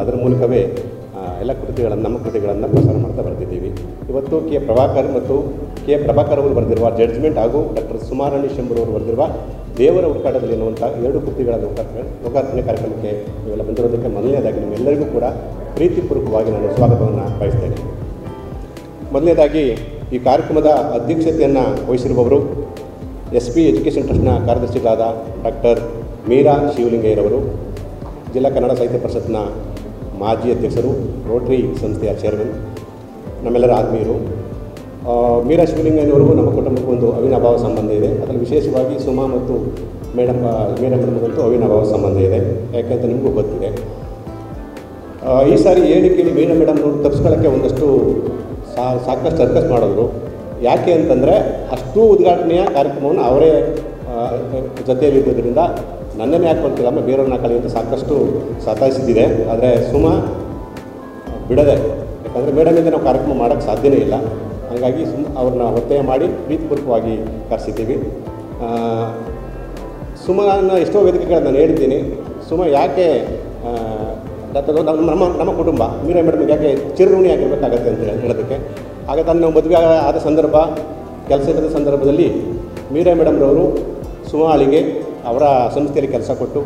ಅದರ ಮೂಲಕವೇ ಎಲ್ಲ ಕೃತಿಗಳನ್ನು ನಮ್ಮ ಕೃತಿಗಳನ್ನು ಪ್ರಸಾರ ಮಾಡ್ತಾ ಬರ್ತಿದ್ದೀವಿ. ಇವತ್ತು ಕೆ ಪ್ರಭಾಕರ್ ಅವರು ಬರೆದಿರುವ ಜಡ್ಜ್ಮೆಂಟ್ ಹಾಗೂ ಡಾಕ್ಟರ್ ಸುಮಾರಾಣಿ ಶಂಭೂರವರು ಬರೆದಿರುವ ದೇವರ ಹುಡುಕಾಟದಲ್ಲಿ ಎನ್ನುವಂಥ 2 ಕೃತಿಗಳ ಲೋಕಾರ್ಪಣೆ ಕಾರ್ಯಕ್ರಮಕ್ಕೆ ನೀವೆಲ್ಲ ಬಂದಿರೋದಕ್ಕೆ ಮೊದಲನೇದಾಗಿ ನಿಮ್ಮೆಲ್ಲರಿಗೂ ಕೂಡ ಪ್ರೀತಿಪೂರ್ವಕವಾಗಿ ನಾನು ಸ್ವಾಗತವನ್ನು ಬಯಸ್ತೇನೆ. ಮೊದಲನೇದಾಗಿ ಈ ಕಾರ್ಯಕ್ರಮದ ಅಧ್ಯಕ್ಷತೆಯನ್ನು ವಹಿಸಿರುವವರು SP ಎಜುಕೇಷನ್ ಟ್ರಸ್ಟ್ನ ಕಾರ್ಯದರ್ಶಿಗಳಾದ ಡಾಕ್ಟರ್ ಮೀರಾ ಶಿವಲಿಂಗಯ್ಯರವರು, ಜಿಲ್ಲಾ ಕನ್ನಡ ಸಾಹಿತ್ಯ ಪರಿಷತ್ನ ಮಾಜಿ ಅಧ್ಯಕ್ಷರು, ರೋಟರಿ ಸಂಸ್ಥೆಯ ಚೇರ್ಮನ್, ನಮ್ಮೆಲ್ಲರ ಆತ್ಮೀಯರು. ಮೀರಾ ಶಿವಲಿಂಗಯ್ಯನವರಿಗೂ ನಮ್ಮ ಕುಟುಂಬಕ್ಕೂ ಒಂದು ಅವಿನಾಭಾವ ಸಂಬಂಧ ಇದೆ. ಅದರಲ್ಲಿ ವಿಶೇಷವಾಗಿ ಸುಮಾ ಮತ್ತು ಮೀರಾ ಮೇಡಮ್ಗಂತೂ ಅವಿನಾಭಾವ ಸಂಬಂಧ ಇದೆ. ಯಾಕೆಂತ ನಿಮಗೂ ಗೊತ್ತಿದೆ. ಈ ಸಾರಿ ಹೇಳಿಕೆಯಲ್ಲಿ ಮೀರಾ ಮೇಡಮ್ನವರು ತಪ್ಪಿಸ್ಕೊಳ್ಳೋಕ್ಕೆ ಒಂದಷ್ಟು ಸಾಕಷ್ಟು ಸರ್ಕಸ್ ಮಾಡಿದ್ರು. ಯಾಕೆ ಅಂತಂದರೆ ಅಷ್ಟೂ ಉದ್ಘಾಟನೆಯ ಕಾರ್ಯಕ್ರಮವನ್ನು ಅವರೇ ಜೊತೆಯಲ್ಲಿದ್ದರಿಂದ ನನ್ನನ್ನೇ ಯಾಕೆ ಬರ್ತಿಲ್ಲ, ಬೇರೆಯವ್ರನ್ನ ಕಳಿ ಅಂತ ಸಾಕಷ್ಟು ಸತಾಯಿಸಿದ್ದಿದೆ. ಆದರೆ ಸುಮಾ ಬಿಡದೆ, ಯಾಕಂದರೆ ಮೇಡಮಿಂದ ನಾವು ಕಾರ್ಯಕ್ರಮ ಮಾಡೋಕ್ಕೆ ಸಾಧ್ಯವೇ ಇಲ್ಲ. ಹಾಗಾಗಿ ಅವ್ರನ್ನ ಒತ್ತಾಯ ಮಾಡಿ ಪ್ರೀತಿಪೂರ್ವಕವಾಗಿ ಕರೆಸಿದ್ದೀವಿ. ಸುಮಾನ ಎಷ್ಟೋ ವೇದಿಕೆಗಳನ್ನು ನಾನು ಹೇಳಿದ್ದೀನಿ. ಸುಮಾ ಯಾಕೆ ನಮ್ಮ ಕುಟುಂಬ ಮೀರಾ ಮೇಡಮ್ಗೆ ಯಾಕೆ ಚಿರಋಣಿ ಆಗಿರಬೇಕಾಗತ್ತೆ ಅಂತ ಹೇಳೋದಕ್ಕೆ. ಆಗ ನಾವು ಮದುವೆ ಆದ ಸಂದರ್ಭ, ಕೆಲಸದ ಸಂದರ್ಭದಲ್ಲಿ ಮೀರಾ ಮೇಡಮ್ರವರು ಸುಮಾಳಿಗೆ ಅವರ ಸಂಸ್ಥೆಯಲ್ಲಿ ಕೆಲಸ ಕೊಟ್ಟು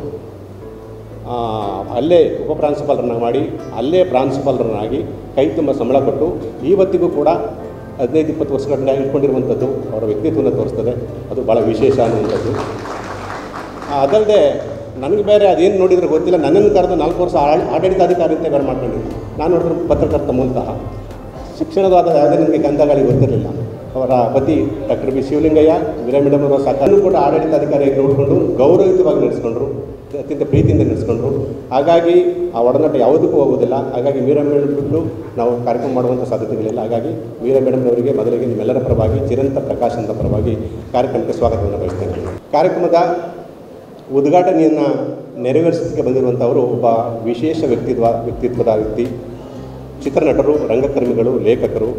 ಅಲ್ಲೇ ಉಪಪ್ರಾಂಶುಪಾಲರನ್ನ ಮಾಡಿ ಅಲ್ಲೇ ಪ್ರಾಂಶುಪಾಲರನ್ನಾಗಿ ಕೈ ತುಂಬ ಸಂಬಳ ಕೊಟ್ಟು ಇವತ್ತಿಗೂ ಕೂಡ 15-20 ವರ್ಷಗಳನ್ನ ಇಟ್ಕೊಂಡಿರುವಂಥದ್ದು ಅವರ ವ್ಯಕ್ತಿತ್ವವನ್ನು ತೋರಿಸ್ತದೆ. ಅದು ಭಾಳ ವಿಶೇಷ ಅನ್ನುವಂಥದ್ದು. ಅದಲ್ಲದೆ ನನಗೆ ಬೇರೆ ಅದೇನು ನೋಡಿದರೆ ಗೊತ್ತಿಲ್ಲ, ನನ್ನನ್ನು ಕರೆದು 4 ವರ್ಷ ಆಡಳಿತಾಧಿಕಾರಿ ಅಂತ ಬೇರೆ ಮಾಡ್ಕೊಂಡಿದ್ದೆ. ನಾನು ನೋಡಿದ್ರೆ ಪತ್ರಕರ್ತ ಮೂಲತಃ. ಶಿಕ್ಷಣವಾದ ಯಾವುದೇ ನನಗೆ ಗಂಧಗಾಳಿ ಗೊತ್ತಿರಲಿಲ್ಲ. ಅವರ ಪತಿ doctor B Shivalingaiah, Meera madam ಅವರ ಸಾಕನ್ನು ಕೂಡ ಆಡಳಿತಾಧಿಕಾರಿಯಾಗಿ ನೋಡಿಕೊಂಡು ಗೌರವಯುತವಾಗಿ ನಡೆಸ್ಕೊಂಡ್ರು, ಅತ್ಯಂತ ಪ್ರೀತಿಯಿಂದ ನಡೆಸ್ಕೊಂಡ್ರು. ಹಾಗಾಗಿ ಆ ಒಡನಾಟ ಯಾವುದಕ್ಕೂ ಹೋಗೋದಿಲ್ಲ. ಹಾಗಾಗಿ ಮೀರಾ ಮೇಡಮ್ ಬಿಟ್ಟು ನಾವು ಕಾರ್ಯಕ್ರಮ ಮಾಡುವಂಥ ಸಾಧ್ಯತೆಗಳಿಲ್ಲ. ಹಾಗಾಗಿ ಮೀರಾ ಮೇಡಮ್ ಅವರಿಗೆ ಮೊದಲಿಗೆ ನಿಮ್ಮೆಲ್ಲರ ಪರವಾಗಿ, ಚಿರಂತ ಪ್ರಕಾಶ್ ಅಂತ ಪರವಾಗಿ ಕಾರ್ಯಕ್ರಮಕ್ಕೆ ಸ್ವಾಗತವನ್ನು ಬಯಸ್ತೇನೆ. ಕಾರ್ಯಕ್ರಮದ ಉದ್ಘಾಟನೆಯನ್ನು ನೆರವೇರಿಸಲಿಕ್ಕೆ ಬಂದಿರುವಂಥವರು ಒಬ್ಬ ವಿಶೇಷ ವ್ಯಕ್ತಿತ್ವದ ವ್ಯಕ್ತಿ. ಚಿತ್ರನಟರು, ರಂಗಕರ್ಮಿಗಳು, ಲೇಖಕರು,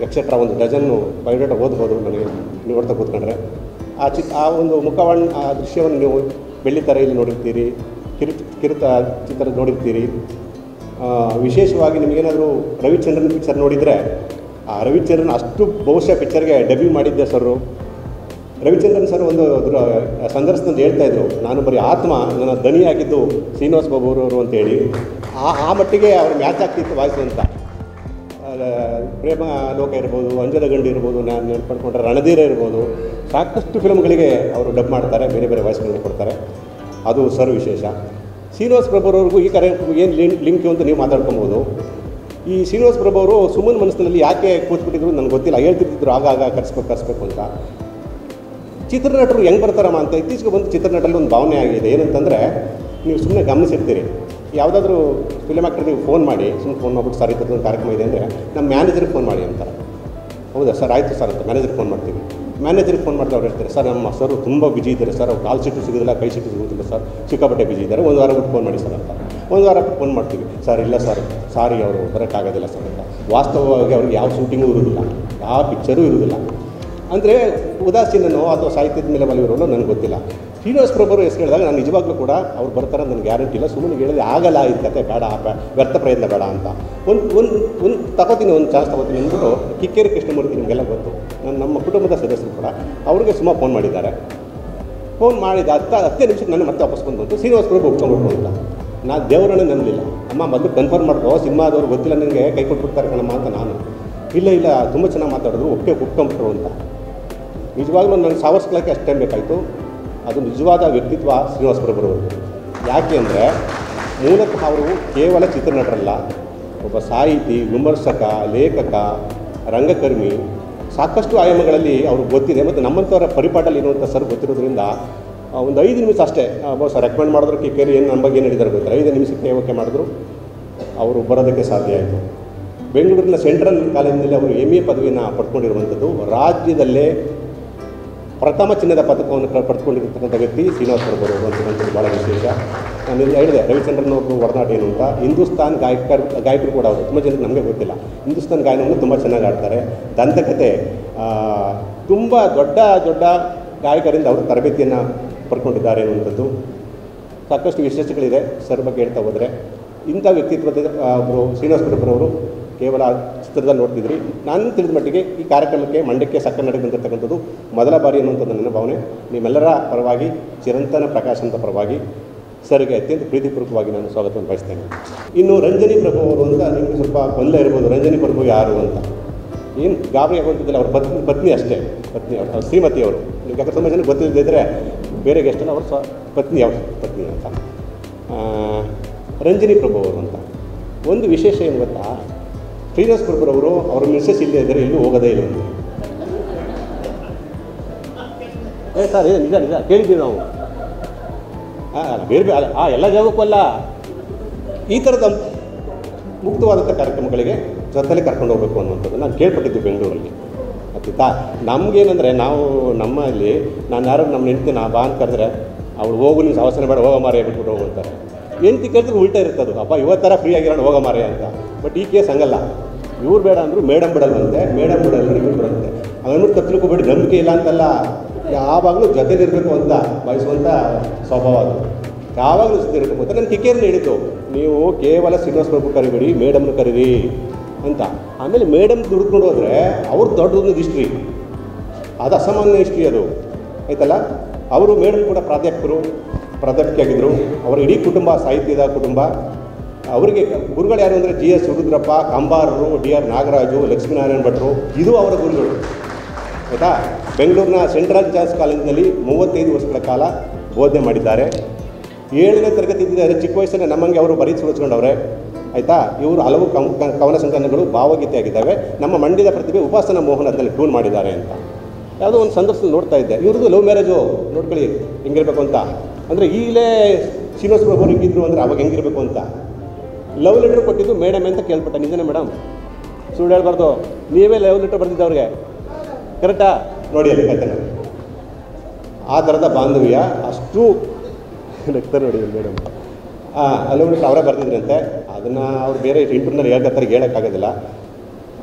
ಎಕ್ಸೆಟ್ರಾ ಒಂದು ಡಜನ್ನು ಬಯೋಡೇಟಾ ಓದ್ಬೋದು ನನಗೆ ನೋಡ್ತಾ ಕೂತ್ಕೊಂಡ್ರೆ. ಆ ಒಂದು ಮುಖವಾಣಿ, ಆ ದೃಶ್ಯವನ್ನು ನೀವು ಬೆಳ್ಳಿತೆರೆಯಲ್ಲಿ ನೋಡಿರ್ತೀರಿ, ಕಿರುತ ಚಿತ್ರ ನೋಡಿರ್ತೀರಿ. ವಿಶೇಷವಾಗಿ ನಿಮಗೇನಾದರೂ ರವಿಚಂದ್ರನ್ ಪಿಕ್ಚರ್ ನೋಡಿದರೆ, ಆ ರವಿಚಂದ್ರನ್ ಅಷ್ಟು ಬಹುಶಃ ಪಿಕ್ಚರ್ಗೆ ಡೆಬ್ಯೂ ಮಾಡಿದ್ದೆ ಸರ್. ರವಿಚಂದ್ರನ್ ಸರ್ ಒಂದು ಸಂದರ್ಶನದಲ್ಲಿ ಹೇಳ್ತಾಯಿದ್ರು, ನಾನು ಬರೀ ಆತ್ಮ, ನನ್ನ ದನಿಯಾಗಿದ್ದು ಶ್ರೀನಿವಾಸ ಬಾಬು ಅವರು ಅಂತೇಳಿ. ಆ ಮಟ್ಟಿಗೆ ಅವ್ರು ಮ್ಯಾಚ್ ಆಗ್ತಿತ್ತು ವಾಯ್ಸು ಅಂತ. ಪ್ರೇಮ ಲೋಕ ಇರ್ಬೋದು, ಅಂಜದ ಗಂಡು ಇರ್ಬೋದು, ನಾನು ನೆನ್ಪಡ್ಕೊಂಡ್ರೆ ರಣಧೀರ ಇರ್ಬೋದು, ಸಾಕಷ್ಟು ಫಿಲ್ಮ್ಗಳಿಗೆ ಅವರು ಡಬ್ ಮಾಡ್ತಾರೆ, ಬೇರೆ ಬೇರೆ ವಾಯ್ಸ್ಗಳನ್ನ ಕೊಡ್ತಾರೆ. ಅದು ಸರ್ ವಿಶೇಷ. ಶ್ರೀನಿವಾಸ ಪ್ರಭುರವ್ರಿಗೂ ಈ ಏನು ಲಿಂಕ್ ಅಂತ ನೀವು ಮಾತಾಡ್ಕೊಬೋದು. ಈ ಶ್ರೀನಿವಾಸ ಪ್ರಭು ಅವರು ಸುಮನ್ ಮನಸ್ಸಿನಲ್ಲಿ ಯಾಕೆ ಕೂತ್ಬಿಟ್ಟಿದ್ರು ನನಗೆ ಗೊತ್ತಿಲ್ಲ. ಹೇಳ್ತಿರ್ತಿದ್ರು ಆಗಾಗ ಕರೆಸ್ಬೇಕು ಅಂತ. ಚಿತ್ರನಟರು ಹೆಂಗೆ ಬರ್ತಾರಮ್ಮ ಅಂತ ಇತ್ತೀಚೆಗೆ ಬಂದು ಚಿತ್ರನಟರಲ್ಲಿ ಒಂದು ಭಾವನೆ ಆಗಿದೆ. ಏನಂತಂದರೆ, ನೀವು ಸುಮ್ಮನೆ ಗಮನಿಸಿರ್ತೀರಿ, ಯಾವುದಾದ್ರೂ ಫಿಲ್ಮ್ ಆ್ಯಕ್ಟರ್ ನೀವು ಫೋನ್ ಮಾಡಿ, ಸುಮ್ಮನೆ ಫೋನ್ ಮಾಡ್ಬಿಟ್ಟು ಸರ್ ಈ ಕಾರ್ಯಕ್ರಮ ಇದೆ ಅಂದರೆ ನಮ್ಮ ಮ್ಯಾನೇಜರ್ಗೆ ಫೋನ್ ಮಾಡಿ ಅಂತಾರೆ. ಹೌದಾ ಸರ್, ಆಯಿತು ಸರ್ ಅಂತ ಮ್ಯಾನೇಜರ್ಗೆ ಫೋನ್ ಮಾಡ್ತೀವಿ. ಮ್ಯಾನೇಜರ್ಗೆ ಫೋನ್ ಮಾಡ್ತಾ ಅವ್ರು ಹೇಳ್ತಾರೆ, ಸರ್ ನಮ್ಮ ಸರ್ ತುಂಬ ಬಿಜಿ ಇದ್ದಾರೆ ಸರ್, ಅವ್ರು ಕಾಲ್ ಸೀಟು ಸಿಗೋದಿಲ್ಲ, ಕೈ ಸೀಟು ಸಿಗೋದಿಲ್ಲ ಸರ್, ಸಿಕ್ಕಾಪಟ್ಟೆ ಬಿಜಿ ಇದ್ದಾರೆ, ಒಂದು ವಾರ ಬಿಟ್ಟು ಫೋನ್ ಮಾಡಿ ಸರ್ ಅಂತ. ಒಂದು ವಾರ ಬಿಟ್ಟು ಫೋನ್ ಮಾಡ್ತೀವಿ, ಸರ್ ಇಲ್ಲ ಸರ್, ಸಾರಿ ಅವರು ಬರೋಕ್ಕಾಗೋದಿಲ್ಲ ಸರ್ ಅಂತ. ವಾಸ್ತವವಾಗಿ ಅವ್ರಿಗೆ ಯಾವ ಶೂಟಿಂಗೂ ಇರೋದಿಲ್ಲ, ಯಾವ ಪಿಕ್ಚರೂ ಇರೋದಿಲ್ಲ. ಅಂದರೆ ಉದಾಸೀನನೋ ಅಥವಾ ಸಾಹಿತ್ಯದ ಮೇಲೆ ಒಲವಿರೋನೋ ನನಗೆ ಗೊತ್ತಿಲ್ಲ. ಶ್ರೀನಿವಾಸ ಪ್ರಭುರು ಹೆಸರು ಹೇಳಿದಾಗ ನಾನು ನಿಜವಾಗ್ಲೂ ಕೂಡ ಅವ್ರು ಬರ್ತಾರೆ ನನಗೆ ಗ್ಯಾರಂಟಿ ಇಲ್ಲ. ಸುಮ್ಮನೆ ಹೇಳಿದೆ ಆಗಲ್ಲ, ಈ ಕತೆ ಬೇಡ, ವ್ಯರ್ಥ ಪ್ರಯತ್ನ ಬೇಡ ಅಂತ. ಒಂದು ತಗೋತೀನಿ, ಒಂದು ಚಾನ್ಸ್ ತಗೋತೀನಿ ಅಂದ್ಬಿಟ್ಟು ಕಿಕ್ಕೇರಿ ಕೃಷ್ಣಮೂರ್ತಿ ನಿಮಗೆಲ್ಲ ಗೊತ್ತು, ನಮ್ಮ ಕುಟುಂಬದ ಸದಸ್ಯರು ಕೂಡ, ಅವ್ರಿಗೆ ಸುಮ್ಮ ಫೋನ್ ಮಾಡಿದ್ದಾರೆ. ಫೋನ್ ಮಾಡಿದ 10 ನಿಮಿಷಕ್ಕೆ ನಾನು ಮತ್ತೆ ವಾಪಸ್ ಬಂದು ಶ್ರೀನಿವಾಸ ಪ್ರಭು ಒಪ್ಕೊಂಡ್ಬಿಟ್ಟು ಅಂತ. ನಾನು ದೇವರನ್ನೇ ನಂಬಲಿಲ್ಲ. ಅಮ್ಮ ಮೊದಲು ಕನ್ಫರ್ಮ್ ಮಾಡ್ಕೋ, ಸಿನಿಮಾದವ್ರು ಗೊತ್ತಿಲ್ಲ ನನಗೆ ಕೈ ಕೊಟ್ಬಿಡ್ತಾರೆ ಕಣಮ್ಮ ಅಂತ ನಾನು. ಇಲ್ಲ ತುಂಬ ಚೆನ್ನಾಗಿ ಮಾತಾಡಿದ್ರು, ಒಪ್ಕೊಂಡ್ಬಿಟ್ರು ಅಂತ. ನಿಜವಾಗ್ಲೂ ನನಗೆ ಸಾವರ್ಸ್ಕೊಳ್ಳೋಕ್ಕೆ ಅಷ್ಟು ಟೈಮ್ ಬೇಕಾಯಿತು. ಅದು ನಿಜವಾದ ವ್ಯಕ್ತಿತ್ವ ಶ್ರೀನಿವಾಸ ಪ್ರಭುರವರು. ಯಾಕೆ ಅಂದರೆ ಮೂಲತಃ ಅವರು ಕೇವಲ ಚಿತ್ರನಟರಲ್ಲ, ಒಬ್ಬ ಸಾಹಿತಿ, ವಿಮರ್ಶಕ, ಲೇಖಕ, ರಂಗಕರ್ಮಿ, ಸಾಕಷ್ಟು ಆಯಾಮಗಳಲ್ಲಿ ಅವರು ಗೊತ್ತಿದೆ. ಮತ್ತು ನಮ್ಮಂಥವರ ಪರಿಪಾಠಲ್ಲಿ ಇರುವಂಥ ಸರ್ ಗೊತ್ತಿರೋದ್ರಿಂದ ಒಂದು 5 ನಿಮಿಷ ಅಷ್ಟೇ ಸರ್ ರೆಕಮೆಂಡ್ ಮಾಡಿದ್ರು. ಕಿಕ್ಕೇರಿ ಏನು ನಮ್ಮ ಬಗ್ಗೆ ಏನು ಹೇಳಿದಾರೆ ಗೊತ್ತಿಲ್ಲ, 5 ನಿಮಿಷಕ್ಕೆ ಓಕೆ ಮಾಡಿದ್ರು, ಅವರು ಬರೋದಕ್ಕೆ ಸಾಧ್ಯ ಆಯಿತು. ಬೆಂಗಳೂರಿನ ಸೆಂಟ್ರಲ್ ಕಾಲೇಜಿನಲ್ಲಿ ಅವರು MA ಪದವಿಯನ್ನು ಪಡ್ಕೊಂಡಿರುವಂಥದ್ದು. ರಾಜ್ಯದಲ್ಲೇ ಪ್ರಥಮ ಚಿನ್ನದ ಪದಕವನ್ನು ಪಡೆದುಕೊಂಡಿರ್ತಕ್ಕಂಥ ವ್ಯಕ್ತಿ ಶ್ರೀನಿವಾಸ ಪ್ರಭು ಅಂತಕ್ಕಂಥದ್ದು ಭಾಳ ವಿಶೇಷ. ನಾನು ಹೇಳಿದೆ ರವಿಚಂದ್ರನ್ ಅವರು ಒಡನಾಟ ಏನು ಅಂತ. ಹಿಂದೂಸ್ತಾನ್ ಗಾಯಕರು ಕೂಡ ಅವರು ತುಂಬ ಜನಕ್ಕೆ ನಮಗೆ ಗೊತ್ತಿಲ್ಲ. ಹಿಂದೂಸ್ತಾನ್ ಗಾಯನವನ್ನು ತುಂಬ ಚೆನ್ನಾಗಿ ಆಡ್ತಾರೆ. ದಂತಕತೆ ತುಂಬ ದೊಡ್ಡ ಗಾಯಕರಿಂದ ಅವರು ತರಬೇತಿಯನ್ನು ಪಡ್ಕೊಂಡಿದ್ದಾರೆ ಅನ್ನುವಂಥದ್ದು ಸಾಕಷ್ಟು ವಿಶೇಷಗಳಿದೆ ಸರ್ ಬಗ್ಗೆ ಹೇಳ್ತಾ ಹೋದರೆ. ಇಂಥ ವ್ಯಕ್ತಿತ್ವದ ಒಬ್ಬರು ಶ್ರೀನಿವಾಸ ಪ್ರಭುರವರು ಕೇವಲ ಚಿತ್ರದಲ್ಲಿ ನೋಡ್ತಿದ್ರಿ. ನಾನು ತಿಳಿದ ಮಟ್ಟಿಗೆ ಈ ಕಾರ್ಯಕ್ರಮಕ್ಕೆ ಮಂಡ್ಯಕ್ಕೆ ಸಕ್ಕ ನಡೆದು ಬಂದಿರತಕ್ಕಂಥದ್ದು ಮೊದಲ ಬಾರಿ ಅನ್ನುವಂಥದ್ದು ನನ್ನ ಭಾವನೆ. ನಿಮ್ಮೆಲ್ಲರ ಪರವಾಗಿ ಚಿರಂತನ ಪ್ರಕಾಶ್ ಅಂತ ಪರವಾಗಿ ಸರ್ಗೆ ಅತ್ಯಂತ ಪ್ರೀತಿಪೂರ್ವಕವಾಗಿ ನಾನು ಸ್ವಾಗತವನ್ನು ಬಯಸ್ತೇನೆ. ಇನ್ನು ರಂಜನಿ ಪ್ರಭು ಅವರು ಅಂತ ನಿಮಗೆ ಸ್ವಲ್ಪ ಗೊಂದಲ ಇರ್ಬೋದು, ರಂಜನಿ ಪ್ರಭು ಯಾರು ಅಂತ. ಏನು ಗಾಬರಿ ಆಗುವಂಥದ್ದಿಲ್ಲ, ಅವ್ರ ಪತ್ನಿ ಅಷ್ಟೇ, ಪತ್ನಿ ಅವ್ರ ಶ್ರೀಮತಿ ಅವರು. ಯಾಕಂದ್ರೆ ತುಂಬ ಜನ ಗೊತ್ತಿಲ್ಲದಿದ್ದರೆ ಬೇರೆ ಗೆಸ್ಟಲ್ಲ ಅವ್ರ ಪತ್ನಿ ಅಂತ. ರಂಜನಿ ಪ್ರಭು ಅವರು ಅಂತ ಒಂದು ವಿಶೇಷ ಏನು ಗೊತ್ತಾ, ಶ್ರೀನಿವಾಸ ಪ್ರಭುರವರು ಅವ್ರ ಮಿಸ್ಸಸ್ ಇಲ್ಲೇ ಇದ್ದರೆ ಎಲ್ಲೂ ಹೋಗೋದೇ ಇಲ್ಲ ಅಂತ. ಸರ್ ನಿಜ ನಿಜ ಕೇಳಿದ್ದೀವಿ ನಾವು. ಬೇರೆ ಎಲ್ಲ ಜಾಗಕ್ಕೂ ಅಲ್ಲ, ಈ ಥರದ ಮುಕ್ತವಾದಂಥ ಕಾರ್ಯಕ್ರಮಗಳಿಗೆ ಜೊತೆಲೆ ಕರ್ಕೊಂಡು ಹೋಗಬೇಕು ಅನ್ನುವಂಥದ್ದು ನಾನು ಕೇಳ್ಪಟ್ಟಿದ್ದು ಬೆಂಗಳೂರಲ್ಲಿ. ಗೊತ್ತಾ, ನಮಗೇನೆಂದರೆ ನಾವು ನಮ್ಮಲ್ಲಿ ನಾನು ಯಾರು ನಮ್ಮ ಹೆಂಡ್ತಿ ಬಾ ಅಂತ ಕರೆದ್ರೆ ಅವಳು ಹೋಗು, ನೀವು ಅವಸರ ಬೇಡ, ಹೋಗೋ ಮಾರೇ ಬಿಟ್ಬಿಟ್ಟು ಹೋಗ್ತಾರೆ. ಹೆಂಡ್ತಿ ಕೇಳಿದ್ರೆ ಉಲ್ಟಾ ಇರ್ತದೆ, ಅಪ್ಪ ಇವತ್ತರ ಫ್ರೀ ಆಗಿರೋಣ ಹೋಗೋ ಮಾರೇ ಅಂತ. ಬಟ್ ಈ ಕೇಸ್ ಹಂಗಲ್ಲ, ಇವ್ರು ಬೇಡ ಅಂದರು ಮೇಡಮ್ ಬಿಡಲ್ವಂತೆ, ಮೇಡಮ್ ಬಿಡಲ್ಲ ಇವ್ರು ಬರುತ್ತೆ. ಅದನ್ನು ತಪ್ಪಲಿಕೋಬೇಡಿ, ನಂಬಿಕೆ ಇಲ್ಲ ಅಂತಲ್ಲ, ಯಾವಾಗಲೂ ಜೊತೆಲಿರಬೇಕು ಅಂತ ಬಯಸುವಂಥ ಸ್ವಭಾವ ಅದು. ಯಾವಾಗಲೂ ಜೊತೆ ಇರಬೇಕು ಅಂತ ನನ್ನ ಕಿಕ್ಕೇರನ್ನ ಹೇಳಿದ್ದು, ನೀವು ಕೇವಲ ಶ್ರೀನಿವಾಸ ಪ್ರಭು ಕರಿಬೇಡಿ, ಮೇಡಮ್ನ ಕರೀರಿ ಅಂತ. ಆಮೇಲೆ ಮೇಡಮ್ ದುಡ್ಕೊಂಡು ಹೋದರೆ ಅವ್ರು ದೊಡ್ಡದೊಂದು ಹಿಸ್ಟ್ರಿ, ಅದು ಅಸಾಮಾನ್ಯ ಹಿಸ್ಟ್ರಿ ಅದು, ಆಯ್ತಲ್ಲ. ಅವರು ಮೇಡಮ್ ಕೂಡ ಪ್ರಾಧ್ಯಾಪಕಿಯಾಗಿದ್ದರು. ಅವರ ಇಡೀ ಕುಟುಂಬ ಸಾಹಿತ್ಯದ ಕುಟುಂಬ. ಅವರಿಗೆ ಗುರುಗಳು ಯಾರು ಅಂದರೆ GS ಹುಡುಗ್ರಪ್ಪ, ಕಂಬಾರರು, DR ನಾಗರಾಜು, ಲಕ್ಷ್ಮೀನಾರಾಯಣ ಭಟ್ರು, ಇದು ಅವರ ಗುರುಗಳು, ಆಯಿತಾ. ಬೆಂಗಳೂರಿನ ಸೆಂಟ್ರಲ್ ಚಾನ್ಸ್ ಕಾಲೇಜಿನಲ್ಲಿ 35 ವರ್ಷಗಳ ಕಾಲ ಬೋಧನೆ ಮಾಡಿದ್ದಾರೆ. 7ನೇ ತರಗತಿ ಇದ್ದಿದ್ದಾರೆ, ಚಿಕ್ಕ ವಯಸ್ಸಲ್ಲಿ ನಮ್ಮಂಗೆ ಅವರು ಬರೀ ಸುಳಿಸ್ಕೊಂಡವ್ರೆ, ಆಯಿತಾ. ಇವರು ಹಲವು ಕವನ ಸಂಕಲನಗಳು, ಭಾವಗೀತೆ ಆಗಿದ್ದಾವೆ. ನಮ್ಮ ಮಂಡ್ಯದ ಪ್ರತಿಭೆ ಉಪಾಸನಾ ಮೋಹನ್ ಅದರಲ್ಲಿ ಟ್ಯೂನ್ ಮಾಡಿದ್ದಾರೆ ಅಂತ ಯಾವುದೋ ಒಂದು ಸಂದರ್ಶನದಲ್ಲಿ ನೋಡ್ತಾ ಇದ್ದೆ. ಇವ್ರದ್ದು ಲವ್ ಮ್ಯಾರೇಜು ನೋಡ್ಕೊಳ್ಳಿ ಹೆಂಗಿರಬೇಕು ಅಂತ. ಅಂದರೆ ಈಗಲೇ ಶ್ರೀನಿವಾಸ ಪ್ರಭು ಅವ್ರು ಹಿಂಗಿದ್ರು ಅಂದರೆ ಅವಾಗ ಹೆಂಗಿರಬೇಕು ಅಂತ. ಲವ್ ಲೆಟ್ರ್ ಕೊಟ್ಟಿದ್ದು ಮೇಡಮ್ ಅಂತ ಕೇಳ್ಪಟ್ಟ. ನಿಜನೇ ಮೇಡಮ್, ಸುಳ್ಳು ಹೇಳ್ಬಾರ್ದು, ನೀವೇ ಲವ್ ಲೆಟ್ರ್ ಬರ್ತಿದ್ದೆ ಅವ್ರಿಗೆ, ಕರೆಕ್ಟಾ? ನೋಡಿ ಅಲ್ಲಿ ಕಥೆನ ಆ ಥರದ ಬಾಂಧವ್ಯ ಅಷ್ಟು ನಗ್ತಾರೆ ನೋಡಿ ಮೇಡಮ್. ಲವ್ ಲೆಟ್ರ್ ಅವರೇ ಬರ್ತಿದ್ರಂತೆ. ಅದನ್ನು ಅವ್ರು ಬೇರೆ ಇಂಟರ್ನಲ್ಲಿ ಹೇಳೋಕ್ಕಾಗೋದಿಲ್ಲ.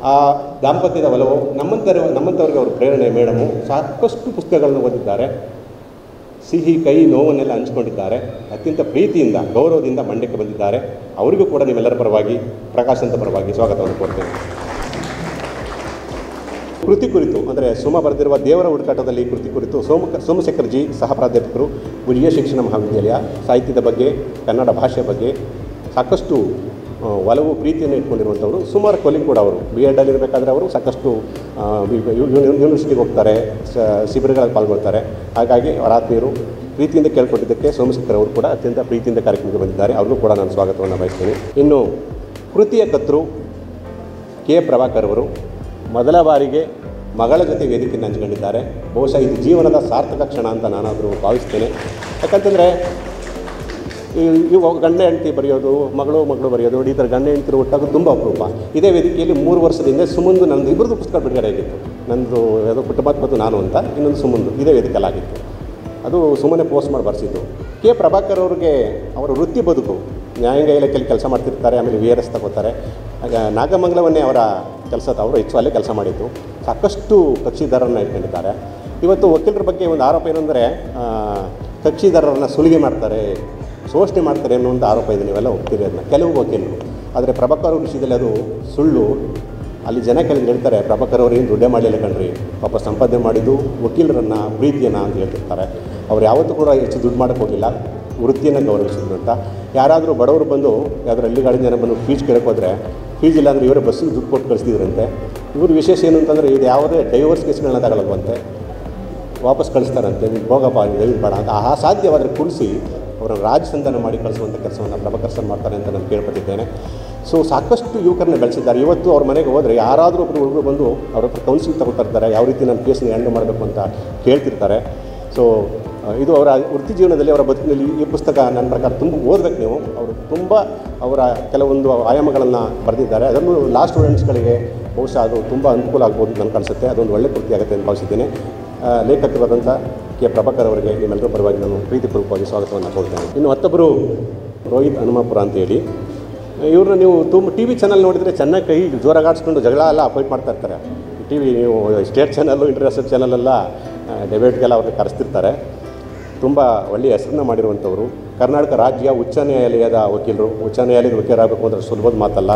ಆ ದಾಂಪತ್ಯದ ಒಲವು ನಮ್ಮಂಥವ್ರಿಗೆ ಅವರು ಪ್ರೇರಣೆ. ಮೇಡಮು ಸಾಕಷ್ಟು ಪುಸ್ತಕಗಳನ್ನು ಓದಿದ್ದಾರೆ, ಸಿಹಿ ಕೈ ನೋವನ್ನೆಲ್ಲ ಹಂಚಿಕೊಂಡಿದ್ದಾರೆ. ಅತ್ಯಂತ ಪ್ರೀತಿಯಿಂದ ಗೌರವದಿಂದ ಮಂಡ್ಯಕ್ಕೆ ಬಂದಿದ್ದಾರೆ. ಅವರಿಗೂ ಕೂಡ ನಿಮ್ಮೆಲ್ಲರ ಪರವಾಗಿ, ಪ್ರಕಾಶ್ ಅಂತ ಪರವಾಗಿ ಸ್ವಾಗತವನ್ನು ಕೋರ್ತೇನೆ. ಕೃತಿ ಕುರಿತು ಅಂದರೆ ಸುಮ ಬರೆದಿರುವ ದೇವರ ಹುಡುಕಾಟದಲ್ಲಿ ಕೃತಿ ಕುರಿತು ಸೋಮಶೇಖರ್ ಜಿ ಸಹ ಪ್ರಾಧ್ಯಾಪಕರು, ಹಿರಿಯ ಶಿಕ್ಷಣ ಮಹಾವಿದ್ಯಾಲಯ. ಸಾಹಿತ್ಯದ ಬಗ್ಗೆ, ಕನ್ನಡ ಭಾಷೆ ಬಗ್ಗೆ ಸಾಕಷ್ಟು ಒಲವು ಪ್ರೀತಿಯನ್ನು ಇಟ್ಕೊಂಡಿರುವಂಥವರು. ಸುಮಾರು ಕೊಲಿಂಗ್ ಕೂಡ ಅವರು B.Ed ಇರಬೇಕಾದ್ರೆ ಅವರು ಸಾಕಷ್ಟು ಯೂನಿವರ್ಸಿಟಿಗೆ ಹೋಗ್ತಾರೆ, ಶಿಬಿರಗಳಲ್ಲಿ ಪಾಲ್ಗೊಳ್ತಾರೆ. ಹಾಗಾಗಿ ಅವರ ಆತ್ಮೀಯರು ಪ್ರೀತಿಯಿಂದ ಕೇಳ್ಕೊಟ್ಟಿದ್ದಕ್ಕೆ ಸೋಮಶೇಖರ್ ಅವರು ಕೂಡ ಅತ್ಯಂತ ಪ್ರೀತಿಯಿಂದ ಕಾರ್ಯಕ್ರಮಕ್ಕೆ ಬಂದಿದ್ದಾರೆ. ಅವ್ರಿಗೂ ಕೂಡ ನಾನು ಸ್ವಾಗತವನ್ನು ಬಯಸ್ತೀನಿ. ಇನ್ನು ಕೃತಿಯ ಕರ್ತೃ K. ಪ್ರಭಾಕರ್ ಅವರು ಮೊದಲ ಬಾರಿಗೆ ಮಗಳ ಜೊತೆ ವೇದಿಕೆಯನ್ನು ಹಂಚಿಕೊಂಡಿದ್ದಾರೆ. ಬಹುಶಃ ಇದು ಜೀವನದ ಸಾರ್ಥಕ ಕ್ಷಣ ಅಂತ ನಾನಾದರೂ ಭಾವಿಸ್ತೇನೆ. ಯಾಕಂತಂದರೆ ಇವು ಗಂಡ ಹೆಂಡತಿ ಬರೆಯೋದು, ಮಗಳು ಬರೆಯೋದು, ಈ ಥರ ಗಂಡ ಹೆಂಡತಿರು ಒಟ್ಟಾಗೋದು ತುಂಬ ಅಪರೂಪ. ಇದೇ ವೇದಿಕೆಯಲ್ಲಿ 3 ವರ್ಷದಿಂದ ಸುಮಂದು ನಂದು ಇಬ್ಬರದು ಪುಸ್ತಕ ಬಿಡುಗಡೆ ಆಗಿತ್ತು. ನಂದು ಯಾವುದೋ ಕುಟುಂಬ ಮತ್ತು ನಾನು ಅಂತ, ಇನ್ನೊಂದು ಸುಮಂದು ಇದೇ ವೇದಿಕೆಯಲ್ಲಾಗಿತ್ತು. ಅದು ಸುಮ್ಮನೆ ಪೋಸ್ಟ್ ಮಾಡಿ ಬರೆಸಿದ್ದು. K. ಪ್ರಭಾಕರ್ ಅವ್ರಿಗೆ ಅವರ ವೃತ್ತಿ ಬದುಕು, ನ್ಯಾಯಾಂಗ ಇಲಾಖೆಯಲ್ಲಿ ಕೆಲಸ ಮಾಡ್ತಿರ್ತಾರೆ, ಆಮೇಲೆ VRS ತಗೋತಾರೆ. ನಾಗಮಂಗಲವನ್ನೇ ಅವರ ಅವರು ಹೆಚ್ಚು ಅಲ್ಲೇ ಕೆಲಸ ಮಾಡಿದ್ದು. ಸಾಕಷ್ಟು ಕಕ್ಷಿದಾರರನ್ನ ಇಟ್ಕೊಂಡಿದ್ದಾರೆ. ಇವತ್ತು ವಕೀಲರ ಬಗ್ಗೆ ಒಂದು ಆರೋಪ ಏನಂದರೆ ಕಕ್ಷಿದಾರರನ್ನ ಸುಲಿಗೆ ಮಾಡ್ತಾರೆ, ಶೋಷಣೆ ಮಾಡ್ತಾರೆ ಅನ್ನೋ ಒಂದು ಆರೋಪ ಇದೆ. ನೀವೆಲ್ಲ ಹೋಗ್ತೀರಿ ಅದನ್ನ, ಕೆಲವು ವಕೀಲರು. ಆದರೆ ಪ್ರಭಾಕರ್ ಅವ್ರ ವಿಷಯದಲ್ಲಿ ಅದು ಸುಳ್ಳು. ಅಲ್ಲಿ ಜನ ಕೆಲವು ಹೇಳ್ತಾರೆ, ಪ್ರಭಾಕರ್ ಅವ್ರು ಏನು ದುಡ್ಡೇ ಮಾಡಲಿಲ್ಲ ಕಣ್ರಿ, ಪಾಪ ಸಂಪಾದನೆ ಮಾಡಿದ್ದು ವಕೀಲರನ್ನು, ಪ್ರೀತಿಯನ್ನು ಅಂತ ಹೇಳ್ತಿರ್ತಾರೆ. ಅವ್ರು ಯಾವತ್ತೂ ಕೂಡ ಹೆಚ್ಚು ದುಡ್ಡು ಮಾಡೋಕ್ಕೆ ಹೋಗಿಲ್ಲ, ವೃತ್ತಿಯನ್ನು ಗೌರವಿಸಿದ್ರು ಅಂತ. ಯಾರಾದರೂ ಬಡವರು ಬಂದು ಯಾವ್ದಾರು ಹಳ್ಳಿಗಾಡಿನ ಜನ ಬಂದು ಫೀಸ್ ಕೇಳಕ್ಕೆ ಹೋದರೆ ಫೀಸ್ ಇಲ್ಲ ಅಂದರೆ ಇವರೇ ಬಸ್ಸಿಗೆ ದುಡ್ಡು ಕೊಟ್ಟು ಕಳಿಸ್ತಿದ್ರಂತೆ. ಇವ್ರ ವಿಶೇಷ ಏನು ಅಂತಂದರೆ ಇದು ಯಾವುದೇ ಡೈವರ್ಸ್ ಕೇಸ್ಗಳನ್ನ ತಗೊಳ್ಳಲ್ವಂತೆ, ವಾಪಸ್ ಕಳಿಸ್ತಾರಂತೆ. ಹೋಗಪ್ಪ ದಯವಿಟ್ಟು ಬೇಡ ಅಂತ ಸಾಧ್ಯವಾದರೆ ಕುಳಿಸಿ ಅವರ ರಾಜಸಂಧಾನ ಮಾಡಿ ಕಳಿಸುವಂಥ ಕೆಲಸವನ್ನು ಪ್ರಭಾಕರ್ ಸರ್ ಮಾಡ್ತಾರೆ ಅಂತ ನಾನು ಕೇಳ್ಪಟ್ಟಿದ್ದೇನೆ. ಸೊ ಸಾಕಷ್ಟು ಯುವಕರನ್ನ ಬೆಳೆಸಿದ್ದಾರೆ. ಇವತ್ತು ಅವ್ರ ಮನೆಗೆ ಹೋದರೆ ಯಾರಾದರೂ ಒಬ್ಬರು ಹುಡುಗರು ಬಂದು ಅವ್ರ ಹತ್ರ ಕೌನ್ಸಿಲಿಂಗ್ ತಗೊಳ್ತಿರ್ತಾರೆ, ಯಾವ ರೀತಿ ನನ್ನ ಕೇಸನ್ನ ಹ್ಯಾಂಡಲ್ ಮಾಡಬೇಕು ಅಂತ ಕೇಳ್ತಿರ್ತಾರೆ. ಸೊ ಇದು ಅವರ ವೃತ್ತಿ ಜೀವನದಲ್ಲಿ, ಅವರ ಬದುಕಿನಲ್ಲಿ ಈ ಪುಸ್ತಕ ನನ್ನ ಪ್ರಕಾರ ತುಂಬ ಓದಬೇಕು ನೀವು. ಅವರು ತುಂಬ ಅವರ ಕೆಲವೊಂದು ಆಯಾಮಗಳನ್ನು ಬರೆದಿದ್ದಾರೆ. ಅದನ್ನು ಲಾಸ್ಟ್ ಸ್ಟೂಡೆಂಟ್ಸ್ಗಳಿಗೆ ಬಹುಶಃ ಅದು ತುಂಬ ಅನುಕೂಲ ಆಗ್ಬೋದು ನನಗೆ ಅನಿಸುತ್ತೆ. ಅದೊಂದು ಒಳ್ಳೆ ಕೃತಿ ಆಗುತ್ತೆ ಅಂತ ಭಾವಿಸಿದ್ದೇನೆ. ಲೇಖಕರಾದಂಥ K. ಪ್ರಭಾಕರ್ ಅವರಿಗೆ ನಿಮ್ಮೆಲ್ಲರ ಪರವಾಗಿ ನಾನು ಪ್ರೀತಿಪೂರ್ವಕವಾಗಿ ಸ್ವಾಗತವನ್ನು ಕೊಡ್ತೇನೆ. ಇನ್ನು ಮತ್ತೊಬ್ಬರು ರೋಹಿತ್ ಹನುಮಾಪುರ ಅಂತೇಳಿ, ಇವ್ರನ್ನ ನೀವು TV ಚಾನಲ್ ನೋಡಿದರೆ ಚೆನ್ನಾಗಿ ಕೈ ಜೋರಾಗಾಡಿಸ್ಕೊಂಡು ಜಗಳ ಎಲ್ಲ ಅಪಾಯಿಂಟ್ ಮಾಡ್ತಾ ಇರ್ತಾರೆ. TV ನೀವು ಸ್ಟೇಟ್ ಚಾನಲ್ಲು, ಇಂಟರ್ನ್ಯಾಷನಲ್ ಚಾನಲೆಲ್ಲ ಡೆಬೇಟ್ಗೆಲ್ಲ ಅವ್ರಿಗೆ ಕರೆಸ್ತಿರ್ತಾರೆ. ತುಂಬ ಒಳ್ಳೆಯ ಹೆಸರನ್ನ ಮಾಡಿರುವಂಥವ್ರು. ಕರ್ನಾಟಕ ರಾಜ್ಯ ಉಚ್ಚ ನ್ಯಾಯಾಲಯದ ವಕೀಲರು. ಉಚ್ಚ ನ್ಯಾಯಾಲಯದ ವಕೀಲರಾಗಬೇಕು ಅಂದರೆ ಸುಲಭದ ಮಾತಲ್ಲ.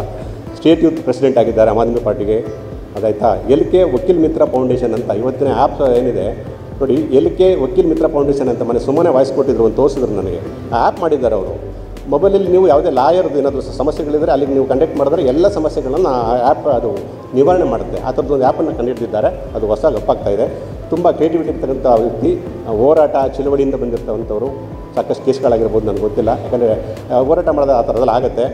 ಸ್ಟೇಟ್ ಯೂತ್ ಪ್ರೆಸಿಡೆಂಟ್ ಆಗಿದ್ದಾರೆ ಆಮ್ ಆದ್ಮಿ ಪಾರ್ಟಿಗೆ. ಅದಾಯ್ತಾ, LK ವಕೀಲ್ ಮಿತ್ರ ಫೌಂಡೇಶನ್ ಅಂತ ಇವತ್ತಿನ ಆ್ಯಪ್ ಏನಿದೆ ನೋಡಿ, LK ವಕೀಲ್ ಮಿತ್ರ ಫೌಂಡೇಶನ್ ಅಂತ ಮನೆ ಸುಮ್ಮನೆ ವಾಯ್ಸ್ ಕೊಟ್ಟಿದ್ರು, ಒಂದು ತೋರಿಸಿದ್ರು ನನಗೆ. ಆ ಆ್ಯಪ್ ಮಾಡಿದ್ದಾರೆ ಅವರು. ಮೊಬೈಲಲ್ಲಿ ನೀವು ಯಾವುದೇ ಲಾಯರ್ದು ಏನಾದರೂ ಸಮಸ್ಯೆಗಳಿದ್ದರೆ ಅಲ್ಲಿಗೆ ನೀವು ಕಂಡಕ್ಟ್ ಮಾಡಿದ್ರೆ ಎಲ್ಲ ಸಮಸ್ಯೆಗಳನ್ನು ಆ ಆ್ಯಪ್ ಅದು ನಿವಾರಣೆ ಮಾಡುತ್ತೆ. ಆ ಥರದ್ದೊಂದು ಆ್ಯಪನ್ನು ಕಂಡುಹಿಡಿದಿದ್ದಾರೆ. ಅದು ಹೊಸ ಗಪ್ಪಾಗ್ತಾ ಇದೆ. ತುಂಬ ಕ್ರಿಯೇಟಿವಿಟಿ ಇರ್ತಕ್ಕಂಥ ವ್ಯಕ್ತಿ, ಹೋರಾಟ ಚಳುವಳಿಯಿಂದ ಬಂದಿರ್ತಕ್ಕಂಥವ್ರು. ಸಾಕಷ್ಟು ಕೇಸ್ಗಳಾಗಿರ್ಬೋದು, ನನಗೆ ಗೊತ್ತಿಲ್ಲ, ಯಾಕಂದರೆ ಹೋರಾಟ ಮಾಡಿದ ಆ ಥರದಲ್ಲಿ ಆಗುತ್ತೆ.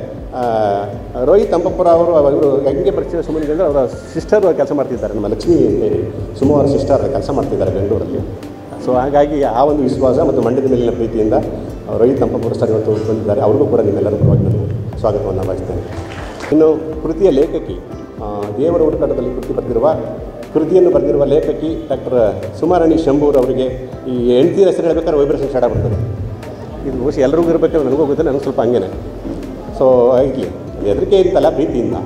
ರೋಹಿತ್ ಅಂಬಪ್ಪುರ ಅವರು ಹೆಂಗೆ ಪರಿಚಯ ಸುಮ್ಮನಿಗೆ ಅಂದರೆ ಅವರ ಸಿಸ್ಟರ್ ಕೆಲಸ ಮಾಡ್ತಿದ್ದಾರೆ, ನಮ್ಮ ಲಕ್ಷ್ಮೀ ಅಂತೇಳಿ ಸುಮಾರು ಸಿಸ್ಟರ್ ಕೆಲಸ ಮಾಡ್ತಿದ್ದಾರೆ ಬೆಂಗಳೂರಲ್ಲಿ. ಸೊ ಹಾಗಾಗಿ ಆ ಒಂದು ವಿಶ್ವಾಸ ಮತ್ತು ಮಂಡ್ಯದ ಮೇಲಿನ ಪ್ರೀತಿಯಿಂದ ರೋಹಿತ್ ಅಂಬಪ್ಪುರ ಸರ್ ಇವತ್ತು ಬಂದಿದ್ದಾರೆ. ಅವ್ರಿಗೂ ಕೂಡ ನಿಮ್ಮೆಲ್ಲರ ಪರವಾಗಿ ನಾನು ಸ್ವಾಗತವನ್ನು ಬಯಸ್ತೇನೆ. ಇನ್ನು ಕೃತಿಯ ಲೇಖಕಿ, ದೇವರ ಹುಡುಕಾಟದಲ್ಲಿ ಕೃತಿ ಕೃತಿಯನ್ನು ಬರೆದಿರುವ ಲೇಖಕಿ ಡಾಕ್ಟರ್ ಸುಮಾರಾಣಿ ಶಂಭೂರ್ ಅವರಿಗೆ ಈ ಹೆಂಡತಿ ಹೆಸರು ಹೇಳ್ಬೇಕಾದ್ರೆ ವೈಬ್ರೇಷನ್ ಸ್ಟಾರ್ಟ್ ಆಗ್ಬಿಡ್ತದೆ. ಇದು ಬಹುಶಃ ಎಲ್ರಿಗೂ ಇರಬೇಕಾದ್ರೆ ನನಗೂ ಗೊತ್ತಿಲ್ಲ, ನನಗೆ ಸ್ವಲ್ಪ ಹಂಗೇನೆ. ಸೊ ಆಗಲಿ ಹೆದರಿಕೆ ಇರ್ತಲ್ಲ, ಪ್ರೀತಿಯಿಂದ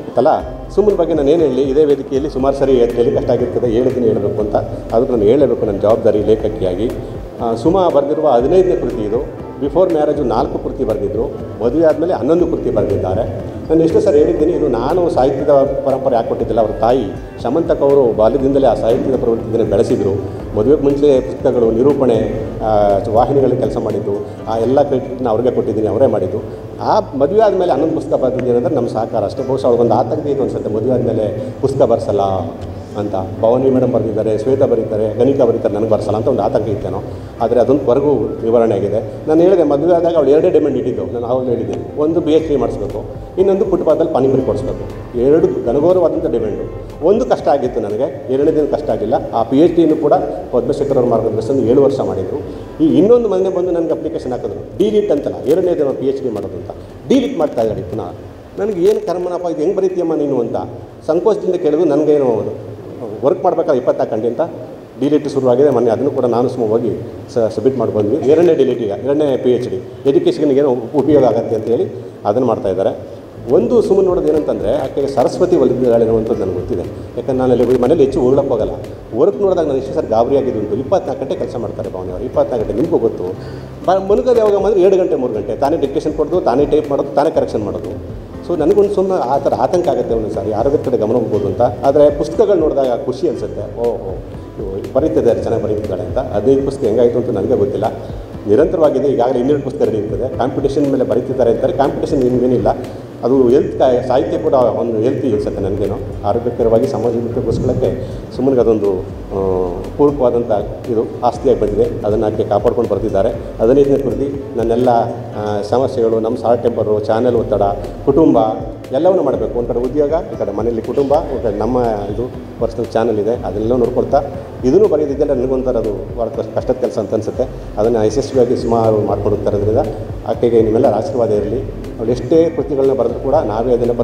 ಇತ್ತಲ್ಲ. ಸುಮ್ಮನ ಬಗ್ಗೆ ನಾನು ಏನು ಹೇಳಿ, ಇದೇ ವೇದಿಕೆಯಲ್ಲಿ ಸುಮಾರು ಸರಿ ಹೇಳಿ ಕಷ್ಟ ಆಗಿರ್ತದೆ, ಹೇಳಿದ್ದೀನಿ ಹೇಳಬೇಕು ಅಂತ. ಅದು ನಾನು ಹೇಳಬೇಕು, ನನ್ನ ಜವಾಬ್ದಾರಿ ಲೇಖಕಿಯಾಗಿ. ಸುಮಾ ಬರೆದಿರುವ 15ನೇ ಕೃತಿ ಇದು. ಬಿಫೋರ್ ಮ್ಯಾರೇಜು 4 ಕೃತಿ ಬರೆದಿದ್ದರು, ಮದುವೆ ಆದಮೇಲೆ 11 ಕೃತಿ ಬರೆದಿದ್ದಾರೆ. ನಾನು ಎಷ್ಟೋ ಸರಿ ಹೇಳಿದ್ದೀನಿ, ಇದು ನಾನು ಸಾಹಿತ್ಯದ ಪರಂಪರೆ ಹಾಕ್ಕೊಟ್ಟಿದ್ದಿಲ್ಲ. ಅವರ ತಾಯಿ ಶಮಂತಕ್ ಅವರು ಬಾಲ್ಯದಿಂದಲೇ ಆ ಸಾಹಿತ್ಯದ ಪ್ರವೃತ್ತಿಯನ್ನು ಬೆಳೆಸಿದರು. ಮದುವೆಗೆ ಮುಂಚೆ ಪುಸ್ತಕಗಳು, ನಿರೂಪಣೆ, ವಾಹಿನಿಗಳಲ್ಲಿ ಕೆಲಸ ಮಾಡಿದ್ದು, ಆ ಎಲ್ಲ ಕ್ರೆಡಿಟ್ನ ಅವ್ರಿಗೆ ಕೊಟ್ಟಿದ್ದೀನಿ, ಅವರೇ ಮಾಡಿದ್ದು. ಆ ಮದುವೆ ಆದಮೇಲೆ 11 ಪುಸ್ತಕ ಬರೆದಿದ್ದೀನಿ ಅಂದರೆ ನಮ್ಮ ಸಹಕಾರ ಅಷ್ಟೇ. ಬಹುಶಃ ಅವ್ರಿಗೊಂದು ಆತಂಕ ಇದು ಅನಿಸುತ್ತೆ, ಮದುವೆ ಆದಮೇಲೆ ಪುಸ್ತಕ ಬರ್ಸಲ್ಲ ಅಂತ. ಭವಾನಿ ಮೇಡಮ್ ಬರೆದಿದ್ದಾರೆ, ಶ್ವೇತಾ ಬರೀತಾರೆ, ಗಣಿಕಾ ಬರೀತಾರೆ, ನನಗೆ ಬರ್ಸಲ್ಲ ಅಂತ ಒಂದು ಆತಂಕ ಇತ್ತೇನೋ. ಆದರೆ ಅದೊಂದುವರೆಗೂ ನಿವಾರಣೆ ಆಗಿದೆ. ನಾನು ಹೇಳಿದೆ, ಮದುವೆ ಆದಾಗ ಅವಳು 2 ಡಿಮ್ಯಾಂಡ್ ಇಟ್ಟಿದ್ದು. ನಾನು ಆವಾಗ ಹೇಳಿದ್ದೀನಿ, ಒಂದು PhD ಮಾಡಿಸ್ಬೇಕು, ಇನ್ನೊಂದು ಫುಟ್ಪಾತಲ್ಲಿ ಪಾನಿಪುರಿ ಕೊಡಿಸ್ಬೇಕು. 2 ಘನಘೋರವಾದಂಥ ಡಿಮ್ಯಾಂಡು. ಒಂದು ಕಷ್ಟ ಆಗಿತ್ತು ನನಗೆ, 2ನೇದೇನು ಕಷ್ಟ ಆಗಿಲ್ಲ. ಆ PhDಯನ್ನು ಕೂಡ ಪದ್ಮಶೇಖರ್ ಅವ್ರ ಮಾರ್ಗದರ್ಶನ 7 ವರ್ಷ ಮಾಡಿದರು. ಈ ಇನ್ನೊಂದು ಮನೆ ಬಂದು ನನಗೆ ಅಪ್ಲಿಕೇಶನ್ ಹಾಕಿದ್ರು, ಡಿಲೀಟ್ ಅಂತಲ್ಲ, 2ನೇದೇನೋ PhD ಮಾಡೋದು ಅಂತ. ಡಿಲೀಟ್ ಮಾಡ್ತಾ ಇದ್ದಾರೆ ಪುನಃ. ನನಗೆ ಏನು ಕರ್ಮನಪ್ಪ, ಇದು ಹೆಂಗೆ ಬರೀತೀಯಮ್ಮ ನೀನು ಅಂತ ಸಂಕೋಚದಿಂದ ಕೇಳಿದ್ರು. ನನಗೇನು ವರ್ಕ್ ಮಾಡ್ಬೇಕಾದ್ರೆ 24 ಗಂಟೆ ಅಂತ ಡಿಲೀಟ್ ಶುರುವಾಗಿದೆ. ಮೊನ್ನೆ ಅದನ್ನು ಕೂಡ ನಾನು ಸುಮ್ಮ ಹೋಗಿ ಸಬ್ಮಿಟ್ ಮಾಡಿ ಬಂದ್ವಿ. 2ನೇ ಡಿಲೀಟ್, ಈಗ 2ನೇ PhD ಎಜುಕೇಷನ್ಗೆ ಏನೋ ಉಪಯೋಗ ಆಗುತ್ತೆ ಅಂತೇಳಿ ಅದನ್ನು ಮಾಡ್ತಾಯಿದ್ದಾರೆ. ಒಂದು ಸುಮ್ಮನೆ ನೋಡೋದು ಏನಂತಂದರೆ, ಆಕೆಗೆ ಸರಸ್ವತಿ ಒಲಿದಿದ್ದಾಳೆ ಅನ್ನುವಂಥದ್ದು ನನಗೆ ಗೊತ್ತಿದೆ. ಯಾಕಂದ್ರೆ ನಾನು ಅಲ್ಲಿ ಮನೇಲಿ ಹೆಚ್ಚು ಹೋಗ್ಲಕ್ಕೆ ಹೋಗಲ್ಲ. ವರ್ಕ್ ನೋಡಿದಾಗ ನಾನು ಎಷ್ಟು ಸರ್ ಗಾಬರಿ ಆಗಿದ್ದು. 24 ಗಂಟೆ ಕೆಲಸ ಮಾಡ್ತಾರೆ ಭಾವನೆಯವರು, 24 ಗಂಟೆ. ನಿಮಗೂ ಗೊತ್ತು, ಮನುಗೋದು ಯಾವಾಗ ಅಂದರೆ 2 ಗಂಟೆ 3 ಗಂಟೆ ತಾನೇ ಡಿಕ್ಟೇಷನ್ ಕೊಡೋದು, ತಾನೇ ಟೈಪ್ ಮಾಡೋದು, ತಾನೇ ಕರೆಕ್ಷನ್ ಮಾಡೋದು. ಸೊ ನನಗೊಂದು ಸುಮ್ಮನೆ ಆ ಥರ ಆತಂಕ ಆಗುತ್ತೆ ಒಂದೊಂದು ಸಾರಿ, ಆರೋಗ್ಯದ ಕಡೆ ಗಮನ ಹೋಗ್ಬೋದು ಅಂತ. ಆದರೆ ಪುಸ್ತಕಗಳು ನೋಡಿದಾಗ ಖುಷಿ ಅನಿಸುತ್ತೆ, ಓಹೋ ಬರೀತಿದ್ದಾರೆ, ಚೆನ್ನಾಗಿ ಬರೀತಿದ್ದಾಳೆ ಅಂತ. 15 ಪುಸ್ತಕ ಹೆಂಗಾಯಿತು ಅಂತ ನನಗೆ ಗೊತ್ತಿಲ್ಲ. ನಿರಂತರವಾಗಿದೆ. ಈಗಾಗಲೇ 12 ಪುಸ್ತಕ ನಡೆಯುತ್ತದೆ. ಕಾಂಪಿಟೇಷನ್ ಮೇಲೆ ಬರೀತಿದ್ದಾರೆ ಅಂತಾರೆ. ಕಾಂಪಿಟೇಷನ್ ನಿಮಗೇನಿಲ್ಲ, ಅದು ಸಾಹಿತ್ಯ ಕೂಡ ಒಂದು ಹೆಲ್ತಿ ಅನಿಸುತ್ತೆ ನನಗೇನೋ. ಆರೋಗ್ಯಕರವಾಗಿ ಸಮಾಜಮುಖಿಗೋಸ್ಕರಕ್ಕೆ ಸುಮ್ಮನೆ ಅದೊಂದು ಪೂರಕವಾದಂಥ ಇದು ಆಸ್ತಿಯಾಗಿ ಬಂದಿದೆ. ಅದನ್ನು ಆಕೆ ಕಾಪಾಡ್ಕೊಂಡು ಬರ್ತಿದ್ದಾರೆ. 15ನೇ ಕೃತಿ ನನ್ನೆಲ್ಲ ಸಮಸ್ಯೆಗಳು, ನಮ್ಮ ಶಾರ್ಟ್ ಟೆಂಪರು, ಚಾನೆಲ್ ಒತ್ತಡ, ಕುಟುಂಬ ಎಲ್ಲವನ್ನೂ ಮಾಡಬೇಕು. ಒಂದು ಕಡೆ ಉದ್ಯೋಗ, ಈ ಕಡೆ ಮನೆಯಲ್ಲಿ ಕುಟುಂಬ, ಒಂದು ಕಡೆ ನಮ್ಮ ಇದು ಪರ್ಸ್ನಲ್ ಚಾನಲ್ ಇದೆ, ಅದನ್ನೆಲ್ಲ ನೋಡ್ಕೊಳ್ತಾ ಇದನ್ನು ಬರೆಯೋದಿದ್ದರೆ ನನಗೊಂಥರ ಅದು ಭಾಳ ಕಷ್ಟದ ಕೆಲಸ ಅಂತ ಅನಿಸುತ್ತೆ. ಅದನ್ನು ಯಶಸ್ವಿಯಾಗಿ ಸುಮಾರು ಮಾಡ್ಕೊಂಡು ಹೋಗ್ತಾರೋದ್ರಿಂದ ಆಕೆಗೆ ನಿಮ್ಮೆಲ್ಲರ ಆಶೀರ್ವಾದ ಇರಲಿ. ಅವಳು ಎಷ್ಟೇ ಕೃತಿಗಳನ್ನ ಬರೆದರೂ ಕೂಡ ನಾವೇ ಅದನ್ನು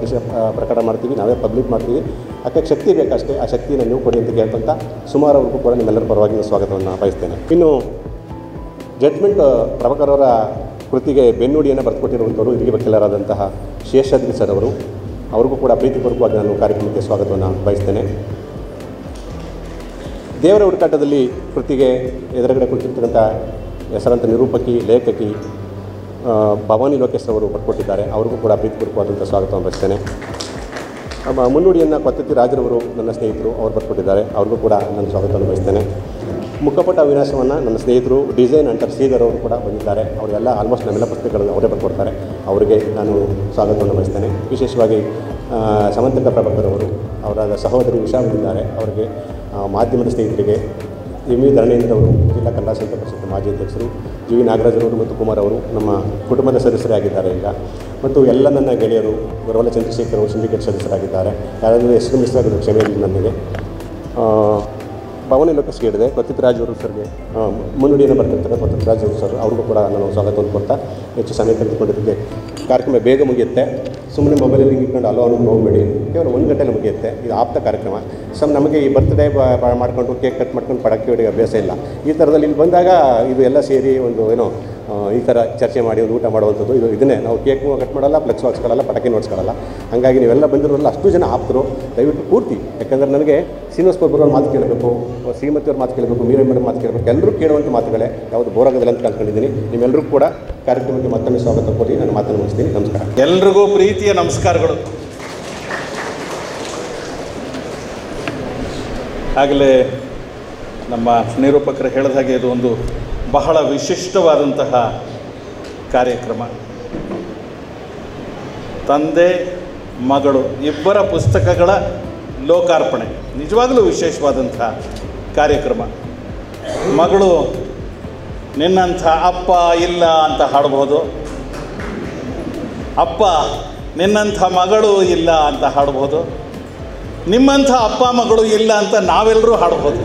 ಪ್ರಕಟ ಮಾಡ್ತೀವಿ, ನಾವೇ ಪಬ್ಲಿಕ್ ಮಾಡ್ತೀವಿ. ಆಕೆಗೆ ಶಕ್ತಿ ಬೇಕಷ್ಟೇ, ಆ ಶಕ್ತಿಯನ್ನು ನೀವು ಕೊಡಿ ಅಂತ ಕೇಳ್ಕೊಂತ ಸುಮಾರು ಅವ್ರಿಗೂ ಕೂಡ ನಿಮ್ಮೆಲ್ಲರ ಪರವಾಗಿ ಸ್ವಾಗತವನ್ನು ಬಯಸ್ತೇನೆ. ಇನ್ನು ಜಡ್ಜ್ಮೆಂಟ್ ಪ್ರಭಾಕರ್ ಅವರ ಕೃತಿಗೆ ಬೆನ್ನುಡಿಯನ್ನು ಬರೆದುಕೊಟ್ಟಿರುವಂಥವರು ಹಿರಿಯ ವಕೀಲರಾದಂತಹ ಶೇಷಾದ್ರಿ ಸರ್ ಅವರು. ಅವ್ರಿಗೂ ಕೂಡ ಪ್ರೀತಿಪೂರ್ವಕವಾಗಿ ನಾನು ಕಾರ್ಯಕ್ರಮಕ್ಕೆ ಸ್ವಾಗತವನ್ನು ಬಯಸ್ತೇನೆ. ದೇವರ ಹುಡುಕಾಟದಲ್ಲಿ ಕೃತಿಗೆ ಎದುರುಗಡೆ ಕುಳಿತಿರ್ತಕ್ಕಂಥ ಹೆಸರಂತ ನಿರೂಪಕಿ, ಲೇಖಕಿ ಭವಾನಿ ಲೋಕೇಶ್ ಅವರು ಬರ್ಕೊಟ್ಟಿದ್ದಾರೆ. ಅವ್ರಿಗೂ ಕೂಡ ಪ್ರೀತಿಪೂರ್ವಕವಾದಂಥ ಸ್ವಾಗತವನ್ನು ಬಯಸ್ತೇನೆ. ಮುನ್ನುಡಿಯನ್ನು ಪದ್ಧತಿ ರಾಜರವರು ನನ್ನ ಸ್ನೇಹಿತರು, ಅವರು ಬರ್ಕೊಟ್ಟಿದ್ದಾರೆ. ಅವ್ರಿಗೂ ಕೂಡ ನಾನು ಸ್ವಾಗತವನ್ನು ಬಯಸ್ತೇನೆ. ಮುಖಪಟ ವಿನ್ಯಾಸವನ್ನು ನನ್ನ ಸ್ನೇಹಿತರು ಡಿಸೈನ್ ಅಂಟರ್ ಶ್ರೀಧರ್ ಅವರು ಕೂಡ ಬಂದಿದ್ದಾರೆ. ಅವರೆಲ್ಲ ಆಲ್ಮೋಸ್ಟ್ ನಮ್ಮೆಲ್ಲ ಪುಸ್ತಕಗಳನ್ನು ಅವರೇ ಬರ್ಕೊಡ್ತಾರೆ. ಅವರಿಗೆ ನಾನು ಸ್ವಾಗತವನ್ನು ಬಯಸ್ತೇನೆ. ವಿಶೇಷವಾಗಿ ಸಮಂತಕ ಪ್ರಭಾಕರ್ ಅವರು, ಅವರ ಸಹೋದರಿ ಉಷಾ ಬಂದಿದ್ದಾರೆ. ಅವರಿಗೆ ಮಾಧ್ಯಮದ ಸ್ನೇಹಿತರಿಗೆ MV ಧರಣೇಂದ್ರ ಅವರು, ಜಿಲ್ಲಾ ಕನ್ನಡ ಸಾಹಿತ್ಯ ಪರಿಷತ್ ಮಾಜಿ ಅಧ್ಯಕ್ಷರು, GV ನಾಗರಾಜರವರು ಮತ್ತು ಕುಮಾರ್ ಅವರು ನಮ್ಮ ಕುಟುಂಬದ ಸದಸ್ಯರೇ ಆಗಿದ್ದಾರೆ ಈಗ. ಮತ್ತು ಎಲ್ಲ ನನ್ನ ಗೆಳೆಯರು, ಗೊರವಲ ಚಂದ್ರಶೇಖರ್ ಅವರು ಸಿಂಡಿಕೇಟ್ ಸದಸ್ಯರಾಗಿದ್ದಾರೆ. ಯಾರಾದರೂ ಹೆಸರು ಮಿಸ್ ಆಗಿದ್ದು ಕ್ಷಮೆ ಇಲ್ಲ ನನಗೆ. ಭವಾನಿ ಲೋಕೇಶ್ಗೆ ಹೇಳಿದೆ, ಪೃಥ್ವಿರಾಜ್ ಅವರು ಸರ್ಗೆ ಮುನ್ನುಡಿಯನ್ನು ಬರ್ತಿರ್ತಾರೆ. ಪೃಥ್ವಿರಾಜ್ ಅವರು ಸರ್ ಅವ್ರಿಗೂ ಕೂಡ ನಾನು ಸ್ವಾಗತವನ್ನು ಕೊಡ್ತಾ ಹೆಚ್ಚು ಸಮಯ ತೆಗೆದುಕೊಂಡಿದ್ದಕ್ಕೆ ಕಾರ್ಯಕ್ರಮ ಬೇಗ ಮುಗಿಯುತ್ತೆ. ಸುಮ್ಮನೆ ಮೊಬೈಲಲ್ಲಿ ಇಟ್ಕೊಂಡು ಅಲೋ ಅನ್ನೋದು ಹೋಗಬೇಡಿ. ಕೇವಲ 1 ಗಂಟೆಯಲ್ಲಿ ಮುಗಿಯುತ್ತೆ. ಇದು ಆಪ್ತ ಕಾರ್ಯಕ್ರಮ. ನಮಗೆ ಈ ಬರ್ತ್ಡೇ ಮಾಡಿಕೊಂಡು ಕೇಕ್ ಕಟ್ ಮಾಡ್ಕೊಂಡು ಪಟಾಕಿ ಹೊಡೆಯೋ ಅಭ್ಯಾಸ ಇಲ್ಲ. ಈ ಥರದಲ್ಲಿ ಇಲ್ಲಿ ಬಂದಾಗ ಇದು ಎಲ್ಲ ಸೇರಿ ಒಂದು ಏನೋ ಈ ಥರ ಚರ್ಚೆ ಮಾಡಿ ಒಂದು ಊಟ ಮಾಡುವಂಥದ್ದು ಇದನ್ನೇ ನಾವು ಕೇಕ್ ಕಟ್ ಮಾಡಲ್ಲ, ಫ್ಲೆಕ್ಸ್ ಹಾಕ್ಸ್ಕೊಳ್ಳಲ್ಲ, ಪಟಾಕಿ ನೋಡ್ಸ್ಕೊಳ್ಳಲ್ಲ. ಹಾಗಾಗಿ ನೀವೆಲ್ಲ ಬಂದಿರೋಲ್ಲ ಅಷ್ಟು ಜನ ಆಪ್ತರು, ದಯವಿಟ್ಟು ಪೂರ್ತಿ. ಯಾಕಂದರೆ ನನಗೆ ಶ್ರೀನಿವಾಸ್ ಪ್ರಭುರವ್ರ ಮಾತು ಕೇಳಬೇಕು, ಶ್ರೀಮತಿಯವ್ರ ಮಾತು ಕೇಳಬೇಕು, ಮೀರಮ್ಮರ ಮಾತು ಕೇಳಬೇಕು, ಎಲ್ಲರೂ ಕೇಳುವಂಥ ಮಾತುಗಳೇ, ಯಾವುದು ಬೋರಾಗೋದಿಲ್ಲ ಅಂತ ಕಲ್ತ್ಕೊಂಡಿದ್ದೀನಿ. ನಿಮ್ಮೆಲ್ಲರೂ ಕೂಡ ಕಾರ್ಯಕ್ರಮಕ್ಕೆ ಮತ್ತೊಮ್ಮೆ ಸ್ವಾಗತ ಕೋರಿ ನಾನು ಮಾತನ್ನು ಮುಗಿಸ್ತೀನಿ. ನಮಸ್ಕಾರ. ಎಲ್ರಿಗೂ ಪ್ರೀತಿಯ ನಮಸ್ಕಾರಗಳು. ಆಗಲೇ ನಮ್ಮ ನಿರೂಪಕರು ಹೇಳಿದ ಹಾಗೆ ಇದು ಒಂದು ಬಹಳ ವಿಶಿಷ್ಟವಾದಂತಹ ಕಾರ್ಯಕ್ರಮ. ತಂದೆ ಮಗಳು ಇಬ್ಬರ ಪುಸ್ತಕಗಳ ಲೋಕಾರ್ಪಣೆ ನಿಜವಾಗಲೂ ವಿಶೇಷವಾದಂತಹ ಕಾರ್ಯಕ್ರಮ. ಮಗಳು ನಿನ್ನಂಥ ಅಪ್ಪ ಇಲ್ಲ ಅಂತ ಹಾಡ್ಬೋದು, ಅಪ್ಪ ನಿನ್ನಂಥ ಮಗಳು ಇಲ್ಲ ಅಂತ ಹಾಡ್ಬೋದು, ನಿಮ್ಮಂಥ ಅಪ್ಪ ಮಗಳು ಇಲ್ಲ ಅಂತ ನಾವೆಲ್ಲರೂ ಹಾಡ್ಬೋದು.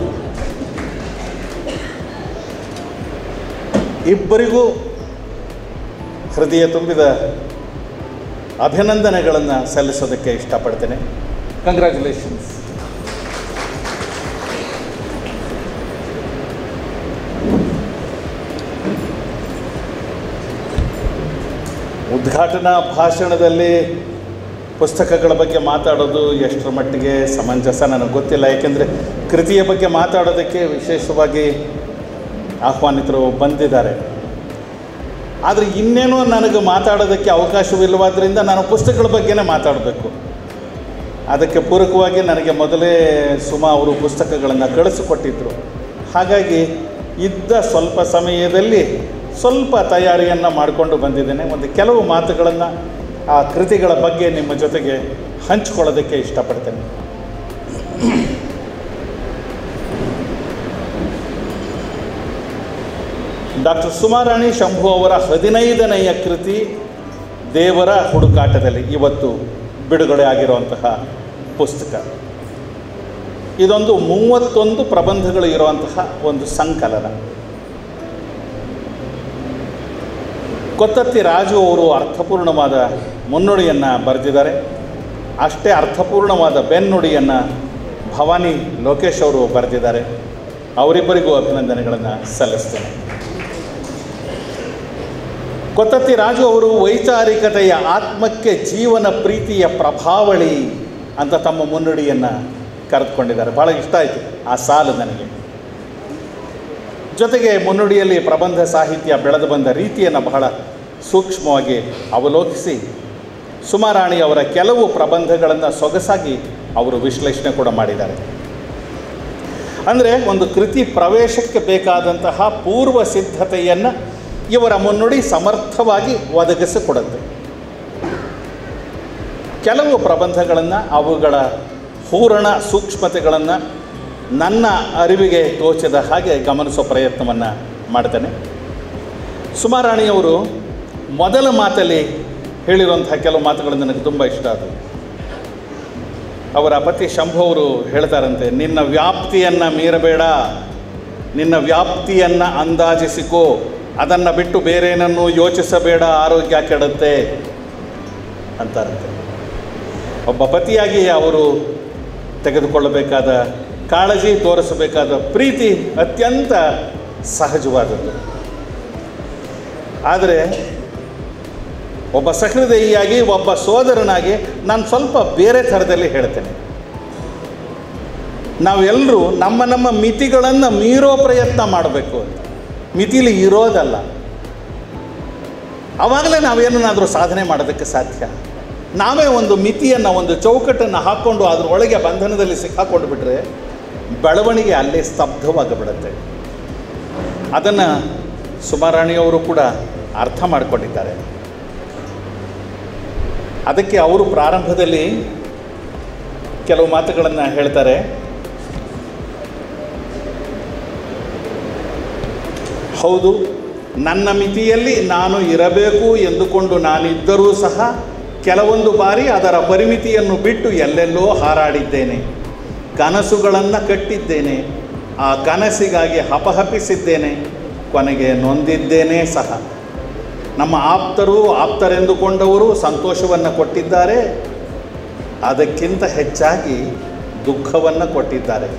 ಇಬ್ಬರಿಗೂ ಹೃದಯ ತುಂಬಿದ ಅಭಿನಂದನೆಗಳನ್ನು ಸಲ್ಲಿಸೋದಕ್ಕೆ ಇಷ್ಟಪಡ್ತೇನೆ. ಕಂಗ್ರ್ಯಾಚುಲೇಷನ್ಸ್. ಉದ್ಘಾಟನಾ ಭಾಷಣದಲ್ಲಿ ಪುಸ್ತಕಗಳ ಬಗ್ಗೆ ಮಾತಾಡೋದು ಎಷ್ಟರ ಮಟ್ಟಿಗೆ ಸಮಂಜಸ ನನಗೆ ಗೊತ್ತಿಲ್ಲ. ಏಕೆಂದರೆ ಕೃತಿಯ ಬಗ್ಗೆ ಮಾತಾಡೋದಕ್ಕೆ ವಿಶೇಷವಾಗಿ ಆಹ್ವಾನಿತರು ಬಂದಿದ್ದಾರೆ. ಆದರೆ ಇನ್ನೇನೋ ನನಗೆ ಮಾತಾಡೋದಕ್ಕೆ ಅವಕಾಶವಿಲ್ಲವಾದ್ದರಿಂದ ನಾನು ಪುಸ್ತಕಗಳ ಬಗ್ಗೆನೇ ಮಾತಾಡಬೇಕು. ಅದಕ್ಕೆ ಪೂರಕವಾಗಿ ನನಗೆ ಮೊದಲೇ ಸುಮಾ ಅವರು ಪುಸ್ತಕಗಳನ್ನು ಕಳಿಸಿಕೊಟ್ಟಿದ್ದರು. ಹಾಗಾಗಿ ಇದ್ದ ಸ್ವಲ್ಪ ಸಮಯದಲ್ಲಿ ಸ್ವಲ್ಪ ತಯಾರಿಯನ್ನು ಮಾಡಿಕೊಂಡು ಬಂದಿದ್ದೇನೆ. ಒಂದು ಕೆಲವು ಮಾತುಗಳನ್ನು ಆ ಕೃತಿಗಳ ಬಗ್ಗೆ ನಿಮ್ಮ ಜೊತೆಗೆ ಹಂಚಿಕೊಳ್ಳೋದಕ್ಕೆ ಇಷ್ಟಪಡ್ತೇನೆ. ಡಾಕ್ಟರ್ ಸುಮಾರಾಣಿ ಶಂಭು ಅವರ 15ನೆಯ ಕೃತಿ ದೇವರ ಹುಡುಕಾಟದಲ್ಲಿ ಇವತ್ತು ಬಿಡುಗಡೆ ಆಗಿರುವಂತಹ ಪುಸ್ತಕ. ಇದೊಂದು 31 ಪ್ರಬಂಧಗಳು ಇರುವಂತಹ ಒಂದು ಸಂಕಲನ. ಕೊತ್ತತ್ತಿ ರಾಜು ಅವರು ಅರ್ಥಪೂರ್ಣವಾದ ಮುನ್ನುಡಿಯನ್ನು ಬರೆದಿದ್ದಾರೆ. ಅಷ್ಟೇ ಅರ್ಥಪೂರ್ಣವಾದ ಬೆನ್ನುಡಿಯನ್ನು ಭವಾನಿ ಲೋಕೇಶ್ ಅವರು ಬರೆದಿದ್ದಾರೆ. ಅವರಿಬ್ಬರಿಗೂ ಅಭಿನಂದನೆಗಳನ್ನು ಸಲ್ಲಿಸ್ತೇನೆ. ಕೊತ್ತತ್ತಿ ರಾಜು ಅವರು ವೈಚಾರಿಕತೆಯ ಆತ್ಮಕ್ಕೆ ಜೀವನ ಪ್ರೀತಿಯ ಪ್ರಭಾವಳಿ ಅಂತ ತಮ್ಮ ಮುನ್ನುಡಿಯನ್ನು ಕರೆದುಕೊಂಡಿದ್ದಾರೆ. ಭಾಳ ಇಷ್ಟ ಆಯಿತು ಆ ಸಾಲು ನನಗೆ. ಜೊತೆಗೆ ಮುನ್ನುಡಿಯಲ್ಲಿ ಪ್ರಬಂಧ ಸಾಹಿತ್ಯ ಬೆಳೆದು ಬಂದ ರೀತಿಯನ್ನು ಬಹಳ ಸೂಕ್ಷ್ಮವಾಗಿ ಅವಲೋಕಿಸಿ ಸುಮಾರಾಣಿ ಅವರ ಕೆಲವು ಪ್ರಬಂಧಗಳನ್ನು ಸೊಗಸಾಗಿ ಅವರು ವಿಶ್ಲೇಷಣೆ ಕೂಡ ಮಾಡಿದ್ದಾರೆ. ಅಂದರೆ ಒಂದು ಕೃತಿ ಪ್ರವೇಶಕ್ಕೆ ಬೇಕಾದಂತಹ ಪೂರ್ವ ಸಿದ್ಧತೆಯನ್ನು ಇವರ ಮುನ್ನುಡಿ ಸಮರ್ಥವಾಗಿ ಒದಗಿಸಿಕೊಡುತ್ತೆ. ಕೆಲವು ಪ್ರಬಂಧಗಳನ್ನು ಅವುಗಳ ಹೂರಣ ಸೂಕ್ಷ್ಮತೆಗಳನ್ನು ನನ್ನ ಅರಿವಿಗೆ ತೋಚದ ಹಾಗೆ ಗಮನಿಸೋ ಪ್ರಯತ್ನವನ್ನು ಮಾಡ್ತೇನೆ. ಸುಮಾರಾಣಿಯವರು ಮೊದಲ ಮಾತಲ್ಲಿ ಹೇಳಿರುವಂಥ ಕೆಲವು ಮಾತುಗಳು ನನಗೆ ತುಂಬ ಇಷ್ಟ ಆದವು. ಅವರ ಪತಿ ಶಂಭು ಅವರು ಹೇಳ್ತಾರಂತೆ, ನಿನ್ನ ವ್ಯಾಪ್ತಿಯನ್ನು ಮೀರಬೇಡ, ನಿನ್ನ ವ್ಯಾಪ್ತಿಯನ್ನು ಅಂದಾಜಿಸಿಕೋ, ಅದನ್ನು ಬಿಟ್ಟು ಬೇರೇನನ್ನು ಯೋಚಿಸಬೇಡ, ಆರೋಗ್ಯ ಕೆಡುತ್ತೆ ಅಂತಾರಂತೆ. ಒಬ್ಬ ಪತಿಯಾಗಿ ಅವರು ತೆಗೆದುಕೊಳ್ಳಬೇಕಾದ ಕಾಳಜಿ, ತೋರಿಸಬೇಕಾದ ಪ್ರೀತಿ ಅತ್ಯಂತ ಸಹಜವಾದದ್ದು. ಆದರೆ ಒಬ್ಬ ಸಹೃದಯಿಯಾಗಿ, ಒಬ್ಬ ಸೋದರನಾಗಿ ನಾನು ಸ್ವಲ್ಪ ಬೇರೆ ಥರದಲ್ಲಿ ಹೇಳ್ತೇನೆ. ನಾವೆಲ್ಲರೂ ನಮ್ಮ ನಮ್ಮ ಮಿತಿಗಳನ್ನು ಮೀರೋ ಪ್ರಯತ್ನ ಮಾಡಬೇಕು ಅಂತ. ಮಿತಿಲಿ ಇರೋದಲ್ಲ. ಆವಾಗಲೇ ನಾವೇನಾದರೂ ಸಾಧನೆ ಮಾಡೋದಕ್ಕೆ ಸಾಧ್ಯ. ನಾವೇ ಒಂದು ಮಿತಿಯನ್ನು, ಒಂದು ಚೌಕಟ್ಟನ್ನು ಹಾಕ್ಕೊಂಡು ಅದರೊಳಗೆ ಬಂಧನದಲ್ಲಿ ಸಿಕ್ಕಾಕೊಂಡು ಬಿಟ್ಟರೆ ಬೆಳವಣಿಗೆ ಅಲ್ಲೇ ಸ್ತಬ್ಧವಾಗಿಬಿಡುತ್ತೆ. ಅದನ್ನು ಸುಮಾರಾಣಿಯವರು ಕೂಡ ಅರ್ಥ ಮಾಡಿಕೊಂಡಿದ್ದಾರೆ. ಅದಕ್ಕೆ ಅವರು ಪ್ರಾರಂಭದಲ್ಲಿ ಕೆಲವು ಮಾತುಗಳನ್ನು ಹೇಳ್ತಾರೆ. ಹೌದು, ನನ್ನ ಮಿತಿಯಲ್ಲಿ ನಾನು ಇರಬೇಕು ಎಂದುಕೊಂಡು ನಾನಿದ್ದರೂ ಸಹ ಕೆಲವೊಂದು ಬಾರಿ ಅದರ ಪರಿಮಿತಿಯನ್ನು ಬಿಟ್ಟು ಎಲ್ಲೆಲ್ಲೋ ಹಾರಾಡಿದ್ದೇನೆ. ಕನಸುಗಳನ್ನು ಕಟ್ಟಿದ್ದೇನೆ, ಆ ಕನಸಿಗಾಗಿ ಹಪಹಪಿಸಿದ್ದೇನೆ, ಕೊನೆಗೆ ನೊಂದಿದ್ದೇನೆ ಸಹ. ನಮ್ಮ ಆಪ್ತರೆಂದುಕೊಂಡವರು ಸಂತೋಷವನ್ನು ಕೊಟ್ಟಿದ್ದಾರೆ, ಅದಕ್ಕಿಂತ ಹೆಚ್ಚಾಗಿ ದುಃಖವನ್ನು ಕೊಟ್ಟಿದ್ದಾರೆ.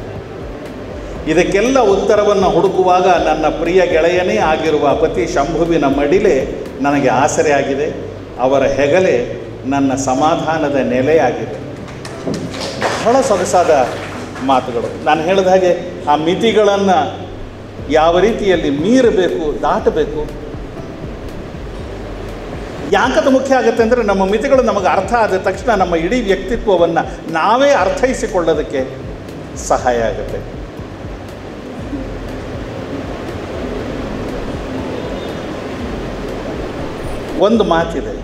ಇದಕ್ಕೆಲ್ಲ ಉತ್ತರವನ್ನು ಹುಡುಕುವಾಗ ನನ್ನ ಪ್ರಿಯ ಗೆಳೆಯನೇ ಆಗಿರುವ ಪತಿ ಶಂಭುವಿನ ಮಡಿಲೆ ನನಗೆ ಆಸರೆ ಆಗಿದೆ. ಅವರ ಹೆಗಲೆ ನನ್ನ ಸಮಾಧಾನದ ನೆಲೆಯಾಗಿದೆ. ಬಹಳ ಸೊಗಸಾದ ಮಾತುಗಳು. ನಾನು ಹೇಳಿದ ಹಾಗೆ ಆ ಮಿತಿಗಳನ್ನು ಯಾವ ರೀತಿಯಲ್ಲಿ ಮೀರಬೇಕು, ದಾಟಬೇಕು. ಯಾಕದು ಮುಖ್ಯ ಆಗುತ್ತೆ ಅಂದರೆ ನಮ್ಮ ಮಿತಿಗಳು ನಮಗೆ ಅರ್ಥ ಆದ ತಕ್ಷಣ ನಮ್ಮ ಇಡೀ ವ್ಯಕ್ತಿತ್ವವನ್ನು ನಾವೇ ಅರ್ಥೈಸಿಕೊಳ್ಳೋದಕ್ಕೆ ಸಹಾಯ ಆಗುತ್ತೆ. ಒಂದು ಮಾತಿದೆ,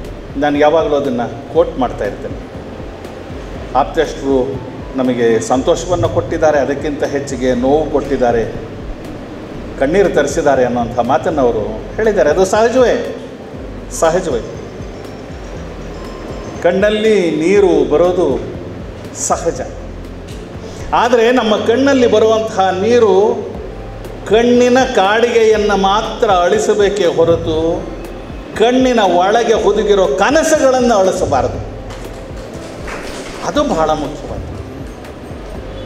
ನಾನು ಯಾವಾಗಲೂ ಅದನ್ನು ಕೋಟ್ ಮಾಡ್ತಾ ಇರ್ತೇನೆ. ಆಪ್ತೇಷ್ಟರು ನಮಗೆ ಸಂತೋಷವನ್ನು ಕೊಟ್ಟಿದ್ದಾರೆ, ಅದಕ್ಕಿಂತ ಹೆಚ್ಚಿಗೆ ನೋವು ಕೊಟ್ಟಿದ್ದಾರೆ, ಕಣ್ಣೀರು ತರಿಸಿದ್ದಾರೆ ಅನ್ನೋಂಥ ಮಾತನ್ನು ಅವರು ಹೇಳಿದ್ದಾರೆ. ಅದು ಸಹಜವೇ. ಕಣ್ಣಲ್ಲಿ ನೀರು ಬರೋದು ಸಹಜ. ಆದರೆ ನಮ್ಮ ಕಣ್ಣಲ್ಲಿ ಬರುವಂತಹ ನೀರು ಕಣ್ಣಿನ ಕಾಡಿಗೆಯನ್ನು ಮಾತ್ರ ಅಳಿಸಬೇಕೇ ಹೊರತು ಕಣ್ಣಿನ ಒಳಗೆ ಹುದುಗಿರೋ ಕನಸುಗಳನ್ನು ಅಳಿಸಬಾರದು. ಅದು ಬಹಳ ಮುಖ್ಯವಾದ.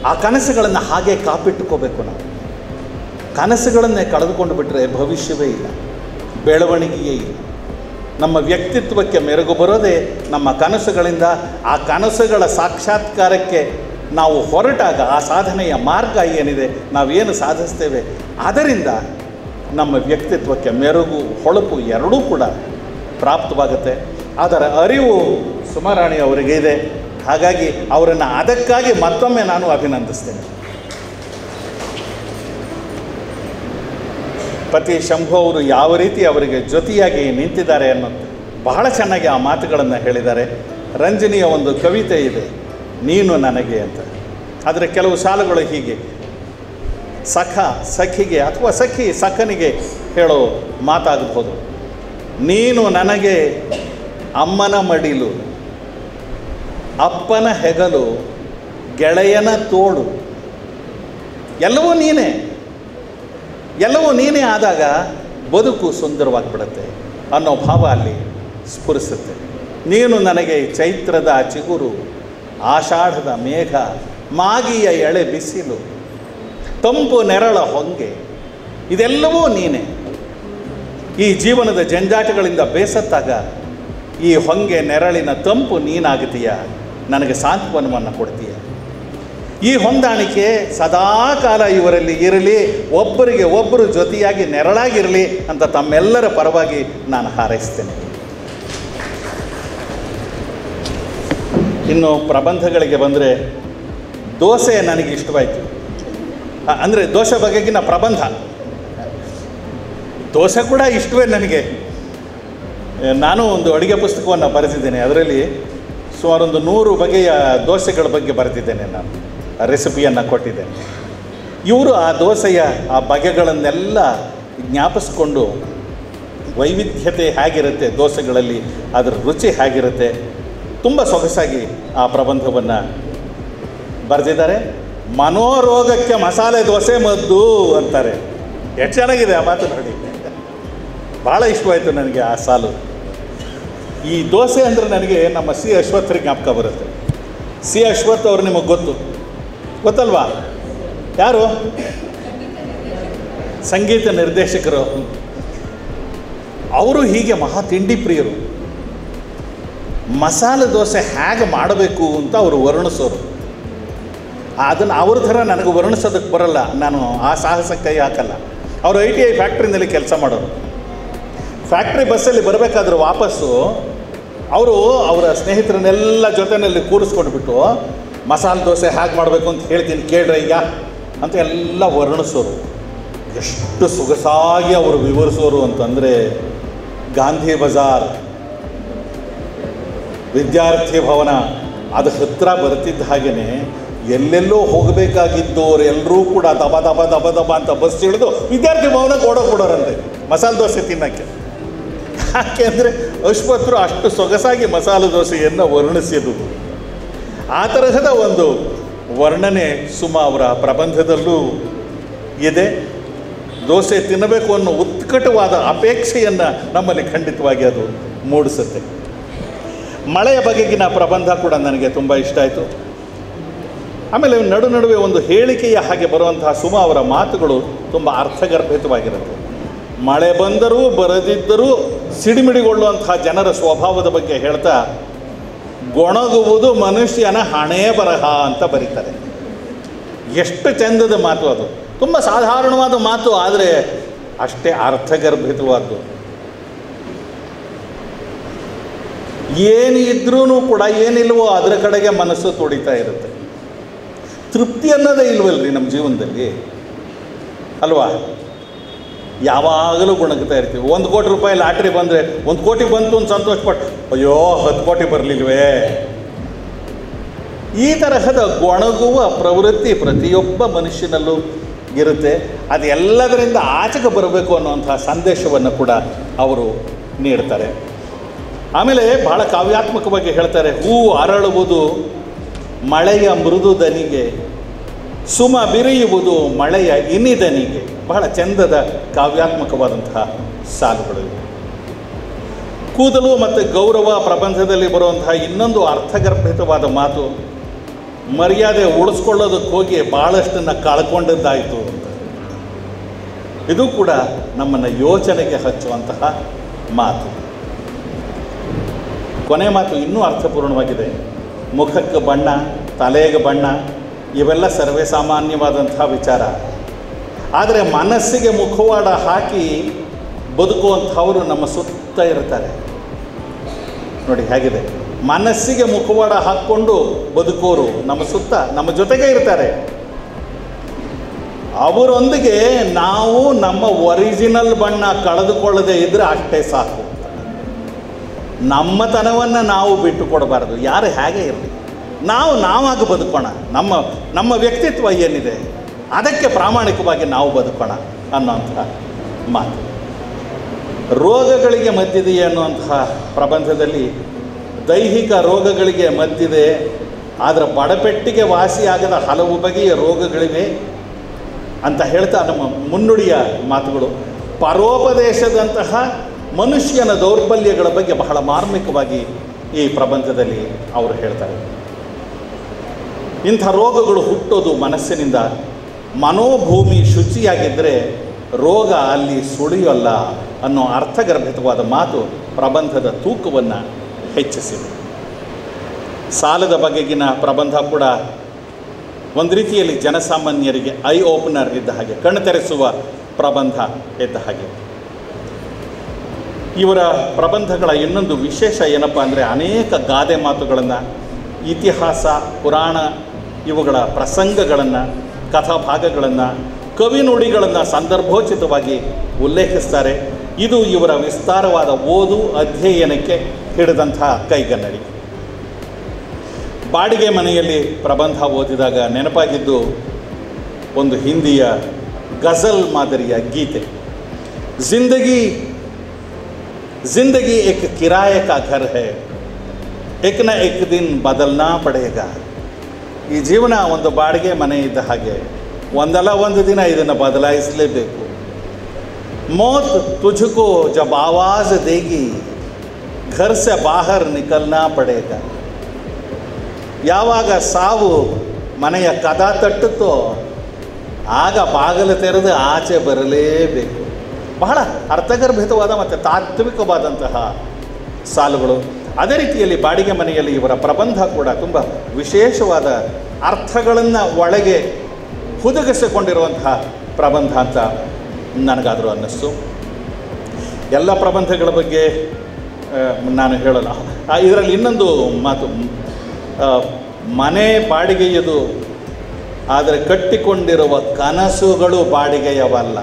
ಆ ಕನಸುಗಳನ್ನು ಹಾಗೆ ಕಾಪಿಟ್ಟುಕೋಬೇಕು. ನಾವು ಕನಸುಗಳನ್ನೇ ಕಳೆದುಕೊಂಡು ಬಿಟ್ಟರೆ ಭವಿಷ್ಯವೇ ಇಲ್ಲ, ಬೆಳವಣಿಗೆಯೇ ಇಲ್ಲ. ನಮ್ಮ ವ್ಯಕ್ತಿತ್ವಕ್ಕೆ ಮೆರುಗು ಬರೋದೇ ನಮ್ಮ ಕನಸುಗಳಿಂದ. ಆ ಕನಸುಗಳ ಸಾಕ್ಷಾತ್ಕಾರಕ್ಕೆ ನಾವು ಹೊರಟಾಗ ಆ ಸಾಧನೆಯ ಮಾರ್ಗ ಏನಿದೆ, ನಾವೇನು ಸಾಧಿಸ್ತೇವೆ, ಅದರಿಂದ ನಮ್ಮ ವ್ಯಕ್ತಿತ್ವಕ್ಕೆ ಮೆರುಗು, ಹೊಳಪು ಎರಡೂ ಕೂಡ ಪ್ರಾಪ್ತವಾಗುತ್ತೆ. ಅದರ ಅರಿವು ಸುಮಾರಾಣಿ ಅವರಿಗೆ ಇದೆ. ಹಾಗಾಗಿ ಅವರನ್ನು ಅದಕ್ಕಾಗಿ ಮತ್ತೊಮ್ಮೆ ನಾನು ಅಭಿನಂದಿಸ್ತೇನೆ. ಪತಿ ಶಂಭು ಅವರು ಯಾವ ರೀತಿ ಅವರಿಗೆ ಜೊತೆಯಾಗಿ ನಿಂತಿದ್ದಾರೆ ಅನ್ನೋದು ಬಹಳ ಚೆನ್ನಾಗಿ ಆ ಮಾತುಗಳನ್ನು ಹೇಳಿದ್ದಾರೆ. ರಂಜನಿಯ ಒಂದು ಕವಿತೆ ಇದೆ, ನೀನು ನನಗೆ ಅಂತ. ಆದರೆ ಕೆಲವು ಸಾಲುಗಳು ಹೀಗೆ: ಸಖ ಸಖಿಗೆ ಅಥವಾ ಸಖಿ ಸಖನಿಗೆ ಹೇಳೋ ಮಾತಾಗಬಹುದು. ನೀನು ನನಗೆ ಅಮ್ಮನ ಮಡಿಲು, ಅಪ್ಪನ ಹೆಗಲು, ಗೆಳೆಯನ ತೋಳು, ಎಲ್ಲವೂ ನೀನೇ ಆದಾಗ ಬದುಕು ಸುಂದರವಾಗಿಬಿಡುತ್ತೆ ಅನ್ನೋ ಭಾವ ಅಲ್ಲಿ ಸ್ಫುರಿಸುತ್ತೆ. ನೀನು ನನಗೆ ಚೈತ್ರದ ಚಿಗುರು, ಆಷಾಢದ ಮೇಘ, ಮಾಗಿಯ ಎಳೆ ಬಿಸಿಲು, ತಂಪು ನೆರಳ ಹೊಂಗೆ, ಇದೆಲ್ಲವೂ ನೀನೇ. ಈ ಜೀವನದ ಜಂಜಾಟಗಳಿಂದ ಬೇಸತ್ತಾಗ ಈ ಹೊಂಗೆ ನೆರಳಿನ ತಂಪು ನೀನಾಗುತ್ತೀಯ, ನನಗೆ ಸಾಂತ್ವನವನ್ನು ಕೊಡ್ತೀಯ. ಈ ಹೊಂದಾಣಿಕೆ ಸದಾಕಾಲ ಇವರಲ್ಲಿ ಇರಲಿ, ಒಬ್ಬರಿಗೆ ಒಬ್ಬರು ಜೊತೆಯಾಗಿ ನೆರಳಾಗಿರಲಿ ಅಂತ ತಮ್ಮೆಲ್ಲರ ಪರವಾಗಿ ನಾನು ಹಾರೈಸ್ತೇನೆ. ಇನ್ನು ಪ್ರಬಂಧಗಳಿಗೆ ಬಂದರೆ, ದೋಸೆ ನನಗೆ ಇಷ್ಟವಾಯಿತು. ಅಂದರೆ ದೋಸೆ ಬಗೆಗಿನ ಪ್ರಬಂಧ, ದೋಸೆ ಕೂಡ ಇಷ್ಟವೇ ನನಗೆ. ನಾನು ಒಂದು ಅಡುಗೆ ಪುಸ್ತಕವನ್ನು ಬರೆದಿದ್ದೇನೆ. ಅದರಲ್ಲಿ ಸುಮಾರು 100 ಬಗೆಯ ದೋಸೆಗಳ ಬಗ್ಗೆ ಬರೆದಿದ್ದೇನೆ. ನಾನು ರೆಸಿಪಿಯನ್ನು ಕೊಟ್ಟಿದ್ದೇನೆ. ಇವರು ಆ ದೋಸೆಯ ಆ ಬಗೆಗಳನ್ನೆಲ್ಲ ಜ್ಞಾಪಿಸ್ಕೊಂಡು ವೈವಿಧ್ಯತೆ ಹೇಗಿರುತ್ತೆ ದೋಸೆಗಳಲ್ಲಿ, ಅದರ ರುಚಿ ಹೇಗಿರುತ್ತೆ, ತುಂಬ ಸೊಗಸಾಗಿ ಆ ಪ್ರಬಂಧವನ್ನು ಬರೆದಿದ್ದಾರೆ. ಮನೋರೋಗಕ್ಕೆ ಮಸಾಲೆ ದೋಸೆ ಮದ್ದು ಅಂತಾರೆ. ಎಷ್ಟು ಚೆನ್ನಾಗಿದೆ ಆ ಮಾತು ನೋಡಿ. ಭಾಳ ಇಷ್ಟವಾಯಿತು ನನಗೆ ಆ ಸಾಲು. ಈ ದೋಸೆ ಅಂದರೆ ನನಗೆ ನಮ್ಮ ಸಿ ಅಶ್ವತ್ಥರ ಜ್ಞಾಪಕ ಬರುತ್ತೆ. ಸಿ ಅಶ್ವಥ್ ಅವರು ನಿಮಗೆ ಗೊತ್ತಲ್ವಾ? ಯಾರು? ಸಂಗೀತ ನಿರ್ದೇಶಕರು. ಅವರು ಹೀಗೆ ಮಹಾ ತಿಂಡಿ ಪ್ರಿಯರು. ಮಸಾಲೆ ದೋಸೆ ಹೇಗೆ ಮಾಡಬೇಕು ಅಂತ ಅವರು ವರ್ಣಿಸೋರು. ಅದನ್ನು ಅವ್ರ ಥರ ನನಗೆ ವರ್ಣಿಸೋದಕ್ಕೆ ಬರಲ್ಲ, ನಾನು ಆ ಸಾಹಸಕ್ಕೆ ಕೈ ಹಾಕಲ್ಲ. ಅವರು ITI ಫ್ಯಾಕ್ಟ್ರಿನಲ್ಲಿ ಕೆಲಸ ಮಾಡೋರು. ಫ್ಯಾಕ್ಟ್ರಿ ಬಸ್ಸಲ್ಲಿ ಬರಬೇಕಾದ್ರೆ ವಾಪಸ್ಸು ಅವರು ಅವರ ಸ್ನೇಹಿತರನ್ನೆಲ್ಲ ಜೊತೆಯಲ್ಲಿ ಕೂರಿಸ್ಕೊಂಡ್ಬಿಟ್ಟು ಮಸಾಲೆ ದೋಸೆ ಹೇಗೆ ಮಾಡಬೇಕು ಅಂತ ಹೇಳ್ತೀನಿ ಕೇಳ್ರಯ್ಯ ಅಂತ ಎಲ್ಲ ವರ್ಣಿಸೋರು. ಎಷ್ಟು ಸೊಗಸಾಗಿ ಅವರು ವಿವರಿಸೋರು ಅಂತಂದರೆ, ಗಾಂಧಿ ಬಜಾರ್, ವಿದ್ಯಾರ್ಥಿ ಭವನ, ಅದು ಹತ್ತಿರ ಬರ್ತಿದ್ದ ಹಾಗೆಯೇ ಎಲ್ಲೆಲ್ಲೋ ಹೋಗಬೇಕಾಗಿದ್ದವರು ಎಲ್ಲರೂ ಕೂಡ ದಬ ದಬ ದಬ ದಬ ಅಂತ ಬಸ್ ಇಳಿದು ವಿದ್ಯಾರ್ಥಿ ಭವನಕ್ಕೆ ಓಡೋಗ್ಬಿಡೋರಂತೆ ಮಸಾಲೆ ದೋಸೆ ತಿನ್ನೋಕ್ಕೆ. ಯಾಕೆ ಅಂದರೆ ಅಶ್ವತ್ಥರು ಅಷ್ಟು ಸೊಗಸಾಗಿ ಮಸಾಲೆ ದೋಸೆಯನ್ನು ವರ್ಣಿಸಿದ್ದು. ಆ ತರಹದ ಒಂದು ವರ್ಣನೆ ಸುಮಾ ಅವರ ಪ್ರಬಂಧದಲ್ಲೂ ಇದೆ. ದೋಸೆ ತಿನ್ನಬೇಕು ಅನ್ನೋ ಉತ್ಕಟವಾದ ಅಪೇಕ್ಷೆಯನ್ನು ನಮ್ಮಲ್ಲಿ ಖಂಡಿತವಾಗಿ ಅದು ಮೂಡಿಸುತ್ತೆ. ಮಳೆಯ ಬಗೆಗಿನ ಪ್ರಬಂಧ ಕೂಡ ನನಗೆ ತುಂಬ ಇಷ್ಟ ಆಯಿತು. ಆಮೇಲೆ ನಡುವೆ ಒಂದು ಹೇಳಿಕೆಯ ಹಾಗೆ ಬರುವಂತಹ ಸುಮ ಅವರ ಮಾತುಗಳು ತುಂಬ ಅರ್ಥಗರ್ಭಿತವಾಗಿರುತ್ತೆ. ಮಳೆ ಬಂದರೂ ಬರದಿದ್ದರೂ ಸಿಡಿಮಿಡಿಗೊಳ್ಳುವಂತಹ ಜನರ ಸ್ವಭಾವದ ಬಗ್ಗೆ ಹೇಳ್ತಾ, ಗೊಣಗುವುದು ಮನುಷ್ಯನ ಹಣೆ ಬರಹ ಅಂತ ಬರೀತಾರೆ. ಎಷ್ಟು ಚಂದದ ಮಾತು ಅದು. ತುಂಬ ಸಾಧಾರಣವಾದ ಮಾತು, ಆದರೆ ಅಷ್ಟೇ ಅರ್ಥಗರ್ಭಿತವಾದ್ದು. ಏನು ಇದ್ರೂ ಕೂಡ ಏನಿಲ್ವೋ ಅದರ ಕಡೆಗೆ ಮನಸ್ಸು ತುಡಿತಾ ಇರುತ್ತೆ. ತೃಪ್ತಿ ಅನ್ನೋದೇ ಇಲ್ವಲ್ರಿ ನಮ್ಮ ಜೀವನದಲ್ಲಿ, ಅಲ್ವಾ? ಯಾವಾಗಲೂ ಗುಣಗ್ತಾ ಇರ್ತೀವಿ. 1 ಕೋಟಿ ರೂಪಾಯಿ ಲಾಟ್ರಿ ಬಂದರೆ 1 ಕೋಟಿ ಬಂತು ಅಂತ ಸಂತೋಷಪಟ್ಟು, ಅಯ್ಯೋ 10 ಕೋಟಿ ಬರಲಿಲ್ವೇ, ಈ ತರಹದ ಗೊಣಗುವ ಪ್ರವೃತ್ತಿ ಪ್ರತಿಯೊಬ್ಬ ಮನುಷ್ಯನಲ್ಲೂ ಇರುತ್ತೆ. ಅದೆಲ್ಲದರಿಂದ ಆಚೆಗೆ ಬರಬೇಕು ಅನ್ನುವಂಥ ಸಂದೇಶವನ್ನು ಕೂಡ ಅವರು ನೀಡ್ತಾರೆ. ಆಮೇಲೆ ಬಹಳ ಕಾವ್ಯಾತ್ಮಕವಾಗಿ ಹೇಳ್ತಾರೆ, ಹೂ ಅರಳುವುದು ಮಳೆಯ ಮೃದು ದನಿಗೆ, ಸುಮ ಬಿರಿಯುವುದು ಮಳೆಯ ಇನಿದನಿಗೆ. ಬಹಳ ಚಂದದ ಕಾವ್ಯಾತ್ಮಕವಾದಂತಹ ಸಾಲುಗಳು. ಕೂದಲು ಮತ್ತು ಗೌರವ ಪ್ರಬಂಧದಲ್ಲಿ ಬರುವಂತಹ ಇನ್ನೊಂದು ಅರ್ಥಗರ್ಭಿತವಾದ ಮಾತು, ಮರ್ಯಾದೆ ಉಳಿಸ್ಕೊಳ್ಳೋದಕ್ಕೆ ಹೋಗಿ ಭಾಳಷ್ಟನ್ನು ಕಳ್ಕೊಂಡದ್ದಾಯಿತು ಅಂತ. ಇದು ಕೂಡ ನಮ್ಮನ್ನು ಯೋಚನೆಗೆ ಹಚ್ಚುವಂತಹ ಮಾತು. ಕೊನೆ ಮಾತು ಇನ್ನೂ ಅರ್ಥಪೂರ್ಣವಾಗಿದೆ. ಮುಖಕ್ಕೆ ಬಣ್ಣ, ತಲೆಗೆ ಬಣ್ಣ, ಇವೆಲ್ಲ ಸರ್ವೇ ಸಾಮಾನ್ಯವಾದಂತಹ ವಿಚಾರ. ಆದರೆ ಮನಸ್ಸಿಗೆ ಮುಖವಾಡ ಹಾಕಿ ಬದುಕುವಂಥವರು ನಮ್ಮ ಸುತ್ತ ಇರ್ತಾರೆ. ನೋಡಿ ಹೇಗಿದೆ, ಮನಸ್ಸಿಗೆ ಮುಖವಾಡ ಹಾಕ್ಕೊಂಡು ಬದುಕೋರು ನಮ್ಮ ಸುತ್ತ, ನಮ್ಮ ಜೊತೆಗೆ ಇರ್ತಾರೆ. ಅವರೊಂದಿಗೆ ನಾವು ನಮ್ಮ ಒರಿಜಿನಲ್ ಬಣ್ಣ ಕಳೆದುಕೊಳ್ಳದೆ ಇದ್ದರೆ ಅಷ್ಟೇ ಸಾಕು. ನಮ್ಮತನವನ್ನು ನಾವು ಬಿಟ್ಟು ಕೊಡಬಾರ್ದು. ಯಾರು ಹೇಗೆ ಇರಲಿ, ನಾವಾಗಿ ಬದುಕೋಣ. ನಮ್ಮ ವ್ಯಕ್ತಿತ್ವ ಏನಿದೆ ಅದಕ್ಕೆ ಪ್ರಾಮಾಣಿಕವಾಗಿ ನಾವು ಬದುಕೋಣ ಅನ್ನೋಂಥ ಮಾತು. ರೋಗಗಳಿಗೆ ಮದ್ದಿದೆಯೇ ಅನ್ನುವಂತಹ ಪ್ರಬಂಧದಲ್ಲಿ ದೈಹಿಕ ರೋಗಗಳಿಗೆ ಮದ್ದಿದೆ, ಆದರೆ ಬಡಪೆಟ್ಟಿಗೆ ವಾಸಿಯಾಗದ ಹಲವು ಬಗೆಯ ರೋಗಗಳಿವೆ ಅಂತ ಹೇಳ್ತಾ ನಮ್ಮ ಮುನ್ನುಡಿಯ ಮಾತುಗಳು ಪರೋಪದೇಶದಂತಹ ಮನುಷ್ಯನ ದೌರ್ಬಲ್ಯಗಳ ಬಗ್ಗೆ ಬಹಳ ಮಾರ್ಮಿಕವಾಗಿ ಈ ಪ್ರಬಂಧದಲ್ಲಿ ಅವರು ಹೇಳ್ತಾರೆ. ಇಂಥ ರೋಗಗಳು ಹುಟ್ಟೋದು ಮನಸ್ಸಿನಿಂದ. ಮನೋಭೂಮಿ ಶುಚಿಯಾಗಿದ್ದರೆ ರೋಗ ಅಲ್ಲಿ ಸುಳಿಯಲ್ಲ ಅನ್ನೋ ಅರ್ಥಗರ್ಭಿತವಾದ ಮಾತು ಪ್ರಬಂಧದ ತೂಕವನ್ನು ಹೆಚ್ಚಿಸಿದೆ. ಸಾಲದ ಬಗೆಗಿನ ಪ್ರಬಂಧ ಕೂಡ ಒಂದು ರೀತಿಯಲ್ಲಿ ಜನಸಾಮಾನ್ಯರಿಗೆ ಐ ಓಪನರ್ ಇದ್ದ ಹಾಗೆ, ಕಣ್ಣು ತೆರೆಸುವ ಪ್ರಬಂಧ ಇದ್ದ ಹಾಗೆ. ಇವರ ಪ್ರಬಂಧಗಳ ಇನ್ನೊಂದು ವಿಶೇಷ ಏನಪ್ಪ ಅಂದರೆ, ಅನೇಕ ಗಾದೆ ಮಾತುಗಳನ್ನು, ಇತಿಹಾಸ, ಪುರಾಣ ಇವುಗಳ ಪ್ರಸಂಗಗಳನ್ನು, ಕಥಾಭಾಗಗಳನ್ನು, ಕವಿ ನುಡಿಗಳನ್ನು ಸಂದರ್ಭೋಚಿತವಾಗಿ ಉಲ್ಲೇಖಿಸ್ತಾರೆ. ಇದು ಇವರ ವಿಸ್ತಾರವಾದ ಓದು ಅಧ್ಯಯನಕ್ಕೆ ಹಿಡಿದಂಥ ಕೈಗನ್ನಡಿ. ಬಾಡಿಗೆ ಮನೆಯಲ್ಲಿ ಪ್ರಬಂಧ ಓದಿದಾಗ ನೆನಪಾಗಿದ್ದು ಒಂದು ಹಿಂದಿಯ ಗಜಲ್ ಮಾದರಿಯ ಗೀತೆ, ಜಿಂದಗಿ ಏಕ್ ಕಿರಾಯ ಕಾ ಘರ್ ಹೈ, ಏಕ್ ನ ಏಕ್ ದಿನ್ ಬದಲ್ನಾ ಪಡೇಗಾ. ಈ ಜೀವನ ಒಂದು ಬಾಡಿಗೆ ಮನೆ ಇದ್ದ ಹಾಗೆ, ಒಂದಲ್ಲ ಒಂದು ದಿನ ಇದನ್ನು ಬದಲಾಯಿಸಲೇಬೇಕು. ಮೌತ್ ತುझको ಜಬ್ ಆವಾಜ್ ದೇಗಿ, ಘರ್ ಸೆ ಬಾಹರ್ ನಿಕಲ್ನಾ ಪಡೇಗಾ. ಯಾವಾಗ ಸಾವು ಮನೆಯ ಕದ ತಟ್ಟುತ್ತೋ ಆಗ ಬಾಗಿಲು ತೆರೆದು ಆಚೆ ಬರಲೇಬೇಕು. ಬಹಳ ಅರ್ಥಗರ್ಭಿತವಾದ ಮತ್ತು ತಾತ್ವಿಕವಾದಂತಹ ಸಾಲುಗಳು. ಅದೇ ರೀತಿಯಲ್ಲಿ ಬಾಡಿಗೆ ಮನೆಯಲ್ಲಿ ಇವರ ಪ್ರಬಂಧ ಕೂಡ ತುಂಬ ವಿಶೇಷವಾದ ಅರ್ಥಗಳನ್ನು ಒಳಗೆ ಹುದುಗಿಸಿಕೊಂಡಿರುವಂತಹ ಪ್ರಬಂಧ ಅಂತ ನನಗಾದರೂ ಅನ್ನಿಸ್ತು. ಎಲ್ಲ ಪ್ರಬಂಧಗಳ ಬಗ್ಗೆ ನಾನು ಹೇಳಲ್ಲ. ಇದರಲ್ಲಿ ಇನ್ನೊಂದು ಮಾತು, ಮನೆ ಬಾಡಿಗೆಯದು, ಆದರೆ ಕಟ್ಟಿಕೊಂಡಿರುವ ಕನಸುಗಳು ಬಾಡಿಗೆಯವಲ್ಲ.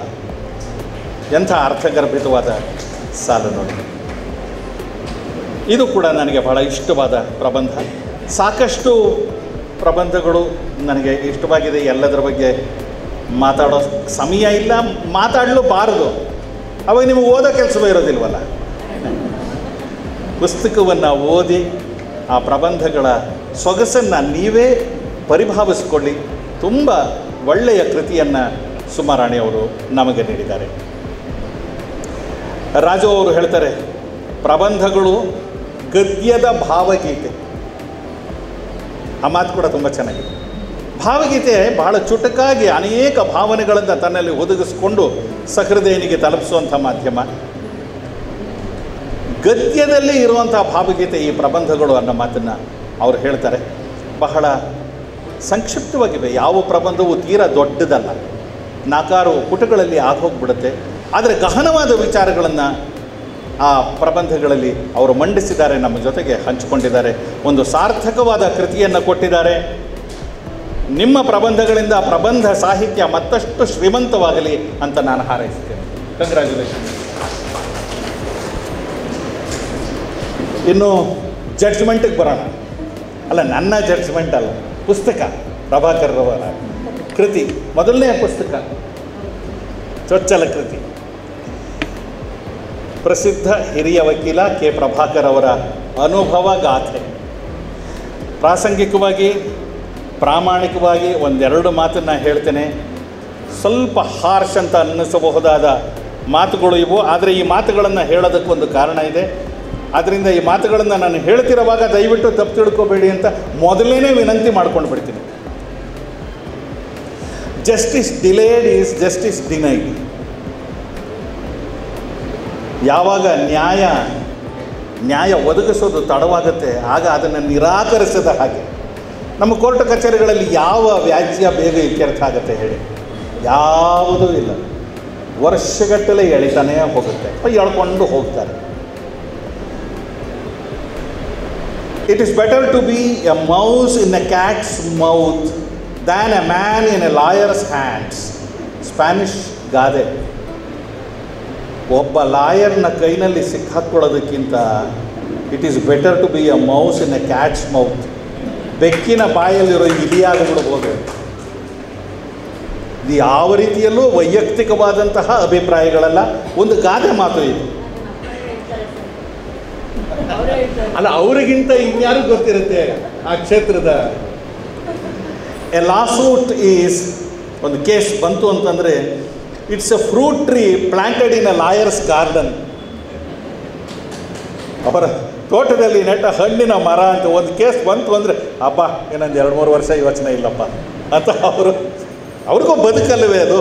ಎಂಥ ಅರ್ಥಗರ್ಭಿತವಾದ ಸಾಲು ನೋಡಿ. ಇದು ಕೂಡ ನನಗೆ ಬಹಳ ಇಷ್ಟವಾದ ಪ್ರಬಂಧ. ಸಾಕಷ್ಟು ಪ್ರಬಂಧಗಳು ನನಗೆ ಇಷ್ಟವಾಗಿದೆ. ಎಲ್ಲದರ ಬಗ್ಗೆ ಮಾತಾಡೋ ಸಮಯ ಇಲ್ಲ, ಮಾತಾಡಲೂಬಾರದು. ಅವಾಗ ನಿಮಗೆ ಓದೋ ಕೆಲಸವೇ ಇರೋದಿಲ್ವಲ್ಲ. ಪುಸ್ತಕವನ್ನು ಓದಿ ಆ ಪ್ರಬಂಧಗಳ ಸೊಗಸನ್ನು ನೀವೇ ಪರಿಭಾವಿಸಿಕೊಳ್ಳಿ. ತುಂಬ ಒಳ್ಳೆಯ ಕೃತಿಯನ್ನು ಸುಮಾರಾಣಿ ಅವರು ನಮಗೆ ನೀಡಿದ್ದಾರೆ. ರಾಜು ಅವರು ಹೇಳ್ತಾರೆ, ಪ್ರಬಂಧಗಳು ಗದ್ಯದ ಭಾವಗೀತೆ. ಆ ಮಾತು ಕೂಡ ತುಂಬ ಚೆನ್ನಾಗಿದೆ. ಭಾವಗೀತೆ ಬಹಳ ಚುಟುಕಾಗಿ ಅನೇಕ ಭಾವನೆಗಳನ್ನು ತನ್ನಲ್ಲಿ ಒದಗಿಸಿಕೊಂಡು ಸಹೃದಯನಿಗೆ ತಲುಪಿಸುವಂಥ ಮಾಧ್ಯಮ. ಗದ್ಯದಲ್ಲಿ ಇರುವಂಥ ಭಾವಗೀತೆ ಈ ಪ್ರಬಂಧಗಳು ಅನ್ನೋ ಮಾತನ್ನು ಅವರು ಹೇಳ್ತಾರೆ. ಬಹಳ ಸಂಕ್ಷಿಪ್ತವಾಗಿವೆ. ಯಾವ ಪ್ರಬಂಧವೂ ತೀರಾ ದೊಡ್ಡದಲ್ಲ, 4-6 ಪುಟಗಳಲ್ಲಿ ಆಗೋಗ್ಬಿಡುತ್ತೆ. ಆದರೆ ಗಹನವಾದ ವಿಚಾರಗಳನ್ನು ಆ ಪ್ರಬಂಧಗಳಲ್ಲಿ ಅವರು ಮಂಡಿಸಿದ್ದಾರೆ, ನಮ್ಮ ಜೊತೆಗೆ ಹಂಚಿಕೊಂಡಿದ್ದಾರೆ. ಒಂದು ಸಾರ್ಥಕವಾದ ಕೃತಿಯನ್ನು ಕೊಟ್ಟಿದ್ದಾರೆ. ನಿಮ್ಮ ಪ್ರಬಂಧಗಳಿಂದ ಪ್ರಬಂಧ ಸಾಹಿತ್ಯ ಮತ್ತಷ್ಟು ಶ್ರೀಮಂತವಾಗಲಿ ಅಂತ ನಾನು ಹಾರೈಸ್ತೇನೆ. ಕಂಗ್ರ್ಯಾಚುಲೇಷನ್. ಇನ್ನು ಜಡ್ಜ್ಮೆಂಟಿಗೆ ಬರೋಣ. ಅಲ್ಲ, ನನ್ನ ಜಡ್ಜ್ಮೆಂಟ್ ಅಲ್ಲ, ಪುಸ್ತಕ ಪ್ರಭಾಕರ್ರವರ ಕೃತಿ, ಮೊದಲನೇ ಪುಸ್ತಕ ಚೊಚ್ಚಲ ಕೃತಿ. ಪ್ರಸಿದ್ಧ ಹಿರಿಯ ವಕೀಲ ಕೆ ಪ್ರಭಾಕರ್ ಅವರ ಅನುಭವ ಗಾಥೆ. ಪ್ರಾಸಂಗಿಕವಾಗಿ ಪ್ರಾಮಾಣಿಕವಾಗಿ ಒಂದೆರಡು ಮಾತನ್ನು ಹೇಳ್ತೇನೆ. ಸ್ವಲ್ಪ ಹಾರ್ಷ್ ಅಂತ ಅನ್ನಿಸಬಹುದಾದ ಮಾತುಗಳು ಇವು, ಆದರೆ ಈ ಮಾತುಗಳನ್ನು ಹೇಳೋದಕ್ಕೊಂದು ಕಾರಣ ಇದೆ. ಆದ್ದರಿಂದ ಈ ಮಾತುಗಳನ್ನು ನಾನು ಹೇಳ್ತಿರುವಾಗ ದಯವಿಟ್ಟು ತಪ್ಪು ತಿಳ್ಕೊಬೇಡಿ ಅಂತ ಮೊದಲೇ ವಿನಂತಿ ಮಾಡ್ಕೊಂಡು ಬಿಡ್ತೀನಿ. Justice delayed is justice denied. ಯಾವಾಗ ನ್ಯಾಯ ಒದಗಿಸೋದು ತಡವಾಗುತ್ತೆ, ಆಗ ಅದನ್ನು ನಿರಾಕರಿಸದ ಹಾಗೆ. ನಮ್ಮ ಕೋರ್ಟ್ ಕಚೇರಿಗಳಲ್ಲಿ ಯಾವ ವ್ಯಾಜ್ಯ ಬೇಗ ಇತ್ಯರ್ಥ ಆಗುತ್ತೆ ಹೇಳಿ? ಯಾವುದೂ ಇಲ್ಲ. ವರ್ಷಗಟ್ಟಲೆ ಎಳಿತಾನೇ ಹೋಗುತ್ತೆ, ಎಳ್ಕೊಂಡು ಹೋಗ್ತಾರೆ. It is better to be a mouse in a cat's mouth than a man in a lawyer's hands. Spanish ಗಾದೆ. ಒಬ್ಬ ಲಾಯರ್ನ ಕೈನಲ್ಲಿ ಸಿಕ್ಕಾಕ್ಕೊಳ್ಳೋದಕ್ಕಿಂತ it is better to be a mouse in a cat's mouth. ಬೆಕ್ಕಿನ ಬಾಯಲ್ಲಿರೋ ಇಲಿಯಾಗಿಬಿಡ್ಬೋದು. ಇದು ಯಾವ ರೀತಿಯಲ್ಲೂ ವೈಯಕ್ತಿಕವಾದಂತಹ ಅಭಿಪ್ರಾಯಗಳಲ್ಲ, ಒಂದು ಗಾದೆ ಮಾತು ಇದು. ಅಲ್ಲ, ಅವರಿಗಿಂತ ಇನ್ಯಾರು ಗೊತ್ತಿರುತ್ತೆ ಆ ಕ್ಷೇತ್ರದ. ಎ ಲಾಸೂಟ್ ಈಸ್, ಒಂದು ಕೇಸ್ ಬಂತು ಅಂತಂದರೆ, it's A fruit tree planted in a lawyers garden. ಅವರ ತೋಟದಲ್ಲಿ ನೆಟ್ಟ ಹಣ್ಣಿನ ಮರ ಅಂತ ಒಂದು ಕೇಸ್ ಬಂತು ಅಂದರೆ, ಅಪ್ಪ ಇನ್ನೊಂದು 2-3 ವರ್ಷ ಯೋಚನೆ ಇಲ್ಲಪ್ಪ ಅಂತ ಅವ್ರಿಗೂ ಬದುಕಲ್ವೇ ಅದು.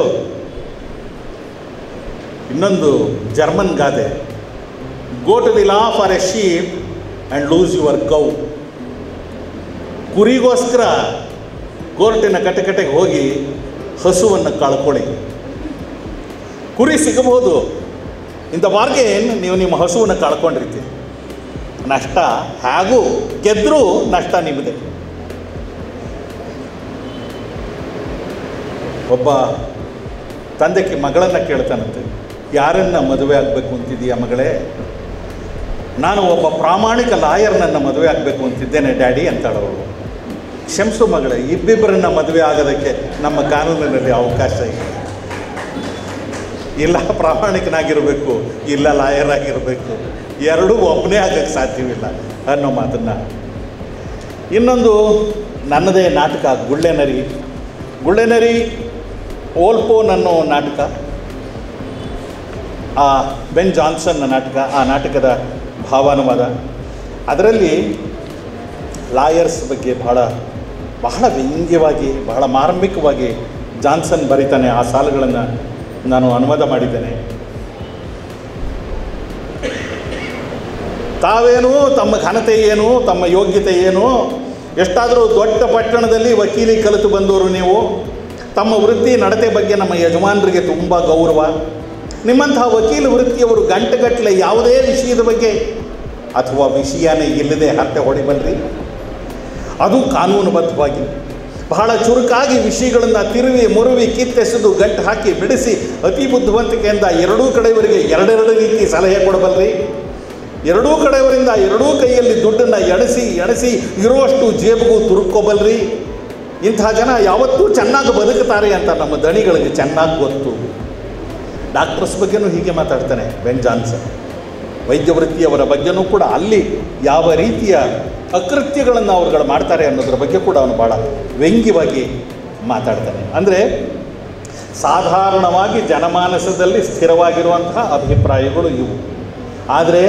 ಇನ್ನೊಂದು ಜರ್ಮನ್ ಗಾದೆ, go to the law for a sheep and lose your cow. ಕುರಿಗೋಸ್ಕರ ಕೋರ್ಟಿನ ಕಟಕಟೆಗೆ ಹೋಗಿ ಹಸುವನ್ನು ಕಳ್ಕೊಳ್ಳಿ. ಕುರಿ ಸಿಗಬಹುದು, ಇಂಥ ಬಾರ್ಗೇನ್ ನೀವು ನಿಮ್ಮ ಹಸುವನ್ನು ಕಳ್ಕೊಂಡಿರ್ತೀರಿ. ನಷ್ಟ ಹಾಗೂ ಗೆದ್ದರೂ ನಷ್ಟ ನಿಮ್ಮದೇ. ಒಬ್ಬ ತಂದೆಗೆ ಮಗಳನ್ನು ಕೇಳ್ತಾನಂತೆ, ಯಾರನ್ನು ಮದುವೆ ಆಗಬೇಕು ಅಂತಿದ್ದೀಯಾ ಮಗಳೇ? ನಾನು ಒಬ್ಬ ಪ್ರಾಮಾಣಿಕ ಲಾಯರ್ನನ್ನು ಮದುವೆ ಆಗಬೇಕು ಅಂತಿದ್ದೇನೆ ಡ್ಯಾಡಿ ಅಂತಾಳವಳು. ಕ್ಷಮಿಸು ಮಗಳೇ, ಇಬ್ಬಿಬ್ಬರನ್ನು ಮದುವೆ ಆಗೋದಕ್ಕೆ ನಮ್ಮ ಕಾನೂನಿನಲ್ಲಿ ಅವಕಾಶ ಇಲ್ಲ. ಇಲ್ಲ ಪ್ರಾಮಾಣಿಕನಾಗಿರಬೇಕು, ಇಲ್ಲ ಲಾಯರ್ ಆಗಿರಬೇಕು, ಎರಡೂ ಒಬ್ಬನೇ ಆಗೋಕ್ಕೆ ಸಾಧ್ಯವಿಲ್ಲ ಅನ್ನೋ ಮಾತನ್ನು. ಇನ್ನೊಂದು ನನ್ನದೇ ನಾಟಕ ಗುಳ್ಳೆನರಿ ಓಲ್ಪೋನ್ ಅನ್ನೋ ನಾಟಕ, ಆ ಬೆನ್ ಜಾನ್ಸನ್ನ ನಾಟಕ. ಆ ನಾಟಕದ ಭಾವಾನುವಾದ. ಅದರಲ್ಲಿ ಲಾಯರ್ಸ್ ಬಗ್ಗೆ ಬಹಳ ವ್ಯಂಗ್ಯವಾಗಿ, ಬಹಳ ಮಾರ್ಮಿಕವಾಗಿ ಜಾನ್ಸನ್ ಬರೀತಾನೆ. ಆ ಸಾಲುಗಳನ್ನು ನಾನು ಅನುವಾದ ಮಾಡಿದ್ದೇನೆ. ತಾವೇನು, ತಮ್ಮ ಘನತೆ ಏನು, ತಮ್ಮ ಯೋಗ್ಯತೆ ಏನು, ಎಷ್ಟಾದರೂ ದೊಡ್ಡ ಪಟ್ಟಣದಲ್ಲಿ ವಕೀಲಿ ಕಲಿತು ಬಂದವರು ನೀವು. ತಮ್ಮ ವೃತ್ತಿ ನಡತೆ ಬಗ್ಗೆ ನಮ್ಮ ಯಜಮಾನರಿಗೆ ತುಂಬ ಗೌರವ. ನಿಮ್ಮಂತಹ ವಕೀಲ ವೃತ್ತಿಯವರು ಗಂಟೆಗಟ್ಟಲೆ ಯಾವುದೇ ವಿಷಯದ ಬಗ್ಗೆ ಅಥವಾ ವಿಷಯನೇ ಇಲ್ಲದೆ ಹರಟೆ ಹೊಡಿಬಲ್ರಿ. ಅದು ಕಾನೂನುಬದ್ಧವಾಗಿ ಬಹಳ ಚುರುಕಾಗಿ ವಿಷಯಗಳನ್ನು ತಿರುವಿ ಮುರುವಿ ಕಿತ್ತೆಸೆದು ಗಂಟು ಹಾಕಿ ಬಿಡಿಸಿ ಅತಿ ಬುದ್ಧಿವಂತಿಕೆಯಿಂದ ಎರಡೂ ಕಡೆಯವರಿಗೆ ಎರಡೆರಡು ರೀತಿ ಸಲಹೆ ಕೊಡಬಲ್ರಿ. ಎರಡೂ ಕಡೆಯವರಿಂದ ಎರಡೂ ಕೈಯಲ್ಲಿ ದುಡ್ಡನ್ನು ಎಣಿಸಿ ಇರುವಷ್ಟು ಜೇಬಿಗೂ ತುರುಕೋಬಲ್ರಿ. ಇಂತಹ ಜನ ಯಾವತ್ತೂ ಚೆನ್ನಾಗಿ ಬದುಕುತ್ತಾರೆ ಅಂತ ನಮ್ಮ ದಣಿಗಳಿಗೆ ಚೆನ್ನಾಗಿ ಗೊತ್ತು. ಡಾಕ್ಟರ್ಸ್ ಬಗ್ಗೆನೂ ಹೀಗೆ ಮಾತಾಡ್ತಾನೆ ಬೆನ್ ಜಾನ್ಸನ್. ವೈದ್ಯ ವೃತ್ತಿಯವರ ಬಗ್ಗೆನೂ ಕೂಡ ಅಲ್ಲಿ ಯಾವ ರೀತಿಯ ಅಕೃತ್ಯಗಳನ್ನು ಅವ್ರುಗಳು ಮಾಡ್ತಾರೆ ಅನ್ನೋದ್ರ ಬಗ್ಗೆ ಕೂಡ ಅವನು ಭಾಳ ವ್ಯಂಗ್ಯವಾಗಿ ಮಾತಾಡ್ತಾನೆ. ಅಂದರೆ ಸಾಧಾರಣವಾಗಿ ಜನಮಾನಸದಲ್ಲಿ ಸ್ಥಿರವಾಗಿರುವಂತಹ ಅಭಿಪ್ರಾಯಗಳು ಇವು. ಆದರೆ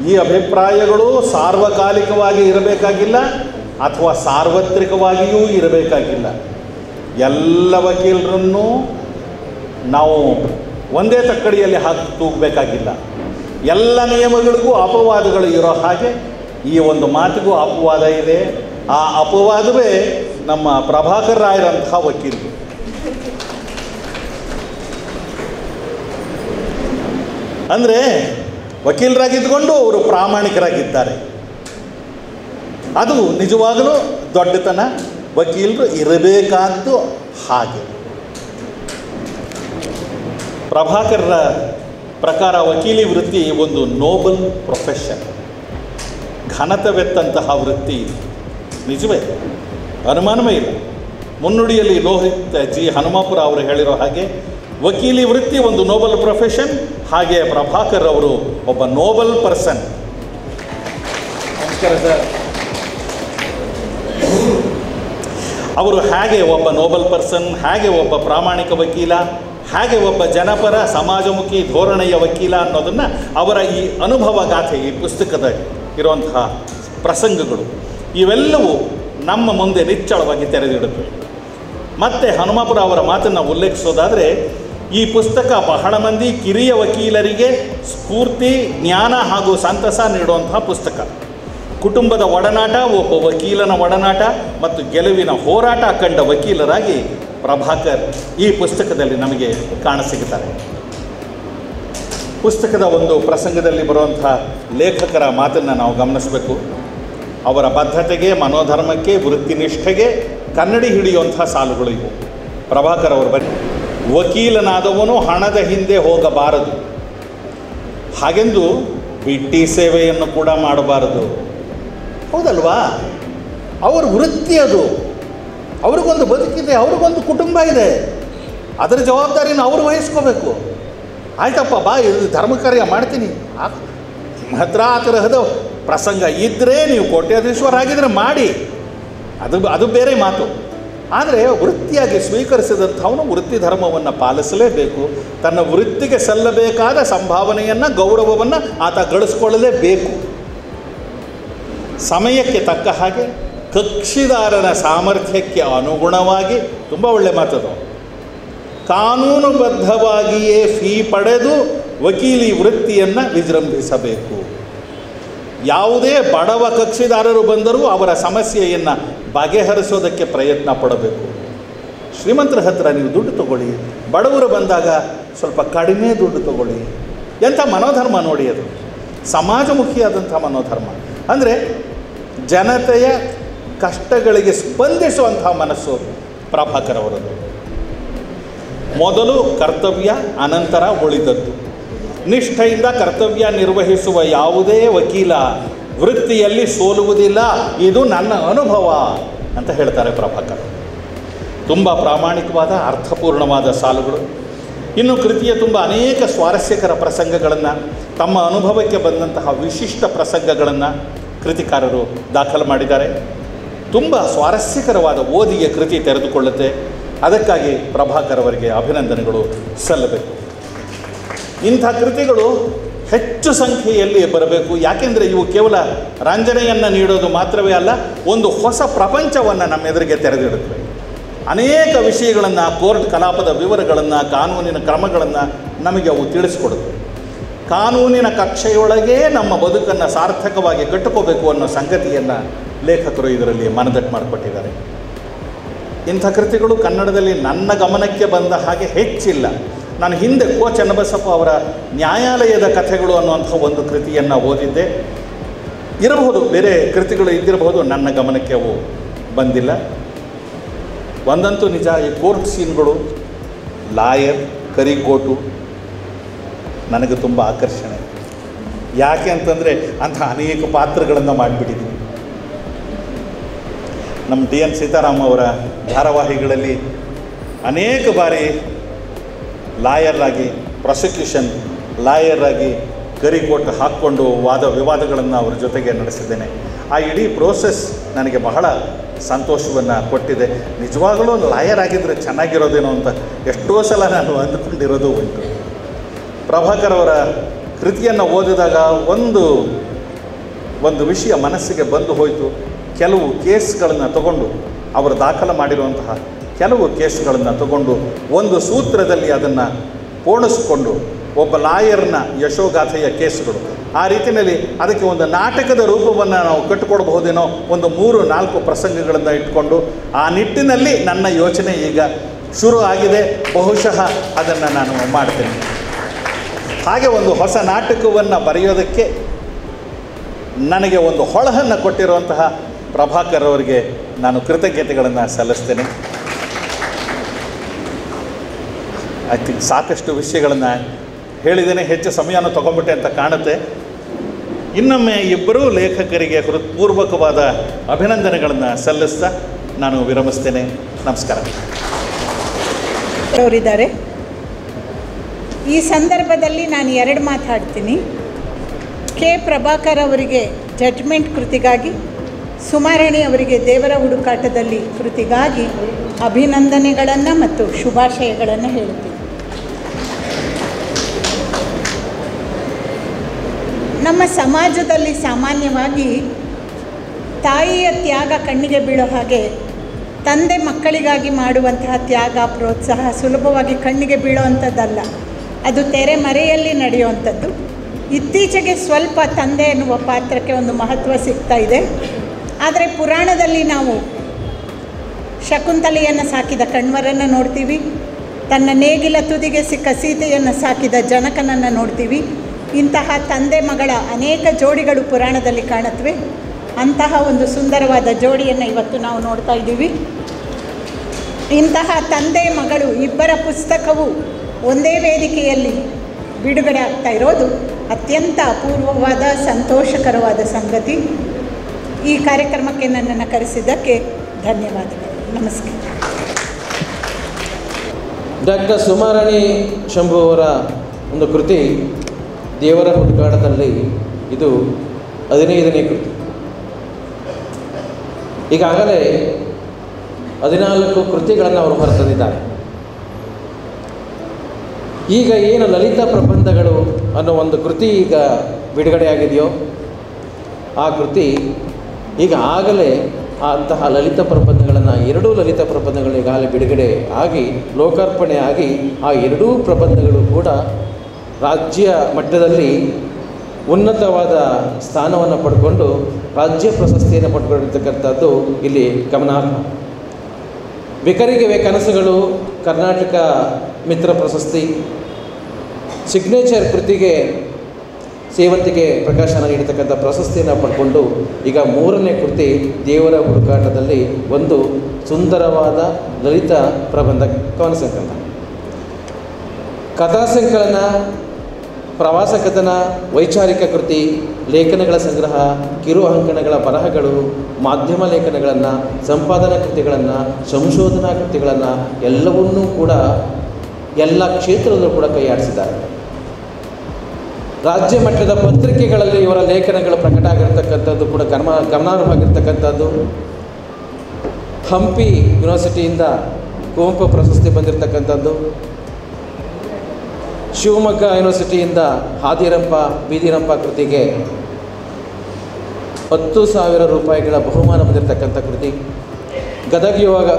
ಈ ಅಭಿಪ್ರಾಯಗಳು ಸಾರ್ವಕಾಲಿಕವಾಗಿ ಇರಬೇಕಾಗಿಲ್ಲ, ಅಥವಾ ಸಾರ್ವತ್ರಿಕವಾಗಿಯೂ ಇರಬೇಕಾಗಿಲ್ಲ. ಎಲ್ಲ ವಕೀಲರನ್ನೂ ನಾವು ಒಂದೇ ತಕ್ಕಡಿಯಲ್ಲಿ ಹಾಕಿ ತೂಗಬೇಕಾಗಿಲ್ಲ. ಎಲ್ಲ ನಿಯಮಗಳಿಗೂ ಅಪವಾದಗಳು ಇರೋ ಹಾಗೆ ಈ ಒಂದು ಮಾತಿಗೂ ಅಪವಾದ ಇದೆ. ಆ ಅಪವಾದವೇ ನಮ್ಮ ಪ್ರಭಾಕರ್ ರಾಯರಂತಹ ವಕೀಲರು. ಅಂದರೆ ವಕೀಲರಾಗಿದ್ದುಕೊಂಡು ಅವರು ಪ್ರಾಮಾಣಿಕರಾಗಿದ್ದಾರೆ. ಅದು ನಿಜವಾಗಲೂ ದೊಡ್ಡತನ. ವಕೀಲರು ಇರಬೇಕಾದ್ದು ಹಾಗೆ. ಪ್ರಭಾಕರರ ಪ್ರಕಾರ ವಕೀಲಿ ವೃತ್ತಿ ಒಂದು ನೋಬಲ್ ಪ್ರೊಫೆಷನ್, ಘನತೆವೆತ್ತಂತಹ ವೃತ್ತಿ. ನಿಜವೇ, ಅನುಮಾನವೇ ಇಲ್ಲ. ಮುನ್ನುಡಿಯಲ್ಲಿ ಲೋಹಿತ್ ಜಿ ಹನುಮಾಪುರ ಅವರು ಹೇಳಿರೋ ಹಾಗೆ ವಕೀಲಿ ವೃತ್ತಿ ಒಂದು ನೋಬಲ್ ಪ್ರೊಫೆಷನ್. ಹಾಗೆ ಪ್ರಭಾಕರ್ ಅವರು ಒಬ್ಬ ನೋಬಲ್ ಪರ್ಸನ್. ನಮಸ್ಕಾರ ಸರ್. ಅವರು ಹೇಗೆ ಒಬ್ಬ ನೋಬಲ್ ಪರ್ಸನ್, ಹೇಗೆ ಒಬ್ಬ ಪ್ರಾಮಾಣಿಕ ವಕೀಲ, ಹಾಗೆ ಒಬ್ಬ ಜನಪರ ಸಮಾಜಮುಖಿ ಧೋರಣೆಯ ವಕೀಲ ಅನ್ನೋದನ್ನು ಅವರ ಈ ಅನುಭವ ಗಾಥೆ, ಈ ಪುಸ್ತಕದ ಇರುವಂತಹ ಪ್ರಸಂಗಗಳು ಇವೆಲ್ಲವೂ ನಮ್ಮ ಮುಂದೆ ನಿಚ್ಚಳವಾಗಿ ತೆರೆದಿಡುತ್ತವೆ. ಮತ್ತು ಹನುಮಾಪುರ ಅವರ ಮಾತನ್ನು ಉಲ್ಲೇಖಿಸೋದಾದರೆ, ಈ ಪುಸ್ತಕ ಬಹಳ ಮಂದಿ ಕಿರಿಯ ವಕೀಲರಿಗೆ ಸ್ಫೂರ್ತಿ, ಜ್ಞಾನ ಹಾಗೂ ಸಂತಸ ನೀಡುವಂತಹ ಪುಸ್ತಕ. ಕುಟುಂಬದ ಒಡನಾಟ, ಒಬ್ಬ ವಕೀಲನ ಒಡನಾಟ ಮತ್ತು ಗೆಲುವಿನ ಹೋರಾಟ ಕಂಡ ವಕೀಲರಾಗಿ ಪ್ರಭಾಕರ್ ಈ ಪುಸ್ತಕದಲ್ಲಿ ನಮಗೆ ಕಾಣಸಿಗುತ್ತಾರೆ. ಪುಸ್ತಕದ ಒಂದು ಪ್ರಸಂಗದಲ್ಲಿ ಬರುವಂಥ ಲೇಖಕರ ಮಾತನ್ನು ನಾವು ಗಮನಿಸಬೇಕು. ಅವರ ಬದ್ಧತೆಗೆ, ಮನೋಧರ್ಮಕ್ಕೆ, ವೃತ್ತಿನಿಷ್ಠೆಗೆ ಕನ್ನಡಿ ಹಿಡಿಯುವಂಥ ಸಾಲುಗಳು ಇವು. ಪ್ರಭಾಕರ್ ಅವರು ಬನ್ನಿ, ವಕೀಲನಾದವನು ಹಣದ ಹಿಂದೆ ಹೋಗಬಾರದು, ಹಾಗೆಂದು ಬಿಟ್ಟಿ ಸೇವೆಯನ್ನು ಕೂಡ ಮಾಡಬಾರದು. ಹೌದಲ್ವಾ? ಅವ್ರ ವೃತ್ತಿ ಅದು. ಅವ್ರಿಗೊಂದು ಬದುಕಿದೆ, ಅವ್ರಿಗೊಂದು ಕುಟುಂಬ ಇದೆ. ಅದರ ಜವಾಬ್ದಾರಿನ ಅವರು ವಹಿಸ್ಕೋಬೇಕು. ಆಯ್ತಪ್ಪ ಬಾ, ಇದು ಧರ್ಮ ಕಾರ್ಯ ಮಾಡ್ತೀನಿ, ಮಾತ್ರ ಆ ತರಹದ ಪ್ರಸಂಗ ಇದ್ದರೆ ನೀವು ಕೋಟ್ಯಾಧೀಶ್ವರಾಗಿದ್ದರೆ ಮಾಡಿ, ಅದು ಬೇರೆ ಮಾತು. ಆದರೆ ವೃತ್ತಿಯಾಗಿ ಸ್ವೀಕರಿಸಿದಂಥವನು ವೃತ್ತಿ ಧರ್ಮವನ್ನು ಪಾಲಿಸಲೇಬೇಕು. ತನ್ನ ವೃತ್ತಿಗೆ ಸಲ್ಲಬೇಕಾದ ಸಂಭಾವನೆಯನ್ನು, ಗೌರವವನ್ನು ಆತ ಗಳಿಸ್ಕೊಳ್ಳಲೇಬೇಕು. ಸಮಯಕ್ಕೆ ತಕ್ಕ ಹಾಗೆ, ಕಕ್ಷಿದಾರನ ಸಾಮರ್ಥ್ಯಕ್ಕೆ ಅನುಗುಣವಾಗಿ, ತುಂಬ ಒಳ್ಳೆ ಮಾತದು, ಕಾನೂನುಬದ್ಧವಾಗಿಯೇ ಫೀ ಪಡೆದು ವಕೀಲಿ ವೃತ್ತಿಯನ್ನು ವಿಜೃಂಭಿಸಬೇಕು. ಯಾವುದೇ ಬಡವ ಕಕ್ಷಿದಾರರು ಬಂದರೂ ಅವರ ಸಮಸ್ಯೆಯನ್ನು ಬಗೆಹರಿಸೋದಕ್ಕೆ ಪ್ರಯತ್ನ ಪಡಬೇಕು. ಶ್ರೀಮಂತರ ಹತ್ರ ನೀವು ದುಡ್ಡು ತಗೊಳ್ಳಿ, ಬಡವರು ಬಂದಾಗ ಸ್ವಲ್ಪ ಕಡಿಮೆ ದುಡ್ಡು ತಗೊಳ್ಳಿ. ಎಂಥ ಮನೋಧರ್ಮ ನೋಡಿ, ಅದು ಸಮಾಜಮುಖಿಯಾದಂಥ ಮನೋಧರ್ಮ. ಅಂದರೆ ಜನತೆಯ ಕಷ್ಟಗಳಿಗೆ ಸ್ಪಂದಿಸುವಂಥ ಮನಸ್ಸು ಪ್ರಭಾಕರ್ ಅವರದ್ದು. ಮೊದಲು ಕರ್ತವ್ಯ, ಅನಂತರ ಉಳಿದದ್ದು. ನಿಷ್ಠೆಯಿಂದ ಕರ್ತವ್ಯ ನಿರ್ವಹಿಸುವ ಯಾವುದೇ ವಕೀಲ ವೃತ್ತಿಯಲ್ಲಿ ಸೋಲುವುದಿಲ್ಲ, ಇದು ನನ್ನ ಅನುಭವ ಅಂತ ಹೇಳ್ತಾರೆ ಪ್ರಭಾಕರ್. ತುಂಬ ಪ್ರಾಮಾಣಿಕವಾದ, ಅರ್ಥಪೂರ್ಣವಾದ ಸಾಲುಗಳು. ಇನ್ನು ಕೃತಿಯ ತುಂಬ ಅನೇಕ ಸ್ವಾರಸ್ಯಕರ ಪ್ರಸಂಗಗಳನ್ನು, ತಮ್ಮ ಅನುಭವಕ್ಕೆ ಬಂದಂತಹ ವಿಶಿಷ್ಟ ಪ್ರಸಂಗಗಳನ್ನು ಕೃತಿಕಾರರು ದಾಖಲು ಮಾಡಿದ್ದಾರೆ. ತುಂಬ ಸ್ವಾರಸ್ಯಕರವಾದ ಓದಿಗೆ ಕೃತಿ ತೆರೆದುಕೊಳ್ಳುತ್ತೆ. ಅದಕ್ಕಾಗಿ ಪ್ರಭಾಕರ್ ಅವರಿಗೆ ಅಭಿನಂದನೆಗಳು ಸಲ್ಲಬೇಕು. ಇಂಥ ಕೃತಿಗಳು ಹೆಚ್ಚು ಸಂಖ್ಯೆಯಲ್ಲಿ ಬರಬೇಕು. ಯಾಕೆಂದರೆ ಇವು ಕೇವಲ ರಂಜನೆಯನ್ನು ನೀಡೋದು ಮಾತ್ರವೇ ಅಲ್ಲ, ಒಂದು ಹೊಸ ಪ್ರಪಂಚವನ್ನು ನಮ್ಮ ಎದುರಿಗೆ ತೆರೆದಿಡುತ್ತವೆ. ಅನೇಕ ವಿಷಯಗಳನ್ನು, ಕೋರ್ಟ್ ಕಲಾಪದ ವಿವರಗಳನ್ನು, ಕಾನೂನಿನ ಕ್ರಮಗಳನ್ನು ನಮಗೆ ಅವು ತಿಳಿಸ್ಕೊಡುತ್ತವೆ. ಕಾನೂನಿನ ಕಕ್ಷೆಯೊಳಗೆ ನಮ್ಮ ಬದುಕನ್ನು ಸಾರ್ಥಕವಾಗಿ ಕಟ್ಟಿಕೋಬೇಕು ಅನ್ನೋ ಸಂಗತಿಯನ್ನು ಲೇಖಕರು ಇದರಲ್ಲಿ ಮನದಟ್ಟು ಮಾಡಿಕೊಟ್ಟಿದ್ದಾರೆ. ಇಂಥ ಕೃತಿಗಳು ಕನ್ನಡದಲ್ಲಿ ನನ್ನ ಗಮನಕ್ಕೆ ಬಂದ ಹಾಗೆ ಹೆಚ್ಚಿಲ್ಲ. ನಾನು ಹಿಂದೆ ಕೋ ಚನ್ನಬಸಪ್ಪ ಅವರ ನ್ಯಾಯಾಲಯದ ಕಥೆಗಳು ಅನ್ನುವಂಥ ಒಂದು ಕೃತಿಯನ್ನು ಓದಿದ್ದೆ. ಇರಬಹುದು, ಬೇರೆ ಕೃತಿಗಳು ಇದ್ದಿರಬಹುದು, ನನ್ನ ಗಮನಕ್ಕೆ ಅವು ಬಂದಿಲ್ಲ. ಒಂದಂತೂ ನಿಜ, ಈ ಕೋರ್ಟ್ ಸೀನ್ಗಳು, ಲಾಯರ್, ಕರಿಕೋಟು ನನಗೆ ತುಂಬ ಆಕರ್ಷಣೆ. ಯಾಕೆ ಅಂತಂದರೆ ಅಂಥ ಅನೇಕ ಪಾತ್ರಗಳನ್ನು ಮಾಡಿಬಿಟ್ಟಿದ್ದೀನಿ. ನಮ್ಮ ಡಿ.ಎನ್. ಸೀತಾರಾಮ್ ಅವರ ಧಾರಾವಾಹಿಗಳಲ್ಲಿ ಅನೇಕ ಬಾರಿ ಲಾಯರ್ ಆಗಿ, ಪ್ರಾಸಿಕ್ಯೂಷನ್ ಲಾಯರ್ ಆಗಿ ಕರಿಕೋಟ್ ಹಾಕ್ಕೊಂಡು ವಾದ ವಿವಾದಗಳನ್ನು ಅವರ ಜೊತೆಗೆ ನಡೆಸಿದ್ದೇನೆ. ಆ ಇಡೀ ಪ್ರೋಸೆಸ್ ನನಗೆ ಬಹಳ ಸಂತೋಷವನ್ನು ಕೊಟ್ಟಿದೆ. ನಿಜವಾಗಲೂ ಒಂದು ಲಾಯರ್ ಆಗಿದ್ದರೆ ಚೆನ್ನಾಗಿರೋದೇನೋ ಅಂತ ಎಷ್ಟೋ ಸಲ ನಾನು ಅಂದುಕೊಂಡಿರೋದು ಉಂಟು. ಪ್ರಭಾಕರ್ ಅವರ ಕೃತಿಯನ್ನು ಓದಿದಾಗ ಒಂದು ವಿಷಯ ಮನಸ್ಸಿಗೆ ಬಂದು ಹೋಯಿತು. ಕೆಲವು ಕೇಸ್ಗಳನ್ನು ತಗೊಂಡು, ಅವರು ದಾಖಲು ಮಾಡಿರುವಂತಹ ಕೆಲವು ಕೇಸ್ಗಳನ್ನು ತಗೊಂಡು ಒಂದು ಸೂತ್ರದಲ್ಲಿ ಅದನ್ನು ಪೋಣಿಸ್ಕೊಂಡು ಒಬ್ಬ ಲಾಯರ್ನ ಯಶೋಗಾಥೆಯ ಕೇಸುಗಳು, ಆ ರೀತಿಯಲ್ಲಿ ಅದಕ್ಕೆ ಒಂದು ನಾಟಕದ ರೂಪವನ್ನು ನಾವು ಕಟ್ಟಿಕೊಡ್ಬಹುದೇನೋ, ಒಂದು 3-4 ಪ್ರಸಂಗಗಳನ್ನು ಇಟ್ಕೊಂಡು ಆ ನಿಟ್ಟಿನಲ್ಲಿ ನನ್ನ ಯೋಚನೆ ಈಗ ಶುರು ಆಗಿದೆ. ಬಹುಶಃ ಅದನ್ನು ನಾನು ಮಾಡ್ತೇನೆ. ಹಾಗೆ ಒಂದು ಹೊಸ ನಾಟಕವನ್ನು ಬರೆಯೋದಕ್ಕೆ ನನಗೆ ಒಂದು ಹೊಳಹನ್ನು ಕೊಟ್ಟಿರುವಂತಹ ಪ್ರಭಾಕರ್ ಅವರಿಗೆ ನಾನು ಕೃತಜ್ಞತೆಗಳನ್ನು ಸಲ್ಲಿಸ್ತೇನೆ. ಐ ಥಿಂಕ್ ಸಾಕಷ್ಟು ವಿಷಯಗಳನ್ನು ಹೇಳಿದ್ದೇನೆ, ಹೆಚ್ಚು ಸಮಯವನ್ನು ತೊಗೊಂಡ್ಬಿಟ್ಟೆ ಅಂತ ಕಾಣುತ್ತೆ. ಇನ್ನೊಮ್ಮೆ ಇಬ್ಬರೂ ಲೇಖಕರಿಗೆ ಹೃತ್ಪೂರ್ವಕವಾದ ಅಭಿನಂದನೆಗಳನ್ನು ಸಲ್ಲಿಸ್ತಾ ನಾನು ವಿರಮಿಸ್ತೇನೆ. ನಮಸ್ಕಾರ. ಅವರಿದ್ದಾರೆ. ಈ ಸಂದರ್ಭದಲ್ಲಿ ನಾನು 2 ಮಾತಾಡ್ತೀನಿ. ಕೆ. ಪ್ರಭಾಕರ್ ಅವರಿಗೆ ಜಡ್ಜ್ಮೆಂಟ್ ಕೃತಿಗಾಗಿ, ಸುಮಾರಾಣಿ ಅವರಿಗೆ ದೇವರ ಹುಡುಕಾಟದಲ್ಲಿ ಕೃತಿಗಾಗಿ ಅಭಿನಂದನೆಗಳನ್ನು ಮತ್ತು ಶುಭಾಶಯಗಳನ್ನು ಹೇಳ್ತೀನಿ. ನಮ್ಮ ಸಮಾಜದಲ್ಲಿ ಸಾಮಾನ್ಯವಾಗಿ ತಾಯಿಯ ತ್ಯಾಗ ಕಣ್ಣಿಗೆ ಬೀಳೋ ಹಾಗೆ ತಂದೆ ಮಕ್ಕಳಿಗಾಗಿ ಮಾಡುವಂತಹ ತ್ಯಾಗ, ಪ್ರೋತ್ಸಾಹ ಸುಲಭವಾಗಿ ಕಣ್ಣಿಗೆ ಬೀಳುವಂಥದ್ದಲ್ಲ. ಅದು ತೆರೆಮರೆಯಲ್ಲಿ ನಡೆಯುವಂಥದ್ದು. ಇತ್ತೀಚೆಗೆ ಸ್ವಲ್ಪ ತಂದೆ ಎನ್ನುವ ಪಾತ್ರಕ್ಕೆ ಒಂದು ಮಹತ್ವ ಸಿಗ್ತಾ ಇದೆ. ಆದರೆ ಪುರಾಣದಲ್ಲಿ ನಾವು ಶಕುಂತಲೆಯನ್ನು ಸಾಕಿದ ಕಣ್ವರನ್ನು ನೋಡ್ತೀವಿ, ತನ್ನ ನೇಗಿಲ ತುದಿಗೆ ಸಿಕ್ಕ ಸೀತೆಯನ್ನು ಸಾಕಿದ ಜನಕನನ್ನು ನೋಡ್ತೀವಿ. ಇಂತಹ ತಂದೆ ಮಗಳ ಅನೇಕ ಜೋಡಿಗಳು ಪುರಾಣದಲ್ಲಿ ಕಾಣುತ್ತವೆ. ಅಂತಹ ಒಂದು ಸುಂದರವಾದ ಜೋಡಿಯನ್ನು ಇವತ್ತು ನಾವು ನೋಡ್ತಾ ಇದ್ದೀವಿ. ಇಂತಹ ತಂದೆ ಮಗಳು ಇಬ್ಬರ ಪುಸ್ತಕವು ಒಂದೇ ವೇದಿಕೆಯಲ್ಲಿ ಬಿಡುಗಡೆ ಆಗ್ತಾ ಇರೋದು ಅತ್ಯಂತ ಅಪೂರ್ವವಾದ ಸಂತೋಷಕರವಾದ ಸಂಗತಿ. ಈ ಕಾರ್ಯಕ್ರಮಕ್ಕೆ ನನ್ನನ್ನು ಕರೆಸಿದ್ದಕ್ಕೆ ಧನ್ಯವಾದಗಳು. ನಮಸ್ಕಾರ. ಡಾಕ್ಟರ್ ಸುಮಾರಾಣಿ ಶಂಭು ಅವರ ಒಂದು ಕೃತಿ ದೇವರ ಹುಡುಕಾಟದಲ್ಲಿ ಇದು 15ನೇ ಕೃತಿ. ಈಗಾಗಲೇ 14 ಕೃತಿಗಳನ್ನು ಅವರು ಹೊರತಂದಿದ್ದಾರೆ. ಈಗ ಏನು ಲಲಿತ ಪ್ರಬಂಧಗಳು ಅನ್ನೋ ಒಂದು ಕೃತಿ ಈಗ ಬಿಡುಗಡೆಯಾಗಿದೆಯೋ ಆ ಕೃತಿ ಈಗ ಆಗಲೇ ಅಂತಹ ಲಲಿತ ಪ್ರಬಂಧಗಳನ್ನು 2 ಲಲಿತ ಪ್ರಬಂಧಗಳು ಈಗಾಗಲೇ ಬಿಡುಗಡೆ ಆಗಿ ಲೋಕಾರ್ಪಣೆ ಆಗಿ ಆ 2 ಪ್ರಬಂಧಗಳು ಕೂಡ ರಾಜ್ಯ ಮಟ್ಟದಲ್ಲಿ ಉನ್ನತವಾದ ಸ್ಥಾನವನ್ನು ಪಡ್ಕೊಂಡು ರಾಜ್ಯ ಪ್ರಶಸ್ತಿಯನ್ನು ಪಡ್ಕೊಂಡಿರ್ತಕ್ಕಂಥದ್ದು ಇಲ್ಲಿ ಗಮನಾರ್ಹ. ಬೆಕರಿಗಿವೆ ಕನಸುಗಳು ಕರ್ನಾಟಕ ಮಿತ್ರ ಪ್ರಶಸ್ತಿ, ಸಿಗ್ನೇಚರ್ ಕೃತಿಗೆ ಸೇವಂತಿಗೆ ಪ್ರಕಾಶನ ನೀಡತಕ್ಕಂಥ ಪ್ರಶಸ್ತಿಯನ್ನು ಪಡ್ಕೊಂಡು ಈಗ 3ನೇ ಕೃತಿ ದೇವರ ಹುಡುಕಾಟದಲ್ಲಿ ಒಂದು ಸುಂದರವಾದ ಲಲಿತ ಪ್ರಬಂಧ ಕವನ ಸಂಕಲನ, ಕಥಾ ಸಂಕಲನ, ಪ್ರವಾಸ ಕಥನ, ವೈಚಾರಿಕ ಕೃತಿ, ಲೇಖನಗಳ ಸಂಗ್ರಹ, ಕಿರು ಅಂಕಣಗಳ ಬರಹಗಳು, ಮಾಧ್ಯಮ ಲೇಖನಗಳನ್ನು, ಸಂಪಾದನಾ ಕೃತಿಗಳನ್ನು, ಸಂಶೋಧನಾ ಕೃತಿಗಳನ್ನು ಎಲ್ಲವನ್ನೂ ಕೂಡ ಎಲ್ಲ ಕ್ಷೇತ್ರದಲ್ಲೂ ಕೂಡ ಕೈಯಾಡಿಸಿದ್ದಾರೆ. ರಾಜ್ಯ ಮಟ್ಟದ ಪತ್ರಿಕೆಗಳಲ್ಲಿ ಇವರ ಲೇಖನಗಳು ಪ್ರಕಟ ಆಗಿರ್ತಕ್ಕಂಥದ್ದು ಕೂಡ ಗಮನಾರ್ಹವಾಗಿರ್ತಕ್ಕಂಥದ್ದು. ಹಂಪಿ ಯೂನಿವರ್ಸಿಟಿಯಿಂದ ಕುವೆಂಪು ಪ್ರಶಸ್ತಿ ಬಂದಿರತಕ್ಕಂಥದ್ದು, ಶಿವಮೊಗ್ಗ ಯೂನಿವರ್ಸಿಟಿಯಿಂದ ಹಾದಿರಂಪ ಬೀದಿರಂಪ ಕೃತಿಗೆ 10,000 ರೂಪಾಯಿಗಳ ಬಹುಮಾನ ಬಂದಿರತಕ್ಕಂಥ ಕೃತಿ, ಗದಗ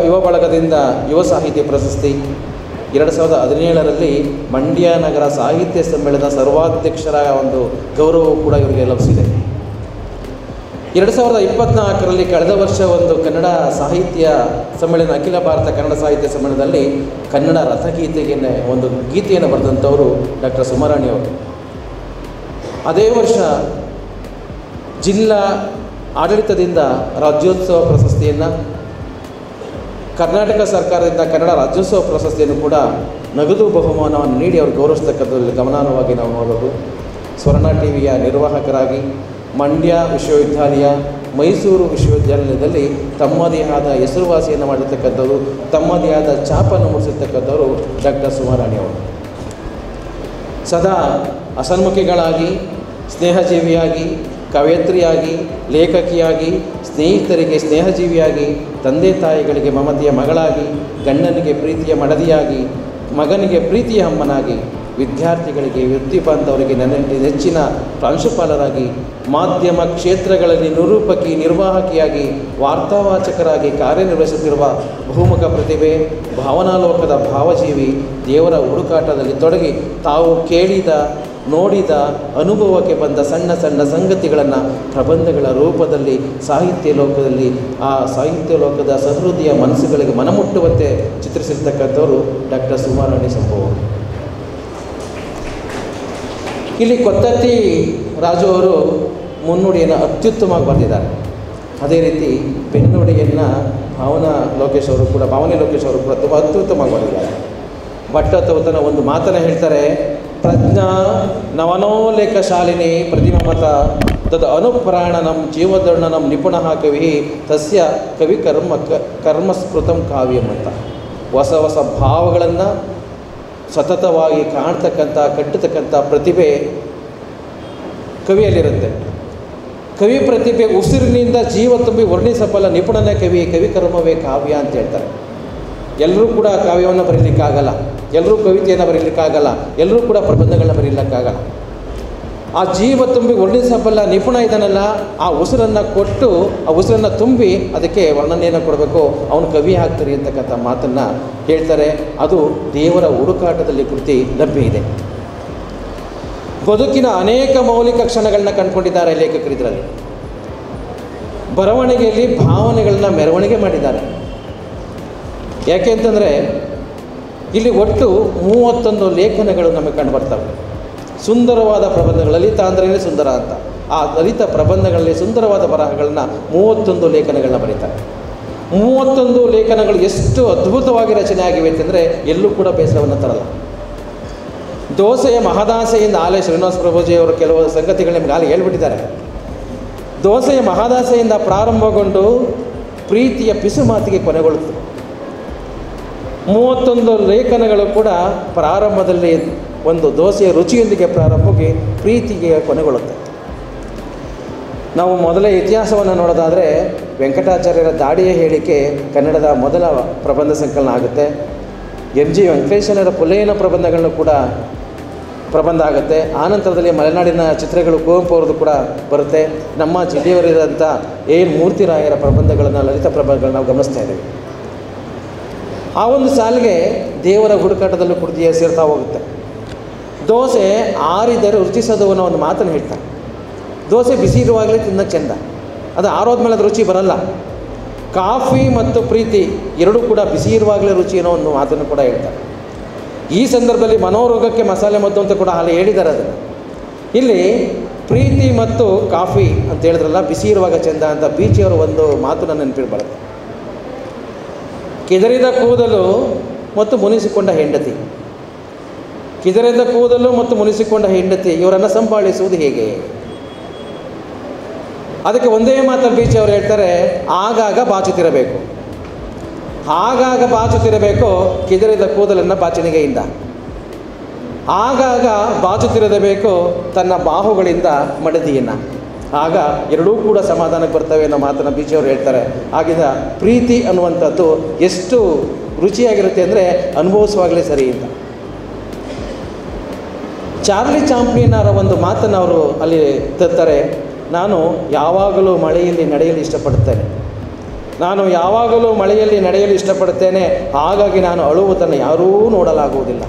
ಯುವ ಬಳಗದಿಂದ ಯುವ ಸಾಹಿತ್ಯ ಪ್ರಶಸ್ತಿ, 2017ರಲ್ಲಿ ಮಂಡ್ಯ ನಗರ ಸಾಹಿತ್ಯ ಸಮ್ಮೇಳನದ ಸರ್ವಾಧ್ಯಕ್ಷರ ಒಂದು ಗೌರವವು ಕೂಡ ಇವರಿಗೆ ಲಭಿಸಿದೆ. 2024ರಲ್ಲಿ ಕಳೆದ ವರ್ಷ ಒಂದು ಕನ್ನಡ ಸಾಹಿತ್ಯ ಸಮ್ಮೇಳನ, ಅಖಿಲ ಭಾರತ ಕನ್ನಡ ಸಾಹಿತ್ಯ ಸಮ್ಮೇಳನದಲ್ಲಿ ಕನ್ನಡ ರಥಗೀತೆಗೆ ಒಂದು ಗೀತೆಯನ್ನು ಬರೆದಂಥವರು ಡಾಕ್ಟರ್ ಸುಮಾರಾಣಿ ಅವರು. ಅದೇ ವರ್ಷ ಜಿಲ್ಲಾ ಆಡಳಿತದಿಂದ ರಾಜ್ಯೋತ್ಸವ ಪ್ರಶಸ್ತಿಯನ್ನು, ಕರ್ನಾಟಕ ಸರ್ಕಾರದಿಂದ ಕನ್ನಡ ರಾಜ್ಯೋತ್ಸವ ಪ್ರಶಸ್ತಿಯನ್ನು ಕೂಡ ನಗದು ಬಹುಮಾನವನ್ನು ನೀಡಿ ಅವರು ಗೌರವಿಸ್ತಕ್ಕಂಥದ್ದು ಗಮನಾರ್ಹವಾಗಿ ನಾವು ನೋಡಬಹುದು. ಸ್ವರ್ಣ ಟಿವಿಯ ನಿರ್ವಾಹಕರಾಗಿ ಮಂಡ್ಯ ವಿಶ್ವವಿದ್ಯಾಲಯ, ಮೈಸೂರು ವಿಶ್ವವಿದ್ಯಾಲಯದಲ್ಲಿ ತಮ್ಮದೇ ಆದ ಹೆಸರುವಾಸಿಯನ್ನು ಮಾಡಿರ್ತಕ್ಕಂಥವರು, ತಮ್ಮದೇ ಆದ ಛಾಪನ್ನು ಮೂಡಿಸಿರ್ತಕ್ಕಂಥವರು ಡಾಕ್ಟರ್ ಸುಮಾರಾಣಿ ಅವರು. ಸದಾ ಹಸನ್ಮುಖಿಗಳಾಗಿ, ಸ್ನೇಹಜೀವಿಯಾಗಿ, ಕವಯತ್ರಿಯಾಗಿ, ಲೇಖಕಿಯಾಗಿ, ಸ್ನೇಹಿತರಿಗೆ ಸ್ನೇಹಜೀವಿಯಾಗಿ, ತಂದೆ ತಾಯಿಗಳಿಗೆ ಮಮತೆಯ ಮಗಳಾಗಿ, ಗಂಡನಿಗೆ ಪ್ರೀತಿಯ ಮಡದಿಯಾಗಿ, ಮಗನಿಗೆ ಪ್ರೀತಿಯ ಅಮ್ಮನಾಗಿ, ವಿದ್ಯಾರ್ಥಿಗಳಿಗೆ, ವೃತ್ತಿ ಬಾಂಧವರಿಗೆ ನನ್ನ ನೆಚ್ಚಿನ ಪ್ರಾಂಶುಪಾಲರಾಗಿ, ಮಾಧ್ಯಮ ಕ್ಷೇತ್ರಗಳಲ್ಲಿ ನಿರೂಪಕಿ, ನಿರ್ವಾಹಕಿಯಾಗಿ, ವಾರ್ತಾವಾಚಕರಾಗಿ ಕಾರ್ಯನಿರ್ವಹಿಸುತ್ತಿರುವ ಬಹುಮುಖ ಪ್ರತಿಭೆ, ಭಾವನಾಲೋಕದ ಭಾವಜೀವಿ, ದೇವರ ಹುಡುಕಾಟದಲ್ಲಿ ತೊಡಗಿ ತಾವು ಕೇಳಿದ, ನೋಡಿದ, ಅನುಭವಕ್ಕೆ ಬಂದ ಸಣ್ಣ ಸಣ್ಣ ಸಂಗತಿಗಳನ್ನು ಪ್ರಬಂಧಗಳ ರೂಪದಲ್ಲಿ ಸಾಹಿತ್ಯ ಲೋಕದಲ್ಲಿ ಆ ಸಾಹಿತ್ಯ ಲೋಕದ ಸಹೃದಯ ಮನಸ್ಸುಗಳಿಗೆ ಮನಮುಟ್ಟುವಂತೆ ಚಿತ್ರಿಸಿರ್ತಕ್ಕಂಥವರು ಡಾಕ್ಟರ್ ಸುಮಾರಾಣಿ ಸಂಭವ. ಇಲ್ಲಿ ಕೊತ್ತತ್ತಿ ರಾಜು ಅವರು ಮುನ್ನುಡಿಯನ್ನು ಅತ್ಯುತ್ತಮವಾಗಿ ಬರೆದಿದ್ದಾರೆ. ಅದೇ ರೀತಿ ಬೆನ್ನುಡಿಯನ್ನು ಭಾವನೆ ಲೋಕೇಶ್ ಅವರು ಕೂಡ ತುಂಬ ಅತ್ಯುತ್ತಮವಾಗಿ ಬರೆದಿದ್ದಾರೆ. ಭಟ್ಟತೌತನ ಒಂದು ಮಾತನ್ನು ಹೇಳ್ತಾರೆ, ಪ್ರಜ್ಞಾ ನವನೋಲೇಖ ಶಾಲಿನಿ ಪ್ರತಿಮಮತ ತದ ಅನುಪ್ರಾಣನಂ ಜೀವದರ್ಣನಂ ನಿಪುಣಃ ಕವಿ ತಸ್ಯ ಕವಿ ಕರ್ಮಸ್ಕೃತಂ ಕಾವ್ಯಂ ಅಂತ. ಹೊಸ ಹೊಸ ಭಾವಗಳನ್ನು ಸತತವಾಗಿ ಕಟ್ಟತಕ್ಕಂಥ ಪ್ರತಿಭೆ ಕವಿಯಲ್ಲಿರುತ್ತೆ. ಕವಿ ಪ್ರತಿಭೆ ಉಸಿರಿನಿಂದ ಜೀವ ತುಂಬಿ ವರ್ಣಿಸಬಲ್ಲ ನಿಪುಣನೇ ಕವಿ ಕರ್ಮವೇ ಕಾವ್ಯ ಅಂತ ಹೇಳ್ತಾರೆ. ಎಲ್ಲರೂ ಕೂಡ ಕಾವ್ಯವನ್ನು ಬರೀಲಿಕ್ಕಾಗಲ್ಲ, ಎಲ್ಲರೂ ಕವಿತೆಯನ್ನು ಬರೀಲಿಕ್ಕಾಗಲ್ಲ, ಎಲ್ಲರೂ ಕೂಡ ಪ್ರಬಂಧಗಳನ್ನ ಬರೀಲಿಕ್ಕಾಗಲ್ಲ. ಆ ಜೀವ ತುಂಬಿ ವರ್ಣಿಸಬಲ್ಲ ನಿಪುಣ ಇದನ್ನಲ್ಲ, ಆ ಉಸಿರನ್ನು ಕೊಟ್ಟು ಆ ಉಸಿರನ್ನು ತುಂಬಿ ಅದಕ್ಕೆ ವರ್ಣನೆಯನ್ನು ಕೊಡಬೇಕು, ಅವನು ಕವಿ ಆಗ್ತಾರೆ ಅಂತಕ್ಕಂಥ ಮಾತನ್ನು ಹೇಳ್ತಾರೆ. ಅದು ದೇವರ ಹುಡುಕಾಟದಲ್ಲಿ ಕೃತಿ ಲಭ್ಯ ಇದೆ. ಬದುಕಿನ ಅನೇಕ ಮೌಲಿಕ ಕ್ಷಣಗಳನ್ನ ಕಂಡುಕೊಂಡಿದ್ದಾರೆ ಲೇಖಕರು. ಇದರಲ್ಲಿ ಬರವಣಿಗೆಯಲ್ಲಿ ಭಾವನೆಗಳನ್ನ ಮೆರವಣಿಗೆ ಮಾಡಿದ್ದಾರೆ. ಯಾಕೆ ಅಂತಂದರೆ ಇಲ್ಲಿ ಒಟ್ಟು 31 ಲೇಖನಗಳು ನಮಗೆ ಕಂಡುಬರ್ತವೆ. ಸುಂದರವಾದ ಪ್ರಬಂಧಗಳು, ಲಲಿತ ಅಂದ್ರೇ ಸುಂದರ ಅಂತ. ಆ ಲಲಿತ ಪ್ರಬಂಧಗಳಲ್ಲಿ ಸುಂದರವಾದ ಬರಹಗಳನ್ನ 31 ಲೇಖನಗಳನ್ನ ಬರೀತಾರೆ. 31 ಲೇಖನಗಳು ಎಷ್ಟು ಅದ್ಭುತವಾಗಿ ರಚನೆ ಆಗಿವೆ ಅಂತಂದರೆ ಎಲ್ಲೂ ಕೂಡ ಬೇಸರವನ್ನು ತರಲ್ಲ. ದೋಸೆಯ ಮಹದಾಸೆಯಿಂದ ಆಲೆ ಶ್ರೀನಿವಾಸ ಪ್ರಭುಜಿಯವರು ಕೆಲವು ಸಂಗತಿಗಳು ನಿಮ್ಗೆ ಆಲೆ ಹೇಳ್ಬಿಟ್ಟಿದ್ದಾರೆ. ದೋಸೆಯ ಮಹದಾಸೆಯಿಂದ ಪ್ರಾರಂಭಗೊಂಡು ಪ್ರೀತಿಯ ಪಿಸು ಮಾತಿಗೆ ಕೊನೆಗೊಳ್ಳುತ್ತದೆ. 31 ಲೇಖನಗಳು ಕೂಡ ಪ್ರಾರಂಭದಲ್ಲಿ ಒಂದು ದೋಸೆಯ ರುಚಿಯೊಂದಿಗೆ ಪ್ರಾರಂಭವಾಗಿ ಪ್ರೀತಿಗೆ ಕೊನೆಗೊಳ್ಳುತ್ತೆ. ನಾವು ಮೊದಲೇ ಇತಿಹಾಸವನ್ನು ನೋಡೋದಾದರೆ ವೆಂಕಟಾಚಾರ್ಯರ ದಾಡಿಯ ಹೇಳಿಕೆ ಕನ್ನಡದ ಮೊದಲ ಪ್ರಬಂಧ ಸಂಕಲನ ಆಗುತ್ತೆ. ಎಂ.ಜಿ. ವೆಂಕಟೇಶನರ ಪುಲೆಯನ ಪ್ರಬಂಧಗಳನ್ನು ಕೂಡ ಪ್ರಬಂಧ ಆಗುತ್ತೆ. ಆನಂತರದಲ್ಲಿ ಮಲೆನಾಡಿನ ಚಿತ್ರಗಳು ಕುವೆಂಪು ಅವ್ರದ್ದು ಕೂಡ ಬರುತ್ತೆ. ನಮ್ಮ ಜಿಲ್ಲೆಯವರಿದಂಥ ಎನ್ ಮೂರ್ತಿರಾಯರ ಪ್ರಬಂಧಗಳನ್ನು, ಲಲಿತ ಪ್ರಬಂಧಗಳನ್ನು ನಾವು ಗಮನಿಸ್ತಾ ಇದ್ದೀವಿ. ಆ ಒಂದು ಸಾಲಿಗೆ ದೇವರ ಹುಡುಕಾಟದಲ್ಲೂ ಕೃತಿಯ ಸೇರ್ತಾ ಹೋಗುತ್ತೆ. ದೋಸೆ ಆರಿದರೆ ರುಚಿಸೋದು ಅನ್ನೋ ಒಂದು ಮಾತನ್ನು ಹೇಳ್ತಾರೆ. ದೋಸೆ ಬಿಸಿ ಇರುವಾಗಲೇ ತಿನ್ನೋಕ್ಕೆ ಚೆಂದ, ಅದು ಆರೋದ್ಮೇಲೆ ಅದು ರುಚಿ ಬರಲ್ಲ. ಕಾಫಿ ಮತ್ತು ಪ್ರೀತಿ ಎರಡೂ ಕೂಡ ಬಿಸಿ ಇರುವಾಗಲೇ ರುಚಿ ಅನ್ನೋ ಒಂದು ಮಾತನ್ನು ಕೂಡ ಹೇಳ್ತಾರೆ. ಈ ಸಂದರ್ಭದಲ್ಲಿ ಮನೋರೋಗಕ್ಕೆ ಮಸಾಲೆ ಮದ್ದು ಅಂತ ಕೂಡ ಅಲ್ಲಿ ಹೇಳಿದ್ದಾರೆ. ಅದನ್ನು ಇಲ್ಲಿ ಪ್ರೀತಿ ಮತ್ತು ಕಾಫಿ ಅಂತ ಹೇಳಿದ್ರಲ್ಲ, ಬಿಸಿ ಇರುವಾಗ ಚೆಂದ ಅಂತ ಬೀಚಿಯವರ ಒಂದು ಮಾತು ನನ್ನ ನೆನಪಿಗೆ ಬರುತ್ತೆ. ಕಿದರಿದ ಕೂದಲು ಮತ್ತು ಮುನಿಸಿಕೊಂಡ ಹೆಂಡತಿ, ಕಿದರಿದ ಕೂದಲು ಮತ್ತು ಮುನಿಸಿಕೊಂಡ ಹೆಂಡತಿ ಇವರನ್ನು ಸಂಭಾಳಿಸುವುದು ಹೇಗೆ? ಅದಕ್ಕೆ ಒಂದೇ ಮಾತಲ್ಲಿ ಬೀಚ್ ಅವರು ಹೇಳ್ತಾರೆ, ಆಗಾಗ ಬಾಚುತ್ತಿರಬೇಕು. ಆಗಾಗ ಬಾಚುತ್ತಿರಬೇಕು ಕಿದರಿದ ಕೂದಲನ್ನು ಬಾಚಣಿಗೆಯಿಂದ, ಆಗಾಗ ಬಾಚುತ್ತಿರಬೇಕು ತನ್ನ ಬಾಹುಗಳಿಂದ ಮಡದಿಯನ್ನು. ಆಗ ಎರಡೂ ಕೂಡ ಸಮಾಧಾನಕ್ಕೆ ಬರ್ತವೆ ಅನ್ನೋ ಮಾತನ್ನು ಬೀಚಿಯವರು ಹೇಳ್ತಾರೆ. ಆಗಿದ ಪ್ರೀತಿ ಅನ್ನುವಂಥದ್ದು ಎಷ್ಟು ರುಚಿಯಾಗಿರುತ್ತೆ ಅಂದರೆ ಅನುಭವಿಸುವಾಗಲೇ ಸರಿ ಅಂತ. ಚಾರ್ಲಿ ಚಾಂಪ್ಲಿನ್ ಅವರ ಒಂದು ಮಾತನ್ನು ಅವರು ಅಲ್ಲಿ ತರ್ತಾರೆ. ನಾನು ಯಾವಾಗಲೂ ಮಳೆಯಲ್ಲಿ ನಡೆಯಲು ಇಷ್ಟಪಡುತ್ತೇನೆ, ನಾನು ಯಾವಾಗಲೂ ಮಳೆಯಲ್ಲಿ ನಡೆಯಲು ಇಷ್ಟಪಡುತ್ತೇನೆ, ಹಾಗಾಗಿ ನಾನು ಅಳುವುದನ್ನು ಯಾರೂ ನೋಡಲಾಗುವುದಿಲ್ಲ.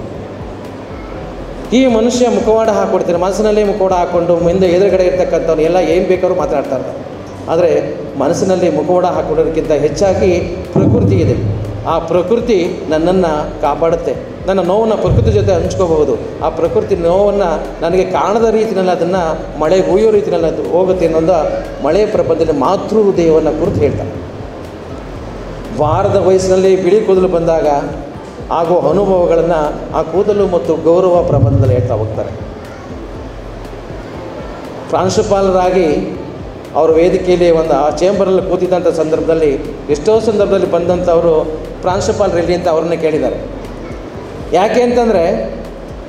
ಈ ಮನುಷ್ಯ ಮುಖವಾಡ ಹಾಕ್ಕೊಡ್ತೀನಿ, ಮನಸ್ಸಿನಲ್ಲೇ ಮುಖವಾಡ ಹಾಕ್ಕೊಂಡು ಮುಂದೆ ಎದುರುಗಡೆ ಇರ್ತಕ್ಕಂಥವ್ರು ಎಲ್ಲ ಏನು ಬೇಕಾದ್ರೂ ಮಾತನಾಡ್ತಾ ಇರ್ತಾರೆ. ಆದರೆ ಮನಸ್ಸಿನಲ್ಲಿ ಮುಖವಾಡ ಹಾಕ್ಕೊಡೋದಕ್ಕಿಂತ ಹೆಚ್ಚಾಗಿ ಪ್ರಕೃತಿ ಇದೆ. ಆ ಪ್ರಕೃತಿ ನನ್ನನ್ನು ಕಾಪಾಡುತ್ತೆ. ನನ್ನ ನೋವನ್ನು ಪ್ರಕೃತಿ ಜೊತೆ ಹಂಚ್ಕೋಬಹುದು. ಆ ಪ್ರಕೃತಿ ನೋವನ್ನು ನನಗೆ ಕಾಣದ ರೀತಿಯಲ್ಲಿ ಅದನ್ನು ಮಳೆ ಹುಯ್ಯೋ ರೀತಿಯಲ್ಲಿ ಅದು ಹೋಗುತ್ತೆ ಅನ್ನೋದು ಮಳೆ ಪ್ರಬಂಧದಲ್ಲಿ ಮಾತೃ ಹೃದಯವನ್ನು ಕುರಿತು ಹೇಳ್ತಾರೆ. ವಾರದ ವಯಸ್ಸಿನಲ್ಲಿ ಬಿಳಿ ಕೂದಲು ಬಂದಾಗ ಆಗೋ ಅನುಭವಗಳನ್ನು ಆ ಕೂದಲು ಮತ್ತು ಗೌರವ ಪ್ರಬಂಧದಲ್ಲಿ ಹೇಳ್ತಾ ಹೋಗ್ತಾರೆ. ಪ್ರಾಂಶುಪಾಲರಾಗಿ ಅವರು ವೇದಿಕೆಯಲ್ಲಿ ಒಂದು ಆ ಚೇಂಬರಲ್ಲಿ ಕೂತಿದ್ದಂಥ ಸಂದರ್ಭದಲ್ಲಿ ಎಷ್ಟೋ ಸಂದರ್ಭದಲ್ಲಿ ಬಂದಂಥವರು ಪ್ರಾಂಶುಪಾಲರು ಎಲ್ಲಿ ಅಂತ ಅವ್ರನ್ನೇ ಕೇಳಿದ್ದಾರೆ. ಯಾಕೆ ಅಂತಂದರೆ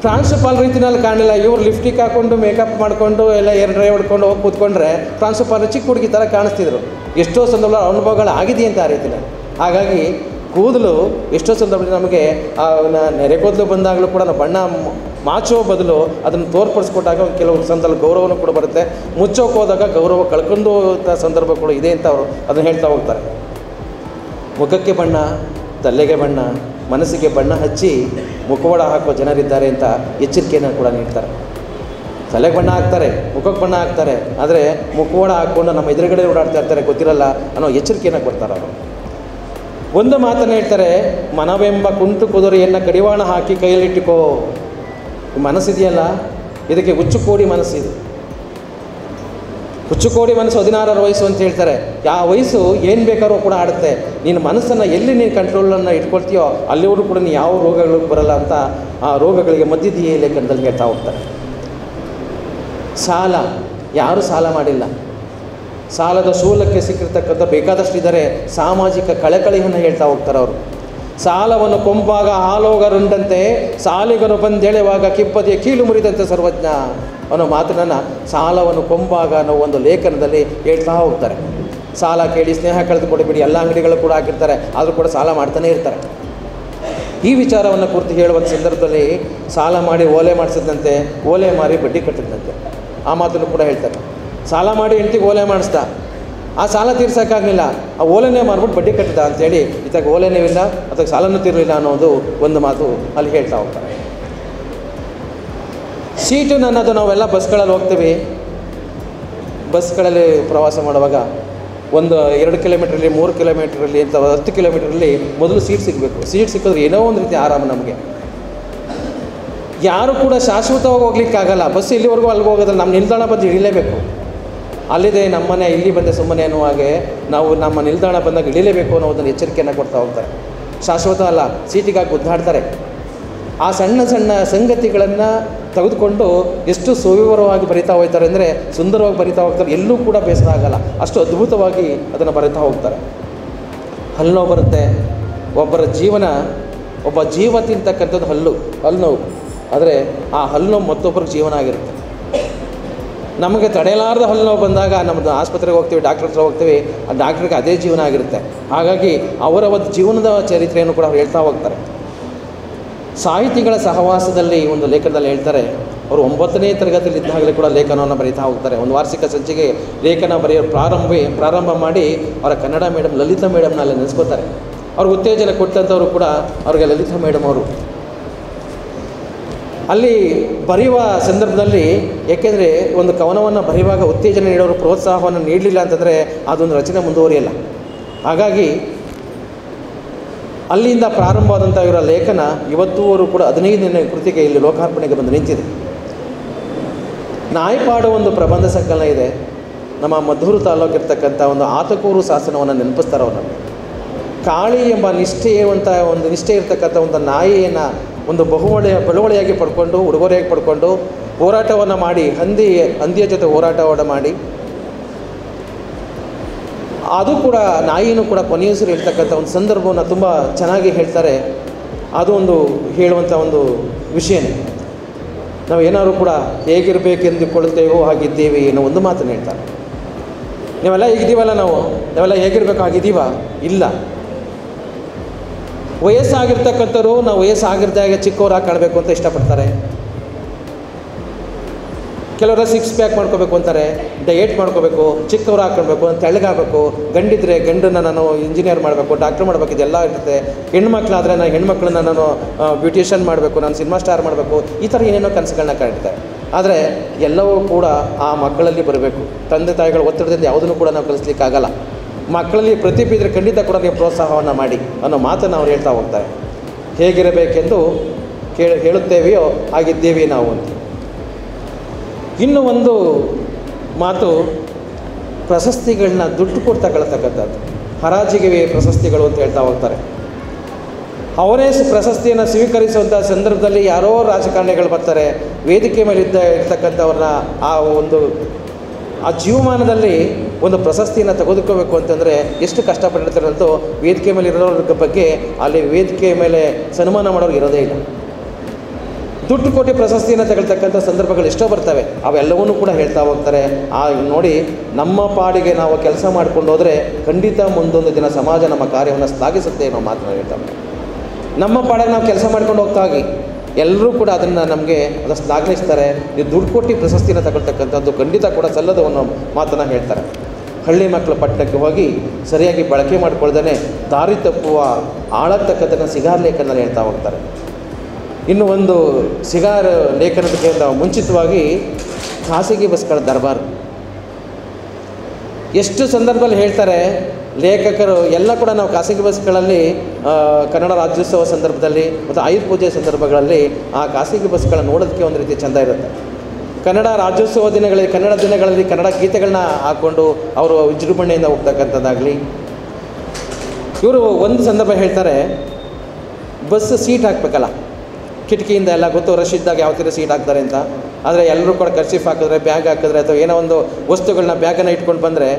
ಪ್ರಾಂಶುಪಾಲ ರೀತಿನಲ್ಲಿ ಕಾಣಲಿಲ್ಲ. ಇವರು ಲಿಫ್ಟಿಗೆ ಹಾಕ್ಕೊಂಡು ಮೇಕಪ್ ಮಾಡಿಕೊಂಡು ಎಲ್ಲ ಡ್ರೈವ್ ಹೊಡ್ಕೊಂಡು ಹೋಗಿ ಕೂತ್ಕೊಂಡ್ರೆ ಪ್ರಾಂಶುಪಾಲರು ಚಿಕ್ಕ ಹುಡುಗಿ ಥರ ಕಾಣಿಸ್ತಿದ್ರು. ಎಷ್ಟೋ ಸಂದರ್ಭ ಅನುಭವಗಳು ಆಗಿದೆಯಂತ ಆ ರೀತಿಯಲ್ಲಿ. ಹಾಗಾಗಿ ಕೂದಲು ಎಷ್ಟೋ ಸಂದರ್ಭದಲ್ಲಿ ನಮಗೆ ನೆರೆಕೋದಲು ಬಂದಾಗಲೂ ಕೂಡ ನಾವು ಬಣ್ಣ ಮಾಚೋ ಬದಲು ಅದನ್ನು ತೋರ್ಪಡಿಸ್ಕೊಟ್ಟಾಗ ಕೆಲವು ಸಂದರ್ಭದಲ್ಲಿ ಗೌರವನೂ ಕೂಡ ಬರುತ್ತೆ. ಮುಚ್ಚೋಕೆ ಹೋದಾಗ ಗೌರವ ಕಳ್ಕೊಂಡು ಸಂದರ್ಭಗಳು ಇದೆ ಅಂತ ಅವರು ಅದನ್ನು ಹೇಳ್ತಾ ಹೋಗ್ತಾರೆ. ಮುಖಕ್ಕೆ ಬಣ್ಣ, ತಲೆಗೆ ಬಣ್ಣ, ಮನಸ್ಸಿಗೆ ಬಣ್ಣ ಹಚ್ಚಿ ಮುಖವಾಡ ಹಾಕುವ ಜನರಿದ್ದಾರೆ ಅಂತ ಎಚ್ಚರಿಕೆಯನ್ನು ಕೂಡ ನೀಡ್ತಾರೆ. ತಲೆಗೆ ಬಣ್ಣ ಹಾಕ್ತಾರೆ, ಮುಖಕ್ಕೆ ಬಣ್ಣ ಹಾಕ್ತಾರೆ, ಆದರೆ ಮುಖವಾಡ ಹಾಕ್ಕೊಂಡು ನಮ್ಮ ಎದುರುಗಡೆ ಓಡಾಡ್ತಾ ಇರ್ತಾರೆ, ಗೊತ್ತಿರಲ್ಲ ಅನ್ನೋ ಎಚ್ಚರಿಕೆಯನ್ನು ಕೊಡ್ತಾರೆ ಅವರು. ಒಂದು ಮಾತನ್ನು ಹೇಳ್ತಾರೆ, ಮನವೆಂಬ ಕುಂಟು ಕುದುರೆಯನ್ನು ಕಡಿವಾಣ ಹಾಕಿ ಕೈಯಲ್ಲಿಟ್ಟುಕೋ. ಮನಸ್ಸಿದೆಯಲ್ಲ, ಇದಕ್ಕೆ ಹುಚ್ಚುಕೋಡಿ ಮನಸ್ಸಿದು. ಹುಚ್ಚುಕೋಡಿ ಮನಸ್ಸು 16 ವಯಸ್ಸು ಅಂತ ಹೇಳ್ತಾರೆ. ಆ ವಯಸ್ಸು ಏನು ಬೇಕಾದ್ರೂ ಕೂಡ ಆಡುತ್ತೆ. ನಿನ್ನ ಮನಸ್ಸನ್ನು ಎಲ್ಲಿ ನೀನು ಕಂಟ್ರೋಲನ್ನು ಇಟ್ಕೊಳ್ತೀಯೋ ಅಲ್ಲಿವರೆಗೂ ಕೂಡ ನೀನು ಯಾವ ರೋಗಗಳು ಬರಲ್ಲ ಅಂತ ಆ ರೋಗಗಳಿಗೆ ಮಧ್ಯದೀಯ ಲೇಖನದಲ್ಲಿ ಹೇಳ್ತಾ ಹೋಗ್ತಾರೆ. ಸಾಲ, ಯಾರೂ ಸಾಲ ಮಾಡಿಲ್ಲ. ಸಾಲದ ಶೂಲಕ್ಕೆ ಸಿಕ್ಕಿರ್ತಕ್ಕಂಥ ಬೇಕಾದಷ್ಟಿದ್ದಾರೆ. ಸಾಮಾಜಿಕ ಕಳಕಳಿಯನ್ನು ಹೇಳ್ತಾ ಹೋಗ್ತಾರೆ ಅವರು. ಸಾಲವನ್ನು ಕೊಂಬಾಗ ಹಾಲೋಗರುಂಡಂತೆ ಸಾಲಿಗನು ಬಂದೆಳೆವಾಗ ಕಿಬ್ಬದಿಯ ಕೀಲು ಮುರಿದಂತೆ ಸರ್ವಜ್ಞ ಅನ್ನೋ ಮಾತನ್ನು ಸಾಲವನ್ನು ಕೊಂಬಾಗ ಅನ್ನೋ ಒಂದು ಲೇಖನದಲ್ಲಿ ಹೇಳ್ತಾ ಹೋಗ್ತಾರೆ. ಸಾಲ ಕೇಳಿ ಸ್ನೇಹ ಕಳೆದುಕೊಡಬೇಡಿ, ಎಲ್ಲ ಅಂಗಡಿಗಳು ಕೂಡ ಹಾಕಿರ್ತಾರೆ, ಆದರೂ ಕೂಡ ಸಾಲ ಮಾಡ್ತಾನೆ ಇರ್ತಾರೆ. ಈ ವಿಚಾರವನ್ನು ಕುರಿತು ಹೇಳುವ ಸಂದರ್ಭದಲ್ಲಿ ಸಾಲ ಮಾಡಿ ಓಲೆ ಮಾಡಿಸಿದಂತೆ, ಓಲೆ ಮಾರಿ ಬಡ್ಡಿ ಕಟ್ಟಿದಂತೆ ಆ ಮಾತನ್ನು ಕೂಡ ಹೇಳ್ತಾರೆ. ಸಾಲ ಮಾಡಿ ಹೆಂಡತಿಗೆ ಓಲೆ ಮಾಡಿಸ್ದ, ಆ ಸಾಲ ತೀರ್ಸೋಕ್ಕಾಗಲಿಲ್ಲ, ಆ ಓಲೆನೇ ಮಾರ್ಬಿಟ್ಟು ಬಡ್ಡಿ ಕಟ್ಟಿದ ಅಂತೇಳಿ ಇತ್ತಾಗ ಓಲೆನೇ ಇಲ್ಲ, ಅದಕ್ಕೆ ಸಾಲನೂ ತೀರಲಿಲ್ಲ ಅನ್ನೋದು ಒಂದು ಮಾತು ಅಲ್ಲಿ ಹೇಳ್ತಾ ಹೋಗ್ತಾರೆ. ಸೀಟು ನನ್ನದು. ನಾವೆಲ್ಲ ಬಸ್ಗಳಲ್ಲಿ ಹೋಗ್ತೀವಿ, ಬಸ್ಗಳಲ್ಲಿ ಪ್ರವಾಸ ಮಾಡುವಾಗ ಒಂದು 2 ಕಿಲೋಮೀಟ್ರಲ್ಲಿ 3 ಕಿಲೋಮೀಟ್ರಲ್ಲಿ ಅಂತ 10 ಕಿಲೋಮೀಟ್ರಲ್ಲಿ ಮೊದಲು ಸೀಟ್ ಸಿಗಬೇಕು. ಸೀಟ್ ಸಿಕ್ಕಿದ್ರೆ ಏನೋ ಒಂದು ರೀತಿ ಆರಾಮ ನಮಗೆ. ಯಾರು ಕೂಡ ಶಾಶ್ವತವಾಗಿ ಹೋಗ್ಲಿಕ್ಕಾಗಲ್ಲ. ಬಸ್ ಇಲ್ಲಿವರೆಗೂ ಅಲ್ಲಿಗೆ ಹೋಗೋದ್ರಲ್ಲಿ ನಮ್ಮ ನಿಲ್ದಾಣ ಬಂದು ಇಳಿಲೇಬೇಕು. ಅಲ್ಲಿದೆ ನಮ್ಮನೆ, ಇಲ್ಲಿ ಬಂದೆ ಸುಮ್ಮನೆ ಅನ್ನೋ ಹಾಗೆ ನಾವು ನಮ್ಮ ನಿಲ್ದಾಣ ಬಂದಾಗ ಇಳಿಲೇಬೇಕು ಅನ್ನೋದನ್ನು ಎಚ್ಚರಿಕೆಯನ್ನು ಕೊಡ್ತಾ ಹೋಗ್ತಾರೆ. ಶಾಶ್ವತ ಅಲ್ಲ, ಸೀಟಿಗಾಗಿ ಗುದ್ದಾಡ್ತಾರೆ. ಆ ಸಣ್ಣ ಸಣ್ಣ ಸಂಗತಿಗಳನ್ನು ತೆಗೆದುಕೊಂಡು ಎಷ್ಟು ಸುವಿವರವಾಗಿ ಬರಿತಾ ಹೋಗ್ತಾರೆ ಅಂದರೆ ಸುಂದರವಾಗಿ ಬರಿತಾ ಹೋಗ್ತಾರೆ. ಎಲ್ಲೂ ಕೂಡ ಬೇಸರ ಆಗಲ್ಲ, ಅಷ್ಟು ಅದ್ಭುತವಾಗಿ ಅದನ್ನು ಬರಿತಾ ಹೋಗ್ತಾರೆ. ಹಲ್ಲುನೋವು ಬರುತ್ತೆ. ಒಬ್ಬರ ಜೀವನ, ಒಬ್ಬ ಜೀವ ತಿಂತಕ್ಕಂಥದ್ದು ಹಲ್ಲುನೋವು. ಆದರೆ ಆ ಹಲ್ಲುನೋವು ಮತ್ತೊಬ್ಬರಿಗೆ ಜೀವನ ಆಗಿರುತ್ತೆ. ನಮಗೆ ತಡೆಯಲಾರದ ಹಲ್ಲುನೋವು ಬಂದಾಗ ನಮ್ಮದು ಆಸ್ಪತ್ರೆಗೆ ಹೋಗ್ತೀವಿ, ಡಾಕ್ಟ್ರ್ ಹತ್ರ ಹೋಗ್ತೀವಿ, ಆ ಡಾಕ್ಟ್ರಿಗೆ ಅದೇ ಜೀವನ ಆಗಿರುತ್ತೆ. ಹಾಗಾಗಿ ಅವರ ಒಂದು ಜೀವನದ ಚರಿತ್ರೆಯನ್ನು ಕೂಡ ಅವ್ರು ಹೇಳ್ತಾ ಹೋಗ್ತಾರೆ. ಸಾಹಿತಿಗಳ ಸಹವಾಸದಲ್ಲಿ ಒಂದು ಲೇಖನದಲ್ಲಿ ಹೇಳ್ತಾರೆ, ಅವರು 9ನೇ ತರಗತಿಯಲ್ಲಿ ಇದ್ದಾಗಲೇ ಕೂಡ ಲೇಖನವನ್ನು ಬರೀತಾ ಹೋಗ್ತಾರೆ. ಒಂದು ವಾರ್ಷಿಕ ಸಂಚಿಕೆ ಲೇಖನ ಬರೆಯೋ ಪ್ರಾರಂಭ ಮಾಡಿ ಅವರ ಕನ್ನಡ ಮೇಡಮ್ ಲಲಿತಾ ಮೇಡಮ್ನ ಅಲ್ಲಿ ನೆನೆಸ್ಕೋತಾರೆ. ಅವ್ರಿಗೆ ಉತ್ತೇಜನ ಕೊಟ್ಟಂಥವರು ಕೂಡ ಅವ್ರಿಗೆ ಲಲಿತಾ ಮೇಡಮ್ ಅವರು. ಅಲ್ಲಿ ಬರೆಯುವ ಸಂದರ್ಭದಲ್ಲಿ, ಏಕೆಂದರೆ ಒಂದು ಕವನವನ್ನು ಬರೆಯುವಾಗ ಉತ್ತೇಜನ ನೀಡೋರು ಪ್ರೋತ್ಸಾಹವನ್ನು ನೀಡಲಿಲ್ಲ ಅಂತಂದರೆ ಅದೊಂದು ರಚನೆ ಮುಂದುವರಿಯಲ್ಲ. ಹಾಗಾಗಿ ಅಲ್ಲಿಂದ ಪ್ರಾರಂಭವಾದಂಥ ಇವರ ಲೇಖನ ಇವತ್ತೂವರೆಗೂ ಕೂಡ 15ನೇ ಕೃತಿಗೆ ಇಲ್ಲಿ ಲೋಕಾರ್ಪಣೆಗೆ ಬಂದು ನಿಂತಿದೆ. ನಾಯಪಾಡು ಒಂದು ಪ್ರಬಂಧ ಸಂಕಲನ ಇದೆ. ನಮ್ಮ ಮದ್ದೂರು ತಾಲೂಕಿರ್ತಕ್ಕಂಥ ಒಂದು ಆತಕೂರು ಶಾಸನವನ್ನು ನೆನಪಿಸ್ತಾರೆ ಅವರು ನಮಗೆ. ಕಾಳಿ ಎಂಬ ನಿಷ್ಠೆ ಇರ್ತಕ್ಕಂಥ ಒಂದು ನಾಯಿಯನ್ನು ಒಂದು ಬಳುವಳಿಯಾಗಿ ಪಡ್ಕೊಂಡು, ಉಡುಗೊರೆಯಾಗಿ ಪಡ್ಕೊಂಡು ಹೋರಾಟವನ್ನು ಮಾಡಿ, ಹಂದಿಯ ಜೊತೆ ಹೋರಾಟವನ್ನು ಮಾಡಿ, ಅದು ಕೂಡ ನಾಯಿನೂ ಕೂಡ ಕೊನೆಯುಸಿರು ಹೇಳ್ತಕ್ಕಂಥ ಒಂದು ಸಂದರ್ಭವನ್ನು ತುಂಬ ಚೆನ್ನಾಗಿ ಹೇಳ್ತಾರೆ. ಅದು ಒಂದು ಹೇಳುವಂಥ ಒಂದು ವಿಷಯನೇ. ನಾವು ಏನಾದರೂ ಕೂಡ ಹೇಗಿರಬೇಕೆಂದುಕೊಳ್ಳುತ್ತೇವೋ ಹಾಗಿದ್ದೇವೆ ಅನ್ನೋ ಒಂದು ಮಾತನ್ನು ಹೇಳ್ತಾರೆ. ನೀವೆಲ್ಲ ಹೇಗಿದ್ದೀವಲ್ಲ, ನಾವೆಲ್ಲ ಹೇಗಿರಬೇಕು ಆಗಿದ್ದೀವ? ಇಲ್ಲ. ವಯಸ್ಸಾಗಿರ್ತಕ್ಕಂಥವ್ರು ನಾವು ವಯಸ್ಸಾಗಿರ್ದಾಗ ಚಿಕ್ಕವರಾಗಿ ಕಾಣಬೇಕು ಅಂತ ಇಷ್ಟಪಡ್ತಾರೆ. ಕೆಲವರ 6 ಪ್ಯಾಕ್ ಮಾಡ್ಕೋಬೇಕು ಅಂತಾರೆ, ಡಯೇಟ್ ಮಾಡ್ಕೋಬೇಕು, ಚಿಕ್ಕವ್ರು ಹಾಕ್ಕೊಳ್ಬೇಕು, ತೆಳ್ಳಗಾಗಬೇಕು, ಗಂಡಿದ್ರೆ ಗಂಡನ್ನು ನಾನು ಇಂಜಿನಿಯರ್ ಮಾಡಬೇಕು, ಡಾಕ್ಟ್ರ್ ಮಾಡಬೇಕು, ಇದೆಲ್ಲ ಇರುತ್ತೆ. ಹೆಣ್ಮಕ್ಳಾದರೆ ನಾನು ಹೆಣ್ಮಕ್ಳನ್ನ ನಾನು ಬ್ಯೂಟಿಷಿಯನ್ ಮಾಡಬೇಕು, ನಾನು ಸಿನಿಮಾ ಸ್ಟಾರ್ ಮಾಡಬೇಕು, ಈ ಥರ ಏನೇನೋ ಕನಸುಗಳನ್ನ ಕಾಣ್ತಾರೆ. ಆದರೆ ಎಲ್ಲವೂ ಕೂಡ ಆ ಮಕ್ಕಳಲ್ಲಿ ಬರಬೇಕು. ತಂದೆ ತಾಯಿಗಳ ಒತ್ತಡದಿಂದ ಯಾವುದನ್ನು ಕೂಡ ನಾವು ಕಲಿಸ್ಲಿಕ್ಕಾಗಲ್ಲ. ಮಕ್ಕಳಲ್ಲಿ ಪ್ರತಿಭೆ ಇದ್ದರೆ ಖಂಡಿತ ಕೂಡ ನೀವು ಪ್ರೋತ್ಸಾಹವನ್ನು ಮಾಡಿ ಅನ್ನೋ ಮಾತನ್ನು ಅವ್ರು ಹೇಳ್ತಾ ಹೋಗ್ತಾರೆ. ಹೇಗಿರಬೇಕೆಂದು ಹೇಳುತ್ತೇವೆಯೋ ಹಾಗಿದ್ದೇವೆ ನಾವು ಅಂತ. ಇನ್ನು ಒಂದು ಮಾತು, ಪ್ರಶಸ್ತಿಗಳನ್ನ ದುಡ್ಡು ಕೊಟ್ಟು ತಗೊಳ್ತಕ್ಕಂಥದ್ದು. ಹರಾಜಿಗೆ ಪ್ರಶಸ್ತಿಗಳು ಅಂತ ಹೇಳ್ತಾ ಹೋಗ್ತಾರೆ. ಅವರೇ ಪ್ರಶಸ್ತಿಯನ್ನು ಸ್ವೀಕರಿಸುವಂಥ ಸಂದರ್ಭದಲ್ಲಿ ಯಾರೋ ರಾಜಕಾರಣಿಗಳು ಬರ್ತಾರೆ, ವೇದಿಕೆ ಮೇಲೆ ಇರ್ತಕ್ಕಂಥವ್ರನ್ನ ಆ ಜೀವಮಾನದಲ್ಲಿ ಒಂದು ಪ್ರಶಸ್ತಿಯನ್ನು ತೆಗೆದುಕೋಬೇಕು ಅಂತಂದರೆ ಎಷ್ಟು ಕಷ್ಟಪಟ್ಟಿರ್ತಾರೆ ಅಂತೂ ವೇದಿಕೆ ಮೇಲೆ ಇರೋರ ಬಗ್ಗೆ ಅಲ್ಲಿ ವೇದಿಕೆ ಮೇಲೆ ಸನ್ಮಾನ ಮಾಡೋರು ಇರೋದೇ ಇಲ್ಲ. ದುಡ್ಡು ಕೊಟ್ಟು ಪ್ರಶಸ್ತಿಯನ್ನು ತಗೊಳ್ತಕ್ಕಂಥ ಸಂದರ್ಭಗಳು ಎಷ್ಟೋ ಬರ್ತವೆ. ಅವೆಲ್ಲವನ್ನೂ ಕೂಡ ಹೇಳ್ತಾ ಹೋಗ್ತಾರೆ. ನೋಡಿ, ನಮ್ಮ ಪಾಡಿಗೆ ನಾವು ಕೆಲಸ ಮಾಡ್ಕೊಂಡು ಹೋದರೆ ಖಂಡಿತ ಮುಂದೊಂದು ದಿನ ಸಮಾಜ ನಮ್ಮ ಕಾರ್ಯವನ್ನು ಶ್ಲಾಘಿಸುತ್ತೆ ಅನ್ನೋ ಮಾತನ್ನು ಹೇಳ್ತಾರೆ. ನಮ್ಮ ಪಾಡಿಗೆ ನಾವು ಕೆಲಸ ಮಾಡ್ಕೊಂಡು ಹೋಗ್ತಾಗಿ ಎಲ್ಲರೂ ಕೂಡ ಅದನ್ನು ನಮಗೆ ಅದನ್ನು ಶ್ಲಾಘಿಸ್ತಾರೆ. ನೀವು ದುಡ್ಡು ಕೊಟ್ಟು ಪ್ರಶಸ್ತಿಯನ್ನು ತಗೊಳ್ತಕ್ಕಂಥದ್ದು ಖಂಡಿತ ಕೂಡ ಸಲ್ಲದು ಅನ್ನೋ ಮಾತನ್ನು ಹೇಳ್ತಾರೆ. ಹಳ್ಳಿ ಮಕ್ಕಳು ಪಟ್ಟಣಕ್ಕೆ ಹೋಗಿ ಸರಿಯಾಗಿ ಬಳಕೆ ಮಾಡ್ಕೊಳ್ದೇ ದಾರಿ ತಪ್ಪುವ ಆಳತಕ್ಕಂಥದ್ದನ್ನು ಸಿಗಾರ್ ಲೇಖನಲ್ಲಿ ಹೇಳ್ತಾ ಹೋಗ್ತಾರೆ. ಇನ್ನು ಒಂದು ಸಿಗಾರ್ ಲೇಖನದಕ್ಕಿಂತ ಮುಂಚಿತವಾಗಿ ಖಾಸಗಿ ಬಸ್ಗಳ ದರ್ಬಾರ್ ಎಷ್ಟು ಸಂದರ್ಭದಲ್ಲಿ ಹೇಳ್ತಾರೆ ಲೇಖಕರು ಎಲ್ಲ ಕೂಡ. ನಾವು ಖಾಸಗಿ ಬಸ್ಗಳಲ್ಲಿ ಕನ್ನಡ ರಾಜ್ಯೋತ್ಸವ ಸಂದರ್ಭದಲ್ಲಿ ಮತ್ತು ಆಯುಧ ಪೂಜೆ ಸಂದರ್ಭಗಳಲ್ಲಿ ಆ ಖಾಸಗಿ ಬಸ್ಗಳ ನೋಡೋದಕ್ಕೆ ಒಂದು ರೀತಿ ಚೆಂದ ಇರುತ್ತೆ. ಕನ್ನಡ ರಾಜ್ಯೋತ್ಸವ ದಿನಗಳಲ್ಲಿ, ಕನ್ನಡ ದಿನಗಳಲ್ಲಿ ಕನ್ನಡ ಗೀತೆಗಳನ್ನ ಹಾಕ್ಕೊಂಡು ಅವರು ವಿಜೃಂಭಣೆಯಿಂದ ಹೋಗ್ತಕ್ಕಂಥದ್ದಾಗಲಿ. ಇವರು ಒಂದು ಸಂದರ್ಭ ಹೇಳ್ತಾರೆ, ಬಸ್ ಸೀಟ್ ಹಾಕಬೇಕಲ್ಲ, ಕಿಟಕಿಯಿಂದ ಎಲ್ಲ ಗೊತ್ತು ರಶ್ ಇದ್ದಾಗ ಯಾವ ಥರ ಸೀಟ್ ಹಾಕ್ತಾರೆ ಅಂತ. ಆದರೆ ಎಲ್ಲರೂ ಕೂಡ ಕರ್ಚೀಫ್ ಹಾಕಿದ್ರೆ, ಬ್ಯಾಗ್ ಹಾಕಿದ್ರೆ ಅಥವಾ ಏನೋ ಒಂದು ವಸ್ತುಗಳನ್ನ ಬ್ಯಾಗನ್ನು ಇಟ್ಕೊಂಡು ಬಂದರೆ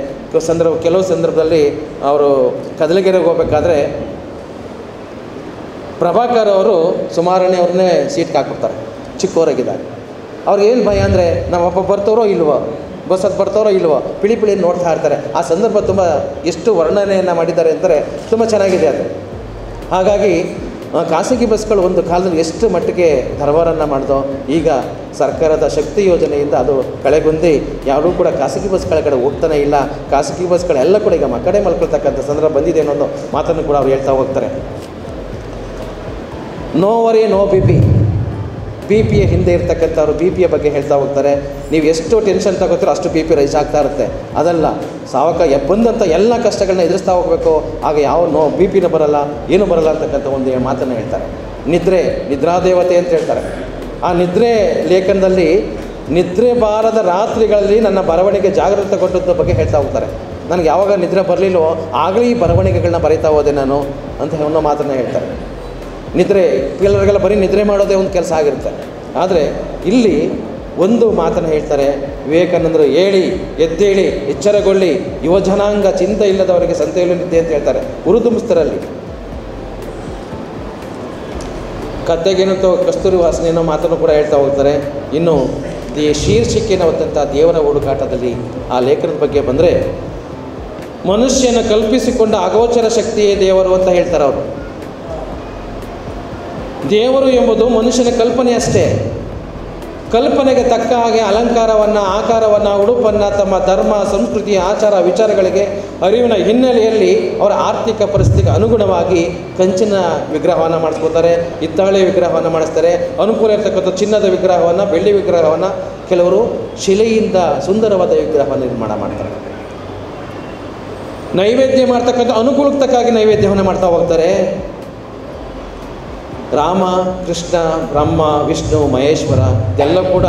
ಕೆಲವು ಸಂದರ್ಭದಲ್ಲಿ ಅವರು ಕದಲಗೆರೆಗೆ ಹೋಗ್ಬೇಕಾದ್ರೆ ಪ್ರಭಾಕರ್ ಅವರು ಸುಮಾರನೇ ಅವ್ರನ್ನೇ ಸೀಟ್ಗೆ ಹಾಕ್ಬಿಡ್ತಾರೆ ಚಿಕ್ಕವರಾಗಿದ್ದಾರೆ. ಅವ್ರಿಗೇನು ಭಯ ಅಂದರೆ ನಮ್ಮಪ್ಪ ಬರ್ತಾರೋ ಇಲ್ವೋ, ಬಸ್ ಅದು ಬರ್ತಾರೋ ಇಲ್ವೋ, ಪಿಳಿ ನೋಡ್ತಾ ಇರ್ತಾರೆ. ಆ ಸಂದರ್ಭ ತುಂಬ ಎಷ್ಟು ವರ್ಣನೆಯನ್ನು ಮಾಡಿದ್ದಾರೆ ಅಂದರೆ ತುಂಬ ಚೆನ್ನಾಗಿದೆ ಅದು. ಹಾಗಾಗಿ ಖಾಸಗಿ ಬಸ್ಗಳು ಒಂದು ಕಾಲದಲ್ಲಿ ಎಷ್ಟು ಮಟ್ಟಿಗೆ ದರಬಾರನ್ನು ಮಾಡಿದೋ, ಈಗ ಸರ್ಕಾರದ ಶಕ್ತಿ ಯೋಜನೆಯಿಂದ ಅದು ಕಳೆಗುಂದಿ ಯಾರೂ ಕೂಡ ಖಾಸಗಿ ಬಸ್ಗಳ ಕಡೆ ಹೋಗ್ತಾನೆ ಇಲ್ಲ. ಖಾಸಗಿ ಬಸ್ಗಳೆಲ್ಲ ಕೂಡ ಈಗ ಮಕ್ಕಳೇ ಮಲ್ಕೊಳ್ತಕ್ಕಂಥ ಸಂದರ್ಭ ಬಂದಿದೆ ಅನ್ನೋದು ಮಾತನ್ನು ಕೂಡ ಅವ್ರು ಹೇಳ್ತಾ ಹೋಗ್ತಾರೆ. ನೋ ವರಿ ನೋ ಬಿ ಪಿಯ ಹಿಂದೆ ಇರ್ತಕ್ಕಂಥವ್ರು ಬಿ ಪಿಯ ಬಗ್ಗೆ ಹೇಳ್ತಾ ಹೋಗ್ತಾರೆ. ನೀವು ಎಷ್ಟು ಟೆನ್ಷನ್ ತಗೋತೀರೋ ಅಷ್ಟು ಬಿ ಪಿ ರೈಸ್ ಆಗ್ತಾ ಇರುತ್ತೆ. ಅದಲ್ಲ, ಬಂದಂಥ ಎಲ್ಲ ಕಷ್ಟಗಳನ್ನ ಎದುರಿಸ್ತಾ ಹೋಗಬೇಕು. ಆಗ ಯಾವ ಬಿ ಪಿನೂ ಬರಲ್ಲ, ಏನೂ ಬರಲ್ಲ ಅಂತಕ್ಕಂಥ ಒಂದು ಮಾತನ್ನು ಹೇಳ್ತಾರೆ. ನಿದ್ರಾದೇವತೆ ಅಂತ ಹೇಳ್ತಾರೆ. ಆ ನಿದ್ರೆ ಲೇಖನದಲ್ಲಿ ನಿದ್ರೆ ಬಾರದ ರಾತ್ರಿಗಳಲ್ಲಿ ನನ್ನ ಬರವಣಿಗೆ ಜಾಗೃತಗೊಂಡದ ಬಗ್ಗೆ ಹೇಳ್ತಾ ಹೋಗ್ತಾರೆ. ನನಗೆ ಯಾವಾಗ ನಿದ್ರೆ ಬರಲಿಲ್ಲವೋ ಆಗಲೇ ಈ ಬರವಣಿಗೆಗಳನ್ನ ಬರೀತಾ ಹೋದೆ ನಾನು ಅಂತ ಅನ್ನೋ ಮಾತನ್ನು ಹೇಳ್ತಾರೆ. ನಿದ್ರೆ ಎಲ್ಲರಿಗೆಲ್ಲ ಬರೀ ನಿದ್ರೆ ಮಾಡೋದೇ ಒಂದು ಕೆಲಸ ಆಗಿರುತ್ತೆ. ಆದರೆ ಇಲ್ಲಿ ಒಂದು ಮಾತನ್ನು ಹೇಳ್ತಾರೆ, ವಿವೇಕಾನಂದರು ಹೇಳಿ ಎದ್ದೇಳಿ ಎಚ್ಚರಗೊಳ್ಳಿ, ಯುವಜನಾಂಗ ಚಿಂತೆ ಇಲ್ಲದವರಿಗೆ ಸಂತೆಯಲ್ಲೂ ನಿದ್ದೆ ಅಂತ ಹೇಳ್ತಾರೆ ಹುರಿದುಂಬಿಸ್ತರಲ್ಲಿ. ಕತ್ತೆಗೇನಂತೋ ಕಸ್ತೂರಿ ವಾಸನೆ ಅನ್ನೋ ಮಾತನ್ನು ಕೂಡ ಹೇಳ್ತಾ ಹೋಗ್ತಾರೆ. ಇನ್ನು ಶೀರ್ಷಿಕೆನ ಹೊತ್ತಂಥ ದೇವರ ಹುಡುಕಾಟದಲ್ಲಿ ಆ ಲೇಖನದ ಬಗ್ಗೆ ಬಂದರೆ, ಮನುಷ್ಯನ ಕಲ್ಪಿಸಿಕೊಂಡ ಅಗೋಚರ ಶಕ್ತಿಯೇ ದೇವರು ಅಂತ ಹೇಳ್ತಾರೆ ಅವರು. ದೇವರು ಎಂಬುದು ಮನುಷ್ಯನ ಕಲ್ಪನೆ ಅಷ್ಟೇ. ಕಲ್ಪನೆಗೆ ತಕ್ಕ ಹಾಗೆ ಅಲಂಕಾರವನ್ನು, ಆಕಾರವನ್ನು, ಉಡುಪನ್ನು ತಮ್ಮ ಧರ್ಮ, ಸಂಸ್ಕೃತಿ, ಆಚಾರ, ವಿಚಾರಗಳಿಗೆ ಅರಿವಿನ ಹಿನ್ನೆಲೆಯಲ್ಲಿ ಅವರ ಆರ್ಥಿಕ ಪರಿಸ್ಥಿತಿಗೆ ಅನುಗುಣವಾಗಿ ಕಂಚಿನ ವಿಗ್ರಹವನ್ನು ಮಾಡಿಸ್ಕೋತಾರೆ, ಹಿತ್ತಾಳೆ ವಿಗ್ರಹವನ್ನು ಮಾಡಿಸ್ತಾರೆ, ಅನುಕೂಲ ಇರತಕ್ಕಂಥ ಚಿನ್ನದ ವಿಗ್ರಹವನ್ನು, ಬೆಳ್ಳಿ ವಿಗ್ರಹವನ್ನು, ಕೆಲವರು ಶಿಲೆಯಿಂದ ಸುಂದರವಾದ ವಿಗ್ರಹವನ್ನು ನಿರ್ಮಾಣ ಮಾಡ್ತಾರೆ. ನೈವೇದ್ಯ ಮಾಡ್ತಕ್ಕಂಥ ಅನುಕೂಲಕ್ಕೆ ತಕ್ಕಾಗಿ ನೈವೇದ್ಯವನ್ನು ಮಾಡ್ತಾ ಹೋಗ್ತಾರೆ. ರಾಮ, ಕೃಷ್ಣ, ಬ್ರಹ್ಮ, ವಿಷ್ಣು, ಮಹೇಶ್ವರ ಇದೆಲ್ಲ ಕೂಡ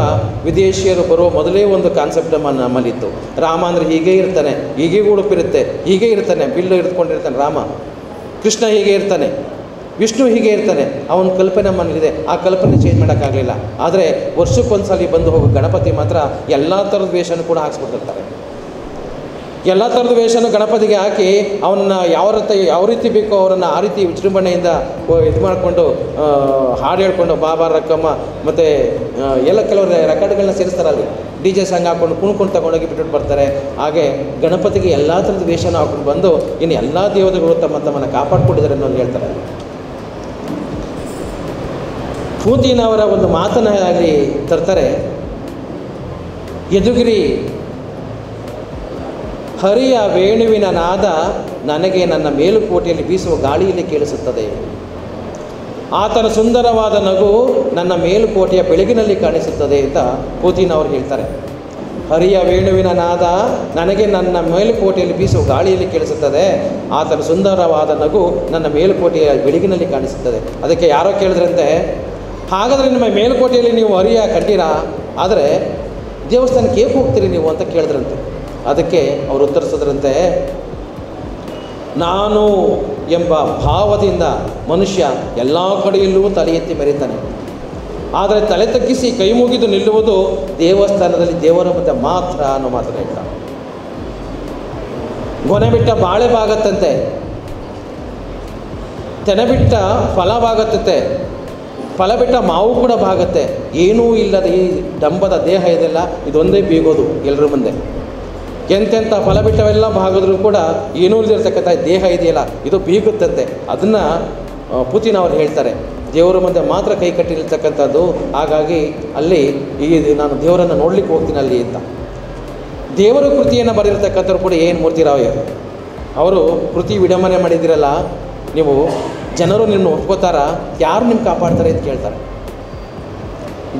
ವಿದೇಶಿಯರು ಬರುವ ಮೊದಲೇ ಒಂದು ಕಾನ್ಸೆಪ್ಟ್ ನಮ್ಮಲ್ಲಿತ್ತು. ರಾಮ ಅಂದರೆ ಹೀಗೆ ಇರ್ತಾನೆ, ಹೀಗೆ ಉಡುಪಿರುತ್ತೆ, ಹೀಗೆ ಇರ್ತಾನೆ, ಬಿಲ್ಲು ಹಿಡಿದುಕೊಂಡಿರ್ತಾನೆ ರಾಮ. ಕೃಷ್ಣ ಹೀಗೆ ಇರ್ತಾನೆ, ವಿಷ್ಣು ಹೀಗೆ ಇರ್ತಾನೆ. ಅವನ ಕಲ್ಪನೆ ನಮ್ಮಲ್ಲಿದೆ. ಆ ಕಲ್ಪನೆ ಚೇಂಜ್ ಮಾಡೋಕ್ಕಾಗಲಿಲ್ಲ. ಆದರೆ ವರ್ಷಕ್ಕೊಂದ್ಸಲಿ ಬಂದು ಹೋಗೋ ಗಣಪತಿ ಮಾತ್ರ ಎಲ್ಲ ಥರದ ವೇಷನೂ ಕೂಡ ಹಾಕ್ಸ್ಬಿಟ್ಟಿರ್ತಾರೆ. ಎಲ್ಲ ಥರದ ವೇಷನೂ ಗಣಪತಿಗೆ ಹಾಕಿ ಅವನ್ನ ಯಾವ ರೀತಿ ಬೇಕೋ ಅವರನ್ನು ಆ ರೀತಿ ವಿಜೃಂಭಣೆಯಿಂದ ಇದು ಮಾಡಿಕೊಂಡು ಹಾಡು ಹೇಳ್ಕೊಂಡು ಬಾಬಾ ರಕ್ಕಮ್ಮ ಮತ್ತು ಎಲ್ಲ ಕೆಲವರು ರೆಕಾರ್ಡ್ಗಳನ್ನ ಸೇರಿಸ್ತಾರಲ್ಲಿ, ಡಿ ಜೆ ಸಾಂಗ್ ಹಾಕ್ಕೊಂಡು ಕುಣ್ಕೊಂಡು ತಗೊಂಡೋಗಿ ಬಿಟ್ಬಿಟ್ಟು ಬರ್ತಾರೆ. ಹಾಗೆ ಗಣಪತಿಗೆ ಎಲ್ಲ ಥರದ ವೇಷನ ಹಾಕೊಂಡು ಬಂದು ಇನ್ನು ಎಲ್ಲ ದೇವತೆಗಳು ತಮ್ಮನ್ನು ಕಾಪಾಡ್ಕೊಂಡಿದ್ದಾರೆ ಅನ್ನೋದು ಹೇಳ್ತಾರೆ. ಪೂತಿನವರ ಒಂದು ಮಾತನಾಗಿ ತರ್ತಾರೆ, ಯದುಗಿರಿ ಹರಿಯ ವೇಣುವಿನ ನಾದ ನನಗೆ ನನ್ನ ಮೇಲುಕೋಟೆಯಲ್ಲಿ ಬೀಸುವ ಗಾಳಿಯಲ್ಲಿ ಕೇಳಿಸುತ್ತದೆ. ಆತನ ಸುಂದರವಾದ ನಗು ನನ್ನ ಮೇಲುಕೋಟೆಯ ಬೆಳಗಿನಲ್ಲಿ ಕಾಣಿಸುತ್ತದೆ ಅಂತ ಪೂತಿನವರು ಹೇಳ್ತಾರೆ. ಹರಿಯ ವೇಣುವಿನ ನಾದ ನನಗೆ ನನ್ನ ಮೇಲುಕೋಟೆಯಲ್ಲಿ ಬೀಸುವ ಗಾಳಿಯಲ್ಲಿ ಕೇಳಿಸುತ್ತದೆ, ಆತನ ಸುಂದರವಾದ ನಗು ನನ್ನ ಮೇಲುಕೋಟೆಯ ಬೆಳಗಿನಲ್ಲಿ ಕಾಣಿಸುತ್ತದೆ. ಅದಕ್ಕೆ ಯಾರೋ ಕೇಳಿದ್ರಂತೆ, ಹಾಗಾದರೆ ನಿಮ್ಮ ಮೇಲುಕೋಟೆಯಲ್ಲಿ ನೀವು ಹರಿಯ ಕಂಡೀರಾ, ಆದರೆ ದೇವಸ್ಥಾನಕ್ಕೆ ಹೇಗೆ ಹೋಗ್ತೀರಿ ನೀವು ಅಂತ ಕೇಳಿದ್ರಂತೆ. ಅದಕ್ಕೆ ಅವರು ಉತ್ತರಿಸಿದ್ರಂತೆ, ನಾನು ಎಂಬ ಭಾವದಿಂದ ಮನುಷ್ಯ ಎಲ್ಲ ಕಡೆಯಲ್ಲೂ ತಲೆ ಎತ್ತಿ ಮೆರೀತಾನೆ, ಆದರೆ ತಲೆ ತಗ್ಗಿಸಿ ಕೈ ಮುಗಿದು ನಿಲ್ಲುವುದು ದೇವಸ್ಥಾನದಲ್ಲಿ ದೇವರ ಮುಂದೆ ಮಾತ್ರ ಅನ್ನೋ ಮಾತನ್ನು ಹೇಳ್ತಾರೆ. ಗೊನೆ ಬಿಟ್ಟ ಬಾಳೆ ಬಾಗತ್ತಂತೆ, ತೆನೆ ಬಿಟ್ಟ ಫಲ ಬಾಗತ್ತಂತೆ, ಫಲ ಬಿಟ್ಟ ಮಾವು ಕೂಡ ಬಾಗುತ್ತೆ. ಏನೂ ಇಲ್ಲದ ಈ ಡಂಬದ ದೇಹ ಇದೆಲ್ಲ ಇದೊಂದೇ ಬೀಗೋದು ಎಲ್ಲರ ಮುಂದೆ. ಎಂತೆಂಥ ಫಲ ಬಿಟ್ಟವೆಲ್ಲ ಬಾಗಿದ್ರು ಕೂಡ ಏನೂ ಇಲ್ಲದಿರ್ತಕ್ಕಂಥ ದೇಹ ಇದೆಯಲ್ಲ ಇದು ಬೀಗುತ್ತಂತೆ. ಅದನ್ನು ಪುತಿನ್ ಅವರು ಹೇಳ್ತಾರೆ, ದೇವರ ಮುಂದೆ ಮಾತ್ರ ಕೈ ಕಟ್ಟಿರ್ತಕ್ಕಂಥದ್ದು. ಹಾಗಾಗಿ ಅಲ್ಲಿ ನಾನು ದೇವರನ್ನು ನೋಡ್ಲಿಕ್ಕೆ ಹೋಗ್ತೀನಿ ಅಲ್ಲಿ ಅಂತ. ದೇವರ ಕೃತಿಯನ್ನು ಬರೆದಿರ್ತಕ್ಕಂಥವ್ರು ಕೂಡ ಏನು ಮೂರ್ತಿರಾವ್ ಅವರು ಕೃತಿ ವಿಡಂಬನೆ ಮಾಡಿದಿರಲ್ಲ, ನೀವು ಜನರು ನಿಮ್ಮನ್ನು ಒಪ್ಕೋತಾರ, ಯಾರು ನಿಮ್ಮ ಕಾಪಾಡ್ತಾರೆ ಅಂತ ಕೇಳ್ತಾರೆ.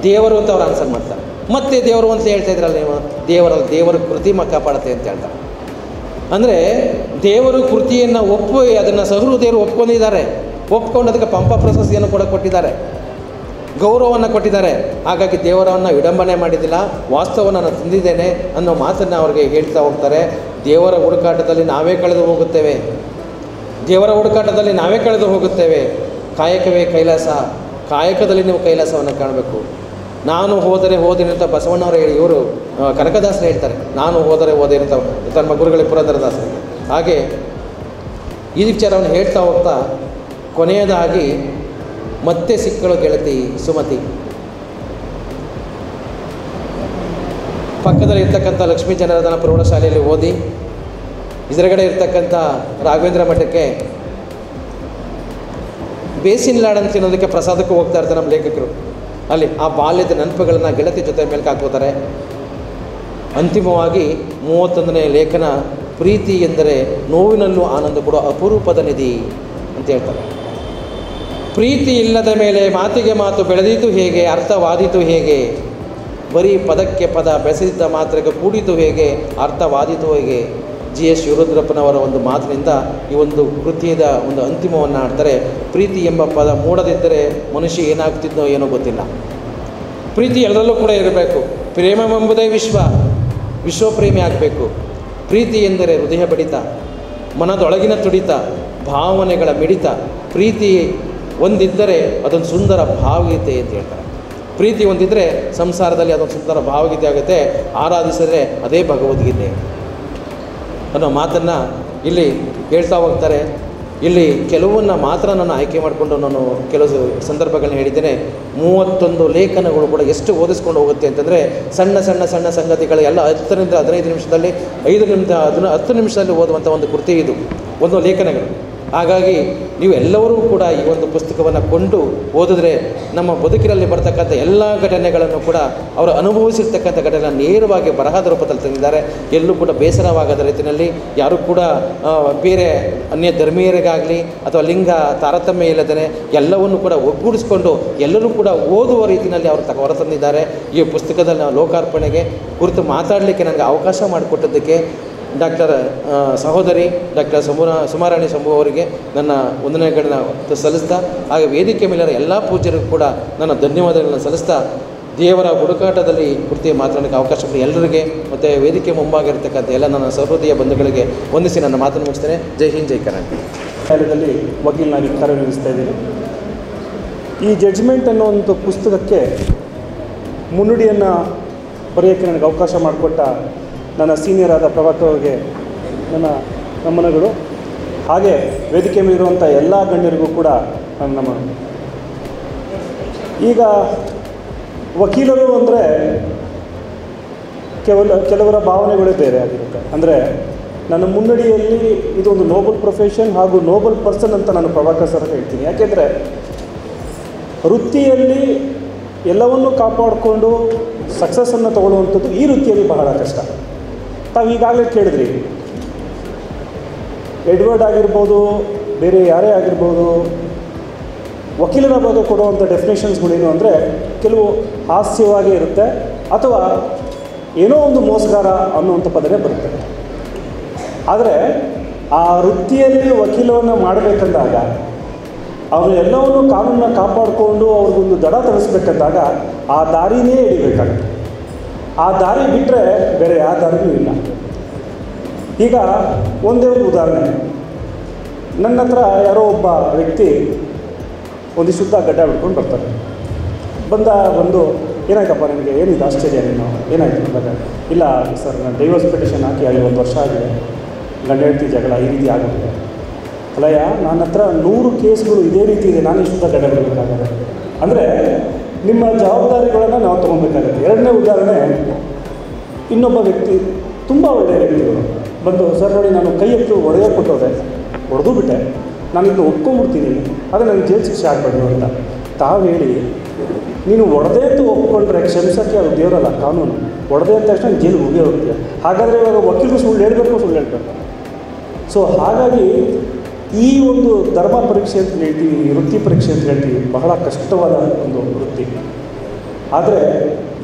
ದೇವರು ಅಂತ ಅವ್ರು ಆನ್ಸರ್ ಮಾಡ್ತಾರೆ. ಮತ್ತೆ ದೇವರು ಅಂತ ಹೇಳ್ತಾ ಇದ್ರಲ್ಲ ನೀವು, ದೇವರ ಕೃತಿ ಕಾಪಾಡುತ್ತೆ ಅಂತ ಹೇಳ್ತಾರೆ. ಅಂದರೆ ದೇವರು ಕೃತಿಯನ್ನು ಅದನ್ನು ಸಹೃದಯರು ಒಪ್ಕೊಂಡಿದ್ದಾರೆ. ಒಪ್ಕೊಂಡು ಅದಕ್ಕೆ ಪಂಪ ಪ್ರಶಸ್ತಿಯನ್ನು ಕೂಡ ಕೊಟ್ಟಿದ್ದಾರೆ, ಗೌರವವನ್ನು ಕೊಟ್ಟಿದ್ದಾರೆ. ಹಾಗಾಗಿ ದೇವರನ್ನು ವಿಡಂಬನೆ ಮಾಡಿದ್ದಿಲ್ಲ, ವಾಸ್ತವವನ್ನು ನಾನು ತಂದಿದ್ದೇನೆ ಅನ್ನೋ ಮಾತನ್ನು ಅವ್ರಿಗೆ ಹೇಳ್ತಾ ಹೋಗ್ತಾರೆ. ದೇವರ ಹುಡುಕಾಟದಲ್ಲಿ ನಾವೇ ಕಳೆದು ಹೋಗುತ್ತೇವೆ, ಕಾಯಕವೇ ಕೈಲಾಸ, ಕಾಯಕದಲ್ಲಿ ನೀವು ಕೈಲಾಸವನ್ನು ಕಾಣಬೇಕು. ನಾನು ಹೋದೇನೆ ಅಂತ ಬಸವಣ್ಣವರು ಹೇಳಿ ಇವರು ಕನಕದಾಸರು ಹೇಳ್ತಾರೆ, ನಾನು ಹೋದೇನೆ ಅಂತ ತಮ್ಮ ಗುರುಗಳಿಗೆ ಪುರಂದರದಾಸರಿಗೆ. ಹಾಗೆ ಈ ವಿಚಾರವನ್ನು ಹೇಳ್ತಾ ಹೋಗ್ತಾ ಕೊನೆಯದಾಗಿ ಮತ್ತೆ ಸಿಕ್ಕಳು ಗೆಳತಿ ಸುಮತಿ. ಪಕ್ಕದಲ್ಲಿ ಇರ್ತಕ್ಕಂಥ ಲಕ್ಷ್ಮೀ ಜನಾರ್ದನ ಪ್ರೌಢಶಾಲೆಯಲ್ಲಿ ಓದಿ ಎದುರುಗಡೆ ಇರ್ತಕ್ಕಂಥ ರಾಘವೇಂದ್ರ ಮಠಕ್ಕೆ ಬೇಸಿನ್ ಲಾಡ್ ಅಂತ ತಿನ್ನೋದಕ್ಕೆ ಪ್ರಸಾದಕ್ಕೂ ಹೋಗ್ತಾ ಇರ್ತಾರೆ ನಮ್ಮ ಲೇಖಕರು. ಅಲ್ಲಿ ಆ ಬಾಲ್ಯದ ನೆನಪುಗಳನ್ನು ಗೆಳತಿ ಜೊತೆ ಮೇಲ್ಕೆ ಹಾಕೋತಾರೆ. ಅಂತಿಮವಾಗಿ 31ನೇ ಲೇಖನ, ಪ್ರೀತಿ ಎಂದರೆ ನೋವಿನಲ್ಲೂ ಆನಂದ ಕೊಡೋ ಅಪರೂಪದ ನಿಧಿ ಅಂತ ಹೇಳ್ತಾರೆ. ಪ್ರೀತಿ ಇಲ್ಲದ ಮೇಲೆ ಮಾತಿಗೆ ಮಾತು ಬೆಳೆದೀತು ಹೇಗೆ, ಅರ್ಥವಾದೀತು ಹೇಗೆ, ಬರೀ ಪದಕ್ಕೆ ಪದ ಬೆಸೆದಿದ್ದ ಮಾತ್ರಕ್ಕೆ ಕೂಡಿತು ಹೇಗೆ, ಅರ್ಥವಾದೀತು ಹೇಗೆ. GS ಶಿವರುದ್ರಪ್ಪನವರ ಒಂದು ಮಾತಿನಿಂದ ಈ ಒಂದು ಕೃತಿಯದ ಒಂದು ಅಂತಿಮವನ್ನು ಆಡ್ತಾರೆ. ಪ್ರೀತಿ ಎಂಬ ಪದ ಮೂಡದಿದ್ದರೆ ಮನುಷ್ಯ ಏನಾಗ್ತಿದ್ನೋ ಏನೋ ಗೊತ್ತಿಲ್ಲ. ಪ್ರೀತಿ ಎಲ್ಲರಲ್ಲೂ ಕೂಡ ಇರಬೇಕು. ಪ್ರೇಮವೆಂಬುದೇ ವಿಶ್ವಪ್ರೇಮಿ ಆಗಬೇಕು. ಪ್ರೀತಿ ಎಂದರೆ ಹೃದಯ ಬಡಿತ, ಮನದೊಳಗಿನ ತುಡಿತ, ಭಾವನೆಗಳ ಮಿಡಿತ. ಪ್ರೀತಿ ಒಂದಿದ್ದರೆ ಅದೊಂದು ಸುಂದರ ಭಾವಗೀತೆ ಅಂತ ಹೇಳ್ತಾರೆ. ಪ್ರೀತಿ ಒಂದಿದ್ದರೆ ಸಂಸಾರದಲ್ಲಿ ಅದೊಂದು ಸುಂದರ ಭಾವಗೀತೆ ಆಗುತ್ತೆ. ಆರಾಧಿಸಿದರೆ ಅದೇ ಭಗವದ್ಗೀತೆ ಅನ್ನೋ ಮಾತನ್ನು ಇಲ್ಲಿ ಹೇಳ್ತಾ ಹೋಗ್ತಾರೆ. ಇಲ್ಲಿ ಕೆಲವನ್ನು ಮಾತ್ರ ನಾನು ಆಯ್ಕೆ ಮಾಡಿಕೊಂಡು ನಾನು ಕೆಲವು ಸಂದರ್ಭಗಳನ್ನ ಹೇಳಿದ್ದೇನೆ. 31 ಲೇಖನಗಳು ಕೂಡ ಎಷ್ಟು ಓದಿಸ್ಕೊಂಡು ಹೋಗುತ್ತೆ ಅಂತಂದರೆ ಸಣ್ಣ ಸಂಗತಿಗಳು ಎಲ್ಲ 10ರಿಂದ 15 ನಿಮಿಷದಲ್ಲಿ 10 ನಿಮಿಷದಲ್ಲಿ ಓದುವಂಥ ಒಂದು ಕೃತಿ ಇದು, ಒಂದು ಲೇಖನಗಳು. ಹಾಗಾಗಿ ನೀವು ಎಲ್ಲರೂ ಕೂಡ ಈ ಒಂದು ಪುಸ್ತಕವನ್ನು ಕೊಂಡು ಓದಿದ್ರೆ ನಮ್ಮ ಬದುಕಿನಲ್ಲಿ ಬರ್ತಕ್ಕಂಥ ಎಲ್ಲ ಘಟನೆಗಳನ್ನು ಕೂಡ ಅವರು ಅನುಭವಿಸಿರ್ತಕ್ಕಂಥ ಘಟನೆ ನೇರವಾಗಿ ಬರಹದ ರೂಪದಲ್ಲಿ ತಂದಿದ್ದಾರೆ. ಎಲ್ಲೂ ಕೂಡ ಬೇಸರವಾಗದ ರೀತಿಯಲ್ಲಿ, ಯಾರೂ ಕೂಡ ಬೇರೆ ಅನ್ಯ ಧರ್ಮೀಯರಿಗಾಗಲಿ ಅಥವಾ ಲಿಂಗ ತಾರತಮ್ಯ ಇಲ್ಲದೇ ಎಲ್ಲವನ್ನು ಕೂಡ ಒಗ್ಗೂಡಿಸ್ಕೊಂಡು ಎಲ್ಲರೂ ಕೂಡ ಓದುವ ರೀತಿಯಲ್ಲಿ ಅವರು ಹೊರತಂದಿದ್ದಾರೆ. ಈ ಪುಸ್ತಕದಲ್ಲಿ ನಾವು ಲೋಕಾರ್ಪಣೆಗೆ ಕುರಿತು ಮಾತಾಡಲಿಕ್ಕೆ ನನಗೆ ಅವಕಾಶ ಮಾಡಿಕೊಟ್ಟದ್ದಕ್ಕೆ ಸಹೋದರಿ ಡಾಕ್ಟರ್ ಸುಮಾರಾಣಿ ಶಂಭು ಅವರಿಗೆ ನನ್ನ ವಂದನೆಗಳನ್ನು ಸಲ್ಲಿಸ್ತಾ, ಹಾಗೆ ವೇದಿಕೆ ಮೇಲಿನ ಎಲ್ಲ ಪೂಜ್ಯರಿಗೂ ಕೂಡ ನನ್ನ ಧನ್ಯವಾದಗಳನ್ನು ಸಲ್ಲಿಸ್ತಾ, ದೇವರ ಹುಡುಕಾಟದಲ್ಲಿ ಕೃತಿ ಮಾತನಾಡೋಕ್ಕೆ ಅವಕಾಶ ಕೊಡಿ ಎಲ್ಲರಿಗೆ, ಮತ್ತು ವೇದಿಕೆ ಮುಂಭಾಗಿರ್ತಕ್ಕಂಥ ಎಲ್ಲ ನನ್ನ ಸಹೃದಯ ಬಂಧುಗಳಿಗೆ ವಂದಿಸಿ ನನ್ನ ಮಾತನ್ನು ಮುಗಿಸ್ತೇನೆ. ಜೈ ಹಿಂದ್, ಜೈ ಕರ್ನಾಟಕ. ನ್ಯಾಯಾಲಯದಲ್ಲಿ ವಕೀಲನಾಗಿ ಕಾರ್ಯನಿರ್ವಹಿಸ್ತಾ ಇದ್ದೀನಿ. ಈ ಜಡ್ಜ್ಮೆಂಟ್ ಅನ್ನೋ ಒಂದು ಪುಸ್ತಕಕ್ಕೆ ಮುನ್ನುಡಿಯನ್ನು ಬರೆಯೋಕ್ಕೆ ನನಗೆ ಅವಕಾಶ ಮಾಡಿಕೊಟ್ಟ ನನ್ನ ಸೀನಿಯರ್ ಆದ ಪ್ರಭಾಕರ್ ಅವರಿಗೆ ನನ್ನ ನಮನಗಳು. ಹಾಗೆ ವೇದಿಕೆ ಮೇಲಿರುವಂಥ ಎಲ್ಲ ಗಣ್ಯರಿಗೂ ಕೂಡ ನನ್ನ ನಮನ. ಈಗ ವಕೀಲರು ಅಂದರೆ ಕೆಲವರ ಭಾವನೆಗಳೇ ಬೇರೆ ಆಗಿರುತ್ತೆ. ಅಂದರೆ ನನ್ನ ಮುನ್ನಡಿಯಲ್ಲಿ ಇದೊಂದು ನೋಬಲ್ ಪ್ರೊಫೆಷನ್ ಹಾಗೂ ನೋಬಲ್ ಪರ್ಸನ್ ಅಂತ ನಾನು ಪ್ರಭಾಕರ್ ಸರ್ ಹೇಳ್ತೀನಿ. ಯಾಕೆಂದರೆ ವೃತ್ತಿಯಲ್ಲಿ ಎಲ್ಲವನ್ನೂ ಕಾಪಾಡಿಕೊಂಡು ಸಕ್ಸಸ್ಸನ್ನು ತಗೊಳ್ಳುವಂಥದ್ದು ಈ ವೃತ್ತಿಯಲ್ಲಿ ಬಹಳ ಕಷ್ಟ. ತಾವು ಈಗಾಗಲೇ ಕೇಳಿದ್ರಿ, ಎಡ್ವರ್ಡ್ ಆಗಿರ್ಬೋದು, ಬೇರೆ ಯಾರೇ ಆಗಿರ್ಬೋದು, ವಕೀಲರ ಬಗ್ಗೆ ಕೊಡುವಂಥ ಡೆಫಿನೇಷನ್ಸ್ಗಳೇನು ಅಂದರೆ ಕೆಲವು ಹಾಸ್ಯವಾಗೇ ಇರುತ್ತೆ ಅಥವಾ ಏನೋ ಒಂದು ಮೋಸಗಾರ ಅನ್ನುವಂಥ ಪದನೇ ಬರುತ್ತೆ. ಆದರೆ ಆ ವೃತ್ತಿಯಲ್ಲಿ ವಕೀಲವನ್ನು ಮಾಡಬೇಕಂದಾಗ ಅವರು ಎಲ್ಲವನ್ನೂ ಕಾನೂನನ್ನ ಕಾಪಾಡಿಕೊಂಡು ಅವ್ರಿಗೊಂದು ದಡ ತರಿಸ್ಬೇಕಂದಾಗ ಆ ದಾರಿನೇ ಹಿಡಿಬೇಕಾಗುತ್ತೆ. ಆ ದಾರಿ ಬಿಟ್ಟರೆ ಬೇರೆ ಯಾವ ದಾರಿನೂ ಇಲ್ಲ. ಈಗ ಒಂದೇ ಒಂದು ಉದಾಹರಣೆ, ನನ್ನ ಹತ್ರ ಯಾರೋ ಒಬ್ಬ ವ್ಯಕ್ತಿ ಒಂದಿಷ್ಟು ಗಡ್ಡ ಬಿಟ್ಕೊಂಡು ಬರ್ತಾರೆ. ಬಂದು ಏನಾಯ್ತಪ್ಪ ನನಗೆ, ಏನಿದೆ ಆಶ್ಚರ್ಯ, ನೀನು ಏನಾಯಿತು ಅಂದಾಗ, ಇಲ್ಲ ಸರ್ ನಾನು ಡೈವರ್ಸ್ ಪಿಟಿಷನ್ ಹಾಕಿ ಅಲ್ಲಿ 1 ವರ್ಷ ಆಗಿದೆ, ಗಂಡ ಹೆಂಡತಿ ಜಗಳ ಈ ರೀತಿ ಆಗುತ್ತೆ. ಅಲ್ಲಯ್ಯ, ನನ್ನ ಹತ್ರ 100 ಕೇಸ್ಗಳು ಇದೇ ರೀತಿ ಇದೆ, ನಾನು ಇಷ್ಟು ಗಡ್ಡ ಬಿಡಬೇಕಾಗಿದೆ. ಅಂದರೆ ನಿಮ್ಮ ಜವಾಬ್ದಾರಿಗಳನ್ನು ನಾವು ತೊಗೊಬೇಕಾಗುತ್ತೆ. ಎರಡನೇ ಉದಾಹರಣೆ, ಇನ್ನೊಬ್ಬ ವ್ಯಕ್ತಿ ತುಂಬ ಒಳ್ಳೆಯ ವ್ಯಕ್ತಿಗಳು ಬಂದು, ಸರ್ ನೋಡಿ ನಾನು ಕೈ ಎತ್ತು ಹೊಡೆಯೋಕೆ ಕೊಟ್ಟೋದೆ, ಹೊಡೆದು ಬಿಟ್ಟೆ, ನಾನು ಇದನ್ನು ಒಪ್ಕೊಂಡ್ಬಿಡ್ತೀನಿ, ಆದರೆ ನನಗೆ ಜೈಲು ಶಿಕ್ಷೆ ಆಗಬಾರ್ದು ಅಂತ ತಾವು ಹೇಳಿ, ನೀನು ಹೊಡೆದೇ ಅಂತ ಒಪ್ಕೊಂಡ್ರೆ ಕ್ಷಮಿಸೋಕ್ಕೆ ಅದು ದೇವರಲ್ಲ, ಕಾನೂನು. ಹೊಡೆದೇ ಅಂತ ತಕ್ಷಣ ಜೈಲು ಮುಗಿಯೇ ಹೋಗ್ತೀಯ. ಹಾಗಾದರೆ ಇವಾಗ ವಕೀಲರು ಸುಳ್ಳು ಹೇಳಬೇಕು. ಸೊ ಹಾಗಾಗಿ ಈ ಒಂದು ಧರ್ಮ ಪರೀಕ್ಷೆ ಅಂತ ಹೇಳ್ತೀವಿ, ವೃತ್ತಿ ಪರೀಕ್ಷೆ ಅಂತ ಹೇಳ್ತೀವಿ, ಬಹಳ ಕಷ್ಟವಾದ ಒಂದು ವೃತ್ತಿ. ಆದರೆ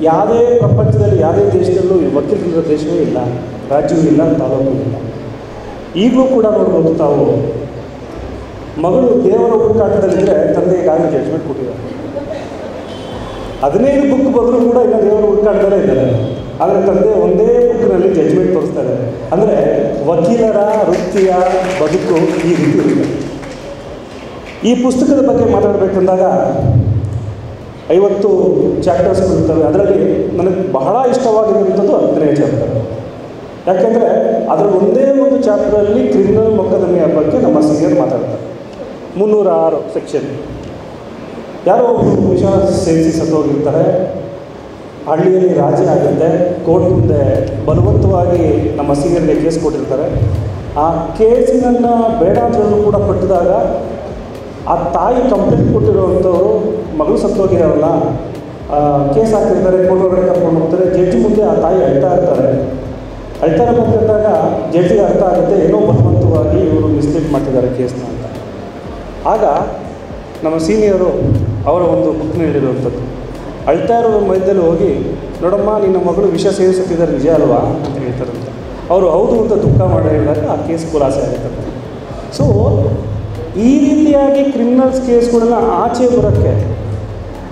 ಯಾವುದೇ ಪ್ರಪಂಚದಲ್ಲಿ ಯಾವುದೇ ದೇಶದಲ್ಲೂ ಈ ವಕೀಲರ ದೇಶವೇ ಇಲ್ಲ, ರಾಜ್ಯವೂ ಇಲ್ಲ, ತಾಲೂಕು ಇಲ್ಲ. ಈಗಲೂ ಕೂಡ ನೋಡ್ಬೋದು ತಾವು, ಮಗಳು ದೇವರ ಹುಡುಕಾಟದಲ್ಲಿದ್ದರೆ ತಂದೆಗಾಗಲೇ ಜಡ್ಜ್ಮೆಂಟ್ ಕೊಟ್ಟಿದ್ದಾರೆ. 15 ಬುಕ್ ಬಂದರೂ ಕೂಡ ಇನ್ನು ದೇವರ ಹುಡುಕಾಟದಲ್ಲೇ ಇದ್ದಾರೆ. ಆದರೆ ತಂದೆ ಒಂದೇ ಬುಕ್ಕಿನಲ್ಲಿ ಜಡ್ಜ್ಮೆಂಟ್ ತೋರಿಸ್ತಾರೆ. ಅಂದರೆ ವಕೀಲರ ವೃತ್ತಿಯ ಬದುಕು ಈ ರೀತಿ ಇರುತ್ತೆ. ಈ ಪುಸ್ತಕದ ಬಗ್ಗೆ ಮಾತಾಡಬೇಕಂದಾಗ 50 ಚಾಪ್ಟರ್ಸ್ ಇರ್ತವೆ. ಅದರಲ್ಲಿ ನನಗೆ ಬಹಳ ಇಷ್ಟವಾಗಿರುವಂಥದ್ದು 15 ಚಾಪ್ಟರ್. ಯಾಕೆಂದರೆ ಅದರ ಒಂದೇ ಒಂದು ಚಾಪ್ಟರಲ್ಲಿ ಕ್ರಿಮಿನಲ್ ಮೊಕದ್ದಮೆಯ ಬಗ್ಗೆ ನಮ್ಮ ಸೀನಿಯರ್ ಮಾತಾಡ್ತಾರೆ. 306 ಸೆಕ್ಷನ್. ಯಾರೋ ಒಬ್ಬರು ವಿಷ ಸೇರಿಸಿ ಸತ್ತೋಗಿರ್ತಾರೆ, ಹಳ್ಳಿಯಲ್ಲಿ ರಾಜಿ ಆಗುತ್ತೆ, ಕೋರ್ಟ್ ಮುಂದೆ ಬಲವಂತವಾಗಿ ನಮ್ಮ ಸೀನಿಯರ್ಗೆ ಕೇಸ್ ಕೊಟ್ಟಿರ್ತಾರೆ. ಆ ಕೇಸಿನನ್ನು ಬೇಡ ಅಂತಲೂ ಕೂಡ ಪಟ್ಟಿದಾಗ ಆ ತಾಯಿ ಕಂಪ್ಲೇಂಟ್ ಕೊಟ್ಟಿರುವಂಥವ್ರು ಮಗಳು ಸತ್ತೋಗಿರೋಲ್ಲ, ಕೇಸ್ ಹಾಕಿರ್ತಾರೆ, ಕೋರ್ಟ್ ಒಳಗಡೆ ಕರ್ಕೊಂಡು ಹೋಗ್ತಾರೆ. ಜಡ್ಜಿ ಮುಂದೆ ಆ ತಾಯಿ ಅಳ್ತಾ ಇರ್ತಾರೆ. ಅಳ್ತಾ ಇರಬೇಕಾದಾಗ ಜಡ್ಜಿಗೆ ಅರ್ಥ ಆಗುತ್ತೆ, ಏನೋ ಬಲವಂತವಾಗಿ ಇವರು ಮಿಸ್ಲೀಡ್ ಮಾಡ್ತಿದ್ದಾರೆ ಕೇಸ್ನ ಅಂತ. ಆಗ ನಮ್ಮ ಸೀನಿಯರು ಅವರ ಒಂದು ಬುಕ್ನ ಹೇಳಿರುವಂಥದ್ದು, ಅಳ್ತಾ ಇರೋ ಮಧ್ಯದಲ್ಲಿ ಹೋಗಿ, ನೋಡಮ್ಮ ನಿನ್ನ ಮಗಳು ವಿಷ ಸೇವಿಸುತ್ತಿದ್ದಾರೆ ನಿಜ ಅಲ್ವಾ ಅಂತ ಹೇಳ್ತಾರಂತೆ. ಅವರು ಹೌದು ಅಂತ ದುಃಖ ಮಾಡಿ ಹೇಳಿದಾಗ ಆ ಕೇಸ್ ಖುಲಾಸೆ ಆಗುತ್ತದೆ. ಸೊ ಈ ರೀತಿಯಾಗಿ ಕ್ರಿಮಿನಲ್ಸ್ ಕೇಸ್ಗಳನ್ನ ಆಚೆ ಬರೋಕ್ಕೆ,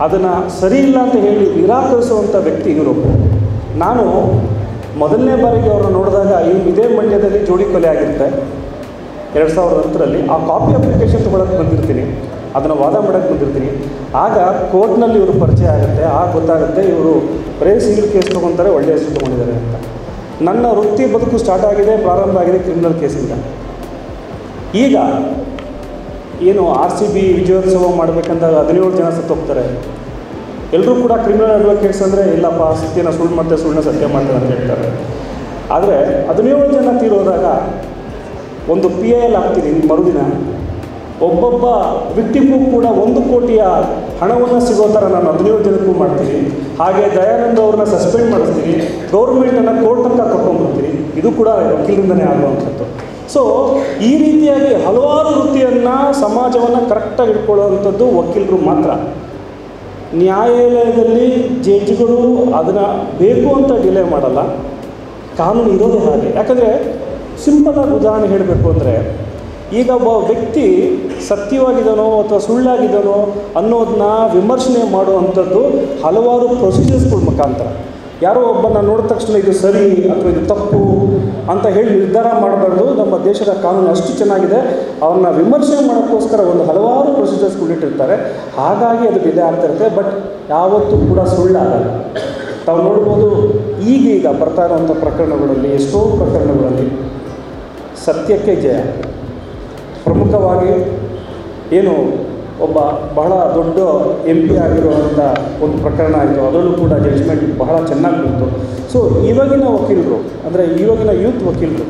ಅದನ್ನು ಸರಿ ಇಲ್ಲ ಅಂತ ಹೇಳಿ ನಿರಾಕರಿಸುವಂಥ ವ್ಯಕ್ತಿ ಇವರು. ನಾನು ಮೊದಲನೇ ಬಾರಿಗೆ ಅವ್ರನ್ನ ನೋಡಿದಾಗ ಇದೇ ಮಂಡ್ಯದಲ್ಲಿ ಜೋಡಿ ಕೊಲೆ ಆಗಿರುತ್ತೆ 2010ರಲ್ಲಿ. ಆ ಕಾಪಿ ಅಪ್ಲಿಕೇಶನ್ ತೊಗೊಳಕ್ಕೆ ಬಂದಿರ್ತೀನಿ, ಅದನ್ನು ವಾದ ಮಾಡೋಕ್ಕೆ ಬಂದಿರ್ತೀನಿ. ಆಗ ಕೋರ್ಟ್ನಲ್ಲಿ ಇವರು ಪರಿಚಯ ಆಗುತ್ತೆ. ಆಗ ಗೊತ್ತಾಗುತ್ತೆ ಇವರು ಬರೀ ಸಿಂಗಲ್ ಕೇಸ್ ತೊಗೊತಾರೆ, ಒಳ್ಳೆಯ ಹೆಸರು ತೊಗೊಂಡಿದ್ದಾರೆ ಅಂತ. ನನ್ನ ವೃತ್ತಿ ಬದುಕು ಸ್ಟಾರ್ಟ್ ಆಗಿದೆ, ಪ್ರಾರಂಭ ಆಗಿದೆ ಕ್ರಿಮಿನಲ್ ಕೇಸಿಂದ. ಈಗ ಏನು RCB ವಿಜಯೋತ್ಸವ ಮಾಡಬೇಕಂದಾಗ 17 ಜನ ಸತ್ತೋಗ್ತಾರೆ. ಎಲ್ಲರೂ ಕೂಡ ಕ್ರಿಮಿನಲ್ ಅಡ್ವೊಕೇಟ್ಸ್ ಅಂದರೆ ಇಲ್ಲಪ್ಪ ಸತ್ಯನ ಸುಳ್ಳು ಮಾಡ್ತಾರೆ, ಸುಳ್ಳನ್ನ ಸತ್ಯ ಮಾಡ್ತಾರೆ ಅಂತ ಹೇಳ್ತಾರೆ. ಆದರೆ 17 ಜನ ತೀರೋದಾಗ ಒಂದು PIL ಹಾಕ್ತೀನಿ, ಮರುದಿನ ಒಬ್ಬೊಬ್ಬ ವಿಕ್ಟಿಮೂ ಕೂಡ 1 ಕೋಟಿಯ ಹಣವನ್ನು ಸಿಗೋ ಥರ ನಾನು 17 ಜನಕ್ಕೂ ಮಾಡ್ತೀನಿ. ಹಾಗೆ ದಯಾನಂದ ಅವ್ರನ್ನ ಸಸ್ಪೆಂಡ್ ಮಾಡಿಸ್ತೀನಿ, ಗೌರ್ಮೆಂಟನ್ನು ಕೋರ್ಟ್ ತನಕ ಕರ್ಕೊಂಡ್ಬರ್ತೀನಿ. ಇದು ಕೂಡ ವಕೀಲರಿಂದನೇ ಆಗುವಂಥದ್ದು. ಸೊ ಈ ರೀತಿಯಾಗಿ ಹಲವಾರು ವೃತ್ತಿಯನ್ನು, ಸಮಾಜವನ್ನು ಕರೆಕ್ಟಾಗಿ ಇಟ್ಕೊಳ್ಳುವಂಥದ್ದು ವಕೀಲರು ಮಾತ್ರ. ನ್ಯಾಯಾಲಯದಲ್ಲಿ ಜಡ್ಜ್ಗಳು ಅದನ್ನು ಬೇಕು ಅಂತ ಡಿಲೇ ಮಾಡಲ್ಲ, ಕಾನೂನು ಇರೋದೇ ಹಾಗೆ. ಯಾಕಂದರೆ ಸಿಂಪಲಾಗಿ ಉದಾಹರಣೆ ಹೇಳಬೇಕು ಅಂದರೆ, ಈಗ ಒಬ್ಬ ವ್ಯಕ್ತಿ ಸತ್ಯವಾಗಿದ್ದಾನೋ ಅಥವಾ ಸುಳ್ಳಾಗಿದ್ದಾನೋ ಅನ್ನೋದನ್ನ ವಿಮರ್ಶನೆ ಮಾಡುವಂಥದ್ದು ಹಲವಾರು ಪ್ರೊಸೀಜರ್ಸ್ಗಳ ಮುಖಾಂತರ. ಯಾರೋ ಒಬ್ಬನ ನೋಡಿದ ತಕ್ಷಣ ಇದು ಸರಿ ಅಥವಾ ಇದು ತಪ್ಪು ಅಂತ ಹೇಳಿ ನಿರ್ಧಾರ ಮಾಡಬಾರ್ದು. ನಮ್ಮ ದೇಶದ ಕಾನೂನು ಅಷ್ಟು ಚೆನ್ನಾಗಿದೆ, ಅವ್ರನ್ನ ವಿಮರ್ಶೆ ಮಾಡೋಕ್ಕೋಸ್ಕರ ಒಂದು ಹಲವಾರು ಪ್ರೊಸೀಜರ್ಸ್ಗಳಿಟ್ಟಿರ್ತಾರೆ. ಹಾಗಾಗಿ ಅದು ಡಿಲೇ ಆಗ್ತಿರುತ್ತೆ. ಬಟ್ ಯಾವತ್ತೂ ಕೂಡ ಸುಳ್ಳಾಗಲ್ಲ. ತಾವು ನೋಡ್ಬೋದು, ಈಗೀಗ ಬರ್ತಾ ಇರೋವಂಥ ಪ್ರಕರಣಗಳಲ್ಲಿ, ಎಷ್ಟೋ ಪ್ರಕರಣಗಳಲ್ಲಿ ಸತ್ಯಕ್ಕೆ ಜಯ. ಪ್ರಮುಖವಾಗಿ ಏನು ಒಬ್ಬ ಬಹಳ ದೊಡ್ಡ MP ಆಗಿರುವಂಥ ಒಂದು ಪ್ರಕರಣ ಆಯಿತು, ಅದರಲ್ಲೂ ಕೂಡ ಜಡ್ಜ್ಮೆಂಟ್ ಬಹಳ ಚೆನ್ನಾಗಿ ಬಂತು. ಸೊ ಇವಾಗಿನ ವಕೀಲರು, ಅಂದರೆ ಇವಾಗಿನ ಯೂತ್ ವಕೀಲರು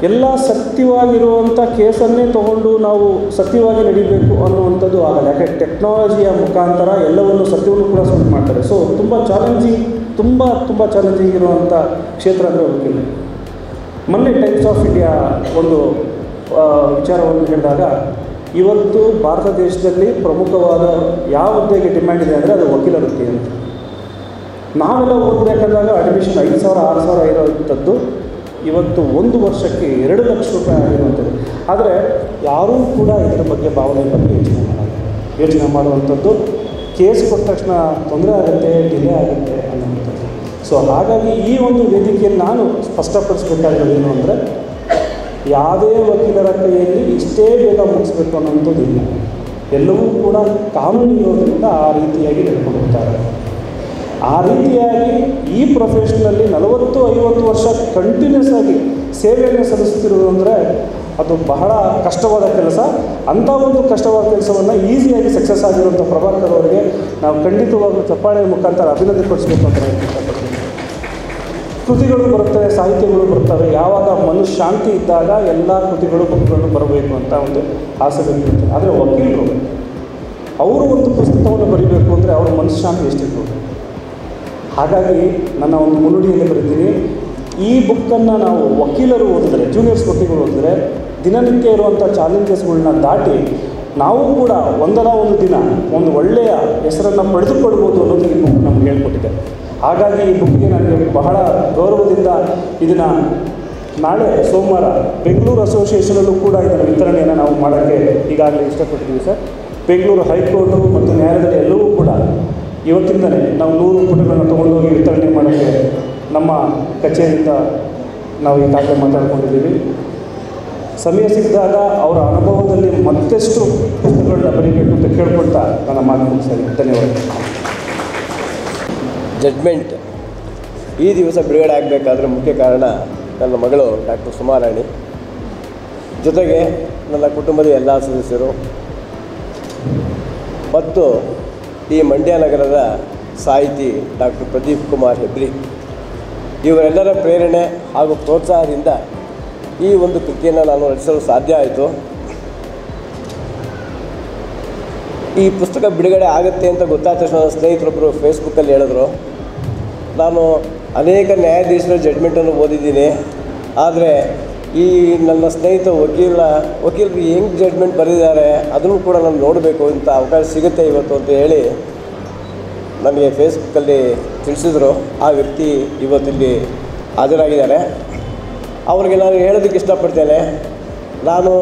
ಎಲ್ಲ ಸತ್ಯವಾಗಿರುವಂಥ ಕೇಸನ್ನೇ ತೊಗೊಂಡು ನಾವು ಸತ್ಯವಾಗಿ ನಡೀಬೇಕು ಅನ್ನುವಂಥದ್ದು ಆಗಲ್ಲ. ಯಾಕೆ ಟೆಕ್ನಾಲಜಿಯ ಮುಖಾಂತರ ಎಲ್ಲವನ್ನು ಸತ್ಯವನ್ನು ಕೂಡ ಸುಳ್ಳು ಮಾಡ್ತಾರೆ. ಸೊ ತುಂಬ ಚಾಲೆಂಜಿಂಗ್ ಇರುವಂಥ ಕ್ಷೇತ್ರ ಅಂದರೆ ವಕೀಲ. ಮೊನ್ನೆ ಟೈಮ್ಸ್ ಆಫ್ ಇಂಡಿಯಾ ಒಂದು ವಿಚಾರವನ್ನು ಹೇಳಿದಾಗ, ಇವತ್ತು ಭಾರತ ದೇಶದಲ್ಲಿ ಪ್ರಮುಖವಾದ ಯಾವ ಹುದ್ದೆಗೆ ಡಿಮ್ಯಾಂಡ್ ಇದೆ ಅಂದರೆ ಅದು ವಕೀಲ ವೃತ್ತಿ ಅಂತ. ನಾವೆಲ್ಲ ಓದಬೇಕಾದಾಗ ಅಡ್ಮಿಷನ್ 5,000 6,000 ಇರೋಂಥದ್ದು ಇವತ್ತು 1 ವರ್ಷಕ್ಕೆ 2 ಲಕ್ಷ ರೂಪಾಯಿ ಆಗಿರುವಂಥದ್ದು. ಆದರೆ ಯಾರೂ ಕೂಡ ಇದರ ಬಗ್ಗೆ ಭಾವನೆ ಬಗ್ಗೆ ಯೋಚನೆ ಮಾಡುವಂಥದ್ದು. ಕೇಸ್ ಕೊಟ್ಟ ತಕ್ಷಣ ತೊಂದರೆ ಆಗುತ್ತೆ, ಡಿಲೇ ಆಗುತ್ತೆ ಅನ್ನೋವಂಥದ್ದು. ಸೊ ಹಾಗಾಗಿ ಈ ಒಂದು ವೇದಿಕೆಯಲ್ಲಿ ನಾನು ಸ್ಪಷ್ಟಪಡಿಸ್ಬೇಕಾಗಿರೋದು ಏನು ಅಂದರೆ, ಯಾವುದೇ ವಕೀಲರ ಕೈಯಲ್ಲಿ ಇಷ್ಟೇ ಬೇಗ ಮುಗಿಸ್ಬೇಕು ಅನ್ನೋಂಥದ್ದು ಇಲ್ಲ. ಎಲ್ಲವೂ ಕೂಡ ಕಾನೂನು ಇರೋದ್ರಿಂದ ಆ ರೀತಿಯಾಗಿ ನಡ್ಕೊಂಡು ಹೋಗ್ತಾರೆ. ಆ ರೀತಿಯಾಗಿ ಈ ಪ್ರೊಫೆಷನಲ್ಲಿ 40-50 ವರ್ಷ ಕಂಟಿನ್ಯೂಸ್ ಆಗಿ ಸೇವೆಯನ್ನು ಸಲ್ಲಿಸುತ್ತಿರುವುದು ಅಂದರೆ ಅದು ಬಹಳ ಕಷ್ಟವಾದ ಕೆಲಸ. ಅಂಥ ಒಂದು ಕಷ್ಟವಾದ ಕೆಲಸವನ್ನು ಈಸಿಯಾಗಿ ಸಕ್ಸಸ್ ಆಗಿರುವಂಥ ಪ್ರಭಾಕರ್ ಅವರಿಗೆ ನಾವು ಖಂಡಿತವಾಗ್ಲೂ ಚಪ್ಪಾಳೆ ಮುಖಾಂತರ ಅಭಿನಂದನೆ ಪಡಿಸಬೇಕು ಅಂತ ನಾನು ಇಷ್ಟಪಡ್ತೀನಿ. ಕೃತಿಗಳು ಬರುತ್ತವೆ, ಸಾಹಿತ್ಯಗಳು ಬರ್ತವೆ. ಯಾವಾಗ ಮನಃಶಾಂತಿ ಇದ್ದಾಗ ಎಲ್ಲ ಕೃತಿಗಳು ಬುಕ್ಗಳು ಬರಬೇಕು ಅಂತ ಒಂದು ಆಸೆ ಇರುತ್ತೆ. ಆದರೆ ವಕೀಲರು ಅವರು ಒಂದು ಪುಸ್ತಕವನ್ನು ಬರೀಬೇಕು ಅಂದರೆ ಅವರ ಮನಃಶಾಂತಿ ಎಷ್ಟಿರ್ಬೋದು. ಹಾಗಾಗಿ ನನ್ನ ಒಂದು ಮುನ್ನುಡಿಯಲ್ಲಿ ಬರೀತೀನಿ, ಈ ಬುಕ್ಕನ್ನು ನಾವು ವಕೀಲರು ಓದಿದ್ರೆ, ಜೂನಿಯರ್ಸ್ ವಕೀಲರು ಓದಿದ್ರೆ ದಿನನಿತ್ಯ ಇರುವಂಥ ಚಾಲೆಂಜಸ್ಗಳನ್ನ ದಾಟಿ ನಾವು ಕೂಡ ಒಂದಲ್ಲ ಒಂದು ದಿನ ಒಂದು ಒಳ್ಳೆಯ ಹೆಸರನ್ನು ಪಡೆದುಕೊಳ್ಬೋದು ಅನ್ನೋದು ಈ ಬುಕ್ ನಮ್ಗೆ ಹೇಳ್ಕೊಟ್ಟಿದೆ. ಹಾಗಾಗಿ ಈ ಬುಕ್ಗೆ ನನಗೆ ಬಹಳ ಗೌರವದಿಂದ ಇದನ್ನು ನಾಳೆ ಸೋಮವಾರ ಬೆಂಗಳೂರು ಅಸೋಸಿಯೇಷನಲ್ಲೂ ಕೂಡ ಇದರ ವಿತರಣೆಯನ್ನು ನಾವು ಮಾಡೋಕ್ಕೆ ಈಗಾಗಲೇ ಇಷ್ಟಪಟ್ಟಿದ್ದೀವಿ ಸರ್. ಬೆಂಗಳೂರು ಹೈಕೋರ್ಟು ಮತ್ತು ನ್ಯಾಯಾಲಯದಲ್ಲಿ ಎಲ್ಲವೂ ಕೂಡ ಇವತ್ತಿಂದಲೇ ನಾವು 100 ಪುಟಗಳನ್ನು ತೊಗೊಂಡೋಗಿ ವಿತರಣೆ ಮಾಡೋಕ್ಕೆ ನಮ್ಮ ಕಚೇರಿಯಿಂದ ನಾವು ಈಗಾಗಲೇ ಮಾತಾಡ್ಕೊಂಡಿದ್ದೀವಿ. ಸಮಯ ಸಿಕ್ಕಿದಾಗ ಅವರ ಅನುಭವದಲ್ಲಿ ಮತ್ತಷ್ಟು ಪುಸ್ತಕಗಳನ್ನ ಬರೀಬೇಕು ಅಂತ ಕೇಳ್ಕೊಳ್ತಾ ನನ್ನ ಮಾತು ಮುಗಿಸ್ತೀನಿ. ಧನ್ಯವಾದ. ಜಡ್ಜ್ಮೆಂಟ್ ಈ ದಿವಸ ಬಿಡುಗಡೆ ಆಗಬೇಕಾದ್ರೆ ಮುಖ್ಯ ಕಾರಣ ನನ್ನ ಮಗಳು ಡಾಕ್ಟರ್ ಸುಮಾರಾಣಿ, ಜೊತೆಗೆ ನನ್ನ ಕುಟುಂಬದ ಎಲ್ಲ ಸದಸ್ಯರು ಮತ್ತು ಈ ಮಂಡ್ಯ ನಗರದ ಸಾಹಿತಿ ಡಾಕ್ಟರ್ ಪ್ರದೀಪ್ ಕುಮಾರ್ ಹೆಬ್ರಿ, ಇವರೆಲ್ಲರ ಪ್ರೇರಣೆ ಹಾಗೂ ಪ್ರೋತ್ಸಾಹದಿಂದ ಈ ಒಂದು ಕೃತಿಯನ್ನು ನಾನು ರಚಿಸಲು ಸಾಧ್ಯ ಆಯಿತು. ಈ ಪುಸ್ತಕ ಬಿಡುಗಡೆ ಆಗುತ್ತೆ ಅಂತ ಗೊತ್ತಾದ ತಕ್ಷಣ ನನ್ನ ಸ್ನೇಹಿತರೊಬ್ಬರು ಫೇಸ್ಬುಕ್ಕಲ್ಲಿ ಹೇಳಿದ್ರು, ನಾನು ಅನೇಕ ನ್ಯಾಯಾಧೀಶರ ಜಡ್ಜ್ಮೆಂಟನ್ನು ಓದಿದ್ದೀನಿ, ಆದರೆ ಈ ನನ್ನ ಸ್ನೇಹಿತ ವಕೀಲರು ಹೆಂಗೆ ಜಡ್ಜ್ಮೆಂಟ್ ಬರೆದಿದ್ದಾರೆ ಅದನ್ನು ಕೂಡ ನಾನು ನೋಡಬೇಕು ಇಂಥ ಅವಕಾಶ ಸಿಗುತ್ತೆ ಇವತ್ತು ಅಂತ ಹೇಳಿ ನನಗೆ ಫೇಸ್ಬುಕ್ಕಲ್ಲಿ ತಿಳಿಸಿದ್ರು. ಆ ವ್ಯಕ್ತಿ ಇವತ್ತಿಲ್ಲಿ ಹಾಜರಾಗಿದ್ದಾರೆ. ಅವ್ರಿಗೆ ನಾನು ಹೇಳೋದಕ್ಕೆ ಇಷ್ಟಪಡ್ತೇನೆ, ನಾನು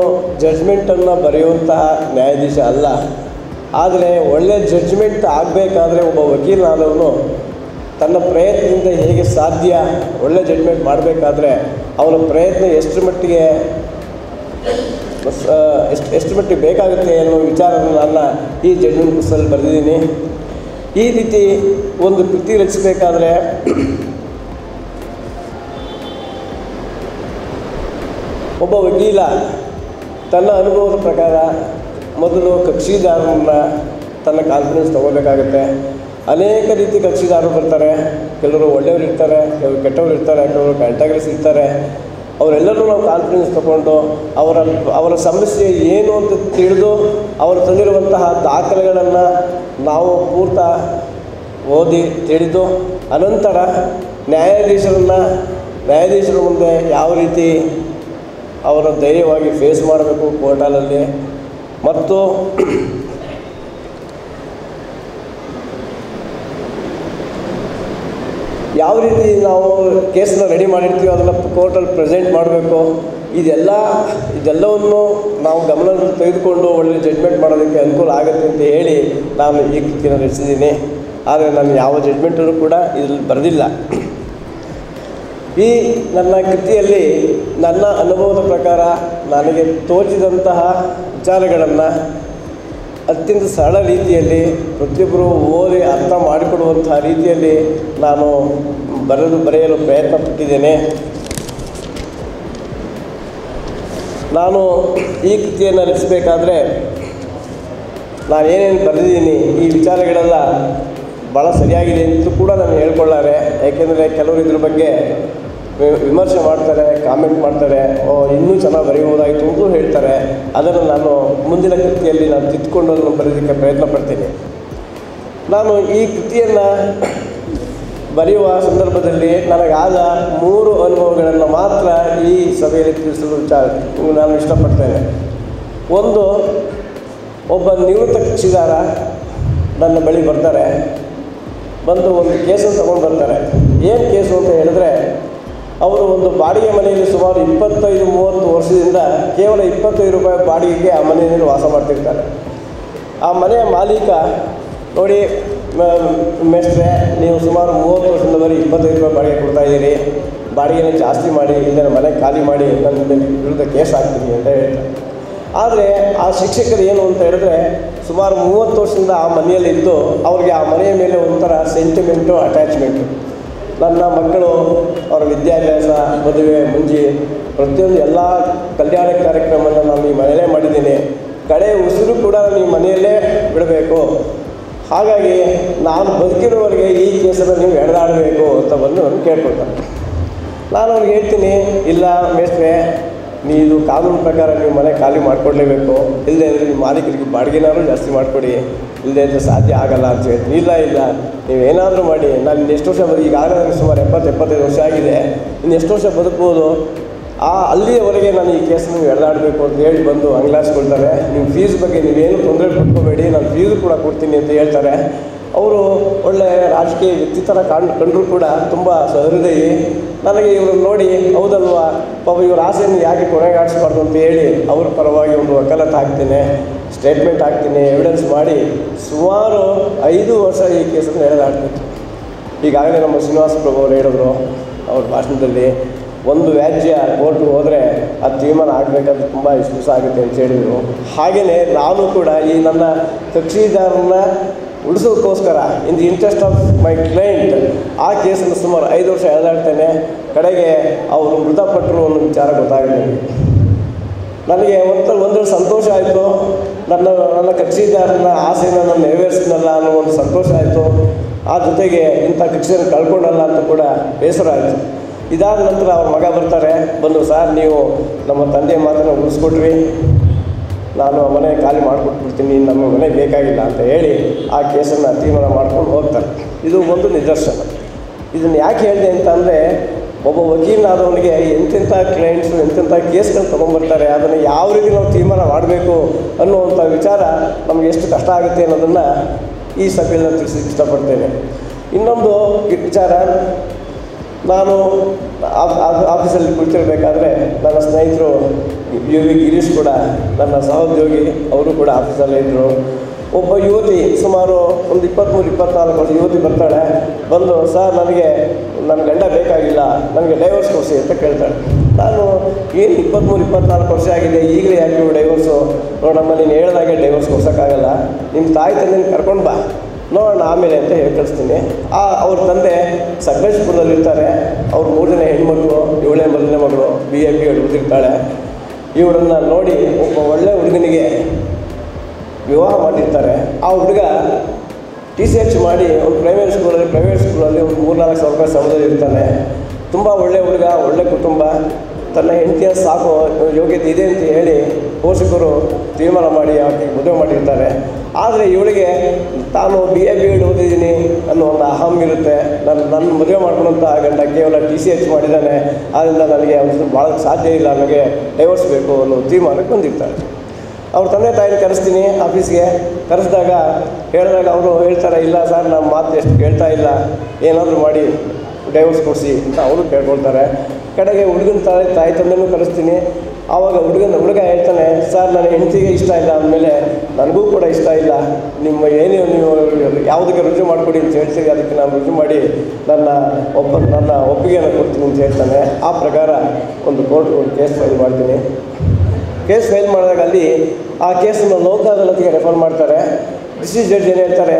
ಜಡ್ಜ್ಮೆಂಟನ್ನು ಬರೆಯುವಂತಹ ನ್ಯಾಯಾಧೀಶ ಅಲ್ಲ, ಆದರೆ ಒಳ್ಳೆಯ ಜಡ್ಜ್ಮೆಂಟ್ ಆಗಬೇಕಾದ್ರೆ ಒಬ್ಬ ವಕೀಲನಾದವನು ತನ್ನ ಪ್ರಯತ್ನದಿಂದ ಹೇಗೆ ಸಾಧ್ಯ ಒಳ್ಳೆ ಜಡ್ಜ್ಮೆಂಟ್ ಮಾಡಬೇಕಾದ್ರೆ ಅವನ ಪ್ರಯತ್ನ ಎಷ್ಟು ಮಟ್ಟಿಗೆ ಬೇಕಾಗುತ್ತೆ ಅನ್ನೋ ವಿಚಾರವನ್ನು ನಾನು ಈ ಜಡ್ಜ್ಮೆಂಟ್ ಪುಸ್ತಕದಲ್ಲಿ ಬರೆದಿದ್ದೀನಿ. ಈ ರೀತಿ ಒಂದು ಕೃತಿ ರಚಿಸಬೇಕಾದ್ರೆ ಒಬ್ಬ ವಕೀಲ ತನ್ನ ಅನುಭವದ ಪ್ರಕಾರ ಮೊದಲು ಕಕ್ಷಿದಾರರನ್ನ ತನ್ನ ಕಾನ್ಫಿಡೆನ್ಸ್ ತೊಗೋಬೇಕಾಗುತ್ತೆ. ಅನೇಕ ರೀತಿ ಕಕ್ಷಿದಾರರು ಬರ್ತಾರೆ, ಕೆಲವರು ಒಳ್ಳೆಯವರು ಇರ್ತಾರೆ, ಕೆಲವರು ಕೆಟ್ಟವರು ಇರ್ತಾರೆ, ಕೆಲವರು ಕ್ಯಾಂಟಗರೀಸ್ ಇರ್ತಾರೆ. ಅವರೆಲ್ಲರೂ ನಾವು ಕಾನ್ಫಿಡೆನ್ಸ್ ತಗೊಂಡು ಅವರ ಸಮಸ್ಯೆ ಏನು ಅಂತ ತಿಳಿದು ಅವರು ತಂದಿರುವಂತಹ ದಾಖಲೆಗಳನ್ನು ನಾವು ಪೂರ್ತ ಓದಿ ತಿಳಿದು ಅನಂತರ ನ್ಯಾಯಾಧೀಶರ ಮುಂದೆ ಯಾವ ರೀತಿ ಅವರ ಧೈರ್ಯವಾಗಿ ಫೇಸ್ ಮಾಡಬೇಕು ಕೋರ್ಟಲ್ಲಿ, ಮತ್ತು ಯಾವ ರೀತಿ ನಾವು ಕೇಸನ್ನ ರೆಡಿ ಮಾಡಿರ್ತೀವಿ ಅದನ್ನು ಕೋರ್ಟಲ್ಲಿ ಪ್ರೆಸೆಂಟ್ ಮಾಡಬೇಕು, ಇದೆಲ್ಲವನ್ನು ನಾವು ಗಮನದಲ್ಲಿ ತೆಗೆದುಕೊಂಡು ಒಳ್ಳೆ ಜಡ್ಜ್ಮೆಂಟ್ ಮಾಡೋದಕ್ಕೆ ಅನುಕೂಲ ಆಗುತ್ತೆ ಅಂತ ಹೇಳಿ ನಾನು ಈ ಕೃತಿಯನ್ನು ರಚಿಸಿದ್ದೀನಿ. ಆದರೆ ನಾನು ಯಾವ ಜಡ್ಜ್ಮೆಂಟನ್ನು ಕೂಡ ಇದರಲ್ಲಿ ಬರೆದಿಲ್ಲ. ಈ ನನ್ನ ಕೃತಿಯಲ್ಲಿ ನನ್ನ ಅನುಭವದ ಪ್ರಕಾರ ನನಗೆ ತೋಚಿದಂತಹ ವಿಚಾರಗಳನ್ನು ಅತ್ಯಂತ ಸರಳ ರೀತಿಯಲ್ಲಿ ಪ್ರತಿಯೊಬ್ಬರು ಓದಿ ಅರ್ಥ ಮಾಡಿಕೊಡುವಂತಹ ರೀತಿಯಲ್ಲಿ ನಾನು ಬರೆಯಲು ಪ್ರಯತ್ನ ಪಟ್ಟಿದ್ದೇನೆ. ನಾನು ಈ ಕೃತಿಯನ್ನು ರಚಿಸಬೇಕಾದ್ರೆ ನಾನು ಏನೇನು ಬರೆದಿದ್ದೀನಿ ಈ ವಿಚಾರಗಳೆಲ್ಲ ಭಾಳ ಸರಿಯಾಗಿದೆ ಅಂತ ಕೂಡ ನಾನು ಹೇಳ್ಕೊಳ್ಳಾರೆ. ಯಾಕೆಂದರೆ ಕೆಲವರು ಇದ್ರ ಬಗ್ಗೆ ವಿಮರ್ಶೆ ಮಾಡ್ತಾರೆ, ಕಾಮೆಂಟ್ ಮಾಡ್ತಾರೆ, ಇನ್ನೂ ಚೆನ್ನಾಗಿ ಬರೆಯಬಹುದಾಯಿತು ಅಂತಲೂ ಹೇಳ್ತಾರೆ. ಅದನ್ನು ನಾನು ಮುಂದಿನ ಕೃತಿಯಲ್ಲಿ ನಾನು ತಿದ್ದುಕೊಂಡು ಅದನ್ನು ಬರೆಯೋದಕ್ಕೆ ಪ್ರಯತ್ನ ಪಡ್ತೀನಿ. ನಾನು ಈ ಕೃತಿಯನ್ನು ಬರೆಯುವ ಸಂದರ್ಭದಲ್ಲಿ ನನಗಾದ 3 ಅನುಭವಗಳನ್ನು ಮಾತ್ರ ಈ ಸಭೆಯಲ್ಲಿ ತಿಳಿಸಲು ನಾನು ಇಷ್ಟಪಡ್ತೇನೆ. ಒಂದು, ಒಬ್ಬ ನಿವೃತ್ತ ಕಕ್ಷಿದಾರ ನನ್ನ ಬಳಿ ಬರ್ತಾರೆ, ಬಂದು ಒಂದು ಕೇಸನ್ನು ತೊಗೊಂಡು ಬರ್ತಾರೆ. ಏನು ಕೇಸು ಅಂತ ಹೇಳಿದ್ರೆ, ಅವರು ಒಂದು ಬಾಡಿಗೆ ಮನೆಯಲ್ಲಿ ಸುಮಾರು 25-30 ವರ್ಷದಿಂದ ಕೇವಲ 25 ರೂಪಾಯಿ ಬಾಡಿಗೆಗೆ ಆ ಮನೆಯಲ್ಲಿ ವಾಸ ಮಾಡ್ತಿರ್ತಾರೆ. ಆ ಮನೆಯ ಮಾಲೀಕ, ನೋಡಿ ಮೇಸ್ಟ್ರೆ, ನೀವು ಸುಮಾರು 30 ವರ್ಷದಿಂದ ಬರೀ 25 ರೂಪಾಯಿ ಬಾಡಿಗೆ ಕೊಡ್ತಾಯಿದ್ದೀರಿ, ಬಾಡಿಗೆನ ಜಾಸ್ತಿ ಮಾಡಿ, ಇಲ್ಲ ಮನೆ ಖಾಲಿ ಮಾಡಿ, ನನ್ನ ವಿರುದ್ಧ ಕೇಸ್ ಹಾಕ್ತೀನಿ ಅಂತ ಹೇಳ್ತಾರೆ. ಆದರೆ ಆ ಶಿಕ್ಷಕರು ಏನು ಅಂತ ಹೇಳಿದ್ರೆ, ಸುಮಾರು 30 ವರ್ಷದಿಂದ ಆ ಮನೆಯಲ್ಲಿದ್ದು ಅವ್ರಿಗೆ ಆ ಮನೆಯ ಮೇಲೆ ಒಂಥರ ಸೆಂಟಿಮೆಂಟು, ಅಟ್ಯಾಚ್ಮೆಂಟು. ನನ್ನ ಮಕ್ಕಳು ಅವರ ವಿದ್ಯಾಭ್ಯಾಸ, ಮದುವೆ, ಮುಂಜಿ ಪ್ರತಿಯೊಂದು ಎಲ್ಲ ಕಲ್ಯಾಣ ಕಾರ್ಯಕ್ರಮವನ್ನು ನಾನು ಈ ಮನೆಯಲ್ಲೇ ಮಾಡಿದ್ದೀನಿ. ಕಡೆ ಉಸಿರು ಕೂಡ ನಾನು ಈ ಮನೆಯಲ್ಲೇ ಬಿಡಬೇಕು. ಹಾಗಾಗಿ ನಾನು ಬದುಕಿರೋವರೆಗೆ ಈ ಕೇಸನ್ನು ನೀವು ಎಳೆದಾಡಬೇಕು ಅಂತ ಬಂದು ನಾನು ಕೇಳ್ಕೊಳ್ತಾರೆ. ನಾನು ಅವ್ರಿಗೆ ಹೇಳ್ತೀನಿ, ಇಲ್ಲ ಮೇಸ್ಟ್ರೆ, ನೀವು ಕಾನೂನು ಪ್ರಕಾರ ನೀವು ಮನೆ ಖಾಲಿ ಮಾಡಿಕೊಡ್ಲೇಬೇಕು, ಇಲ್ಲದೆ ಅಂದರೆ ನಿಮ್ಮ ಮಾಲೀಕರಿಗೆ ಬಾಡಿಗೆನಾದ್ರೂ ಜಾಸ್ತಿ ಮಾಡಿಕೊಡಿ, ಇಲ್ಲದೆ ಅಂದರೆ ಸಾಧ್ಯ ಆಗಲ್ಲ ಅಂತ ಹೇಳ್ತೀನಿ. ಇಲ್ಲ ನೀವೇನಾದರೂ ಮಾಡಿ, ನಾನು ಇನ್ನೆಷ್ಟು ವರ್ಷ ಈಗಾಗಲೇ ನನಗೆ ಸುಮಾರು 70-75 ವರ್ಷ ಆಗಿದೆ, ಇನ್ನೆಷ್ಟು ವರ್ಷ ಬದುಕ್ಬೋದು, ಅಲ್ಲಿಯವರೆಗೆ ನಾನು ಈ ಕೇಸನ್ನು ನೀವು ಎಳೆದಾಡಬೇಕು ಅಂತ ಹೇಳಿ ಬಂದು ಅಂಗ್ಲಾಯಿಸ್ಕೊಳ್ತಾರೆ. ನಿಮ್ಮ ಫೀಸ್ ಬಗ್ಗೆ ನೀವೇನು ತೊಂದರೆ ಪಡ್ಕೋಬೇಡಿ, ನಾನು ಫೀಸು ಕೂಡ ಕೊಡ್ತೀನಿ ಅಂತ ಹೇಳ್ತಾರೆ. ಅವರು ಒಳ್ಳೆಯ ರಾಜಕೀಯ ವ್ಯಕ್ತಿ ಥರ ಕಂಡರೂ ಕೂಡ ತುಂಬ ಸಹೃದಯಿ. ನನಗೆ ಇವ್ರನ್ನ ನೋಡಿ, ಹೌದಲ್ವಾ ಪಾಪ ಇವ್ರ ಆಸೆಯನ್ನು ಯಾಕೆ ಕೊನೆಗಾಡಿಸ್ಬಾರ್ದು ಅಂತ ಹೇಳಿ ಅವ್ರ ಪರವಾಗಿ ಒಂದು ವಕಾಲತ್ತು ಹಾಕ್ತೀನಿ, ಸ್ಟೇಟ್ಮೆಂಟ್ ಹಾಕ್ತೀನಿ, ಎವಿಡೆನ್ಸ್ ಮಾಡಿ ಸುಮಾರು 5 ವರ್ಷ ಈ ಕೇಸನ್ನು ಎಳೆದಾಡ್ಬೇಕು. ಈಗಾಗಲೇ ನಮ್ಮ ಶ್ರೀನಿವಾಸ ಪ್ರಭು ಅವರು ಹೇಳಿದ್ರು ಅವ್ರ ಭಾಷಣದಲ್ಲಿ, ಒಂದು ವ್ಯಾಜ್ಯ ಕೋರ್ಟ್ಗೆ ಹೋದರೆ ಅದು ತೀರ್ಮಾನ ಆಗಬೇಕಾದ್ರೆ ತುಂಬ ದಿವಸ ಆಗುತ್ತೆ ಅಂತ ಹೇಳಿದರು. ಹಾಗೆಯೇ ನಾನು ಕೂಡ ಈ ನನ್ನ ಕಕ್ಷಿದಾರರನ್ನ ಉಳಿಸೋದಕ್ಕೋಸ್ಕರ in the interest of my client ಆ ಕೇಸನ್ನು ಸುಮಾರು 5 ವರ್ಷ ಎಳೆದಾಡ್ತೇನೆ. ಕಡೆಗೆ ಅವರು ಮೃತಪಟ್ಟರು ಅನ್ನೋ ವಿಚಾರ ಗೊತ್ತಾಗಿದೆ. ನನಗೆ ಒಂದು ಸಂತೋಷ ಆಯಿತು, ನನ್ನ ಕಕ್ಷಿದಾರನ ಆಸೆಯನ್ನು ನಾನು ನೆರವೇರಿಸಿದ್ನಲ್ಲ ಅನ್ನೋ ಒಂದು ಸಂತೋಷ ಆಯಿತು. ಆ ಜೊತೆಗೆ ಇಂಥ ಕಕ್ಷಿಯನ್ನು ಕಳ್ಕೊಂಡಲ್ಲ ಅಂತ ಕೂಡ ಬೇಸರ ಆಯಿತು. ಇದಾದ ನಂತರ ಅವ್ರ ಮಗ ಬರ್ತಾರೆ, ಬಂದು ಸರ್ ನೀವು ನಮ್ಮ ತಂದೆಯ ಮಾತನ್ನು ಉಳಿಸ್ಕೊಟ್ರಿ, ನಾನು ಮನೆ ಖಾಲಿ ಮಾಡಿಕೊಟ್ಬಿಡ್ತೀನಿ, ನಮ್ಮ ಮನೆ ಬೇಕಾಗಿಲ್ಲ ಅಂತ ಹೇಳಿ ಆ ಕೇಸನ್ನು ತೀರ್ಮಾನ ಮಾಡ್ಕೊಂಡು ಹೋಗ್ತಾರೆ. ಇದು ಒಂದು ನಿದರ್ಶನ. ಇದನ್ನು ಯಾಕೆ ಹೇಳಿದೆ ಅಂತಂದರೆ, ಒಬ್ಬ ವಕೀಲನಾದವನಿಗೆ ಎಂತೆಂಥ ಕ್ಲೈಂಟ್ಸು ಎಂತೆಂಥ ಕೇಸ್ಗಳು ತೊಗೊಂಡ್ಬರ್ತಾರೆ, ಅದನ್ನು ಯಾವ ರೀತಿ ನಾವು ತೀರ್ಮಾನ ಮಾಡಬೇಕು ಅನ್ನುವಂಥ ವಿಚಾರ ನಮಗೆ ಎಷ್ಟು ಕಷ್ಟ ಆಗುತ್ತೆ ಅನ್ನೋದನ್ನು ಈ ಸಭೆಯಲ್ಲಿ ತಿಳಿಸಲಿಕ್ಕೆ ಇಷ್ಟಪಡ್ತೇನೆ. ಇನ್ನೊಂದು ವಿಚಾರ, ನಾನು ಆಫೀಸಲ್ಲಿ ಕುಳಿತಿರಬೇಕಾದ್ರೆ ನನ್ನ ಸ್ನೇಹಿತರು UV ಗಿರೀಶ್ ಕೂಡ ನನ್ನ ಸಹೋದ್ಯೋಗಿ, ಅವರು ಕೂಡ ಆಫೀಸಲ್ಲೇ ಇದ್ದರು. ಒಬ್ಬ ಯುವತಿ, ಸುಮಾರು ಒಂದು 23-24 ವರ್ಷ ಯುವತಿ ಬರ್ತಾಳೆ. ಬಂದು, ಸರ್ ನನಗೆ ನನ್ನ ಗಂಡ ಬೇಕಾಗಿಲ್ಲ, ನನಗೆ ಡೈವರ್ಸ್ ಕೊಡಿಸಿ ಅಂತ ಕೇಳ್ತಾಳೆ. ನಾನು ಏನು 23-24 ವರ್ಷ ಆಗಿದೆ, ಈಗಲೇ ಯಾಕೆ ಡೈವರ್ಸು? ನೋಡಮ್ಮ, ನೀನು ಹೇಳ್ದಾಗೆ ಡೈವರ್ಸ್ ಕೊಡ್ಸೋಕ್ಕಾಗಲ್ಲ, ನಿಮ್ಮ ತಾಯಿ ತಂದೆನ ಕರ್ಕೊಂಡು ಬಾ, ನೋಡೋಣ ಆಮೇಲೆ ಅಂತ ಹೇಳಿ ಕಳಿಸ್ತೀನಿ. ಅವ್ರ ತಂದೆ ಸಕಲೇಶ್ಪುರದಲ್ಲಿರ್ತಾರೆ. ಅವ್ರು 3 ಜನ ಹೆಣ್ಮಕ್ಳು, ಇವಳೇ ಮೊದಲನೇ ಮಗಳು, BA BEd ಓದಿರ್ತಾಳೆ. ಇವಳನ್ನು ನೋಡಿ ಒಬ್ಬ ಒಳ್ಳೆ ಹುಡುಗನಿಗೆ ವಿವಾಹ ಮಾಡಿರ್ತಾರೆ. ಆ ಹುಡುಗ TCH ಮಾಡಿ ಒಂದು ಪ್ರೈವೇಟ್ ಸ್ಕೂಲಲ್ಲಿ ಒಂದು 3-4 ಸಾವಿರ ರೂಪಾಯಿ ಸಂಬಳದಲ್ಲಿ ಇರ್ತಾನೆ. ತುಂಬ ಒಳ್ಳೆ ಹುಡುಗ, ಒಳ್ಳೆ ಕುಟುಂಬ, ತನ್ನ ಹೆಂಡತಿಯ ಸಾಕು ಯೋಗ್ಯತೆ ಇದೆ ಅಂತ ಹೇಳಿ ಪೋಷಕರು ತೀರ್ಮಾನ ಮಾಡಿ ಆಕೆಗೆ ಮದುವೆ ಮಾಡಿರ್ತಾರೆ. ಆದರೆ ಇವಳಿಗೆ ತಾನು BA BEd ಓದಿದ್ದೀನಿ ಅನ್ನೋ ಒಂದು ಅಹಂ ಇರುತ್ತೆ. ನನ್ನ ಮದುವೆ ಮಾಡ್ಕೊಳ್ಳೋಂಥ ಗಂಡ ಕೇವಲ TCH ಮಾಡಿದ್ದಾನೆ, ಆದ್ದರಿಂದ ನನಗೆ ಅವ್ರು ಭಾಳ ಸಾಧ್ಯ ಇಲ್ಲ, ನನಗೆ ಡೈವರ್ಸ್ ಬೇಕು ಅನ್ನೋ ತೀರ್ಮಾನಕ್ಕೆ ಬಂದಿರ್ತಾರೆ. ಅವ್ರ ತಂದೆ ತಾಯಿನ ಕರೆಸ್ತೀನಿ ಆಫೀಸ್ಗೆ. ಕರೆಸಿದಾಗ ಅವರು ಹೇಳ್ತಾರೆ, ಇಲ್ಲ ಸರ್ ನಮ್ಮ ಮಾತು ಎಷ್ಟು ಕೇಳ್ತಾ ಇಲ್ಲ, ಏನಾದರೂ ಮಾಡಿ ಡೈವರ್ಸ್ ಕೊಡಿಸಿ ಅಂತ ಅವರು ಕೇಳ್ಕೊಳ್ತಾರೆ. ಕಡೆಗೆ ಹುಡುಗನ ತಾಯಿ ತಂದೆನೂ ಕರೆಸ್ತೀನಿ. ಆವಾಗ ಹುಡುಗ ಹೇಳ್ತಾನೆ, ಸರ್ ನನ್ನ ಹೆಂಡತಿಗೆ ಇಷ್ಟ ಇಲ್ಲ ಅಂದಮೇಲೆ ನನಗೂ ಕೂಡ ಇಷ್ಟ ಇಲ್ಲ, ನೀವು ಯಾವುದಕ್ಕೆ ರುಜು ಮಾಡಿಕೊಡಿ ಅಂತ ಹೇಳ್ತೀವಿ, ಅದಕ್ಕೆ ನಾನು ರುಜು ಮಾಡಿ ನನ್ನ ಒಪ್ಪಿಗೆಯನ್ನು ಕೊಡ್ತೀನಿ ಅಂತ ಹೇಳ್ತಾನೆ. ಆ ಪ್ರಕಾರ ಒಂದು ಕೇಸ್ ಫೈಲ್ ಮಾಡ್ತೀನಿ. ಕೇಸ್ ಫೈಲ್ ಮಾಡಿದಾಗ ಅಲ್ಲಿ ಆ ಕೇಸನ್ನು ಲೋಕ ಅದಾಲತ್ಗೆ ರೆಫರ್ ಮಾಡ್ತಾರೆ. ಡಿಸ್ಟ್ರಿಕ್ಟ್ ಜಡ್ಜ್ ಏನು ಹೇಳ್ತಾರೆ,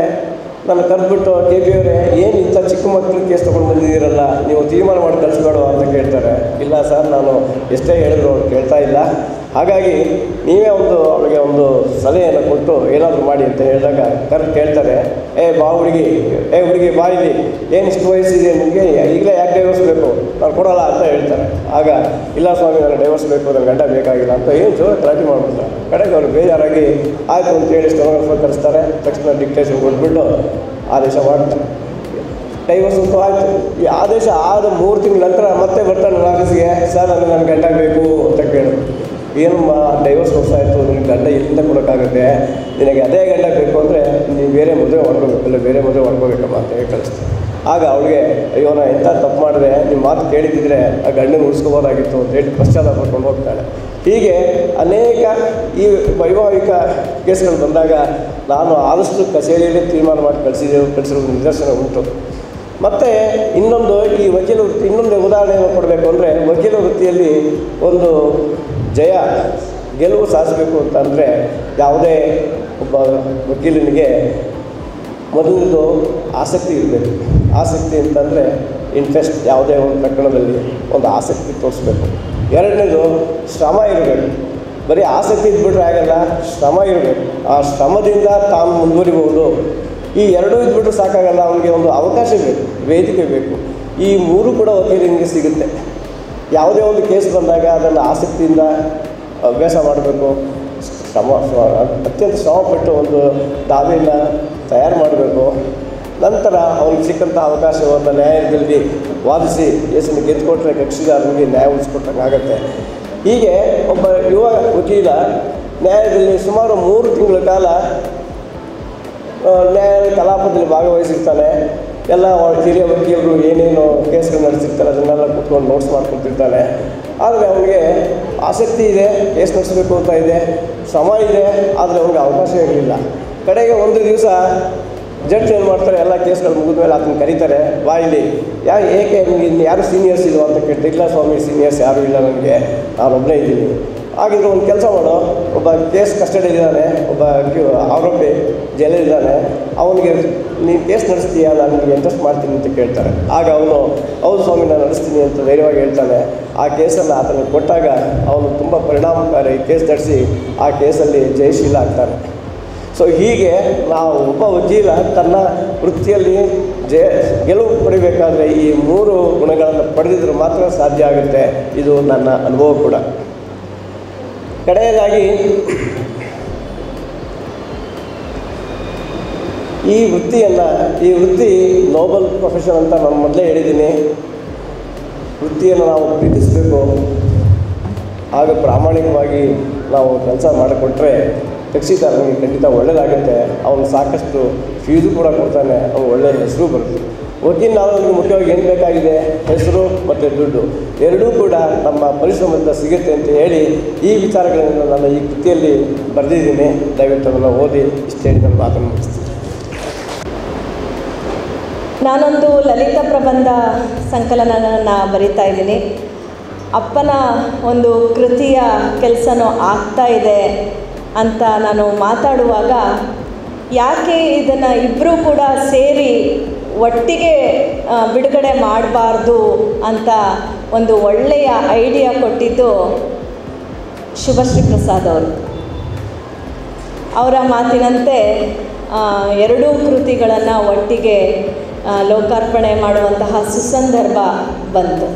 ನಾನು ಕರೆದ್ಬಿಟ್ಟು KP ಅವರೇ, ಏನು ಇಂಥ ಚಿಕ್ಕ ಮಕ್ಕಳು ಕೇಸ್ ತೊಗೊಂಡು ಬಂದಿದ್ದೀರಲ್ಲ, ನೀವು ತೀರ್ಮಾನ ಮಾಡಿ ಕಳಿಸ್ಬೇಡ ಅಂತ ಕೇಳ್ತಾರೆ. ಇಲ್ಲ ಸರ್, ನಾನು ಎಷ್ಟೇ ಹೇಳಿದ್ರು ಅವ್ರು ಕೇಳ್ತಾ ಇಲ್ಲ, ಹಾಗಾಗಿ ನೀವೇ ಅವಳಿಗೆ ಒಂದು ಸಲಹೆಯನ್ನು ಕೊಟ್ಟು ಏನಾದರೂ ಮಾಡಿ ಅಂತ ಹೇಳಿದಾಗ ಕೇಳ್ತಾರೆ, ಹುಡುಗಿ ಬಾ ಇಲ್ಲಿ, ಏನು ಇಷ್ಟು ವಯಸ್ಸಿದೆ ನಿಮಗೆ, ಈಗಲೇ ಯಾಕೆ ಡೈವರ್ಸ್ ಬೇಕು, ನಾನು ಕೊಡೋಲ್ಲ ಅಂತ ಹೇಳ್ತಾರೆ. ಆಗ ಇಲ್ಲ ಸ್ವಾಮಿ, ನನಗೆ ಡೈವರ್ಸ್ ಬೇಕು, ನನ್ನ ಗಂಡ ಬೇಕಾಗಿಲ್ಲ ಅಂತ ಏನು ಜೋರ ಗಲಾಟೆ ಮಾಡ್ಬಿಡ್ತಾರೆ. ಕಡೆಗೆ ಅವ್ರು ಬೇಜಾರಾಗಿ ಆಯಿತು ಅಂತೇಳಿ ಸ್ಟೆನೋಗ್ರಾಫರ್ ಕರೆಸ್ತಾರೆ. ತಕ್ಷಣ ಡಿಕ್ಟೇಷನ್ ಕೊಟ್ಬಿಟ್ಟು ಆದೇಶ ಮಾಡ್ತಾರೆ. ಡೈವರ್ಸ್ ಅಂತೂ ಆಯಿತು. ಈ ಆದೇಶ ಆದ 3 ತಿಂಗಳ ನಂತರ ಮತ್ತೆ ಬರ್ತಾನೆ ನನ್ನ ಆಫೀಸ್ಗೆ, ಸರ್ ನನಗೆ ನನ್ನ ಗಂಡ ಬೇಕು ಅಂತ ಕೇಳೋದು. ಏನಮ್ಮ ಡೈವರ್ಸ್ ಕೊಡ್ಸಾಯಿತು, ನಿನಗೆ ಗಂಡ ಎಲ್ಲಿಂದ ಕೊಡೋಕ್ಕಾಗುತ್ತೆ, ನಿನಗೆ ಅದೇ ಗಂಡ ಬೇಕು ಅಂದರೆ ನೀವು ಬೇರೆ ಮದುವೆ ಮಾಡ್ಕೋಬೇಕಲ್ಲ, ಬೇರೆ ಮದುವೆ ಮಾಡ್ಕೋಬೇಕಮ್ಮ ಅಂತ ಹೇಳಿ ಕಳಿಸ್ತೀನಿ. ಆಗ ಅವಳಿಗೆ, ಅಯ್ಯೋ ನಾನು ಎಂಥ ತಪ್ಪು ಮಾಡಿದೆ, ನಿಮ್ಮ ಮಾತು ಕೇಳಿದ್ದಿದ್ರೆ ಆ ಗಂಡನ ಉಳಿಸ್ಕೋಬೋದಾಗಿತ್ತು ಅಂತ ಹೇಳಿ ಪಶ್ಚಾತ್ತಾಪ ಪಡ್ಕೊಂಡು ಹೋಗ್ತಾಳೆ. ಹೀಗೆ ಅನೇಕ ಈ ವೈವಾಹಿಕ ಕೇಸ್ಗಳು ಬಂದಾಗ ನಾನು ಆದಷ್ಟು ಕಚೇರಿಯಲ್ಲಿ ತೀರ್ಮಾನ ಮಾಡಿ ಕಳಿಸಿರೋ ನಿದರ್ಶನ ಉಂಟು. ಮತ್ತು ಇನ್ನೊಂದು, ಈ ವಕೀಲ ವೃತ್ತಿ ಇನ್ನೊಂದು ಉದಾಹರಣೆಯನ್ನು ಕೊಡಬೇಕು ಅಂದರೆ, ವಕೀಲ ವೃತ್ತಿಯಲ್ಲಿ ಒಂದು ಗೆಲುವು ಸಾಧಿಸಬೇಕು ಅಂತಂದರೆ ಯಾವುದೇ ಒಬ್ಬ ವಕೀಲನಿಗೆ ಮೊದಲನೇದು ಆಸಕ್ತಿ ಇರಬೇಕು. ಆಸಕ್ತಿ ಅಂತಂದರೆ ಇಂಟ್ರೆಸ್ಟ್, ಯಾವುದೇ ಒಂದು ಪ್ರಕರಣದಲ್ಲಿ ಒಂದು ಆಸಕ್ತಿ ತೋರಿಸ್ಬೇಕು. ಎರಡನೇದು ಶ್ರಮ ಇರಬೇಕು. ಬರೀ ಆಸಕ್ತಿ ಇದ್ಬಿಟ್ರೆ ಆಗಲ್ಲ, ಶ್ರಮ ಇರಬೇಕು. ಆ ಶ್ರಮದಿಂದ ತಾನು ಮುಂದುವರಿಬಹುದು. ಈ ಎರಡೂ ಇದ್ಬಿಟ್ರೆ ಸಾಕಾಗಲ್ಲ, ಅವನಿಗೆ ಒಂದು ಅವಕಾಶ ಬೇಕು, ವೇದಿಕೆ ಬೇಕು. ಈ ಮೂರು ಕೂಡ ವಕೀಲನಿಗೆ ಸಿಗುತ್ತೆ. ಯಾವುದೇ ಒಂದು ಕೇಸ್ ಬಂದಾಗ ಅದನ್ನು ಆಸಕ್ತಿಯಿಂದ ಅಭ್ಯಾಸ ಮಾಡಬೇಕು. ಅತ್ಯಂತ ಶ್ರಮಪಟ್ಟು ಒಂದು ದಾವೆಯನ್ನು ತಯಾರು ಮಾಡಬೇಕು. ನಂತರ ಅವನಿಗೆ ಸಿಕ್ಕಂಥ ಅವಕಾಶವನ್ನು ನ್ಯಾಯಾಲಯದಲ್ಲಿ ವಾದಿಸಿ ಕೇಸನ್ನು ಗೆದ್ದುಕೊಟ್ರೆ ಕಕ್ಷಿದಾರನಿಗೆ ನ್ಯಾಯ ಉಳಿಸ್ಕೊಟ್ಟಂಗಾಗತ್ತೆ. ಹೀಗೆ ಒಬ್ಬ ಯುವ ವಕೀಲ ನ್ಯಾಯಾಲಯದಲ್ಲಿ ಸುಮಾರು 3 ತಿಂಗಳ ಕಾಲ ನ್ಯಾಯಾಲಯ ಕಲಾಪದಲ್ಲಿ ಭಾಗವಹಿಸಿರ್ತಾನೆ. ಎಲ್ಲ ಹಿರಿಯ ವಕೀಲರು ಏನೇನು ಕೇಸ್ಗಳು ನಡೆಸಿರ್ತಾರೆ ಅದನ್ನೆಲ್ಲ ಕೂತ್ಕೊಂಡು ನೋಟ್ಸ್ ಮಾಡ್ಕೊತಿರ್ತಾನೆ. ಆದರೆ ಅವನಿಗೆ ಆಸಕ್ತಿ ಇದೆ, ಕೇಸ್ ನಡೆಸಬೇಕು ಅಂತ ಇದೆ, ಶ್ರಮ ಇದೆ, ಆದರೆ ಅವನಿಗೆ ಅವಕಾಶ ಇರಲಿಲ್ಲ. ಕಡೆಗೆ ಒಂದು ದಿವಸ ಜಡ್ಜ್ ಏನು ಮಾಡ್ತಾರೆ, ಎಲ್ಲ ಕೇಸ್ಗಳು ಮುಗಿದ ಮೇಲೆ ಅದನ್ನು ಕರೀತಾರೆ. ಬಾಯಿಲಿ ಏಕೆ ನಿಮಗೆ ಇನ್ನು ಯಾರು ಸೀನಿಯರ್ಸ್ ಇಲ್ವ ಅಂತ ಕೇಳ್ತಾರೆ. ಇಲ್ಲ ಸ್ವಾಮಿ, ಸೀನಿಯರ್ಸ್ ಯಾರೂ ಇಲ್ಲ ನನಗೆ, ನಾನೊಬ್ಬನೇ ಇದ್ದೀನಿ. ಹಾಗಿದ್ರೆ ಒಂದು ಕೆಲಸ ಮಾಡು, ಒಬ್ಬ ಕೇಸ್ ಕಸ್ಟಡಿಯಲ್ಲಿದ್ದಾನೆ, ಒಬ್ಬ ಆರೋಪಿ ಜೈಲಲ್ಲಿದ್ದಾನೆ, ಅವನಿಗೆ ನೀನು ಕೇಸ್ ನಡೆಸ್ತೀಯಾ, ನಾನು ನಿಮಗೆ ಇಂಟ್ರೆಸ್ಟ್ ಮಾಡ್ತೀನಿ ಅಂತ ಕೇಳ್ತಾರೆ. ಆಗ ಅವನು ಹೌದು ಸ್ವಾಮಿ ನಾನು ನಡೆಸ್ತೀನಿ ಅಂತ ಧೈರ್ಯವಾಗಿ ಹೇಳ್ತಾನೆ. ಆ ಕೇಸನ್ನು ಆತನಿಗೆ ಕೊಟ್ಟಾಗ ಅವನು ತುಂಬ ಪರಿಣಾಮಕಾರಿ ಕೇಸ್ ನಡೆಸಿ ಆ ಕೇಸಲ್ಲಿ ಜಯಶೀಲ ಆಗ್ತಾನೆ. ಸೊ ಹೀಗೆ ನಾವು ಒಬ್ಬ ವಕೀಲ ತನ್ನ ವೃತ್ತಿಯಲ್ಲಿ ಗೆಲುವು ಪಡಿಬೇಕಾದ್ರೆ ಈ 3 ಗುಣಗಳನ್ನು ಪಡೆದಿದ್ರೆ ಮಾತ್ರ ಸಾಧ್ಯ ಆಗುತ್ತೆ. ಇದು ನನ್ನ ಅನುಭವ ಕೂಡ. ಕಡೆಯದಾಗಿ ಈ ವೃತ್ತಿ ನೋಬಲ್ ಪ್ರೊಫೆಷನ್ ಅಂತ ನಾನು ಮೊದಲೇ ಹೇಳಿದ್ದೀನಿ. ವೃತ್ತಿಯನ್ನು ನಾವು ಪ್ರೀತಿಸಬೇಕು. ಆಗ ಪ್ರಾಮಾಣಿಕವಾಗಿ ನಾವು ಕೆಲಸ ಮಾಡಿಕೊಟ್ರೆ ಕಕ್ಷಿದಾರನಿಗೆ ಖಂಡಿತ ಒಳ್ಳೆಯದಾಗುತ್ತೆ. ಅವನು ಸಾಕಷ್ಟು ಫೀಸು ಕೂಡ ಕೊಡ್ತಾನೆ, ಅವನು ಒಳ್ಳೆಯ ಹೆಸರು ಬರುತ್ತೆ. ವಕೀಲ ನಾವನಿಗೆ ಮುಖ್ಯವಾಗಿ ಏನು ಬೇಕಾಗಿದೆ, ಹೆಸರು ಮತ್ತು ದುಡ್ಡು ಎರಡೂ ಕೂಡ ನಮ್ಮ ಪರಿಶ್ರಮದಿಂದ ಸಿಗುತ್ತೆ ಅಂತ ಹೇಳಿ ಈ ವಿಚಾರಗಳನ್ನು ನಾನು ಈ ಕೃತಿಯಲ್ಲಿ ಬರೆದಿದ್ದೀನಿ. ದಯವಿಟ್ಟು ಅದನ್ನು ಓದಿ ಇಷ್ಟು ಹೇಳಿ ನನ್ನ ಮಾತನ್ನು ಮುಗಿಸ್ತೀನಿ. ನಾನೊಂದು ಲಲಿತ ಪ್ರಬಂಧ ಸಂಕಲನವನ್ನು ಬರಿತಾ ಇದ್ದೀನಿ. ಅಪ್ಪನ ಒಂದು ಕೃತಿಯ ಕೆಲಸನೂ ಆಗ್ತಾ ಇದೆ ಅಂತ ನಾನು ಮಾತಾಡುವಾಗ ಯಾಕೆ ಇದನ್ನು ಇಬ್ಬರೂ ಕೂಡ ಸೇರಿ ಒಟ್ಟಿಗೆ ಬಿಡುಗಡೆ ಮಾಡಬಾರ್ದು ಅಂತ ಒಂದು ಒಳ್ಳೆಯ ಐಡಿಯಾ ಕೊಟ್ಟಿದ್ದು ಶುಭಶ್ರೀ ಪ್ರಸಾದ್ ಅವರು. ಅವರ ಮಾತಿನಂತೆ ಎರಡೂ ಕೃತಿಗಳನ್ನು ಒಟ್ಟಿಗೆ ಲೋಕಾರ್ಪಣೆ ಮಾಡುವಂತಹ ಸುಸಂದರ್ಭ ಬಂತು.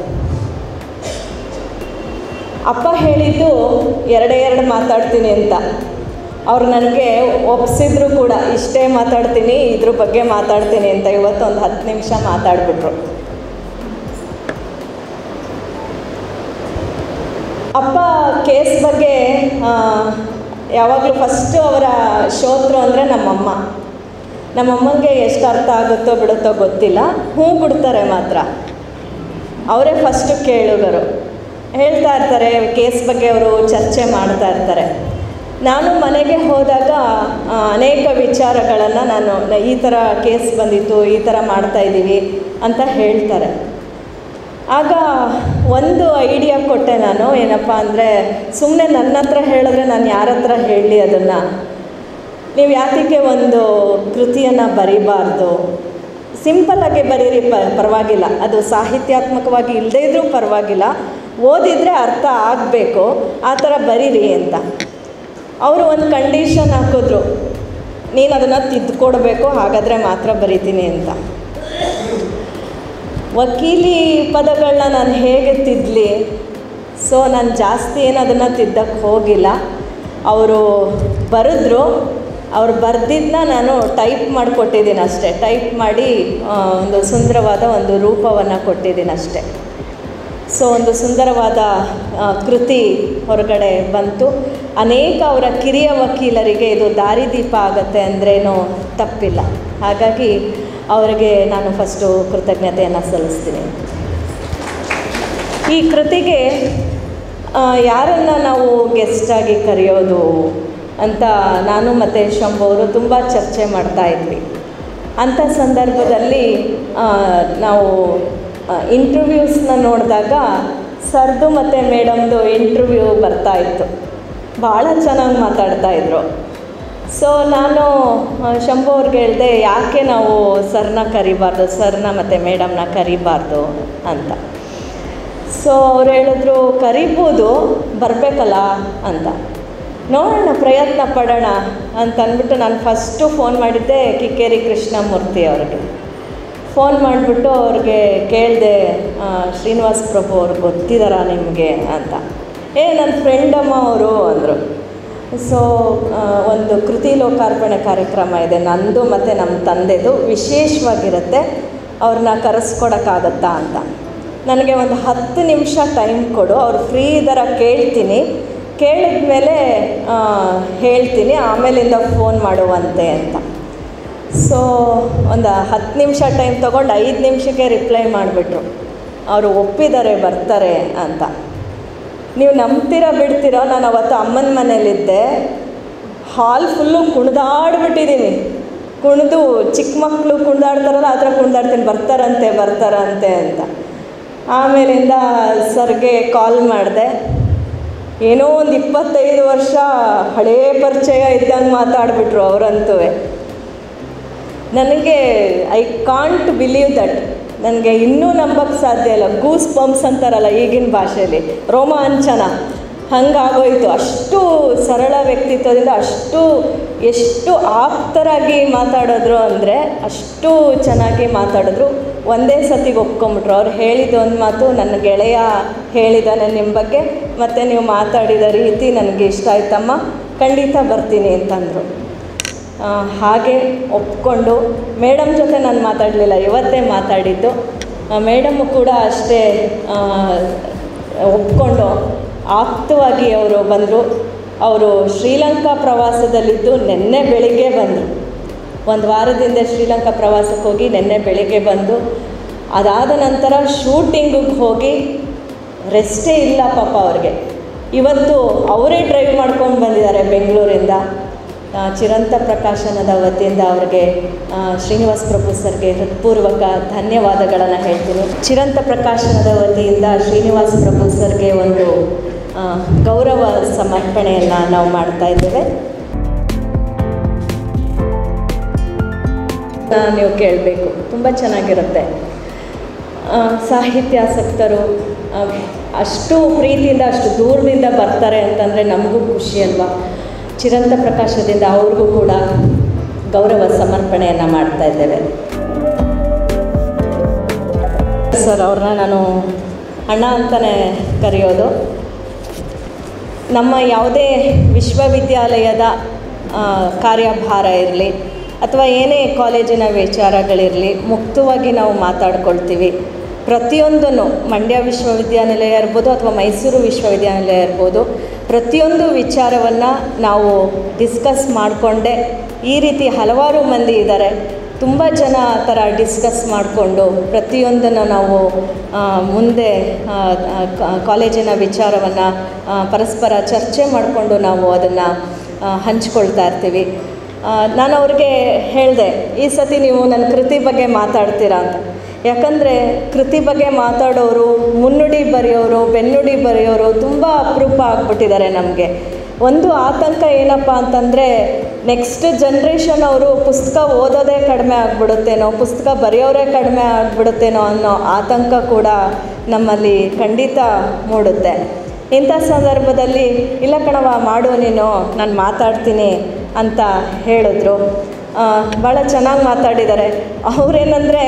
ಅಪ್ಪ ಹೇಳಿದ್ದು ಎರಡೇ ಮಾತಾಡ್ತೀನಿ ಅಂತ. ಅವ್ರು ನನಗೆ ಒಪ್ಪಿಸಿದ್ರು ಕೂಡ, ಇಷ್ಟೇ ಮಾತಾಡ್ತೀನಿ, ಇದ್ರ ಬಗ್ಗೆ ಮಾತಾಡ್ತೀನಿ ಅಂತ. ಇವತ್ತು ಒಂದು 10 ನಿಮಿಷ ಮಾತಾಡ್ಬಿಟ್ರು. ಅಪ್ಪ ಕೇಸ್ ಬಗ್ಗೆ ಯಾವಾಗಲೂ ಫಸ್ಟು ಅವರ ಶೋತ್ರು ಅಂದರೆ ನಮ್ಮಮ್ಮ. ನಮ್ಮಮ್ಮಂಗೆ ಎಷ್ಟು ಅರ್ಥ ಆಗುತ್ತೋ ಬಿಡುತ್ತೋ ಗೊತ್ತಿಲ್ಲ, ಹ್ಞೂ ಬಿಡ್ತಾರೆ ಮಾತ್ರ. ಅವರೇ ಫಸ್ಟು ಕೇಳುಗರು. ಹೇಳ್ತಾ ಇರ್ತಾರೆ ಕೇಸ್ ಬಗ್ಗೆ, ಅವರು ಚರ್ಚೆ ಮಾಡ್ತಾ ಇರ್ತಾರೆ. ನಾನು ಮನೆಗೆ ಹೋದಾಗ ಅನೇಕ ವಿಚಾರಗಳನ್ನು ನಾನು ಈ ಥರ ಕೇಸ್ ಬಂದಿತ್ತು, ಈ ಥರ ಮಾಡ್ತಾಯಿದ್ದೀವಿ ಅಂತ ಹೇಳ್ತಾರೆ. ಆಗ ಒಂದು ಐಡಿಯಾ ಕೊಟ್ಟೆ ನಾನು. ಏನಪ್ಪ ಅಂದರೆ, ಸುಮ್ಮನೆ ನನ್ನ ಹತ್ರ ಹೇಳಿದ್ರೆ ನಾನು ಯಾರ ಹತ್ರ ಹೇಳಲಿ ಅದನ್ನು? ನೀವು ಯಾತಕ್ಕೆ ಒಂದು ಕೃತಿಯನ್ನು ಬರೀಬಾರ್ದು? ಸಿಂಪಲ್ಲಾಗಿ ಬರೀರಿ, ಪರವಾಗಿಲ್ಲ. ಅದು ಸಾಹಿತ್ಯಾತ್ಮಕವಾಗಿ ಇಲ್ಲದೇ ಇದ್ರೂ ಪರವಾಗಿಲ್ಲ, ಓದಿದರೆ ಅರ್ಥ ಆಗಬೇಕು, ಆ ಥರ ಬರೀರಿ ಅಂತ. ಅವರು ಒಂದು ಕಂಡೀಷನ್ ಹಾಕಿದ್ರು, ನೀನು ಅದನ್ನು ತಿದ್ದುಕೊಡ್ಬೇಕು, ಹಾಗಾದರೆ ಮಾತ್ರ ಬರಿತೀನಿ ಅಂತ. ವಕೀಲಿ ಪದಗಳನ್ನ ನಾನು ಹೇಗೆ ತಿದ್ದಲಿ? ಸೊ ನಾನು ಜಾಸ್ತಿ ಏನು ಅದನ್ನು ತಿದ್ದಕ್ಕೆ ಹೋಗಿಲ್ಲ. ಅವರು ಬರೆದ್ರು, ಅವ್ರು ಬರೆದಿದ್ದನ್ನ ನಾನು ಟೈಪ್ ಮಾಡಿಕೊಟ್ಟಿದ್ದೀನಿ ಅಷ್ಟೇ. ಟೈಪ್ ಮಾಡಿ ಒಂದು ಸುಂದರವಾದ ಒಂದು ರೂಪವನ್ನು ಕೊಟ್ಟಿದ್ದೀನಿ ಅಷ್ಟೇ. ಸೊ ಒಂದು ಸುಂದರವಾದ ಕೃತಿ ಹೊರಗಡೆ ಬಂತು. ಅನೇಕ ಅವರ ಕಿರಿಯ ವಕೀಲರಿಗೆ ಇದು ದಾರಿದೀಪ ಆಗುತ್ತೆ ಅಂದ್ರೇನೂ ತಪ್ಪಿಲ್ಲ. ಹಾಗಾಗಿ ಅವರಿಗೆ ನಾನು ಫಸ್ಟು ಕೃತಜ್ಞತೆಯನ್ನು ಸಲ್ಲಿಸ್ತೀನಿ. ಈ ಕೃತಿಗೆ ಯಾರನ್ನು ನಾವು ಗೆಸ್ಟಾಗಿ ಕರೆಯೋದು ಅಂತ ನಾನು ಮತ್ತು ಶಂಭು ಅವರು ತುಂಬ ಚರ್ಚೆ ಮಾಡ್ತಾಯಿದ್ವಿ. ಅಂಥ ಸಂದರ್ಭದಲ್ಲಿ ನಾವು ಇಂಟರ್ವ್ಯೂಸ್ನ ನೋಡಿದಾಗ ಸರ್ದು ಮತ್ತು ಮೇಡಮ್ದು ಇಂಟರ್ವ್ಯೂ ಬರ್ತಾಯಿತ್ತು. ಭಾಳ ಚೆನ್ನಾಗಿ ಮಾತಾಡ್ತಾಯಿದ್ರು. ಸೊ ನಾನು ಶಂಭು ಅವ್ರಿಗೆ ಹೇಳಿದೆ, ಯಾಕೆ ನಾವು ಸರ್ನ ಕರಿಬಾರ್ದು, ಸರ್ನ ಮತ್ತು ಮೇಡಮ್ನ ಕರಿಬಾರ್ದು ಅಂತ. ಸೊ ಅವ್ರು ಹೇಳಿದ್ರು, ಕರಿಬೋದು, ಬರಬೇಕಲ್ಲ ಅಂತ. ನೋಡೋಣ, ಪ್ರಯತ್ನ ಪಡೋಣ ಅಂತ ಅಂದ್ಬಿಟ್ಟು ನಾನು ಫಸ್ಟು ಫೋನ್ ಮಾಡಿದ್ದೆ ಕಿಕ್ಕೇರಿ ಕೃಷ್ಣಮೂರ್ತಿ ಅವ್ರಿಗೆ. ಫೋನ್ ಮಾಡಿಬಿಟ್ಟು ಅವ್ರಿಗೆ ಕೇಳಿದೆ, ಶ್ರೀನಿವಾಸ್ ಪ್ರಭು ಅವ್ರು ಗೊತ್ತಿದ್ದಾರಾ ನಿಮಗೆ ಅಂತ. ನನ್ನ ಫ್ರೆಂಡಮ್ಮ ಅವರು ಅಂದರು. ಸೊ ಒಂದು ಕೃತಿ ಲೋಕಾರ್ಪಣೆ ಕಾರ್ಯಕ್ರಮ ಇದೆ ನಂದು ಮತ್ತು ನಮ್ಮ ತಂದೆದು, ವಿಶೇಷವಾಗಿರುತ್ತೆ, ಅವ್ರನ್ನ ಕರೆಸ್ಕೊಡೋಕ್ಕಾಗತ್ತಾ ಅಂತ. ನನಗೆ ಒಂದು 10 ನಿಮಿಷ ಟೈಮ್ ಕೊಡು, ಅವ್ರು ಫ್ರೀ ಇದ್ದಾರ ಕೇಳ್ತೀನಿ, ಕೇಳಿದ್ಮೇಲೆ ಹೇಳ್ತೀನಿ, ಆಮೇಲಿಂದ ಫೋನ್ ಮಾಡುವಂತೆ ಅಂತ. ಸೊ ಒಂದು 10 ನಿಮಿಷ ಟೈಮ್ ತೊಗೊಂಡು 5 ನಿಮಿಷಕ್ಕೆ ರಿಪ್ಲೈ ಮಾಡಿಬಿಟ್ರು, ಅವರು ಒಪ್ಪಿದ್ದಾರೆ, ಬರ್ತಾರೆ ಅಂತ. ನೀವು ನಂಬ್ತೀರಾ ಬಿಡ್ತೀರಾ, ನಾನು ಅವತ್ತು ಅಮ್ಮನ ಮನೇಲಿದ್ದೆ, ಹಾಲ್ ಫುಲ್ಲು ಕುಣಿದಾಡ್ಬಿಟ್ಟಿದ್ದೀನಿ. ಕುಣಿದು ಚಿಕ್ಕ ಮಕ್ಕಳು ಕುಣಿದಾಡ್ತಾರಲ್ಲ ಆ ಥರ ಕುಣಿದಾಡ್ತೀನಿ, ಬರ್ತಾರಂತೆ ಅಂತ. ಆಮೇಲಿಂದ ಸರ್ಗೆ ಕಾಲ್ ಮಾಡಿದೆ. ಏನೋ ಒಂದು 25 ವರ್ಷ ಹಳೇ ಪರಿಚಯ ಇದ್ದಂಗೆ ಮಾತಾಡಿಬಿಟ್ರು ಅವರಂತೂ. ನನಗೆ ಐ ಕಾಂಟ್ ಬಿಲೀವ್ ದಟ್, ನನಗೆ ಇನ್ನೂ ನಂಬಕ್ಕೆ ಸಾಧ್ಯ ಇಲ್ಲ. ಗೂಸ್ ಬಂಪ್ಸ್ ಅಂತಾರಲ್ಲ ಈಗಿನ ಭಾಷೆಯಲ್ಲಿ, ರೋಮಾಂಚನ ಹಂಗಾಗೋಯ್ತು. ಅಷ್ಟು ಸರಳ ವ್ಯಕ್ತಿತ್ವದಿಂದ ಎಷ್ಟು ಆಪ್ತರಾಗಿ ಮಾತಾಡಿದ್ರು ಅಂದರೆ ಅಷ್ಟು ಚೆನ್ನಾಗಿ ಮಾತಾಡಿದ್ರು. ಒಂದೇ ಸತಿಗೆ ಒಪ್ಕೊಂಬಿಟ್ರು. ಅವ್ರು ಹೇಳಿದ ಒಂದು ಮಾತು, ನನ್ನ ಗೆಳೆಯ ಹೇಳಿದ್ದಾನೆ ನಿಮ್ಮ ಬಗ್ಗೆ, ಮತ್ತು ನೀವು ಮಾತಾಡಿದ ರೀತಿ ನನಗೆ ಇಷ್ಟ ಆಯ್ತಮ್ಮ, ಖಂಡಿತ ಬರ್ತೀನಿ ಅಂತಂದರು. ಹಾಗೆ ಒಪ್ಕೊಂಡು ಮೇಡಮ್ ಜೊತೆ ನಾನು ಮಾತಾಡಲಿಲ್ಲ, ಇವತ್ತೇ ಮಾತಾಡಿದ್ದು. ಮೇಡಮ್ಮು ಕೂಡ ಅಷ್ಟೇ ಒಪ್ಕೊಂಡು ಆಪ್ತವಾಗಿ ಅವರು ಬಂದರು. ಅವರು ಶ್ರೀಲಂಕಾ ಪ್ರವಾಸದಲ್ಲಿದ್ದು ನಿನ್ನೆ ಬೆಳಿಗ್ಗೆ ಬಂದರು. ಒಂದು ವಾರದಿಂದ ಶ್ರೀಲಂಕಾ ಪ್ರವಾಸಕ್ಕೆ ಹೋಗಿ ನಿನ್ನೆ ಬೆಳಿಗ್ಗೆ ಬಂದು, ಅದಾದ ನಂತರ ಶೂಟಿಂಗಿಗೆ ಹೋಗಿ ರೆಸ್ಟೇ ಇಲ್ಲ ಪಾಪ ಅವ್ರಿಗೆ. ಇವತ್ತು ಅವರೇ ಡ್ರೈವ್ ಮಾಡ್ಕೊಂಡು ಬಂದಿದ್ದಾರೆ ಬೆಂಗಳೂರಿಂದ. ಚಿರಂತ ಪ್ರಕಾಶನದ ವತಿಯಿಂದ ಅವ್ರಿಗೆ ಶ್ರೀನಿವಾಸ್ ಪ್ರಭು ಸರ್ಗೆ ಹೃತ್ಪೂರ್ವಕ ಧನ್ಯವಾದಗಳನ್ನು ಹೇಳ್ತೀನಿ. ಚಿರಂತ ಪ್ರಕಾಶನದ ವತಿಯಿಂದ ಶ್ರೀನಿವಾಸ್ ಪ್ರಭು ಸರ್ಗೆ ಒಂದು ಗೌರವ ಸಮರ್ಪಣೆಯನ್ನು ನಾವು ಮಾಡ್ತಾ ಇದ್ದೇವೆ. ನೀವು ಕೇಳಬೇಕು, ತುಂಬ ಚೆನ್ನಾಗಿರುತ್ತೆ. ಸಾಹಿತ್ಯಾಸಕ್ತರು ಅಷ್ಟು ಪ್ರೀತಿಯಿಂದ ಅಷ್ಟು ದೂರದಿಂದ ಬರ್ತಾರೆ ಅಂತಂದರೆ ನಮಗೂ ಖುಷಿ ಅಲ್ವಾ. ಚಿರಂತ ಪ್ರಕಾಶದಿಂದ ಅವ್ರಿಗೂ ಕೂಡ ಗೌರವ ಸಮರ್ಪಣೆಯನ್ನು ಮಾಡ್ತಾ ಇದ್ದೇವೆ. ಸರ್ ಅವ್ರನ್ನ ನಾನು ಅಣ್ಣ ಅಂತಲೇ ಕರೆಯೋದು. ನಮ್ಮ ಯಾವುದೇ ವಿಶ್ವವಿದ್ಯಾಲಯದ ಕಾರ್ಯಭಾರ ಇರಲಿ ಅಥವಾ ಏನೇ ಕಾಲೇಜಿನ ವಿಚಾರಗಳಿರಲಿ, ಮುಕ್ತವಾಗಿ ನಾವು ಮಾತಾಡ್ಕೊಳ್ತೀವಿ. ಪ್ರತಿಯೊಂದನ್ನು ಮಂಡ್ಯ ವಿಶ್ವವಿದ್ಯಾನಿಲಯ ಇರ್ಬೋದು ಅಥವಾ ಮೈಸೂರು ವಿಶ್ವವಿದ್ಯಾನಿಲಯ ಇರ್ಬೋದು, ಪ್ರತಿಯೊಂದು ವಿಚಾರವನ್ನು ನಾವು ಡಿಸ್ಕಸ್ ಮಾಡಿಕೊಂಡೆ. ಈ ರೀತಿ ಹಲವಾರು ಮಂದಿ ಇದ್ದಾರೆ, ತುಂಬ ಜನ ಆ ಥರ ಡಿಸ್ಕಸ್ ಮಾಡಿಕೊಂಡು ಪ್ರತಿಯೊಂದನ್ನು ನಾವು ಮುಂದೆ ಕಾಲೇಜಿನ ವಿಚಾರವನ್ನು ಪರಸ್ಪರ ಚರ್ಚೆ ಮಾಡಿಕೊಂಡು ನಾವು ಅದನ್ನು ಹಂಚ್ಕೊಳ್ತಾ ಇರ್ತೀವಿ. ನಾನು ಅವ್ರಿಗೆ ಹೇಳಿದೆ, ಈ ಸತಿ ನೀವು ನನ್ನ ಕೃತಿ ಬಗ್ಗೆ ಮಾತಾಡ್ತೀರಾ ಅಂತ. ಯಾಕಂದರೆ ಕೃತಿ ಬಗ್ಗೆ ಮಾತಾಡೋರು, ಮುನ್ನುಡಿ ಬರೆಯೋರು, ಬೆನ್ನುಡಿ ಬರೆಯೋರು ತುಂಬ ಅಪರೂಪ ಆಗ್ಬಿಟ್ಟಿದ್ದಾರೆ ನಮಗೆ. ಒಂದು ಆತಂಕ ಏನಪ್ಪ ಅಂತಂದರೆ, ನೆಕ್ಸ್ಟ್ ಜನ್ರೇಷನ್ ಅವರು ಪುಸ್ತಕ ಓದೋದೇ ಕಡಿಮೆ ಆಗಿಬಿಡುತ್ತೇನೋ, ಪುಸ್ತಕ ಬರೆಯೋರೇ ಕಡಿಮೆ ಆಗಿಬಿಡುತ್ತೇನೋ ಅನ್ನೋ ಆತಂಕ ಕೂಡ ನಮ್ಮಲ್ಲಿ ಖಂಡಿತ ಮೂಡುತ್ತೆ. ಇಂಥ ಸಂದರ್ಭದಲ್ಲಿ ಇಲ್ಲ ಕಣವ, ಮಾಡು ನೀನು, ನಾನು ಮಾತಾಡ್ತೀನಿ ಅಂತ ಹೇಳಿದ್ರು. ಭಾಳ ಚೆನ್ನಾಗಿ ಮಾತಾಡಿದ್ದಾರೆ. ಅವರೇನೆಂದರೆ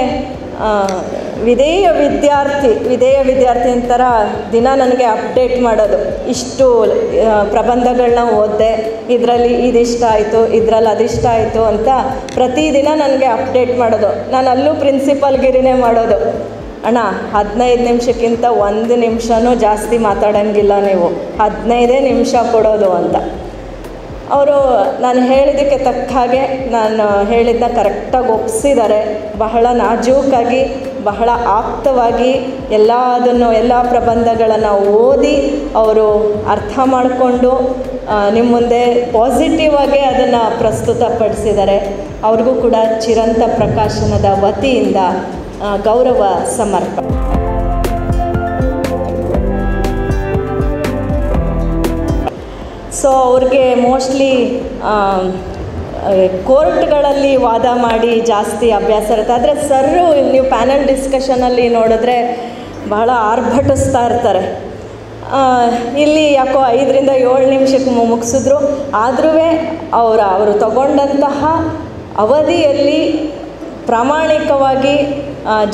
ವಿಧೇಯ ವಿದ್ಯಾರ್ಥಿ ಅಂತರ ದಿನ ನನಗೆ ಅಪ್ಡೇಟ್ ಮಾಡೋದು. ಇಷ್ಟು ಪ್ರಬಂಧಗಳನ್ನ ಓದಿದೆ, ಇದರಲ್ಲಿ ಇದಿಷ್ಟ ಆಯಿತು, ಇದರಲ್ಲಿ ಅದಿಷ್ಟ ಆಯಿತು ಅಂತ ಪ್ರತಿದಿನ ನನಗೆ ಅಪ್ಡೇಟ್ ಮಾಡೋದು. ನಾನು ಅಲ್ಲೂ ಪ್ರಿನ್ಸಿಪಲ್ಗಿರಿನೇ ಮಾಡೋದು, ಅಣ್ಣ 15 ನಿಮಿಷಕ್ಕಿಂತ 1 ನಿಮಿಷನೂ ಜಾಸ್ತಿ ಮಾತಾಡೋಂಗಿಲ್ಲ, ನೀವು 15 ನಿಮಿಷ ಕೊಡೋದು ಅಂತ. ಅವರು ನಾನು ಹೇಳಿದ್ದಕ್ಕೆ ತಕ್ಕ ಹಾಗೆ ನಾನು ಹೇಳಿದ್ದನ್ನ ಕರೆಕ್ಟಾಗಿ ಒಪ್ಪಿಸಿದ್ದಾರೆ. ಬಹಳ ನಾಜೂಕಾಗಿ, ಬಹಳ ಆಪ್ತವಾಗಿ ಎಲ್ಲ ಪ್ರಬಂಧಗಳನ್ನು ಓದಿ ಅವರು ಅರ್ಥ ಮಾಡಿಕೊಂಡು ನಿಮ್ಮ ಮುಂದೆ ಪಾಸಿಟಿವ್ ಆಗಿ ಅದನ್ನು ಪ್ರಸ್ತುತಪಡಿಸಿದ್ದಾರೆ. ಅವ್ರಿಗೂ ಕೂಡ ಚಿರಂತ ಪ್ರಕಾಶನದ ವತಿಯಿಂದ ಗೌರವ ಸಮರ್ಪಣೆ. ಸೊ ಅವ್ರಿಗೆ ಮೋಸ್ಟ್ಲಿ ಕೋರ್ಟ್ಗಳಲ್ಲಿ ವಾದ ಮಾಡಿ ಜಾಸ್ತಿ ಅಭ್ಯಾಸ ಇರುತ್ತೆ. ಆದರೆ ಸರ್ರು ನೀವು ಪ್ಯಾನಲ್ ಡಿಸ್ಕಷನಲ್ಲಿ ನೋಡಿದ್ರೆ ಬಹಳ ಆರ್ಭಟಿಸ್ತಾ ಇರ್ತಾರೆ. ಇಲ್ಲಿ ಯಾಕೋ 5ರಿಂದ 7 ನಿಮಿಷಕ್ಕೆ ಮುಗಿಸಿದ್ರು. ಆದರೂ ಅವರು ತಗೊಂಡಂತಹ ಅವಧಿಯಲ್ಲಿ ಪ್ರಾಮಾಣಿಕವಾಗಿ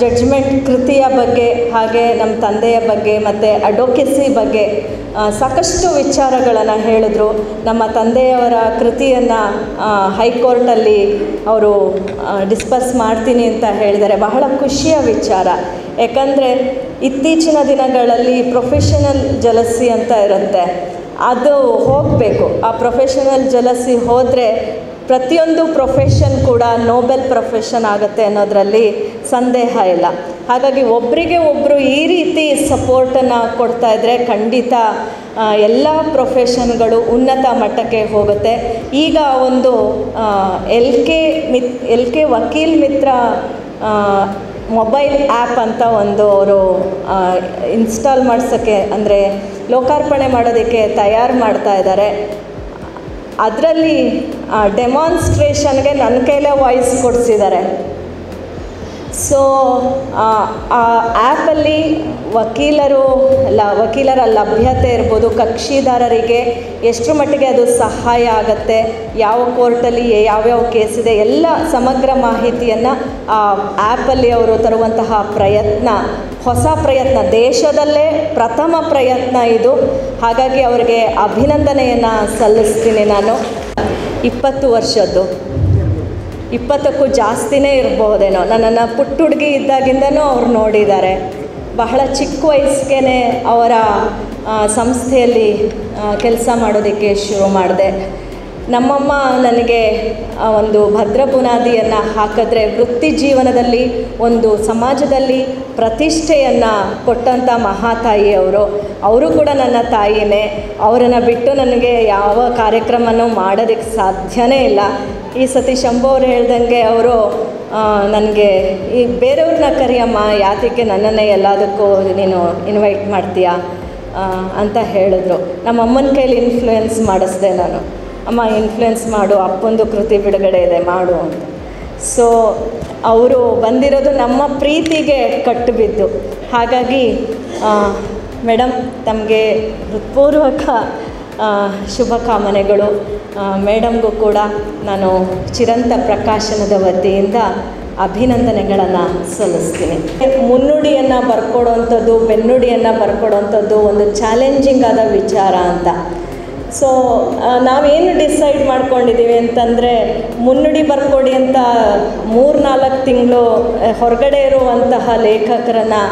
ಜಡ್ಜ್ಮೆಂಟ್ ಕೃತಿಯ ಬಗ್ಗೆ, ಹಾಗೆ ನಮ್ಮ ತಂದೆಯ ಬಗ್ಗೆ ಮತ್ತು ಅಡ್ವೊಕೆಸಿ ಬಗ್ಗೆ ಸಾಕಷ್ಟು ವಿಚಾರಗಳನ್ನು ಹೇಳಿದ್ರು. ನಮ್ಮ ತಂದೆಯವರ ಕೃತಿಯನ್ನು ಹೈಕೋರ್ಟಲ್ಲಿ ಅವರು ಡಿಸ್ಕಸ್ ಮಾಡ್ತೀನಿ ಅಂತ ಹೇಳಿದ್ದಾರೆ. ಬಹಳ ಖುಷಿಯ ವಿಚಾರ. ಯಾಕಂದರೆ ಇತ್ತೀಚಿನ ದಿನಗಳಲ್ಲಿ ಪ್ರೊಫೆಷನಲ್ ಜಲಸಿ ಅಂತ ಇರುತ್ತೆ, ಅದು ಹೋಗಬೇಕು. ಆ ಪ್ರೊಫೆಷನಲ್ ಜಲಸಿ ಹೋದರೆ ಪ್ರತಿಯೊಂದು ಪ್ರೊಫೆಷನ್ ಕೂಡ ನೋಬೆಲ್ ಪ್ರೊಫೆಷನ್ ಆಗುತ್ತೆ ಅನ್ನೋದರಲ್ಲಿ ಸಂದೇಹ ಇಲ್ಲ. ಹಾಗಾಗಿ ಒಬ್ಬರಿಗೆ ಒಬ್ಬರು ಈ ರೀತಿ ಸಪೋರ್ಟನ್ನು ಕೊಡ್ತಾಯಿದ್ರೆ ಖಂಡಿತ ಎಲ್ಲ ಪ್ರೊಫೆಷನ್ಗಳು ಉನ್ನತ ಮಟ್ಟಕ್ಕೆ ಹೋಗುತ್ತೆ. ಈಗ ಒಂದು ಎಲ್ ಕೆ ವಕೀಲ್ ಮಿತ್ರ ಮೊಬೈಲ್ ಆ್ಯಪ್ ಅಂತ ಒಂದು ಅವರು ಇನ್ಸ್ಟಾಲ್ ಮಾಡಿಸೋಕ್ಕೆ, ಅಂದರೆ ಲೋಕಾರ್ಪಣೆ ಮಾಡೋದಕ್ಕೆ ತಯಾರು ಮಾಡ್ತಾ ಇದ್ದಾರೆ. ಅದರಲ್ಲಿ ಡೆಮಾನ್ಸ್ಟ್ರೇಷನ್ಗೆ ನನ್ನ ಕೈಲೇ ವಾಯ್ಸ್ ಕೊಡಿಸಿದ್ದಾರೆ. ಸೊ ಆ ಆ್ಯಪಲ್ಲಿ ವಕೀಲರ ಲಭ್ಯತೆ ಇರ್ಬೋದು, ಕಕ್ಷಿದಾರರಿಗೆ ಎಷ್ಟರ ಮಟ್ಟಿಗೆ ಅದು ಸಹಾಯ ಆಗುತ್ತೆ, ಯಾವ ಕೋರ್ಟಲ್ಲಿ ಯಾವ್ಯಾವ ಕೇಸಿದೆ, ಎಲ್ಲ ಸಮಗ್ರ ಮಾಹಿತಿಯನ್ನು ಆ ಆ್ಯಪಲ್ಲಿ ಅವರು ತರುವಂತಹ ಪ್ರಯತ್ನ, ಹೊಸ ಪ್ರಯತ್ನ, ದೇಶದಲ್ಲೇ ಪ್ರಥಮ ಪ್ರಯತ್ನ ಇದು. ಹಾಗಾಗಿ ಅವರಿಗೆ ಅಭಿನಂದನೆಯನ್ನು ಸಲ್ಲಿಸ್ತೀನಿ. ನಾನು 20 ವರ್ಷದ್ದು, 20ಕ್ಕೂ ಜಾಸ್ತಿನೇ ಇರ್ಬೋದೇನೋ. ನನ್ನನ್ನು ಪುಟ್ಟ ಹುಡುಗಿ ಇದ್ದಾಗಿಂದನೂ ಅವ್ರು ನೋಡಿದ್ದಾರೆ. ಬಹಳ ಚಿಕ್ಕ ವಯಸ್ಸಿಗೆ ಅವರ ಸಂಸ್ಥೆಯಲ್ಲಿ ಕೆಲಸ ಮಾಡೋದಕ್ಕೆ ಶುರು ಮಾಡಿದೆ. ನಮ್ಮಮ್ಮ ನನಗೆ ಒಂದು ಭದ್ರ ಬುನಾದಿಯನ್ನು ಹಾಕಿದ್ರೆ ವೃತ್ತಿ ಜೀವನದಲ್ಲಿ ಒಂದು ಸಮಾಜದಲ್ಲಿ ಪ್ರತಿಷ್ಠೆಯನ್ನು ಕೊಟ್ಟಂಥ ಮಹಾತಾಯಿ ಅವರು ಕೂಡ ನನ್ನ ತಾಯಿನೇ. ಅವರನ್ನು ಬಿಟ್ಟು ನನಗೆ ಯಾವ ಕಾರ್ಯಕ್ರಮನೂ ಮಾಡೋದಕ್ಕೆ ಸಾಧ್ಯನೇ ಇಲ್ಲ. ಈ ಸತಿ ಶಂಭು ಅವ್ರು ಹೇಳ್ದಂಗೆ ಅವರು ನನಗೆ ಈ ಬೇರೆಯವ್ರನ್ನ ಕರಿಯಮ್ಮ, ಯಾತಕ್ಕೆ ನನ್ನನ್ನೇ ಎಲ್ಲದಕ್ಕೂ ನೀನು ಇನ್ವೈಟ್ ಮಾಡ್ತೀಯಾ ಅಂತ ಹೇಳಿದ್ರು. ನಮ್ಮಮ್ಮನ ಕೈಲಿ ಇನ್ಫ್ಲೂಯೆನ್ಸ್ ಮಾಡಿಸ್ದೆ ನಾನು. ಅಮ್ಮ ಇನ್ಫ್ಲುಯೆನ್ಸ್ ಮಾಡು, ಅಪ್ಪಂದು ಕೃತಿ ಬಿಡುಗಡೆ ಇದೆ ಮಾಡು ಅಂತ. ಸೊ ಅವರು ಬಂದಿರೋದು ನಮ್ಮ ಪ್ರೀತಿಗೆ ಕಟ್ಟುಬಿದ್ದು. ಹಾಗಾಗಿ ಮೇಡಮ್ ತಮಗೆ ಹೃತ್ಪೂರ್ವಕ ಶುಭಕಾಮನೆಗಳು. ಮೇಡಮ್ಗೂ ಕೂಡ ನಾನು ಚಿರಂತ ಪ್ರಕಾಶನದ ವತಿಯಿಂದ ಅಭಿನಂದನೆಗಳನ್ನು ಸಲ್ಲಿಸ್ತೀನಿ. ಮುನ್ನುಡಿಯನ್ನು ಬರ್ಕೊಡೋವಂಥದ್ದು, ಬೆನ್ನುಡಿಯನ್ನು ಬರ್ಕೊಡೋವಂಥದ್ದು ಒಂದು ಚಾಲೆಂಜಿಂಗ್ ಆದ ವಿಚಾರ ಅಂತ. ಸೊ ನಾವೇನು ಡಿಸೈಡ್ ಮಾಡ್ಕೊಂಡಿದ್ದೀವಿ ಅಂತಂದರೆ, ಮುನ್ನುಡಿ ಬರ್ಕೊಡಿ ಅಂತ 3-4 ತಿಂಗಳು ಹೊರಗಡೆ ಇರುವಂತಹ ಲೇಖಕರನ್ನು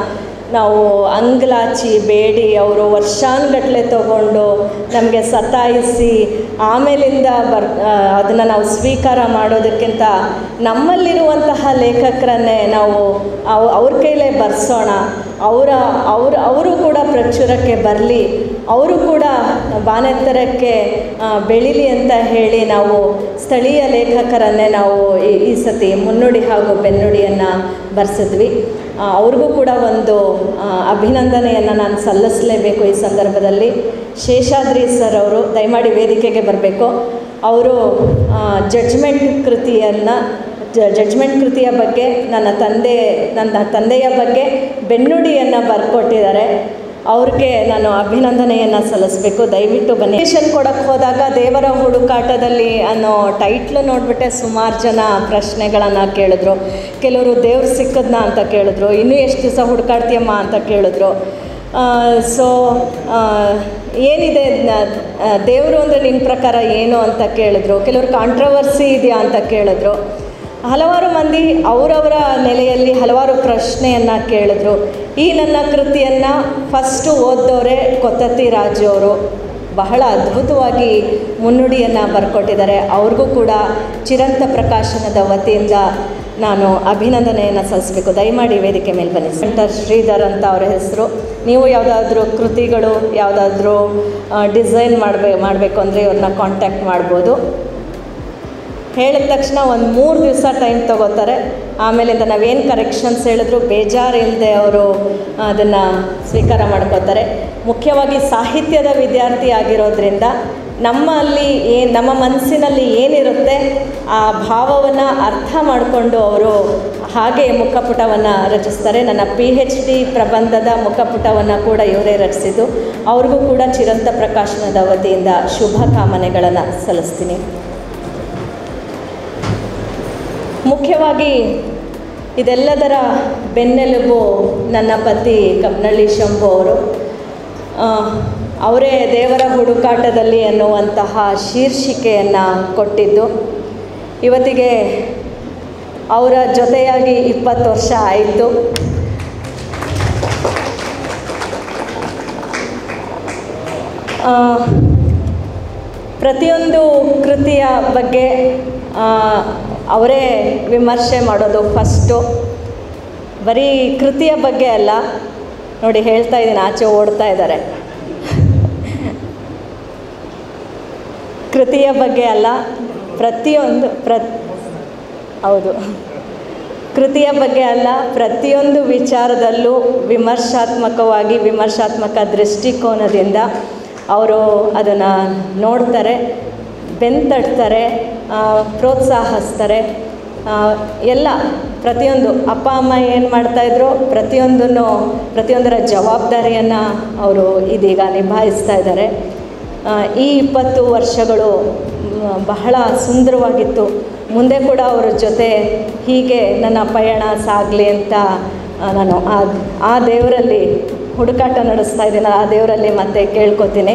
ನಾವು ಅಂಗಲಾಚಿ ಬೇಡಿ, ಅವರು ವರ್ಷಾನುಗಟ್ಟಲೆ ತಗೊಂಡು ನಮಗೆ ಸತಾಯಿಸಿ ಆಮೇಲಿಂದ ಅದನ್ನು ನಾವು ಸ್ವೀಕಾರ ಮಾಡೋದಕ್ಕಿಂತ ನಮ್ಮಲ್ಲಿರುವಂತಹ ಲೇಖಕರನ್ನೇ ನಾವು ಅವ್ರ ಕೈಲೇ ಬರ್ಸೋಣ. ಅವರು ಕೂಡ ಪ್ರಚುರಕ್ಕೆ ಬರಲಿ, ಅವರು ಕೂಡ ಬಾನೆತ್ತರಕ್ಕೆ ಬೆಳೀಲಿ ಅಂತ ಹೇಳಿ ನಾವು ಸ್ಥಳೀಯ ಲೇಖಕರನ್ನೇ ನಾವು ಈ ಸತಿ ಮುನ್ನುಡಿ ಹಾಗೂ ಬೆನ್ನುಡಿಯನ್ನು ಬರೆಸಿದ್ವಿ. ಅವ್ರಿಗೂ ಕೂಡ ಒಂದು ಅಭಿನಂದನೆಯನ್ನು ನಾನು ಸಲ್ಲಿಸಲೇಬೇಕು ಈ ಸಂದರ್ಭದಲ್ಲಿ. ಶೇಷಾದ್ರಿ ಸರ್ ಅವರು ದಯಮಾಡಿ ವೇದಿಕೆಗೆ ಬರಬೇಕು. ಅವರು ಜಡ್ಜ್ಮೆಂಟ್ ಕೃತಿಯ ಬಗ್ಗೆ ನನ್ನ ತಂದೆಯ ಬಗ್ಗೆ ಬೆನ್ನುಡಿಯನ್ನು ಬರ್ಕೊಟ್ಟಿದ್ದಾರೆ. ಅವ್ರಿಗೆ ನಾನು ಅಭಿನಂದನೆಯನ್ನು ಸಲ್ಲಿಸಬೇಕು. ದಯವಿಟ್ಟು ಬನ್ನಿ. ಕೊಡೋಕ್ಕೆ ಹೋದಾಗ ದೇವರ ಹುಡುಕಾಟದಲ್ಲಿ ಅನ್ನೋ ಟೈಟ್ಲು ನೋಡಿಬಿಟ್ಟೆ ಸುಮಾರು ಜನ ಪ್ರಶ್ನೆಗಳನ್ನು ಕೇಳಿದ್ರು. ಕೆಲವರು ದೇವ್ರು ಸಿಕ್ಕದ್ನ ಅಂತ ಕೇಳಿದ್ರು, ಇನ್ನೂ ಎಷ್ಟು ದಿವಸ ಹುಡುಕಾಡ್ತೀಯಮ್ಮ ಅಂತ ಕೇಳಿದ್ರು. ಸೊ ಏನಿದೆ ದೇವರು ಅಂದರೆ ನಿನ್ನ ಪ್ರಕಾರ ಏನು ಅಂತ ಕೇಳಿದ್ರು. ಕೆಲವರು ಕಾಂಟ್ರವರ್ಸಿ ಇದೆಯಾ ಅಂತ ಕೇಳಿದ್ರು. ಹಲವಾರು ಮಂದಿ ಅವರವರ ನೆಲೆಯಲ್ಲಿ ಹಲವಾರು ಪ್ರಶ್ನೆಯನ್ನು ಕೇಳಿದ್ರು. ಈ ನನ್ನ ಕೃತಿಯನ್ನು ಫಸ್ಟು ಓದ್ದವರೇ ಕೊತ್ತತ್ತಿ ರಾಜು ಅವರು ಬಹಳ ಅದ್ಭುತವಾಗಿ ಮುನ್ನುಡಿಯನ್ನು ಬರ್ಕೊಟ್ಟಿದ್ದಾರೆ. ಅವ್ರಿಗೂ ಕೂಡ ಚಿರಂತ ಪ್ರಕಾಶನದ ವತಿಯಿಂದ ನಾನು ಅಭಿನಂದನೆಯನ್ನು ಸಲ್ಲಿಸಬೇಕು. ದಯಮಾಡಿ ವೇದಿಕೆ ಮೇಲೆ ಬನ್ನಿ. ಸೆಂಟರ್ ಶ್ರೀಧರ್ ಅಂತ ಅವರ ಹೆಸರು. ನೀವು ಯಾವುದಾದ್ರೂ ಕೃತಿಗಳು ಯಾವುದಾದ್ರೂ ಡಿಸೈನ್ ಮಾಡಬೇಕು ಅಂದರೆ ಇವ್ರನ್ನ ಕಾಂಟ್ಯಾಕ್ಟ್ ಮಾಡ್ಬೋದು. ಹೇಳಿದ ತಕ್ಷಣ ಒಂದು 3 ದಿವಸ ಟೈಮ್ ತೊಗೋತಾರೆ. ಆಮೇಲಿಂದ ನಾವೇನು ಕರೆಕ್ಷನ್ಸ್ ಹೇಳಿದ್ರು ಬೇಜಾರಿಲ್ಲದೆ ಅವರು ಅದನ್ನು ಸ್ವೀಕಾರ ಮಾಡ್ಕೋತಾರೆ. ಮುಖ್ಯವಾಗಿ ಸಾಹಿತ್ಯದ ವಿದ್ಯಾರ್ಥಿ ಆಗಿರೋದ್ರಿಂದ ನಮ್ಮ ಮನಸ್ಸಿನಲ್ಲಿ ಏನಿರುತ್ತೆ ಇಲ್ಲದೆ ಆ ಭಾವವನ್ನು ಅರ್ಥ ಮಾಡಿಕೊಂಡು ಅವರು ಹಾಗೆ ಮುಖಪುಟವನ್ನು ರಚಿಸ್ತಾರೆ. ನನ್ನ PhD ಪ್ರಬಂಧದ ಮುಖಪುಟವನ್ನು ಕೂಡ ಇವರೇ ರಚಿಸಿದ್ದು. ಅವ್ರಿಗೂ ಕೂಡ ಚಿರಂತ ಪ್ರಕಾಶನದ ವತಿಯಿಂದ ಶುಭ ಕಾಮನೆಗಳನ್ನು ಸಲ್ಲಿಸ್ತೀನಿ. ಮುಖ್ಯವಾಗಿ ಇದೆಲ್ಲದರ ಬೆನ್ನೆಲುಬು ನನ್ನ ಪತಿ ಕಬ್ನಳ್ಳಿ ಶಂಭು ಅವರು. ಅವರೇ ದೇವರ ಹುಡುಕಾಟದಲ್ಲಿ ಅನ್ನುವಂತಹ ಶೀರ್ಷಿಕೆಯನ್ನು ಕೊಟ್ಟಿದ್ದು. ಇವತ್ತಿಗೆ ಅವರ ಜೊತೆಯಾಗಿ 20 ವರ್ಷ ಆಯಿತು. ಪ್ರತಿಯೊಂದು ಕೃತಿಯ ಬಗ್ಗೆ ಅವರೇ ವಿಮರ್ಶೆ ಮಾಡೋದು ಫಸ್ಟು. ಬರೀ ಕೃತಿಯ ಬಗ್ಗೆ ಅಲ್ಲ, ನೋಡಿ ಹೇಳ್ತಾ ಇದ್ದೀನಿ, ಆಚೆ ಓಡ್ತಾ ಇದ್ದಾರೆ. ಕೃತಿಯ ಬಗ್ಗೆ ಅಲ್ಲ, ಹೌದು, ಕೃತಿಯ ಬಗ್ಗೆ ಅಲ್ಲ, ಪ್ರತಿಯೊಂದು ವಿಚಾರದಲ್ಲೂ ವಿಮರ್ಶಾತ್ಮಕ ದೃಷ್ಟಿಕೋನದಿಂದ ಅವರು ಅದನ್ನು ನೋಡ್ತಾರೆ, ಬೆಂತಟ್ತಾರೆ, ಪ್ರೋತ್ಸಾಹಿಸ್ತಾರೆ. ಎಲ್ಲ ಪ್ರತಿಯೊಂದು ಅಪ್ಪ ಅಮ್ಮ ಏನು ಮಾಡ್ತಾಯಿದ್ರು ಪ್ರತಿಯೊಂದರ ಜವಾಬ್ದಾರಿಯನ್ನು ಅವರು ಇದೀಗ ನಿಭಾಯಿಸ್ತಾ ಇದ್ದಾರೆ. ಈ 20 ವರ್ಷಗಳು ಬಹಳ ಸುಂದರವಾಗಿತ್ತು. ಮುಂದೆ ಕೂಡ ಅವರ ಜೊತೆ ಹೀಗೆ ನನ್ನ ಪಯಣ ಸಾಗಲಿ ಅಂತ ನಾನು ಆ ದೇವರಲ್ಲಿ ಹುಡುಕಾಟ ನಡೆಸ್ತಾ ಇದ್ದೀನಿ. ಆ ದೇವರಲ್ಲಿ ಮತ್ತೆ ಕೇಳ್ಕೊತೀನಿ.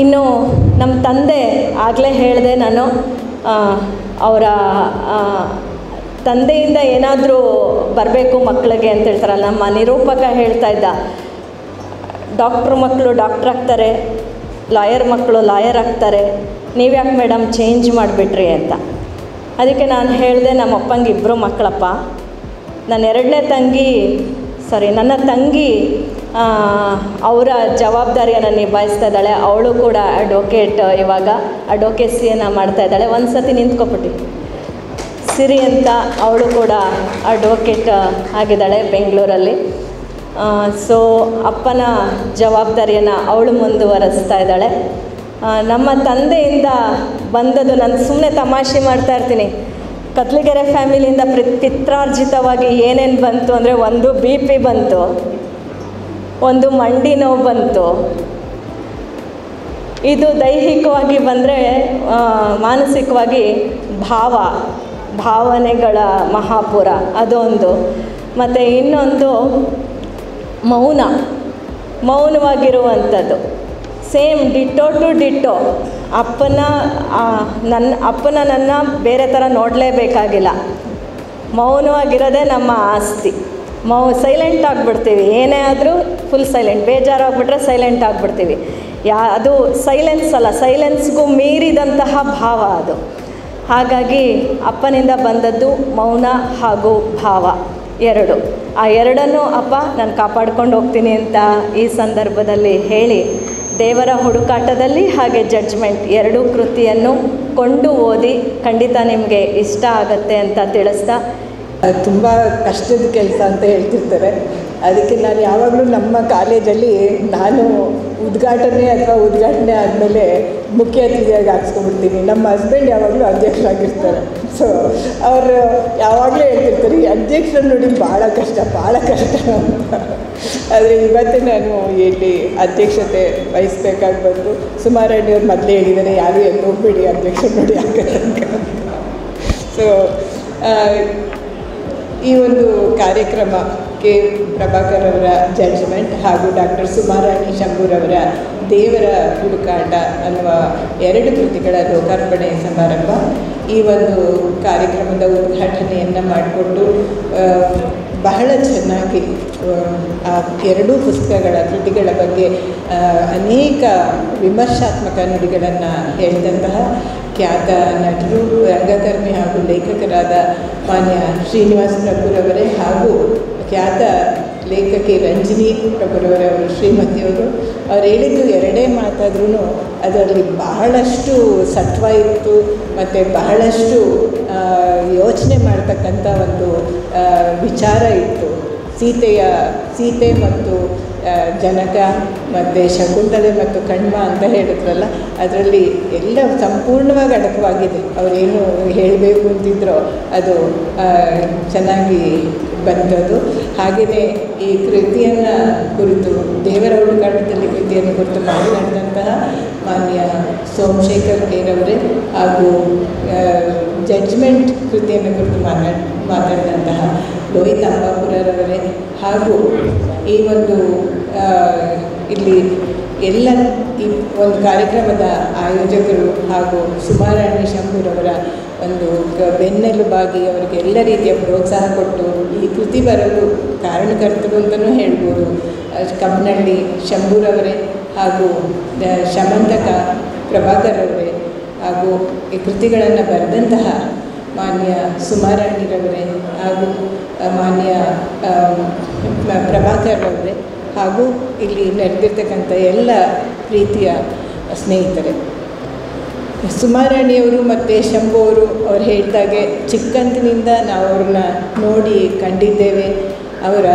ಇನ್ನು ನಮ್ಮ ತಂದೆ, ಆಗಲೇ ಹೇಳಿದೆ ನಾನು, ಅವರ ತಂದೆಯಿಂದ ಏನಾದರೂ ಬರಬೇಕು ಮಕ್ಕಳಿಗೆ ಅಂತ ಹೇಳ್ತಾರಲ್ಲ, ನಮ್ಮ ನಿರೂಪಕ ಹೇಳ್ತಾ ಇದ್ದ, ಡಾಕ್ಟ್ರ್ ಮಕ್ಕಳು ಡಾಕ್ಟ್ರ್ ಆಗ್ತಾರೆ, ಲಾಯರ್ ಮಕ್ಕಳು ಲಾಯರ್ ಆಗ್ತಾರೆ, ನೀವ್ಯಾಕೆ ಮೇಡಮ್ ಚೇಂಜ್ ಮಾಡಿಬಿಟ್ರಿ ಅಂತ. ಅದಕ್ಕೆ ನಾನು ಹೇಳಿದೆ, ನಮ್ಮ ಅಪ್ಪಂಗೆ 2 ಮಕ್ಕಳಪ್ಪ. ನನ್ನ ತಂಗಿ ಅವರ ಜವಾಬ್ದಾರಿಯನ್ನು ನಿಭಾಯಿಸ್ತಾ ಇದ್ದಾಳೆ. ಅವಳು ಕೂಡ ಅಡ್ವೊಕೇಟ್, ಇವಾಗ ಅಡ್ವೊಕೇಸಿಯನ್ನು ಮಾಡ್ತಾ ಇದ್ದಾಳೆ. ಒಂದು ಸತಿ ನಿಂತ್ಕೊಬಿಟ್ಟು ಸಿರಿ ಅಂತ, ಅವಳು ಕೂಡ ಅಡ್ವೊಕೇಟ್ ಆಗಿದ್ದಾಳೆ ಬೆಂಗಳೂರಲ್ಲಿ. ಸೊ ಅಪ್ಪನ ಜವಾಬ್ದಾರಿಯನ್ನು ಅವಳು ಮುಂದುವರಿಸ್ತಾ ಇದ್ದಾಳೆ. ನಮ್ಮ ತಂದೆಯಿಂದ ಬಂದದ್ದು, ನಾನು ಸುಮ್ಮನೆ ತಮಾಷೆ ಮಾಡ್ತಾ ಇರ್ತೀನಿ, ಕತ್ಲಿಗೆರೆ ಫ್ಯಾಮಿಲಿಯಿಂದ ಪಿತ್ರಾರ್ಜಿತವಾಗಿ ಏನೇನು ಬಂತು ಅಂದರೆ, ಒಂದು BP ಬಂತು, ಒಂದು ಮಂಡಿ ನೋವು ಬಂತು. ಇದು ದೈಹಿಕವಾಗಿ ಬಂದರೆ, ಮಾನಸಿಕವಾಗಿ ಭಾವನೆಗಳ ಮಹಾಪುರ ಅದೊಂದು. ಮತ್ತು ಇನ್ನೊಂದು ಮೌನವಾಗಿರುವಂಥದ್ದು. Same ditto to ditto. ನನ್ನ ಬೇರೆ ಥರ ನೋಡಲೇಬೇಕಾಗಿಲ್ಲ. ಮೌನವಾಗಿರೋದೇ ನಮ್ಮ ಆಸ್ತಿ. ಸೈಲೆಂಟ್ ಆಗಿಬಿಡ್ತೀವಿ, ಏನೇ ಆದರೂ ಫುಲ್ ಸೈಲೆಂಟ್. ಬೇಜಾರಾಗ್ಬಿಟ್ರೆ ಸೈಲೆಂಟ್ ಆಗಿಬಿಡ್ತೀವಿ. ಅದು ಸೈಲೆನ್ಸ್ ಅಲ್ಲ, ಸೈಲೆನ್ಸ್ಗೂ ಮೀರಿದಂತಹ ಭಾವ ಅದು. ಹಾಗಾಗಿ ಅಪ್ಪನಿಂದ ಬಂದದ್ದು ಮೌನ ಹಾಗೂ ಭಾವ, 2. ಆ 2 ಅಪ್ಪ ನಾನು ಕಾಪಾಡ್ಕೊಂಡು ಹೋಗ್ತೀನಿ ಅಂತ ಈ ಸಂದರ್ಭದಲ್ಲಿ ಹೇಳಿ, ದೇವರ ಹುಡುಕಾಟದಲ್ಲಿ ಹಾಗೆ ಜಡ್ಜ್ಮೆಂಟ್ 2 ಕೃತಿಯನ್ನು ಕೊಂಡು ಓದಿ ಖಂಡಿತ ನಿಮಗೆ ಇಷ್ಟ ಆಗತ್ತೆ ಅಂತ ತಿಳಿಸ್ತಾ, ತುಂಬ ಕಷ್ಟದ ಕೆಲಸ ಅಂತ ಹೇಳ್ತಿರ್ತಾರೆ. ಅದಕ್ಕೆ ನಾನು ಯಾವಾಗಲೂ ನಮ್ಮ ಕಾಲೇಜಲ್ಲಿ ನಾನು ಉದ್ಘಾಟನೆ ಆದಮೇಲೆ ಮುಖ್ಯ ಅತಿಥಿಯಾಗಿ ಹಾಕ್ಸ್ಕೊಂಡ್ಬಿಡ್ತೀನಿ. ನಮ್ಮ ಹಸ್ಬೆಂಡ್ ಯಾವಾಗಲೂ ಅಧ್ಯಕ್ಷರಾಗಿರ್ತಾರೆ. ಸೊ ಅವರು ಯಾವಾಗಲೂ ಹೇಳ್ತಿರ್ತಾರೆ, ಈ ಅಧ್ಯಕ್ಷರು ನೋಡಿ ಭಾಳ ಕಷ್ಟ ಅಂತ. ಆದರೆ ಇವತ್ತು ನಾನು ಇಲ್ಲಿ ಅಧ್ಯಕ್ಷತೆ ವಹಿಸ್ಬೇಕಾಗಿ ಬಂದು, ಸುಮಾರಣ್ಣಿಯವ್ರು ಮೊದಲೇ ಹೇಳಿದ್ದಾರೆ, ಯಾರು ಎಲ್ಲಿ ಹೋಗ್ಬೇಡಿ ಅಧ್ಯಕ್ಷರು ನೋಡಿ ಆಗತ್ತಂತ. ಸೊ ಈ ಒಂದು ಕಾರ್ಯಕ್ರಮ ಕೆ ಪ್ರಭಾಕರ್ ಅವರ ಜಡ್ಜ್ಮೆಂಟ್ ಹಾಗೂ ಡಾಕ್ಟರ್ ಸುಮಾರಾಣಿ ಶಂಭೂರವರ ದೇವರ ಹುಡುಕಾಟ ಅನ್ನುವ 2 ಕೃತಿಗಳ ಲೋಕಾರ್ಪಣೆ ಸಮಾರಂಭ. ಈ ಒಂದು ಕಾರ್ಯಕ್ರಮದ ಉದ್ಘಾಟನೆಯನ್ನು ಮಾಡಿಕೊಂಡು ಬಹಳ ಚೆನ್ನಾಗಿ ಆ 2 ಪುಸ್ತಕಗಳ ಕೃತಿಗಳ ಬಗ್ಗೆ ಅನೇಕ ವಿಮರ್ಶಾತ್ಮಕ ನುಡಿಗಳನ್ನು ಹೇಳಿದಂತಹ ಖ್ಯಾತ ನಟರು, ರಂಗಕರ್ಮಿ ಹಾಗೂ ಲೇಖಕರಾದ ಮಾನ್ಯ ಶ್ರೀನಿವಾಸ್ ಪ್ರಭುರವರೇ ಹಾಗೂ ಖ್ಯಾತ ಲೇಖಕಿ ರಂಜಿನಿ ಪ್ರಭುರವರವರು, ಶ್ರೀಮತಿಯವರು, ಅವ್ರು ಹೇಳಿದ್ದು 2 ಮಾತಾದ್ರೂ ಅದರಲ್ಲಿ ಬಹಳಷ್ಟು ಸತ್ವ ಇತ್ತು ಮತ್ತು ಬಹಳಷ್ಟು ಯೋಚನೆ ಮಾಡ್ತಕ್ಕಂಥ ಒಂದು ವಿಚಾರ ಇತ್ತು. ಸೀತೆ ಮತ್ತು ಜನಕ ಮತ್ತು ಶಕುಂತಲೆ ಮತ್ತು ಕಣ್ವ ಅಂತ ಹೇಳಿದ್ರಲ್ಲ, ಅದರಲ್ಲಿ ಎಲ್ಲ ಸಂಪೂರ್ಣವಾಗಿ ಅಡಕವಾಗಿದೆ. ಅವರೇನು ಹೇಳಬೇಕು ಅಂತಿದ್ರೋ ಅದು ಚೆನ್ನಾಗಿ ಬಂದದ್ದು. ಹಾಗೆಯೇ ಈ ಕೃತಿಯನ್ನು ಕುರಿತು, ದೇವರ ಹುಡುಕಾಟದಲ್ಲಿ ಕೃತಿಯನ್ನು ಕುರಿತು ಮಾತನಾಡಿದಂತಹ ಮಾನ್ಯ ಸೋಮಶೇಖರ್ ಕೇರವರೇ ಹಾಗೂ ಜಡ್ಜ್ಮೆಂಟ್ ಕೃತಿಯನ್ನು ಕುರಿತು ಮಾತಾಡಿದಂತಹ ಲೋಹಿತ್ ಅಂಬಾಪುರರವರೇ ಹಾಗೂ ಈ ಒಂದು ಇಲ್ಲಿ ಎಲ್ಲ ಈ ಒಂದು ಕಾರ್ಯಕ್ರಮದ ಆಯೋಜಕರು ಹಾಗೂ ಸುಮಾರಾಣಿ ಶಂಭೂರವರ ಒಂದು ಬೆನ್ನೆಲುಬಾಗಿ ಅವರಿಗೆ ಎಲ್ಲ ರೀತಿಯ ಪ್ರೋತ್ಸಾಹ ಕೊಟ್ಟು ಈ ಕೃತಿ ಬರಲು ಕಾರಣಕರ್ತರು ಅಂತಲೂ ಹೇಳ್ಬೋದು. ಕಮ್ಮನಹಳ್ಳಿ ಶಂಭೂರವರೇ ಹಾಗೂ ಶಮಂತಕ ಪ್ರಭಾಕರ್ ಅವರೇ ಹಾಗೂ ಈ ಕೃತಿಗಳನ್ನು ಬರೆದಂತಹ ಮಾನ್ಯ ಸುಮಾರಾಣಿರವರೇ ಹಾಗೂ ಮಾನ್ಯ ಪ್ರಭಾಕರ್ ಅವರೇ ಹಾಗೂ ಇಲ್ಲಿ ನಡೆದಿರ್ತಕ್ಕಂಥ ಎಲ್ಲ ಪ್ರೀತಿಯ ಸ್ನೇಹಿತರೆ. ಸುಮಾರಾಣಿಯವರು ಮತ್ತು ಶಂಭು ಅವರು ಹೇಳಿದಾಗೆ ಚಿಕ್ಕಂದಿನಿಂದ ನಾವು ಅವ್ರನ್ನ ನೋಡಿ ಕಂಡಿದ್ದೇವೆ. ಅವರ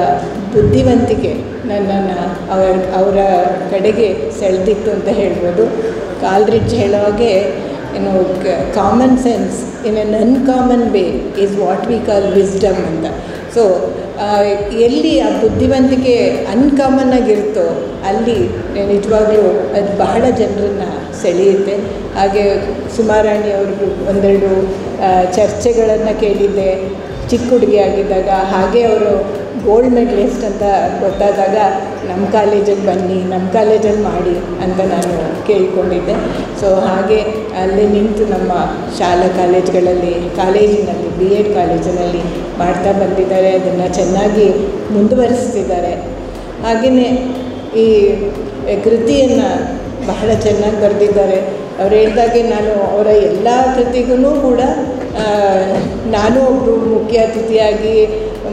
ಬುದ್ಧಿವಂತಿಕೆ ನನ್ನನ್ನು ಅವರ ಕಡೆಗೆ ಸೆಳೆದಿತ್ತು ಅಂತ ಹೇಳ್ಬೋದು. ಕಾಲ್ರಿಡ್ಜ್ ಹೇಳೋ ಹಾಗೆ ಏನು common sense in N uncommon way is what we call wisdom ಅಂತ. ಸೊ ಎಲ್ಲಿ ಆ ಬುದ್ಧಿವಂತಿಕೆ ಅನ್ಕಾಮನ್ ಆಗಿರುತ್ತೋ ಅಲ್ಲಿ ನಿಜವಾಗ್ಲೂ ಅದು ಬಹಳ ಜನರನ್ನು ಸೆಳೆಯುತ್ತೆ. ಹಾಗೆ ಸುಮಾರಾಣಿ ಅವ್ರಿಗೂ ಒಂದೆರಡು ಚರ್ಚೆಗಳನ್ನು ಕೇಳಿದ್ದೆ ಚಿಕ್ಕ ಹುಡುಗಿ ಆಗಿದ್ದಾಗ. ಹಾಗೆ ಅವರು ಗೋಲ್ಡ್ ಮೆಡಲಿಸ್ಟ್ ಅಂತ ಗೊತ್ತಾದಾಗ ನಮ್ಮ ಕಾಲೇಜಲ್ಲಿ ಬನ್ನಿ, ನಮ್ಮ ಕಾಲೇಜಲ್ಲಿ ಮಾಡಿ ಅಂತ ನಾನು ಕೇಳಿಕೊಂಡಿದ್ದೆ. ಸೊ ಹಾಗೆ ಅಲ್ಲಿ ನಿಂತು ನಮ್ಮ ಶಾಲಾ ಕಾಲೇಜಿನಲ್ಲಿ BEd ಕಾಲೇಜಿನಲ್ಲಿ ಮಾಡ್ತಾ ಬಂದಿದ್ದಾರೆ. ಅದನ್ನು ಚೆನ್ನಾಗಿ ಮುಂದುವರಿಸ್ತಿದ್ದಾರೆ. ಹಾಗೆಯೇ ಈ ಕೃತಿಯನ್ನು ಬಹಳ ಚೆನ್ನಾಗಿ ಬರೆದಿದ್ದಾರೆ. ಅವ್ರು ಹೇಳಿದಾಗೆ ನಾನು ಅವರ ಎಲ್ಲ ಕೃತಿಗೂ ಕೂಡ ನಾನು ಒಬ್ಬರು ಮುಖ್ಯ ಅತಿಥಿಯಾಗಿ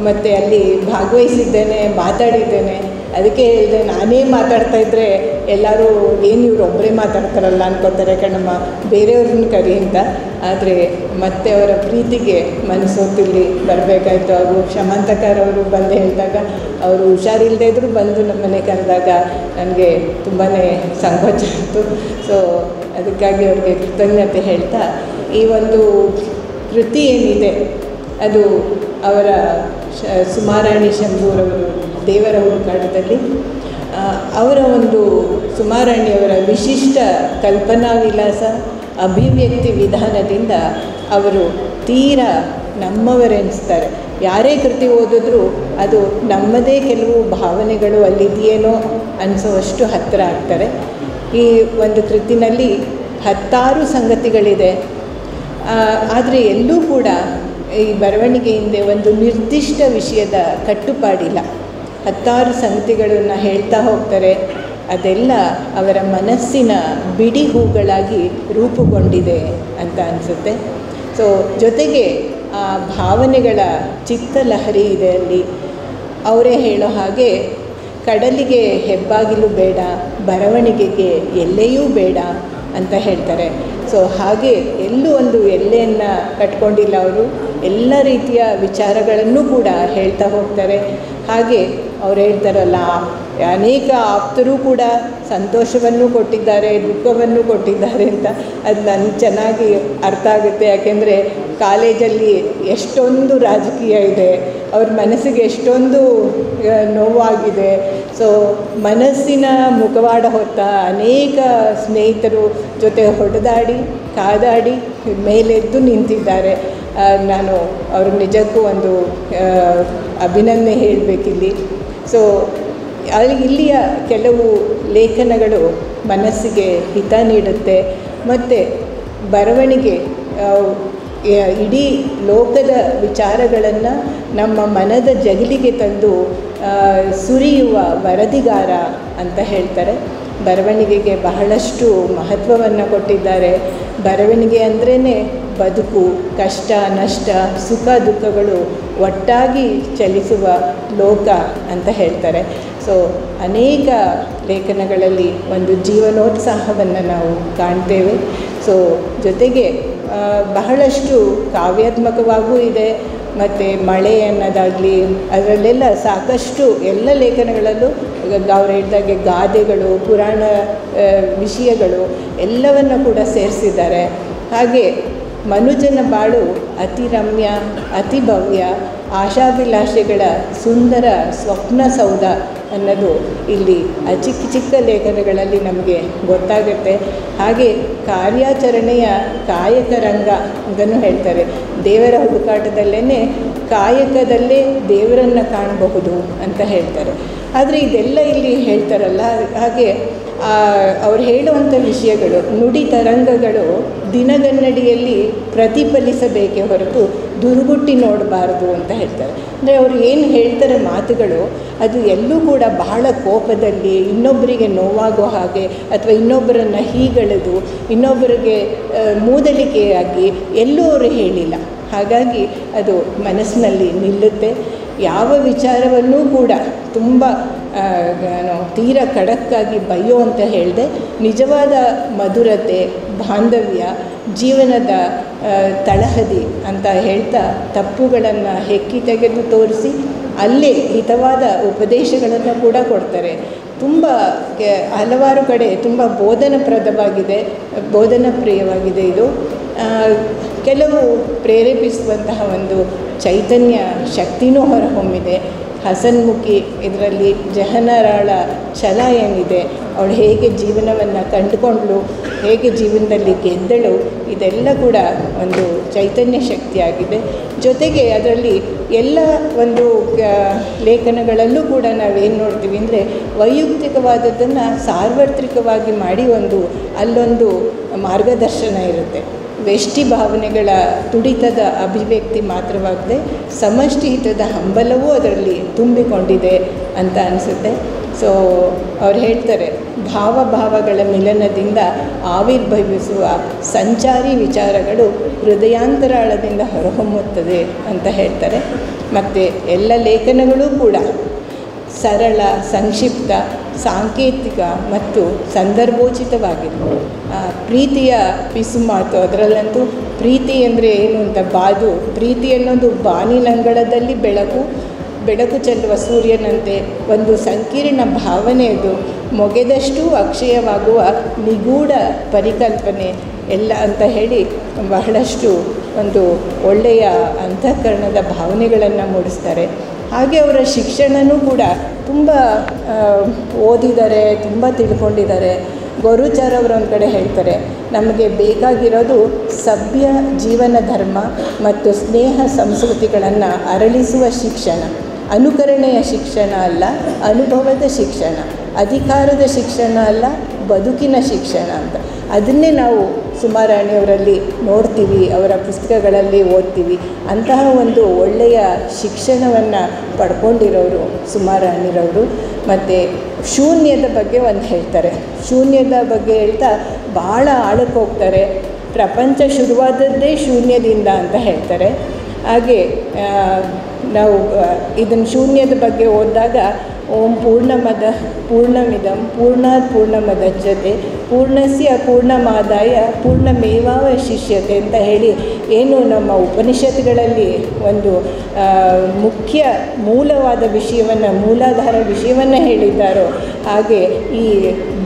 ಮತ್ತು ಅಲ್ಲಿ ಭಾಗವಹಿಸಿದ್ದೇನೆ, ಮಾತಾಡಿದ್ದೇನೆ. ಅದಕ್ಕೆ ಹೇಳಿದೆ, ನಾನೇ ಮಾತಾಡ್ತಾಯಿದ್ರೆ ಎಲ್ಲರೂ ಏನು ಇವರು ಒಬ್ಬರೇ ಮಾತಾಡ್ತಾರಲ್ಲ ಅನ್ಕೋತಾರೆ ಕಣಮ್ಮ, ಬೇರೆಯವ್ರನ್ನ ಕರಿ ಅಂತ. ಆದರೆ ಮತ್ತೆ ಅವರ ಪ್ರೀತಿಗೆ ಮನಸ್ಸೊತ್ತಿಲ್ಲಿ ಬರಬೇಕಾಯ್ತು. ಹಾಗೂ ಶಮಂತಕರವರು ಬಂದು ಹೇಳಿದಾಗ ಅವರು ಹುಷಾರಿಲ್ಲದೆ ಇದ್ದರೂ ಬಂದು ನಮ್ಮ ಮನೆ ಕರೆದಾಗ ನನಗೆ ತುಂಬಾ ಸಂಕೋಚ ಆಯಿತು. ಸೊ ಅದಕ್ಕಾಗಿ ಅವ್ರಿಗೆ ಕೃತಜ್ಞತೆ ಹೇಳ್ತಾ, ಈ ಒಂದು ಕೃತಿ ಏನಿದೆ ಅದು ಅವರ ಸುಮಾರಾಣಿ ಶಂಭೂರವರು ದೇವರ ಹುಡುಕಾಟದಲ್ಲಿ ಅವರ ಒಂದು ಸುಮಾರಾಣಿಯವರ ವಿಶಿಷ್ಟ ಕಲ್ಪನಾ ವಿಲಾಸ, ಅಭಿವ್ಯಕ್ತಿ ವಿಧಾನದಿಂದ ಅವರು ತೀರಾ ನಮ್ಮವರೆನಿಸ್ತಾರೆ. ಯಾರೇ ಕೃತಿ ಓದಿದ್ರೂ ಅದು ನಮ್ಮದೇ ಕೆಲವು ಭಾವನೆಗಳು ಅಲ್ಲಿದೆಯೇನೋ ಅನಿಸೋವಷ್ಟು ಹತ್ತಿರ ಆಗ್ತಾರೆ. ಈ ಒಂದು ಕೃತಿನಲ್ಲಿ 10 ಸಂಗತಿಗಳಿದೆ. ಆದರೆ ಎಲ್ಲೂ ಕೂಡ ಈ ಬರವಣಿಗೆ ಹಿಂದೆ ಒಂದು ನಿರ್ದಿಷ್ಟ ವಿಷಯದ ಕಟ್ಟುಪಾಡಿಲ್ಲ. 10 ಸಂಗತಿಗಳನ್ನು ಹೇಳ್ತಾ ಹೋಗ್ತಾರೆ. ಅದೆಲ್ಲ ಅವರ ಮನಸ್ಸಿನ ಬಿಡಿ ಹೂಗಳಾಗಿ ರೂಪುಗೊಂಡಿದೆ ಅಂತ ಅನಿಸುತ್ತೆ. ಸೊ ಜೊತೆಗೆ ಆ ಭಾವನೆಗಳ ಚಿತ್ತಲಹರಿ ಇದೆ ಅಲ್ಲಿ. ಅವರೇ ಹೇಳೋ ಹಾಗೆ ಕಡಲಿಗೆ ಹೆಬ್ಬಾಗಿಲು ಬೇಡ, ಬರವಣಿಗೆಗೆ ಎಲ್ಲೆಯೂ ಬೇಡ ಅಂತ ಹೇಳ್ತಾರೆ. ಸೊ ಹಾಗೆ ಎಲ್ಲೂ ಒಂದು ಎಲ್ಲೆಯನ್ನು ಕಟ್ಕೊಂಡಿಲ್ಲ ಅವರು. ಎಲ್ಲ ರೀತಿಯ ವಿಚಾರಗಳನ್ನು ಕೂಡ ಹೇಳ್ತಾ ಹೋಗ್ತಾರೆ. ಹಾಗೆ ಅವ್ರು ಹೇಳ್ತಾರಲ್ಲ, ಅನೇಕ ಆಪ್ತರು ಕೂಡ ಸಂತೋಷವನ್ನು ಕೊಟ್ಟಿದ್ದಾರೆ, ದುಃಖವನ್ನು ಕೊಟ್ಟಿದ್ದಾರೆ ಅಂತ. ಅದು ನನಗೆ ಚೆನ್ನಾಗಿ ಅರ್ಥ ಆಗುತ್ತೆ. ಯಾಕೆಂದರೆ ಕಾಲೇಜಲ್ಲಿ ಎಷ್ಟೊಂದು ರಾಜಕೀಯ ಇದೆ, ಅವ್ರ ಮನಸ್ಸಿಗೆ ಎಷ್ಟೊಂದು ನೋವಾಗಿದೆ. ಸೊ ಮನಸ್ಸಿನ ಮುಖವಾಡ ಹೊತ್ತ ಅನೇಕ ಸ್ನೇಹಿತರು ಜೊತೆ ಹೊಡೆದಾಡಿ ಕಾದಾಡಿ ಮೇಲೆದ್ದು ನಿಂತಿದ್ದಾರೆ. ನಾನು ಅವ್ರಿಗೆ ನಿಜಕ್ಕೂ ಒಂದು ಅಭಿನಂದನೆ ಹೇಳಬೇಕಿಲ್ಲಿ. ಸೊ ಇಲ್ಲಿಯ ಕೆಲವು ಲೇಖನಗಳು ಮನಸ್ಸಿಗೆ ಹಿತ ನೀಡುತ್ತೆ ಮತ್ತು ಬರವಣಿಗೆ ಇಡೀ ಲೋಕದ ವಿಚಾರಗಳನ್ನು ನಮ್ಮ ಮನದ ಜಗಲಿಗೆ ತಂದು ಸುರಿಯುವ ವರದಿಗಾರ ಅಂತ ಹೇಳ್ತಾರೆ. ಬರವಣಿಗೆಗೆ ಬಹಳಷ್ಟು ಮಹತ್ವವನ್ನು ಕೊಟ್ಟಿದ್ದಾರೆ. ಬರವಣಿಗೆ ಅಂದ್ರೇ ಬದುಕು, ಕಷ್ಟ ನಷ್ಟ, ಸುಖ ದುಃಖಗಳು ಒಟ್ಟಾಗಿ ಚಲಿಸುವ ಲೋಕ ಅಂತ ಹೇಳ್ತಾರೆ. ಸೊ ಅನೇಕ ಲೇಖನಗಳಲ್ಲಿ ಒಂದು ಜೀವನೋತ್ಸಾಹವನ್ನು ನಾವು ಕಾಣ್ತೇವೆ. ಸೊ ಜೊತೆಗೆ ಬಹಳಷ್ಟು ಕಾವ್ಯಾತ್ಮಕವಾಗೂ ಇದೆ ಮತ್ತು ಮಳೆ ಅನ್ನೋದಾಗಲಿ ಅದರಲ್ಲೆಲ್ಲ ಸಾಕಷ್ಟು ಎಲ್ಲ ಲೇಖನಗಳಲ್ಲೂ ಅವ್ರು ಹೇಳಿದಾಗೆ ಗಾದೆಗಳು, ಪುರಾಣ ವಿಷಯಗಳು ಎಲ್ಲವನ್ನು ಕೂಡ ಸೇರಿಸಿದ್ದಾರೆ. ಹಾಗೆ ಮನುಜನ ಬಾಳು ಅತಿ ರಮ್ಯ, ಅತಿ ಭವ್ಯ, ಆಶಾಭಿಲಾಷೆಗಳ ಸುಂದರ ಸ್ವಪ್ನ ಸೌಧ ಅನ್ನೋದು ಇಲ್ಲಿ ಚಿಕ್ಕ ಚಿಕ್ಕ ಲೇಖನಗಳಲ್ಲಿ ನಮಗೆ ಗೊತ್ತಾಗುತ್ತೆ. ಹಾಗೆ ಕಾರ್ಯಾಚರಣೆಯ ಕಾಯಕ ರಂಗ ಅಂತಲೂ ಹೇಳ್ತಾರೆ. ದೇವರ ಹುಡುಕಾಟದಲ್ಲೇ ಕಾಯಕದಲ್ಲೇ ದೇವರನ್ನು ಕಾಣಬಹುದು ಅಂತ ಹೇಳ್ತಾರೆ. ಆದರೆ ಇದೆಲ್ಲ ಇಲ್ಲಿ ಹೇಳ್ತಾರಲ್ಲ, ಹಾಗೆ ಅವ್ರು ಹೇಳುವಂಥ ವಿಷಯಗಳು, ನುಡಿ ತರಂಗಗಳು ದಿನಗನ್ನಡಿಯಲ್ಲಿ ಪ್ರತಿಫಲಿಸಬೇಕೇ ಹೊರತು ದುರುಗುಟ್ಟಿ ನೋಡಬಾರ್ದು ಅಂತ ಹೇಳ್ತಾರೆ. ಅಂದರೆ ಅವರು ಏನು ಹೇಳ್ತಾರೆ ಮಾತುಗಳು, ಅದು ಎಲ್ಲೂ ಕೂಡ ಬಹಳ ಕೋಪದಲ್ಲಿ ಇನ್ನೊಬ್ಬರಿಗೆ ನೋವಾಗೋ ಹಾಗೆ ಅಥವಾ ಇನ್ನೊಬ್ಬರನ್ನು ಹೀಗಳೆದು ಇನ್ನೊಬ್ಬರಿಗೆ ಮೂದಲಿಕೆಯಾಗಿ ಎಲ್ಲೂ ಅವರು ಹೇಳಿಲ್ಲ. ಹಾಗಾಗಿ ಅದು ಮನಸ್ಸಿನಲ್ಲಿ ನಿಲ್ಲುತ್ತೆ. ಯಾವ ವಿಚಾರವನ್ನೂ ಕೂಡ ತುಂಬ ತೀರ ಖಡಕ್ಕಾಗಿ ಬಯ್ಯೋ ಅಂತ ಹೇಳಿದೆ, ನಿಜವಾದ ಮಧುರತೆ, ಬಾಂಧವ್ಯ, ಜೀವನದ ತಳಹದಿ ಅಂತ ಹೇಳ್ತಾ ತಪ್ಪುಗಳನ್ನು ಹೆಕ್ಕಿ ತೆಗೆದು ತೋರಿಸಿ ಅಲ್ಲೇ ಹಿತವಾದ ಉಪದೇಶಗಳನ್ನು ಕೂಡ ಕೊಡ್ತಾರೆ. ತುಂಬ ಹಲವಾರು ಕಡೆ ತುಂಬ ಬೋಧನಪ್ರಿಯವಾಗಿದೆ ಇದು. ಕೆಲವು ಪ್ರೇರೇಪಿಸುವಂತಹ ಒಂದು ಚೈತನ್ಯ ಶಕ್ತಿನೂ ಹೊರಹೊಮ್ಮಿದೆ. ಹಸನ್ಮುಖಿ ಇದರಲ್ಲಿ ಜಹನರಾಳ ಛಲ ಏನಿದೆ, ಅವಳು ಹೇಗೆ ಜೀವನವನ್ನು ಕಂಡುಕೊಂಡ್ಳು, ಹೇಗೆ ಜೀವನದಲ್ಲಿ ಗೆದ್ದಳು, ಇದೆಲ್ಲ ಕೂಡ ಒಂದು ಚೈತನ್ಯ ಶಕ್ತಿಯಾಗಿದೆ. ಜೊತೆಗೆ ಅದರಲ್ಲಿ ಎಲ್ಲ ಒಂದು ಲೇಖನಗಳಲ್ಲೂ ಕೂಡ ನಾವೇನು ನೋಡ್ತೀವಿ ಅಂದರೆ ವೈಯಕ್ತಿಕವಾದದ್ದನ್ನು ಸಾರ್ವತ್ರಿಕವಾಗಿ ಮಾಡಿ ಅಲ್ಲೊಂದು ಮಾರ್ಗದರ್ಶನ ಇರುತ್ತೆ. ವ್ಯಷ್ಟಿ ಭಾವನೆಗಳ ತುಡಿತದ ಅಭಿವ್ಯಕ್ತಿ ಮಾತ್ರವಾಗದೆ ಸಮಷ್ಟಿ ಹಿತದ ಹಂಬಲವೂ ಅದರಲ್ಲಿ ತುಂಬಿಕೊಂಡಿದೆ ಅಂತ ಅನಿಸುತ್ತೆ. ಸೊ ಅವ್ರು ಹೇಳ್ತಾರೆ, ಭಾವಗಳ ಮಿಲನದಿಂದ ಆವಿರ್ಭವಿಸುವ ಸಂಚಾರಿ ವಿಚಾರಗಳು ಹೃದಯಾಂತರಾಳದಿಂದ ಹೊರಹೊಮ್ಮುತ್ತದೆ ಅಂತ ಹೇಳ್ತಾರೆ. ಮತ್ತು ಎಲ್ಲ ಲೇಖನಗಳೂ ಕೂಡ ಸರಳ, ಸಂಕ್ಷಿಪ್ತ, ಸಾಂಕೇತಿಕ ಮತ್ತು ಸಂದರ್ಭೋಚಿತವಾಗಿದೆ. ಪ್ರೀತಿಯ ಪಿಸುಮಾತು, ಅದರಲ್ಲಂತೂ ಪ್ರೀತಿ ಅಂದರೆ ಏನು ಅಂತ ಪ್ರೀತಿ ಅನ್ನೋದು ಬಾನಿನಂಗಳದಲ್ಲಿ ಬೆಳಕು ಚೆಲ್ಲುವ ಸೂರ್ಯನಂತೆ ಒಂದು ಸಂಕೀರ್ಣ ಭಾವನೆಯದು, ಮೊಗೆದಷ್ಟು ಅಕ್ಷಯವಾಗುವ ನಿಗೂಢ ಪರಿಕಲ್ಪನೆ ಎಲ್ಲ ಅಂತ ಹೇಳಿ ಬಹಳಷ್ಟು ಒಂದು ಒಳ್ಳೆಯ ಅಂತಃಕರಣದ ಭಾವನೆಗಳನ್ನು ಮೂಡಿಸ್ತಾರೆ. ಹಾಗೆ ಅವರ ಶಿಕ್ಷಣನೂ ಕೂಡ ತುಂಬ ಓದಿದ್ದಾರೆ, ತುಂಬ ತಿಳ್ಕೊಂಡಿದ್ದಾರೆ. ಗೋರುಚಾರ್ ಅವರು ಒಂದು ಕಡೆ ಹೇಳ್ತಾರೆ, ನಮಗೆ ಬೇಕಾಗಿರೋದು ಸಭ್ಯ ಜೀವನ ಧರ್ಮ ಮತ್ತು ಸ್ನೇಹ ಸಂಸ್ಕೃತಿಗಳನ್ನು ಅರಳಿಸುವ ಶಿಕ್ಷಣ. ಅನುಕರಣೆಯ ಶಿಕ್ಷಣ ಅಲ್ಲ, ಅನುಭವದ ಶಿಕ್ಷಣ. ಅಧಿಕಾರದ ಶಿಕ್ಷಣ ಅಲ್ಲ, ಬದುಕಿನ ಶಿಕ್ಷಣ ಅಂತ. ಅದನ್ನೇ ನಾವು ಸುಮಾರಾಣಿಯವರಲ್ಲಿ ನೋಡ್ತೀವಿ, ಅವರ ಪುಸ್ತಕಗಳಲ್ಲಿ ಓದ್ತೀವಿ. ಅಂತಹ ಒಂದು ಒಳ್ಳೆಯ ಶಿಕ್ಷಣವನ್ನು ಪಡ್ಕೊಂಡಿರೋರು ಸುಮಾರಾಣಿರವರು. ಮತ್ತು ಶೂನ್ಯದ ಬಗ್ಗೆ ಒಂದು ಹೇಳ್ತಾರೆ. ಶೂನ್ಯದ ಬಗ್ಗೆ ಹೇಳ್ತಾ ಭಾಳ ಆಳಕ್ಕೆ ಹೋಗ್ತಾರೆ. ಪ್ರಪಂಚ ಶುರುವಾದದ್ದೇ ಶೂನ್ಯದಿಂದ ಅಂತ ಹೇಳ್ತಾರೆ. ಹಾಗೆ ನಾವು ಇದನ್ನು ಶೂನ್ಯದ ಬಗ್ಗೆ ಓದಿದಾಗ ಓಂ ಪೂರ್ಣಮದ ಪೂರ್ಣಮಿದಂ ಪೂರ್ಣಾತ್ ಪೂರ್ಣಮದಚ್ಯತೆ ಪೂರ್ಣಸ್ಯ ಪೂರ್ಣಮಾದಾಯ ಪೂರ್ಣಮೇವಾವಶಿಷ್ಯತೆ ಅಂತ ಹೇಳಿ ಏನು ನಮ್ಮ ಉಪನಿಷತ್ತುಗಳಲ್ಲಿ ಒಂದು ಮುಖ್ಯ ಮೂಲವಾದ ವಿಷಯವನ್ನು, ಮೂಲಾಧಾರ ವಿಷಯವನ್ನು ಹೇಳಿದ್ದಾರೋ, ಹಾಗೆ ಈ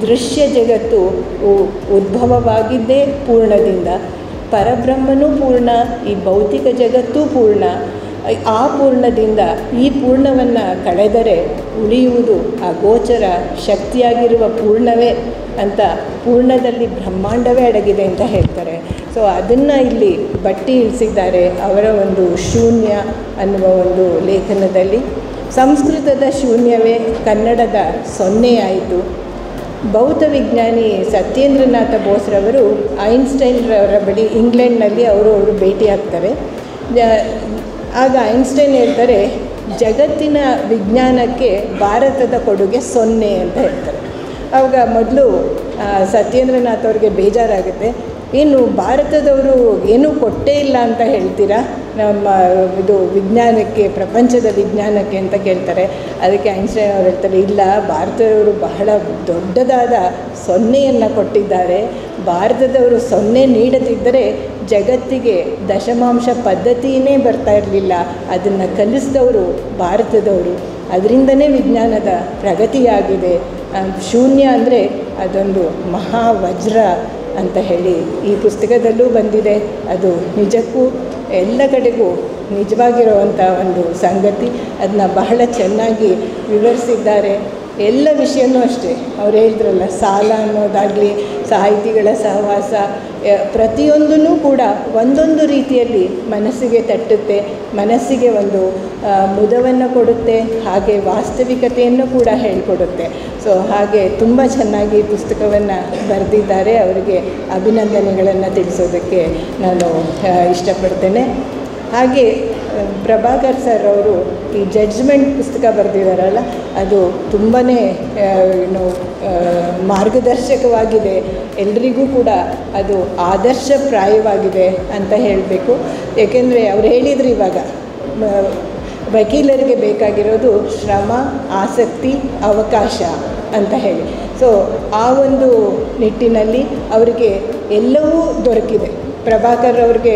ದೃಶ್ಯ ಜಗತ್ತು ಉದ್ಭವವಾಗಿದ್ದೇ ಪೂರ್ಣದಿಂದ, ಪರಬ್ರಹ್ಮನೂ ಪೂರ್ಣ, ಈ ಭೌತಿಕ ಜಗತ್ತೂ ಪೂರ್ಣ. ಆ ಪೂರ್ಣದಿಂದ ಈ ಪೂರ್ಣವನ್ನು ಕಳೆದರೆ ಉಳಿಯುವುದು ಅಗೋಚರ ಶಕ್ತಿಯಾಗಿರುವ ಪೂರ್ಣವೇ ಅಂತ, ಪೂರ್ಣದಲ್ಲಿ ಬ್ರಹ್ಮಾಂಡವೇ ಅಡಗಿದೆ ಅಂತ ಹೇಳ್ತಾರೆ. ಸೊ ಅದನ್ನು ಇಲ್ಲಿ ಬಟ್ಟಿ ಇಳಿಸಿದ್ದಾರೆ ಅವರ ಒಂದು ಶೂನ್ಯ ಅನ್ನುವ ಒಂದು ಲೇಖನದಲ್ಲಿ. ಸಂಸ್ಕೃತದ ಶೂನ್ಯವೇ ಕನ್ನಡದ ಸೊನ್ನೆಯಾಯಿತು. ಭೌತ ವಿಜ್ಞಾನಿ ಸತ್ಯೇಂದ್ರನಾಥ ಬೋಸ್ರವರು ಐನ್ಸ್ಟೈನ್ರವರ ಬಳಿ ಇಂಗ್ಲೆಂಡ್ನಲ್ಲಿ ಅವರು ಭೇಟಿಯಾಗ್ತಾರೆ. ಆಗ ಐನ್ಸ್ಟೈನ್ ಹೇಳ್ತಾರೆ, ಜಗತ್ತಿನ ವಿಜ್ಞಾನಕ್ಕೆ ಭಾರತದ ಕೊಡುಗೆ 0 ಅಂತ ಹೇಳ್ತಾರೆ. ಆವಾಗ ಮೊದಲು ಸತ್ಯೇಂದ್ರನಾಥ್ ಅವ್ರಿಗೆ ಬೇಜಾರಾಗುತ್ತೆ. ಏನು ಭಾರತದವರು ಏನೂ ಕೊಟ್ಟೇ ಇಲ್ಲ ಅಂತ ಹೇಳ್ತೀರಾ ನಮ್ಮ ಇದು ವಿಜ್ಞಾನಕ್ಕೆ, ಪ್ರಪಂಚದ ವಿಜ್ಞಾನಕ್ಕೆ ಅಂತ ಕೇಳ್ತಾರೆ. ಅದಕ್ಕೆ ಐನ್ಸ್ಟೈನ್ ಅವರು ಹೇಳ್ತಾರೆ, ಇಲ್ಲ, ಭಾರತದವರು ಬಹಳ ದೊಡ್ಡದಾದ ಸೊನ್ನೆಯನ್ನು ಕೊಟ್ಟಿದ್ದಾರೆ. ಭಾರತದವರು ಸೊನ್ನೆ ನೀಡದಿದ್ದರೆ ಜಗತ್ತಿಗೆ ದಶಮಾಂಶ ಪದ್ಧತಿಯೇ ಬರ್ತಾ ಇರಲಿಲ್ಲ. ಅದನ್ನು ಕಲಿಸಿದವರು ಭಾರತದವರು. ಅದರಿಂದನೇ ವಿಜ್ಞಾನದ ಪ್ರಗತಿಯಾಗಿದೆ. ಶೂನ್ಯ ಅಂದರೆ ಅದೊಂದು ಮಹಾವಜ್ರ ಅಂತ ಹೇಳಿ ಈ ಪುಸ್ತಕದಲ್ಲೂ ಬಂದಿದೆ. ಅದು ನಿಜಕ್ಕೂ ಎಲ್ಲ ಕಡೆಗೂ ನಿಜವಾಗಿರುವಂಥ ಒಂದು ಸಂಗತಿ. ಅದನ್ನ ಬಹಳ ಚೆನ್ನಾಗಿ ವಿವರಿಸಿದ್ದಾರೆ. ಎಲ್ಲ ವಿಷಯನೂ ಅಷ್ಟೇ, ಅವ್ರು ಹೇಳಿದ್ರಲ್ಲ, ಸಾಲ ಅನ್ನೋದಾಗಲಿ, ಸಾಹಿತಿಗಳ ಸಹವಾಸ, ಪ್ರತಿಯೊಂದೂ ಕೂಡ ಒಂದೊಂದು ರೀತಿಯಲ್ಲಿ ಮನಸ್ಸಿಗೆ ತಟ್ಟುತ್ತೆ, ಮನಸ್ಸಿಗೆ ಒಂದು ಮುದವನ್ನು ಕೊಡುತ್ತೆ, ಹಾಗೆ ವಾಸ್ತವಿಕತೆಯನ್ನು ಕೂಡ ಹೇಳಿಕೊಡುತ್ತೆ. ಸೊ ಹಾಗೆ ತುಂಬ ಚೆನ್ನಾಗಿ ಪುಸ್ತಕವನ್ನು ಬರೆದಿದ್ದಾರೆ. ಅವರಿಗೆ ಅಭಿನಂದನೆಗಳನ್ನು ತಿಳಿಸೋದಕ್ಕೆ ನಾನು ಇಷ್ಟಪಡ್ತೇನೆ. ಹಾಗೆ ಪ್ರಭಾಕರ್ ಸರ್ ಅವರು ಈ ಜಡ್ಜ್ಮೆಂಟ್ ಪುಸ್ತಕ ಬರೆದಿದ್ದಾರಲ್ಲ, ಅದು ತುಂಬಾ ಮಾರ್ಗದರ್ಶಕವಾಗಿದೆ. ಎಲ್ರಿಗೂ ಕೂಡ ಅದು ಆದರ್ಶಪ್ರಾಯವಾಗಿದೆ ಅಂತ ಹೇಳಬೇಕು. ಏಕೆಂದರೆ ಅವ್ರು ಹೇಳಿದ್ರು, ಇವಾಗ ವಕೀಲರಿಗೆ ಬೇಕಾಗಿರೋದು ಶ್ರಮ, ಆಸಕ್ತಿ, ಅವಕಾಶ ಅಂತ ಹೇಳಿ. ಸೊ ಆ ಒಂದು ನಿಟ್ಟಿನಲ್ಲಿ ಅವರಿಗೆ ಎಲ್ಲವೂ ದೊರಕಿದೆ. ಪ್ರಭಾಕರ್ ಅವ್ರಿಗೆ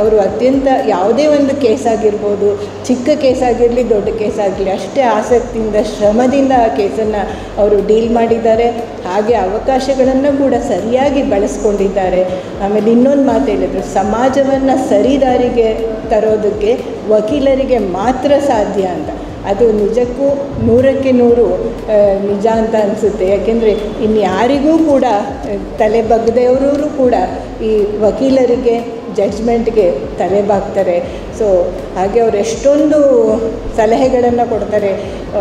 ಅವರು ಅತ್ಯಂತ ಯಾವುದೇ ಒಂದು ಕೇಸಾಗಿರ್ಬೋದು, ಚಿಕ್ಕ ಕೇಸಾಗಿರಲಿ, ದೊಡ್ಡ ಕೇಸಾಗಲಿ, ಅಷ್ಟೇ ಆಸಕ್ತಿಯಿಂದ, ಶ್ರಮದಿಂದ ಆ ಕೇಸನ್ನು ಅವರು ಡೀಲ್ ಮಾಡಿದ್ದಾರೆ. ಹಾಗೆ ಅವಕಾಶಗಳನ್ನು ಕೂಡ ಸರಿಯಾಗಿ ಬಳಸ್ಕೊಂಡಿದ್ದಾರೆ. ಆಮೇಲೆ ಇನ್ನೊಂದು ಮಾತು ಹೇಳಿದರು, ಸಮಾಜವನ್ನು ಸರಿದಾರಿಗೆ ತರೋದಕ್ಕೆ ವಕೀಲರಿಗೆ ಮಾತ್ರ ಸಾಧ್ಯ ಅಂತ. ಅದು ನಿಜಕ್ಕೂ 100ಕ್ಕೆ 100 ನಿಜ ಅಂತ ಅನಿಸುತ್ತೆ. ಯಾಕೆಂದರೆ ಇನ್ಯಾರಿಗೂ ಕೂಡ ತಲೆ ಬಗ್ಗದವರು ಕೂಡ ಈ ವಕೀಲರಿಗೆ, ಜಡ್ಜ್ಮೆಂಟ್ಗೆ ತಲೆ ಬಾಗ್ತಾರೆ. ಸೊ ಹಾಗೆ ಅವರು ಎಷ್ಟೊಂದು ಸಲಹೆಗಳನ್ನು ಕೊಡ್ತಾರೆ.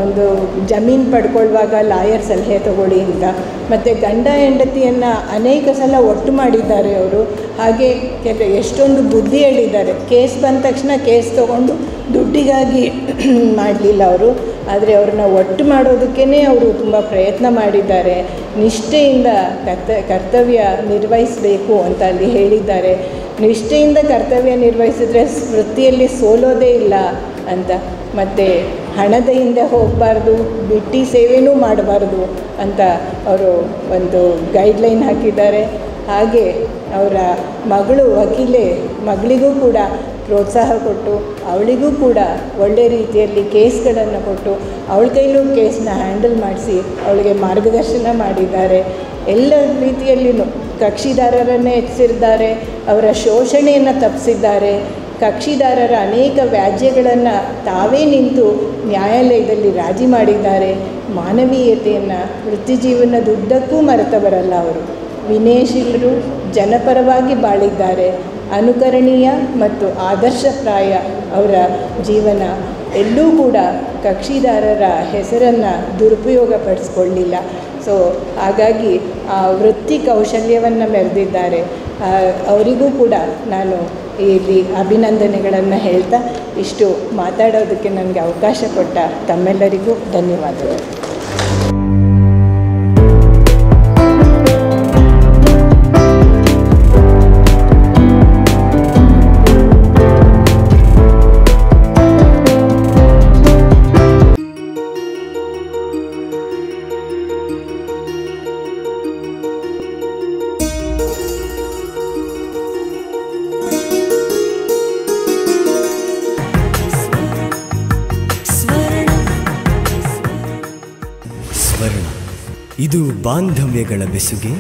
ಒಂದು ಜಮೀನು ಪಡ್ಕೊಳ್ಳುವಾಗ ಲಾಯರ್ ಸಲಹೆ ತಗೊಳ್ಳಿ ಅಂತ. ಮತ್ತು ಗಂಡ ಹೆಂಡತಿಯನ್ನು ಅನೇಕ ಸಲ ಒಟ್ಟು ಮಾಡಿದ್ದಾರೆ ಅವರು. ಹಾಗೆ ಎಷ್ಟೊಂದು ಬುದ್ಧಿ ಹೇಳಿದ್ದಾರೆ. ಕೇಸ್ ಬಂದ ತಕ್ಷಣ ಕೇಸ್ ತೊಗೊಂಡು ದುಡ್ಡಿಗಾಗಿ ಮಾಡಲಿಲ್ಲ ಅವರು, ಆದರೆ ಅವ್ರನ್ನ ಒಟ್ಟು ಮಾಡೋದಕ್ಕೇ ಅವರು ತುಂಬ ಪ್ರಯತ್ನ ಮಾಡಿದ್ದಾರೆ. ನಿಷ್ಠೆಯಿಂದ ಕರ್ತವ್ಯ ನಿರ್ವಹಿಸಬೇಕು ಅಂತ ಅಲ್ಲಿ ಹೇಳಿದ್ದಾರೆ. ನಿಷ್ಠೆಯಿಂದ ಕರ್ತವ್ಯ ನಿರ್ವಹಿಸಿದ್ರೆ ವೃತ್ತಿಯಲ್ಲಿ ಸೋಲೋದೇ ಇಲ್ಲ ಅಂತ. ಮತ್ತು ಹಣದ ಹಿಂದೆ ಹೋಗಬಾರ್ದು, ಬಿಟ್ಟಿ ಸೇವೆನೂ ಮಾಡಬಾರ್ದು ಅಂತ ಅವರು ಒಂದು ಗೈಡ್ಲೈನ್ ಹಾಕಿದ್ದಾರೆ. ಹಾಗೆ ಅವರ ಮಗಳು ವಕೀಲೆ, ಮಗಳಿಗೂ ಕೂಡ ಪ್ರೋತ್ಸಾಹ ಕೊಟ್ಟು, ಅವಳಿಗೂ ಕೂಡ ಒಳ್ಳೆ ರೀತಿಯಲ್ಲಿ ಕೇಸ್ಗಳನ್ನು ಕೊಟ್ಟು, ಅವಳ ಕೈಲೂ ಕೇಸ್ನ ಹ್ಯಾಂಡಲ್ ಮಾಡಿಸಿ ಅವಳಿಗೆ ಮಾರ್ಗದರ್ಶನ ಮಾಡಿದ್ದಾರೆ. ಎಲ್ಲ ರೀತಿಯಲ್ಲಿಯೂ ಕಕ್ಷಿದಾರರನ್ನೇ ಹೆಚ್ಚಿಸಿದ್ದಾರೆ, ಅವರ ಶೋಷಣೆಯನ್ನು ತಪ್ಪಿಸಿದ್ದಾರೆ. ಕಕ್ಷಿದಾರರ ಅನೇಕ ವ್ಯಾಜ್ಯಗಳನ್ನು ತಾವೇ ನಿಂತು ನ್ಯಾಯಾಲಯದಲ್ಲಿ ರಾಜಿ ಮಾಡಿದ್ದಾರೆ. ಮಾನವೀಯತೆಯನ್ನು ವೃತ್ತಿಜೀವನದುದ್ದಕ್ಕೂ ಮರೆತವರಲ್ಲ ಅವರು. ವಿನಯಶೀಲರು, ಜನಪರವಾಗಿ ಬಾಳಿದ್ದಾರೆ. ಅನುಕರಣೀಯ ಮತ್ತು ಆದರ್ಶಪ್ರಾಯ ಅವರ ಜೀವನ. ಎಲ್ಲೂ ಕೂಡ ಕಕ್ಷಿದಾರರ ಹೆಸರನ್ನು ದುರುಪಯೋಗಪಡಿಸ್ಕೊಳ್ಳಿಲ್ಲ. ಸೊ ಹಾಗಾಗಿ ಆ ವೃತ್ತಿ ಕೌಶಲ್ಯವನ್ನು ಮೆರೆದಿದ್ದಾರೆ. ಅವರಿಗೂ ಕೂಡ ನಾನು ಇಲ್ಲಿ ಅಭಿನಂದನೆಗಳನ್ನು ಹೇಳ್ತಾ ಇಷ್ಟು ಮಾತಾಡೋದಕ್ಕೆ ನನಗೆ ಅವಕಾಶ ಕೊಟ್ಟ ತಮ್ಮೆಲ್ಲರಿಗೂ ಧನ್ಯವಾದಗಳು. ಇದು ಬಾಂಧವ್ಯಗಳ ಬೆಸುಗೆ,